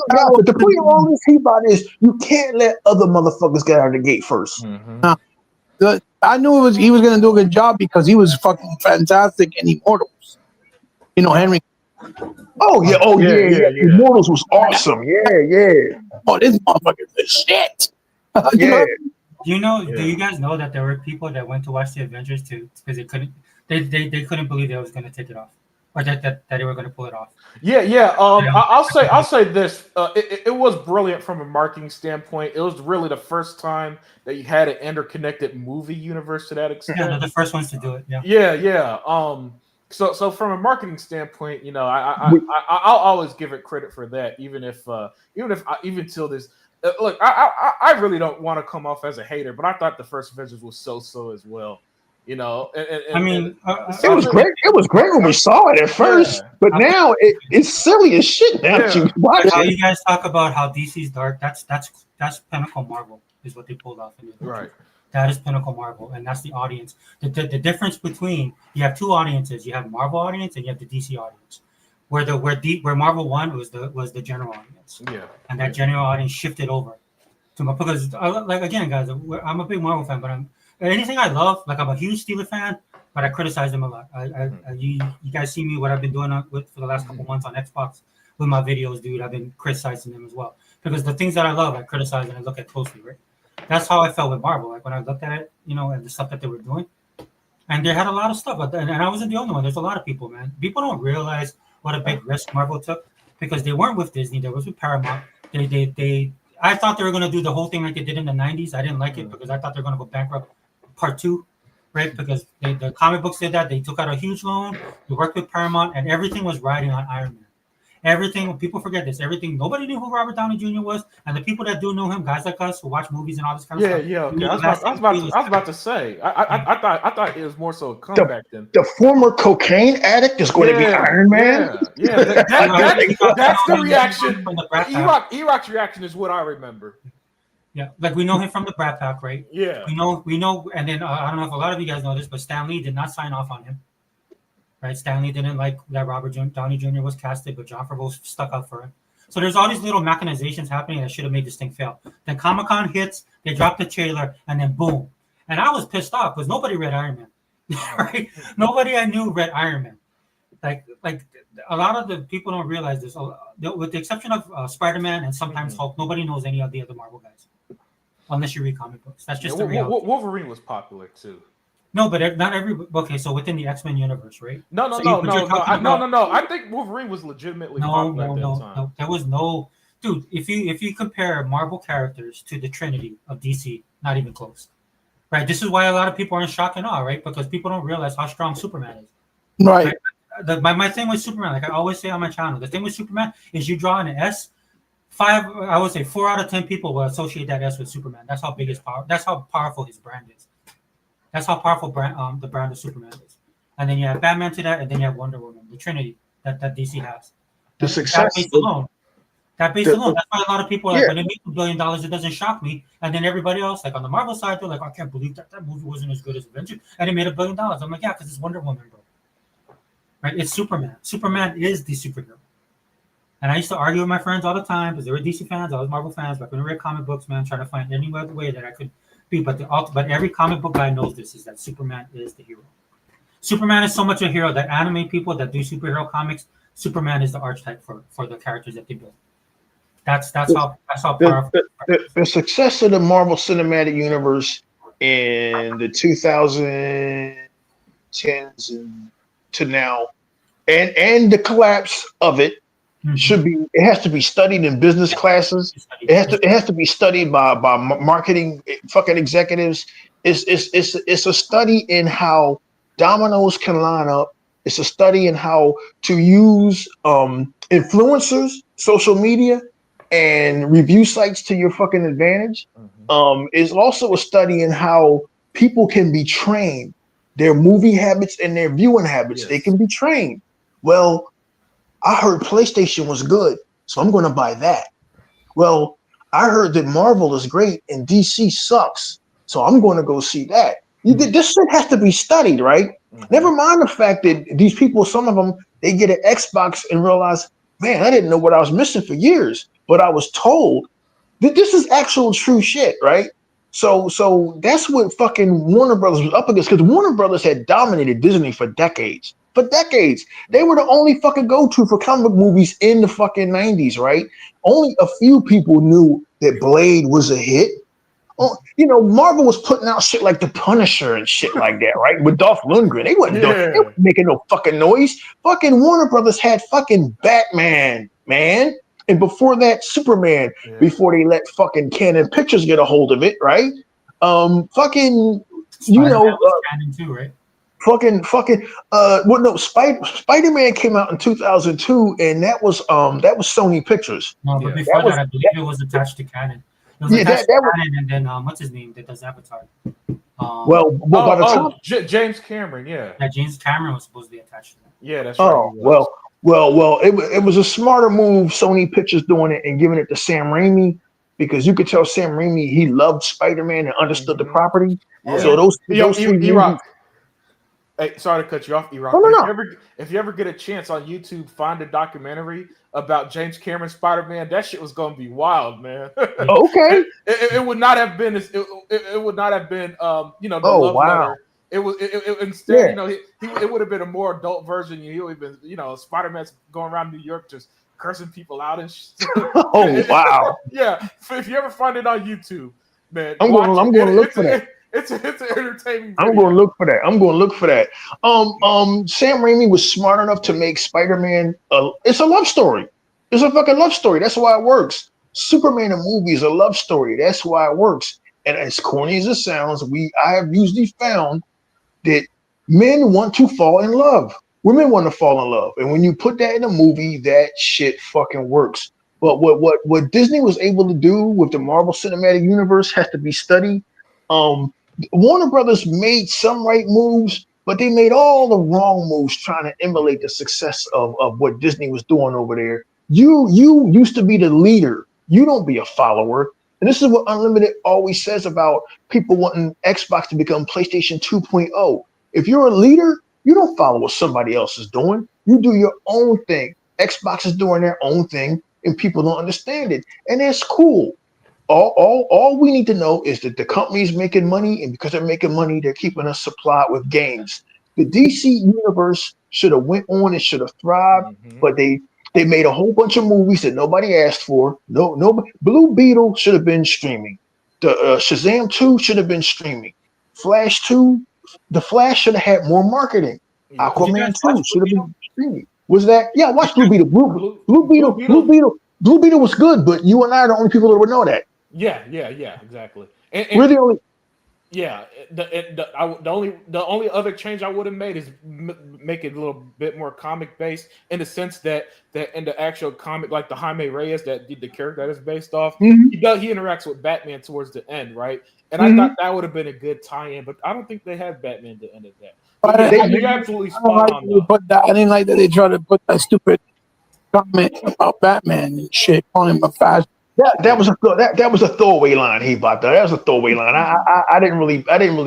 the point of all this heat about is you can't let other motherfuckers get out of the gate first. Mm-hmm. I knew he was going to do a good job because he was fucking fantastic in Immortals. You know, Henry. Oh yeah. Immortals was awesome. Yeah. Oh, this motherfucker's the shit. Yeah. Do you guys know that there were people that went to watch the Avengers because they couldn't believe they was going to take it off, or that they were going to pull it off. Yeah. I'll say this. It was brilliant from a marketing standpoint. It was really the first time that you had an interconnected movie universe to that extent. Yeah, they're the first ones to do it. Yeah. So from a marketing standpoint, you know, I'll always give it credit for that, even till this. Look, I really don't want to come off as a hater, but I thought the first Avengers was so as well. You know, I mean, it was great. It was great when we saw it at first, but now it's silly as shit. Now that you watch how it. you guys talk about how DC's dark, that's Pinnacle Marvel is what they pulled off. Right. That is Pinnacle Marvel, and that's the audience. The difference between you have two audiences. You have Marvel audience and you have the DC audience. Where Marvel won was the general audience. Yeah. And that general audience shifted over to because like again, guys, I'm a big Marvel fan, but anything I love, like I'm a huge Steelers fan, but I criticize them a lot. You guys see me what I've been doing for the last couple months on Xbox with my videos, dude. I've been criticizing them as well because the things that I love, I criticize and I look at closely, right? That's how I felt with Marvel. Like when I looked at it, you know, and the stuff that they were doing, and they had a lot of stuff. And I wasn't the only one. There's a lot of people, man. People don't realize what a big risk Marvel took because they weren't with Disney. They was with Paramount. I thought they were going to do the whole thing like they did in the 90s. I didn't like it because I thought they were going to go bankrupt. Part 2, right? Because the comic books did that. They took out a huge loan. They worked with Paramount, and everything was riding on Iron Man. Everything, people forget this. Everything, nobody knew who Robert Downey Jr. was, and the people that do know him, guys like us who watch movies and all this kind of stuff. Yeah. Okay. I was about to say. I thought it was more so a comeback then. The former cocaine addict is going to be Iron Man. Yeah. That's the reaction. E-Rock's reaction is what I remember. Yeah, like we know him from the Brat Pack, right? Yeah. We know, and then I don't know if a lot of you guys know this, but Stan Lee did not sign off on him. Right? Stan Lee didn't like that Robert Downey Jr. was casted, but Jon Favreau stuck up for him. So there's all these little machinations happening that should have made this thing fail. Then Comic-Con hits, they drop the trailer, and then boom. And I was pissed off because nobody read Iron Man, right? Nobody I knew read Iron Man. Like a lot of the people don't realize this. With the exception of Spider-Man and sometimes Hulk, nobody knows any of the other Marvel guys. Unless you read comic books. That's just the reality. Wolverine was popular too. No, but not every. Okay, so within the X-Men universe, right? No. I think Wolverine was legitimately popular at that time. No. There was no. Dude, if you compare Marvel characters to the Trinity of DC, not even close. Right? This is why a lot of people are in shock and awe, right? Because people don't realize how strong Superman is. Right. My thing with Superman, like I always say on my channel, the thing with Superman is you draw an S. 4 out of 10 people will associate that S with Superman. That's how big his power. That's how powerful his brand is. That's how powerful the brand of Superman is. And then you have Batman to that, and then you have Wonder Woman, the Trinity that DC has. The success. That base alone. That's why a lot of people are like, when they make $1 billion, it doesn't shock me. And then everybody else, like on the Marvel side, they're like, I can't believe that movie wasn't as good as Avengers, and it made $1 billion. I'm like, yeah, because it's Wonder Woman, bro. Right? It's Superman. Superman is the superhero. And I used to argue with my friends all the time because they were DC fans, I was Marvel fans, but I couldn't read comic books, man, trying to find any other way that I could be. But every comic book guy knows this, is that Superman is the hero. Superman is so much a hero that anime people that do superhero comics, Superman is the archetype for the characters that they build. That's how powerful. The success of the Marvel Cinematic Universe in the 2010s and to now, and the collapse of it, it has to be studied in business classes. It has to be studied by marketing fucking executives. It's a study in how dominoes can line up. It's a study in how to use influencers, social media, and review sites to your fucking advantage. Is also a study in how people can be trained, their movie habits and their viewing habits. Yes. They can be trained. Well, I heard PlayStation was good, so I'm going to buy that. Well, I heard that Marvel is great and DC sucks, so I'm going to go see that. This shit has to be studied, right? Never mind the fact that these people, some of them, they get an Xbox and realize, man, I didn't know what I was missing for years, but I was told that this is actual true shit, right? So that's what fucking Warner Brothers was up against, because Warner Brothers had dominated Disney for decades. For decades. They were the only fucking go-to for comic book movies in the fucking 90s, right? Only a few people knew that Blade was a hit. Oh, you know, Marvel was putting out shit like The Punisher and shit like that, right? With Dolph Lundgren. They wasn't making no fucking noise. Fucking Warner Brothers had fucking Batman, man. And before that, Superman, before they let fucking Canon Pictures get a hold of it, right? Fucking, Spider-Man was canon too, right? Spider-Man came out in 2002, and that was Sony Pictures. No, but before that, I believe it was attached to canon. It was attached to canon, and then what's his name that does Avatar? By the time James Cameron, yeah, James Cameron was supposed to be attached to that. Yeah, that's right. Well, it was a smarter move, Sony Pictures doing it and giving it to Sam Raimi, because you could tell Sam Raimi, he loved Spider-Man and understood the property. Yeah. So those E-Rock. Hey, sorry to cut you off, E-Rock. No. If you ever get a chance on YouTube, find a documentary about James Cameron Spider-Man. That shit was gonna be wild, man. Okay. It would not have been it would not have been the love letter. It was instead, it would have been a more adult version. He would have been, Spider-Man's going around New York just cursing people out and shit. Oh wow. Yeah. If you ever find it on YouTube, man, I'm going to look for that. It's an entertaining video. I'm going to look for that. Sam Raimi was smart enough to make Spider-Man it's a love story. It's a fucking love story. That's why it works. Superman a movie is a love story. That's why it works. And as corny as it sounds, I have usually found that men want to fall in love. Women want to fall in love. And when you put that in a movie, that shit fucking works. But what Disney was able to do with the Marvel Cinematic Universe has to be studied. Warner Brothers made some right moves, but they made all the wrong moves trying to emulate the success of what Disney was doing over there. You used to be the leader. You don't be a follower. And this is what Unlimited always says about people wanting Xbox to become PlayStation 2.0. If you're a leader, you don't follow what somebody else is doing. You do your own thing. Xbox is doing their own thing, and people don't understand it. And that's cool. All we need to know is that the company's making money, and because they're making money, they're keeping us supplied with games. The DC universe should have went on and should have thrived, but they made a whole bunch of movies that nobody asked for. No, Blue Beetle should have been streaming. The Shazam 2 should have been streaming. Flash 2, The Flash should have had more marketing. Aquaman 2 should have been streaming. Was that? Yeah, I watched Blue Beetle. Blue Beetle was good, but you and I are the only people that would know that. Yeah, exactly. And we're the only. Yeah, the only other change I would have made is make it a little bit more comic based, in the sense that in the actual comic, like the Jaime Reyes, that the character that is based off, he interacts with Batman towards the end, right? And I thought that would have been a good tie-in, but I don't think they had Batman at the end of that. You're absolutely spot on. I didn't like that they tried to put that stupid comment about Batman and shit, calling him a fascist. That was a throwaway line he bought there. That was a throwaway line. I didn't really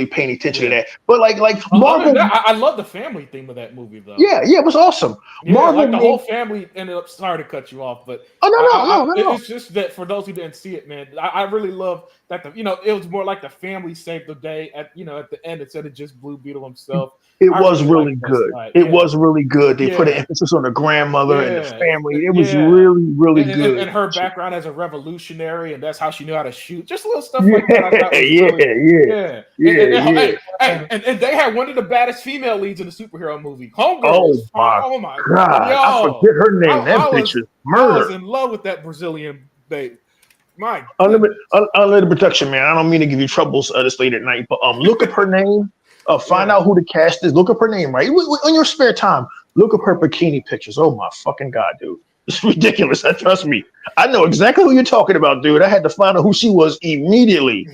pay any attention to that. But like Marvel, I love the family theme of that movie though. Yeah, it was awesome. Yeah, Marvel, like the whole family ended up. Sorry to cut you off, but no. It's just that for those who didn't see it, man, I really love that. It was more like the family saved the day at the end instead of just Blue Beetle himself. It was really good. It was really good. They put an emphasis on the grandmother and the family. It was really good. And her background as a revolutionary, and that's how she knew how to shoot. Just little stuff like that. And they had one of the baddest female leads in the superhero movie. Homegirl. Oh my God. I forget her name. That bitch is murder. I was in love with that Brazilian babe. My Unlimited Protection, man. I don't mean to give you troubles this late at night, but look up her name. Find out who the cast is. Look up her name, right? On your spare time, look up her bikini pictures. Oh my fucking God, dude. It's ridiculous. Trust me. I know exactly who you're talking about, dude. I had to find out who she was immediately.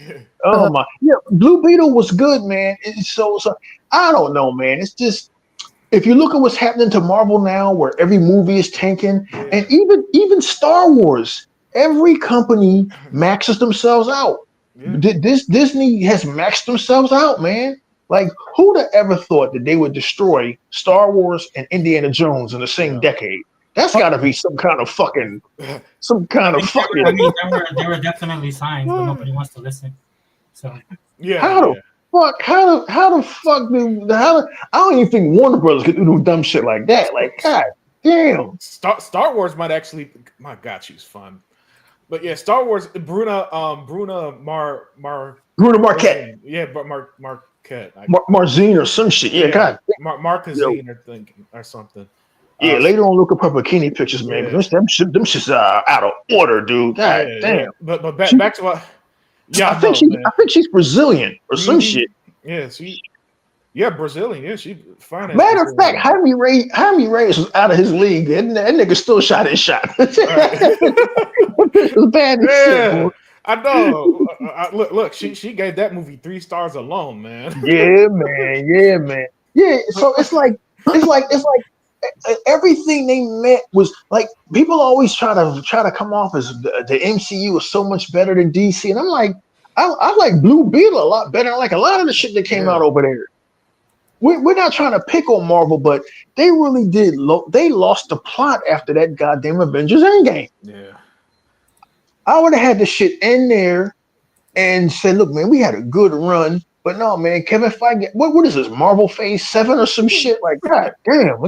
Oh my, yeah. Blue Beetle was good, man. It's so I don't know, man. It's just if you look at what's happening to Marvel now, where every movie is tanking, and even Star Wars, every company maxes themselves out. This Disney has maxed themselves out, man. Like, who'd have ever thought that they would destroy Star Wars and Indiana Jones in the same decade? That's got to be some kind of fucking. I mean, there were definitely signs, but nobody wants to listen. So How the fuck I don't even think Warner Brothers could do dumb shit like that. Like, god damn. Star Wars might actually. My God, she's fun. But yeah, Star Wars. Bruna Marquette. Yeah, but Marquette. Marzine or some shit. Yeah, God. Marquezine or something. Yeah, later on, look up her bikini pictures, man. Them shit's out of order, dude. God damn. Yeah. But back to what. Yeah, I think she's Brazilian or some shit. Yeah, Brazilian. Yeah, she fine. Matter of fact, Jaime Reyes was out of his league, and that nigga still shot his shot. It was bad as shit, boy. I know. Look, she gave that movie 3 stars alone, man. Yeah, man. Yeah, so it's like everything they meant was like people always try to come off as the MCU was so much better than DC, and I'm like, I like Blue Beetle a lot better. I like a lot of the shit that came out over there. We're not trying to pick on Marvel, but they really did. They lost the plot after that goddamn Avengers Endgame. Yeah, I would have had the shit in there and said, "Look, man, we had a good run." But no, man, Kevin Feige, what is this, Marvel Phase 7 or some shit? Like, god damn,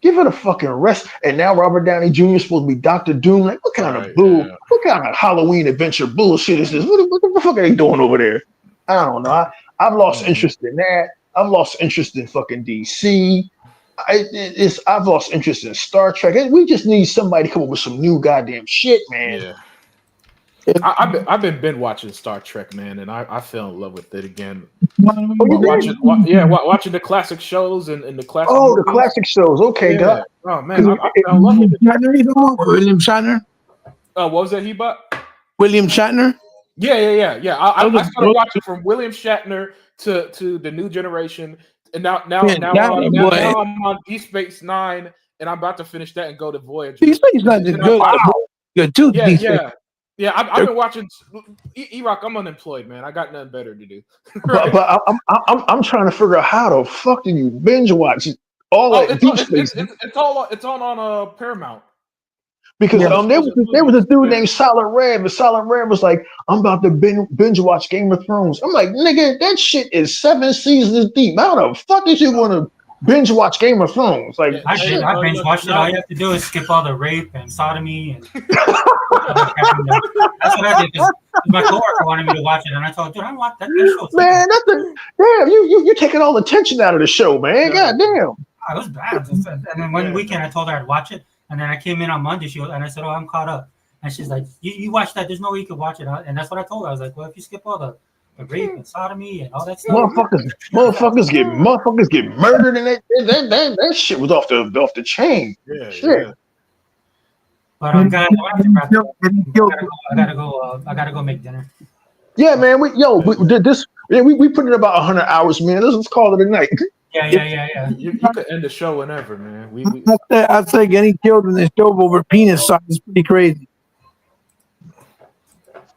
give it a fucking rest. And now Robert Downey Jr. is supposed to be Dr. Doom. Like, what kind of what kind of Halloween adventure bullshit is this? What the fuck are they doing over there? I don't know. I've lost interest in that. I've lost interest in fucking DC. I've lost interest in Star Trek. We just need somebody to come up with some new goddamn shit, man. Yeah. I've been watching Star Trek, man, and I fell in love with it again. Watching the classic shows and the classic. Oh, movies. The classic shows. Okay, God. Oh man, I fell in love with it. William Shatner. What was that? William Shatner. Yeah. I started watching from William Shatner to the new generation, and now I'm on Deep Space Nine, and I'm about to finish that and go to Voyager. Deep Space Nine is good. Good too. Yeah, I've been watching E-Rock. I'm unemployed, man. I got nothing better to do. Right? but I'm trying to figure out how the fuck do you binge watch all that Deep Space? It's on Paramount. Because there was a dude named Solid Red, but Solid Red was like, I'm about to binge watch Game of Thrones. I'm like, nigga, that shit is 7 seasons deep. How the fuck is you gonna binge watch Game of Thrones? Like, I binge watched it. All you have to do is skip all the rape and sodomy and that's what I did. Because my coworker wanted me to watch it, and I told, dude, I don't watch that show. Man, damn, you're taking all the tension out of the show, man. God damn. It was bad. And then one weekend, I told her I'd watch it, and then I came in on Monday. And I said, "Oh, I'm caught up." And she's like, "You watch that? There's no way you could watch it." And that's what I told her. I was like, "Well, if you skip all the rape and sodomy and all that stuff, motherfuckers get murdered, and that shit was off the chain." Yeah, shit. Yeah. But I gotta go make dinner. Yeah, man. We put in about 100 hours, man. Let's call it a night. Yeah. You could end the show whenever, man. I'd say getting killed in this show over penis size is pretty crazy.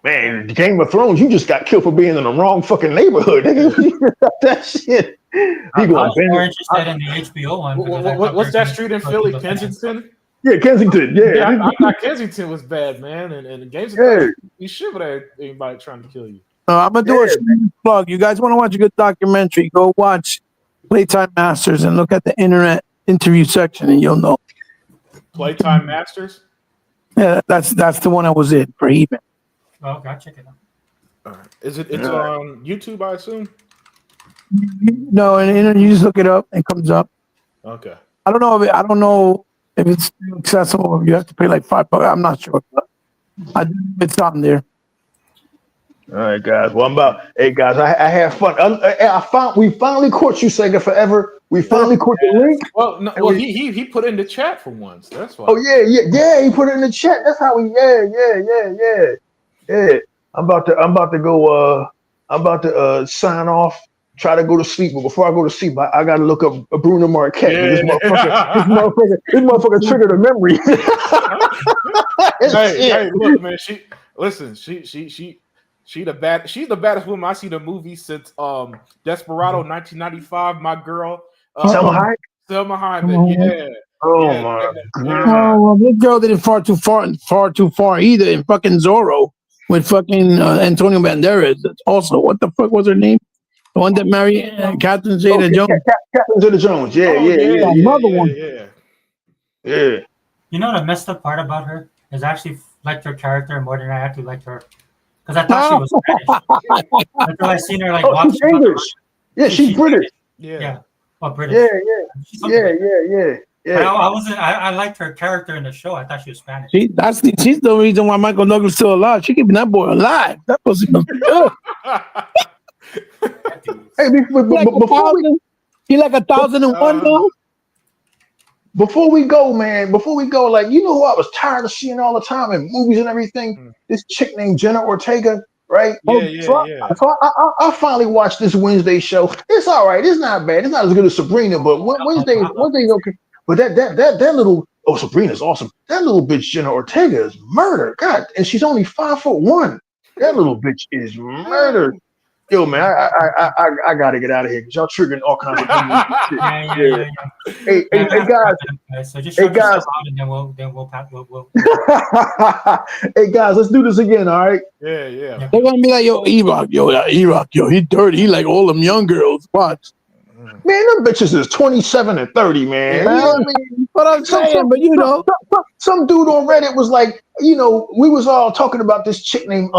Man, Game of Thrones, you just got killed for being in the wrong fucking neighborhood. That shit. I was more interested in the HBO one. What's that street in Philly? Kensington? Yeah, Kensington. Yeah. I thought Kensington was bad, man. And games you should have anybody trying to kill you. I'm gonna do a plug. You guys want to watch a good documentary? Go watch Playtime Masters and look at the internet interview section, and you'll know. Playtime Masters. Yeah, that's the one I was in for even. Oh, okay, I'll check it out. All right. It's on YouTube, I assume? No, and you just look it up, it comes up. Okay. I don't know if it's accessible or you have to pay like $5. I'm not sure. But it's on there. All right, guys. Well, hey, guys, I had fun. We finally caught you, Sega Forever. We finally clicked the link. Well, no, And well, we- he put it in the chat for once. That's why. Oh yeah. He put it in the chat. That's how we. Yeah. I'm about to go. I'm about to sign off. Try to go to sleep, but before I go to sleep, I gotta look up Bruno Marquette. This motherfucker triggered a memory. Hey, look, man. She's the baddest woman I see in the movie since Desperado 1995. My girl, Selma Hayek. Selma Hayek. Yeah. Oh Yeah, my yeah. god. Oh, well, this girl did it far too far either in fucking Zorro with fucking Antonio Banderas. Also, what the fuck was her name? The one that married Catherine Zeta-Jones. Catherine Zeta-Jones. Yeah. Another one. Yeah. You know the messed up part about her is I actually liked her character more than I actually liked her because I thought she was Spanish until I seen her like Oh, walking. she's English. Yeah, she's British. Yeah. Oh, British. Yeah. But I wasn't. I liked her character in the show. I thought she was Spanish. She's the reason why Michael Douglas is still alive. She keeping that boy alive. That pussy must be good. Hey, He like 1,001 though. Before we go, like, you know who I was tired of seeing all the time in movies and everything? This chick named Jenna Ortega, right? So I finally watched this Wednesday show. It's all right. It's not bad. It's not as good as Sabrina, but Wednesday's okay. But that little Sabrina's awesome. That little bitch Jenna Ortega is murder. God, and she's only 5'1". That little bitch is murder. Yo, man, I gotta get out of here because y'all triggering all kinds of things. Yeah. Hey, guys. So just Hey, shut guys. yourself out and then we'll Hey, guys, let's do this again, all right? Yeah. They're gonna be like, yo, E-Rock, he dirty. He like all them young girls. Watch. Man, them bitches is 27 and 30, man. Yeah. You know what I mean? What I'm saying, but you know, some dude on Reddit was like, we was all talking about this chick named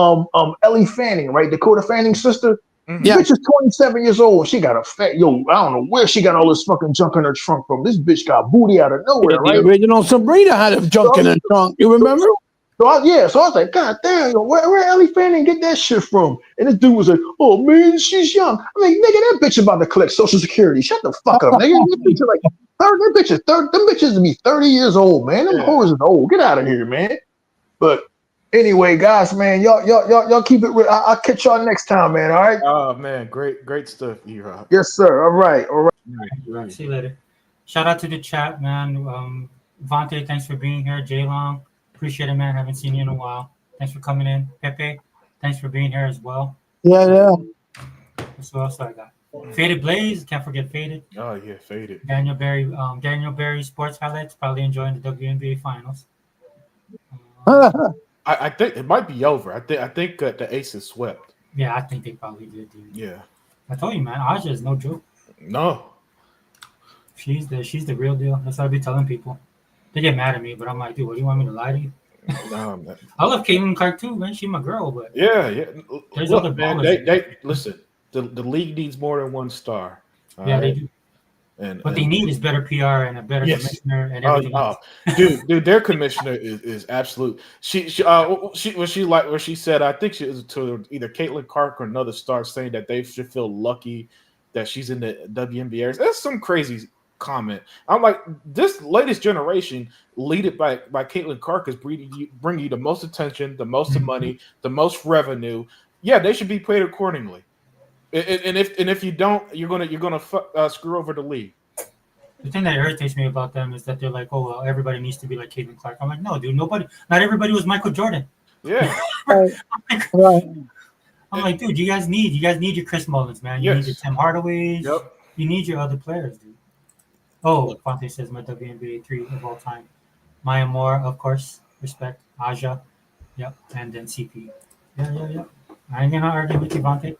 Ellie Fanning, right? Dakota Fanning's sister. Yeah. Bitch is 27 years old. She got a fat, I don't know where she got all this fucking junk in her trunk from. This bitch got booty out of nowhere, the right? original Sabrina had a junk in her trunk. You remember? So I was like, God damn, where Ellie Fanning get that shit from? And this dude was like, oh man, she's young. I'm like, nigga, that bitch about to collect Social Security. Shut the fuck up, nigga. That bitch is like, that bitch is 30. Them bitches to be 30 years old, man. Them whores is old. Get out of here, man. But anyway, guys, man, y'all keep it real. I'll catch y'all next time, man. All right. Oh man, great stuff, E-Rock. Yes, sir. All right. Right. See you later. Shout out to the chat, man. Vontae, thanks for being here. Jay Long, appreciate it, man. Haven't seen you in a while. Thanks for coming in. Pepe, thanks for being here as well. Yeah. That's what else I got. Faded Blaze, can't forget Faded. Oh yeah, Faded. Daniel Berry Sports Highlights, probably enjoying the WNBA Finals. I think it might be over. I think the Aces swept. Yeah, I think they probably did, dude. Yeah. I told you, man. Aja is no joke. No. She's the real deal. That's what I be telling people. They get mad at me, but I'm like, dude, what do you want me to lie to you? No, man. I love Caitlin Clark too, man. She's my girl, but Yeah. there's Look, other man, ballers. they listen. The league needs more than one star. Yeah, they do. And What they need is better PR and a better commissioner and everything else. Dude, their commissioner is absolute. She said, I think she was to either Caitlin Clark or another star saying that they should feel lucky that she's in the WNBA. That's some crazy comment. I'm like, this latest generation, led by Caitlin Clark, is bringing you the most attention, the most money, the most revenue. Yeah, they should be paid accordingly. And if you don't, you're gonna screw over the league. The thing that irritates me about them is that they're like, oh, well, everybody needs to be like Caitlin Clark. I'm like, no, dude, not everybody was Michael Jordan. Yeah. Right. I'm like, dude, you guys need your Chris Mullins, man. You need your Tim Hardaways. Yep. You need your other players, dude. Oh, Fonte says my WNBA 3 of all time. Maya Moore, of course, respect. Aja, yep, and then CP. Yeah. I ain't gonna argue with you, Fonte.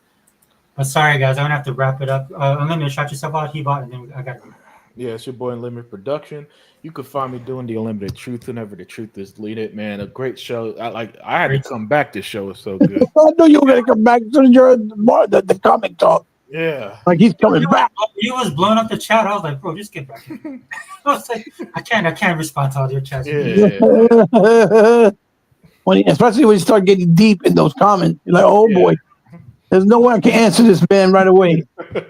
But sorry, guys, I'm gonna have to wrap it up. Unlimited, shout yourself out. He bought, and then I got it. Yeah, it's your boy Unlimited Production. You can find me doing the Unlimited Truth whenever the truth is deleted. Man, a great show. I had to come back. This show is so good. I knew you were gonna come back to the comic talk. Yeah, like he's coming back. He was blowing up the chat. I was like, bro, just get back. I was like, I can't respond to all your chats. Yeah. Especially when you start getting deep in those comments, you're like, oh boy, there's no way I can answer this man right away. All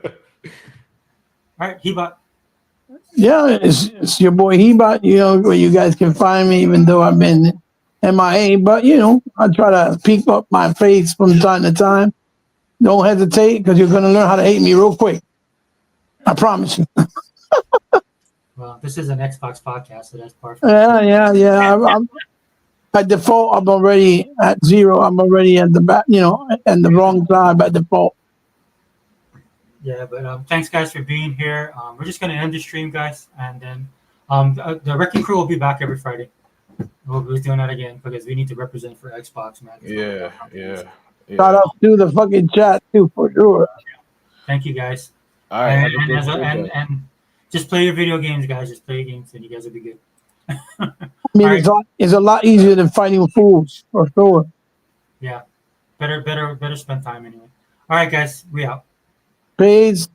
right, he bought. Yeah, it's your boy Hebot, you know, where you guys can find me, even though I've been MIA. But, you know, I try to peek up my face from time to time. Don't hesitate, because you're going to learn how to hate me real quick. I promise you. Well, this is an Xbox podcast, so that's perfect. Yeah. I'm, by default, I'm already at 0. I'm already at the back, you know, and the wrong side by default. Yeah, but thanks guys for being here. We're just gonna end the stream, guys, and then the Wrecking Crew will be back every Friday. We'll be doing that again because we need to represent for Xbox, man. Yeah. Shout out to the fucking chat, too, for sure. Thank you, guys. All right. Have a good day. And just play your video games, guys. Just play your games, and you guys will be good. I mean, it's a lot easier than fighting fools, for sure. Yeah, better spend time anyway. All right, guys, we out. Peace.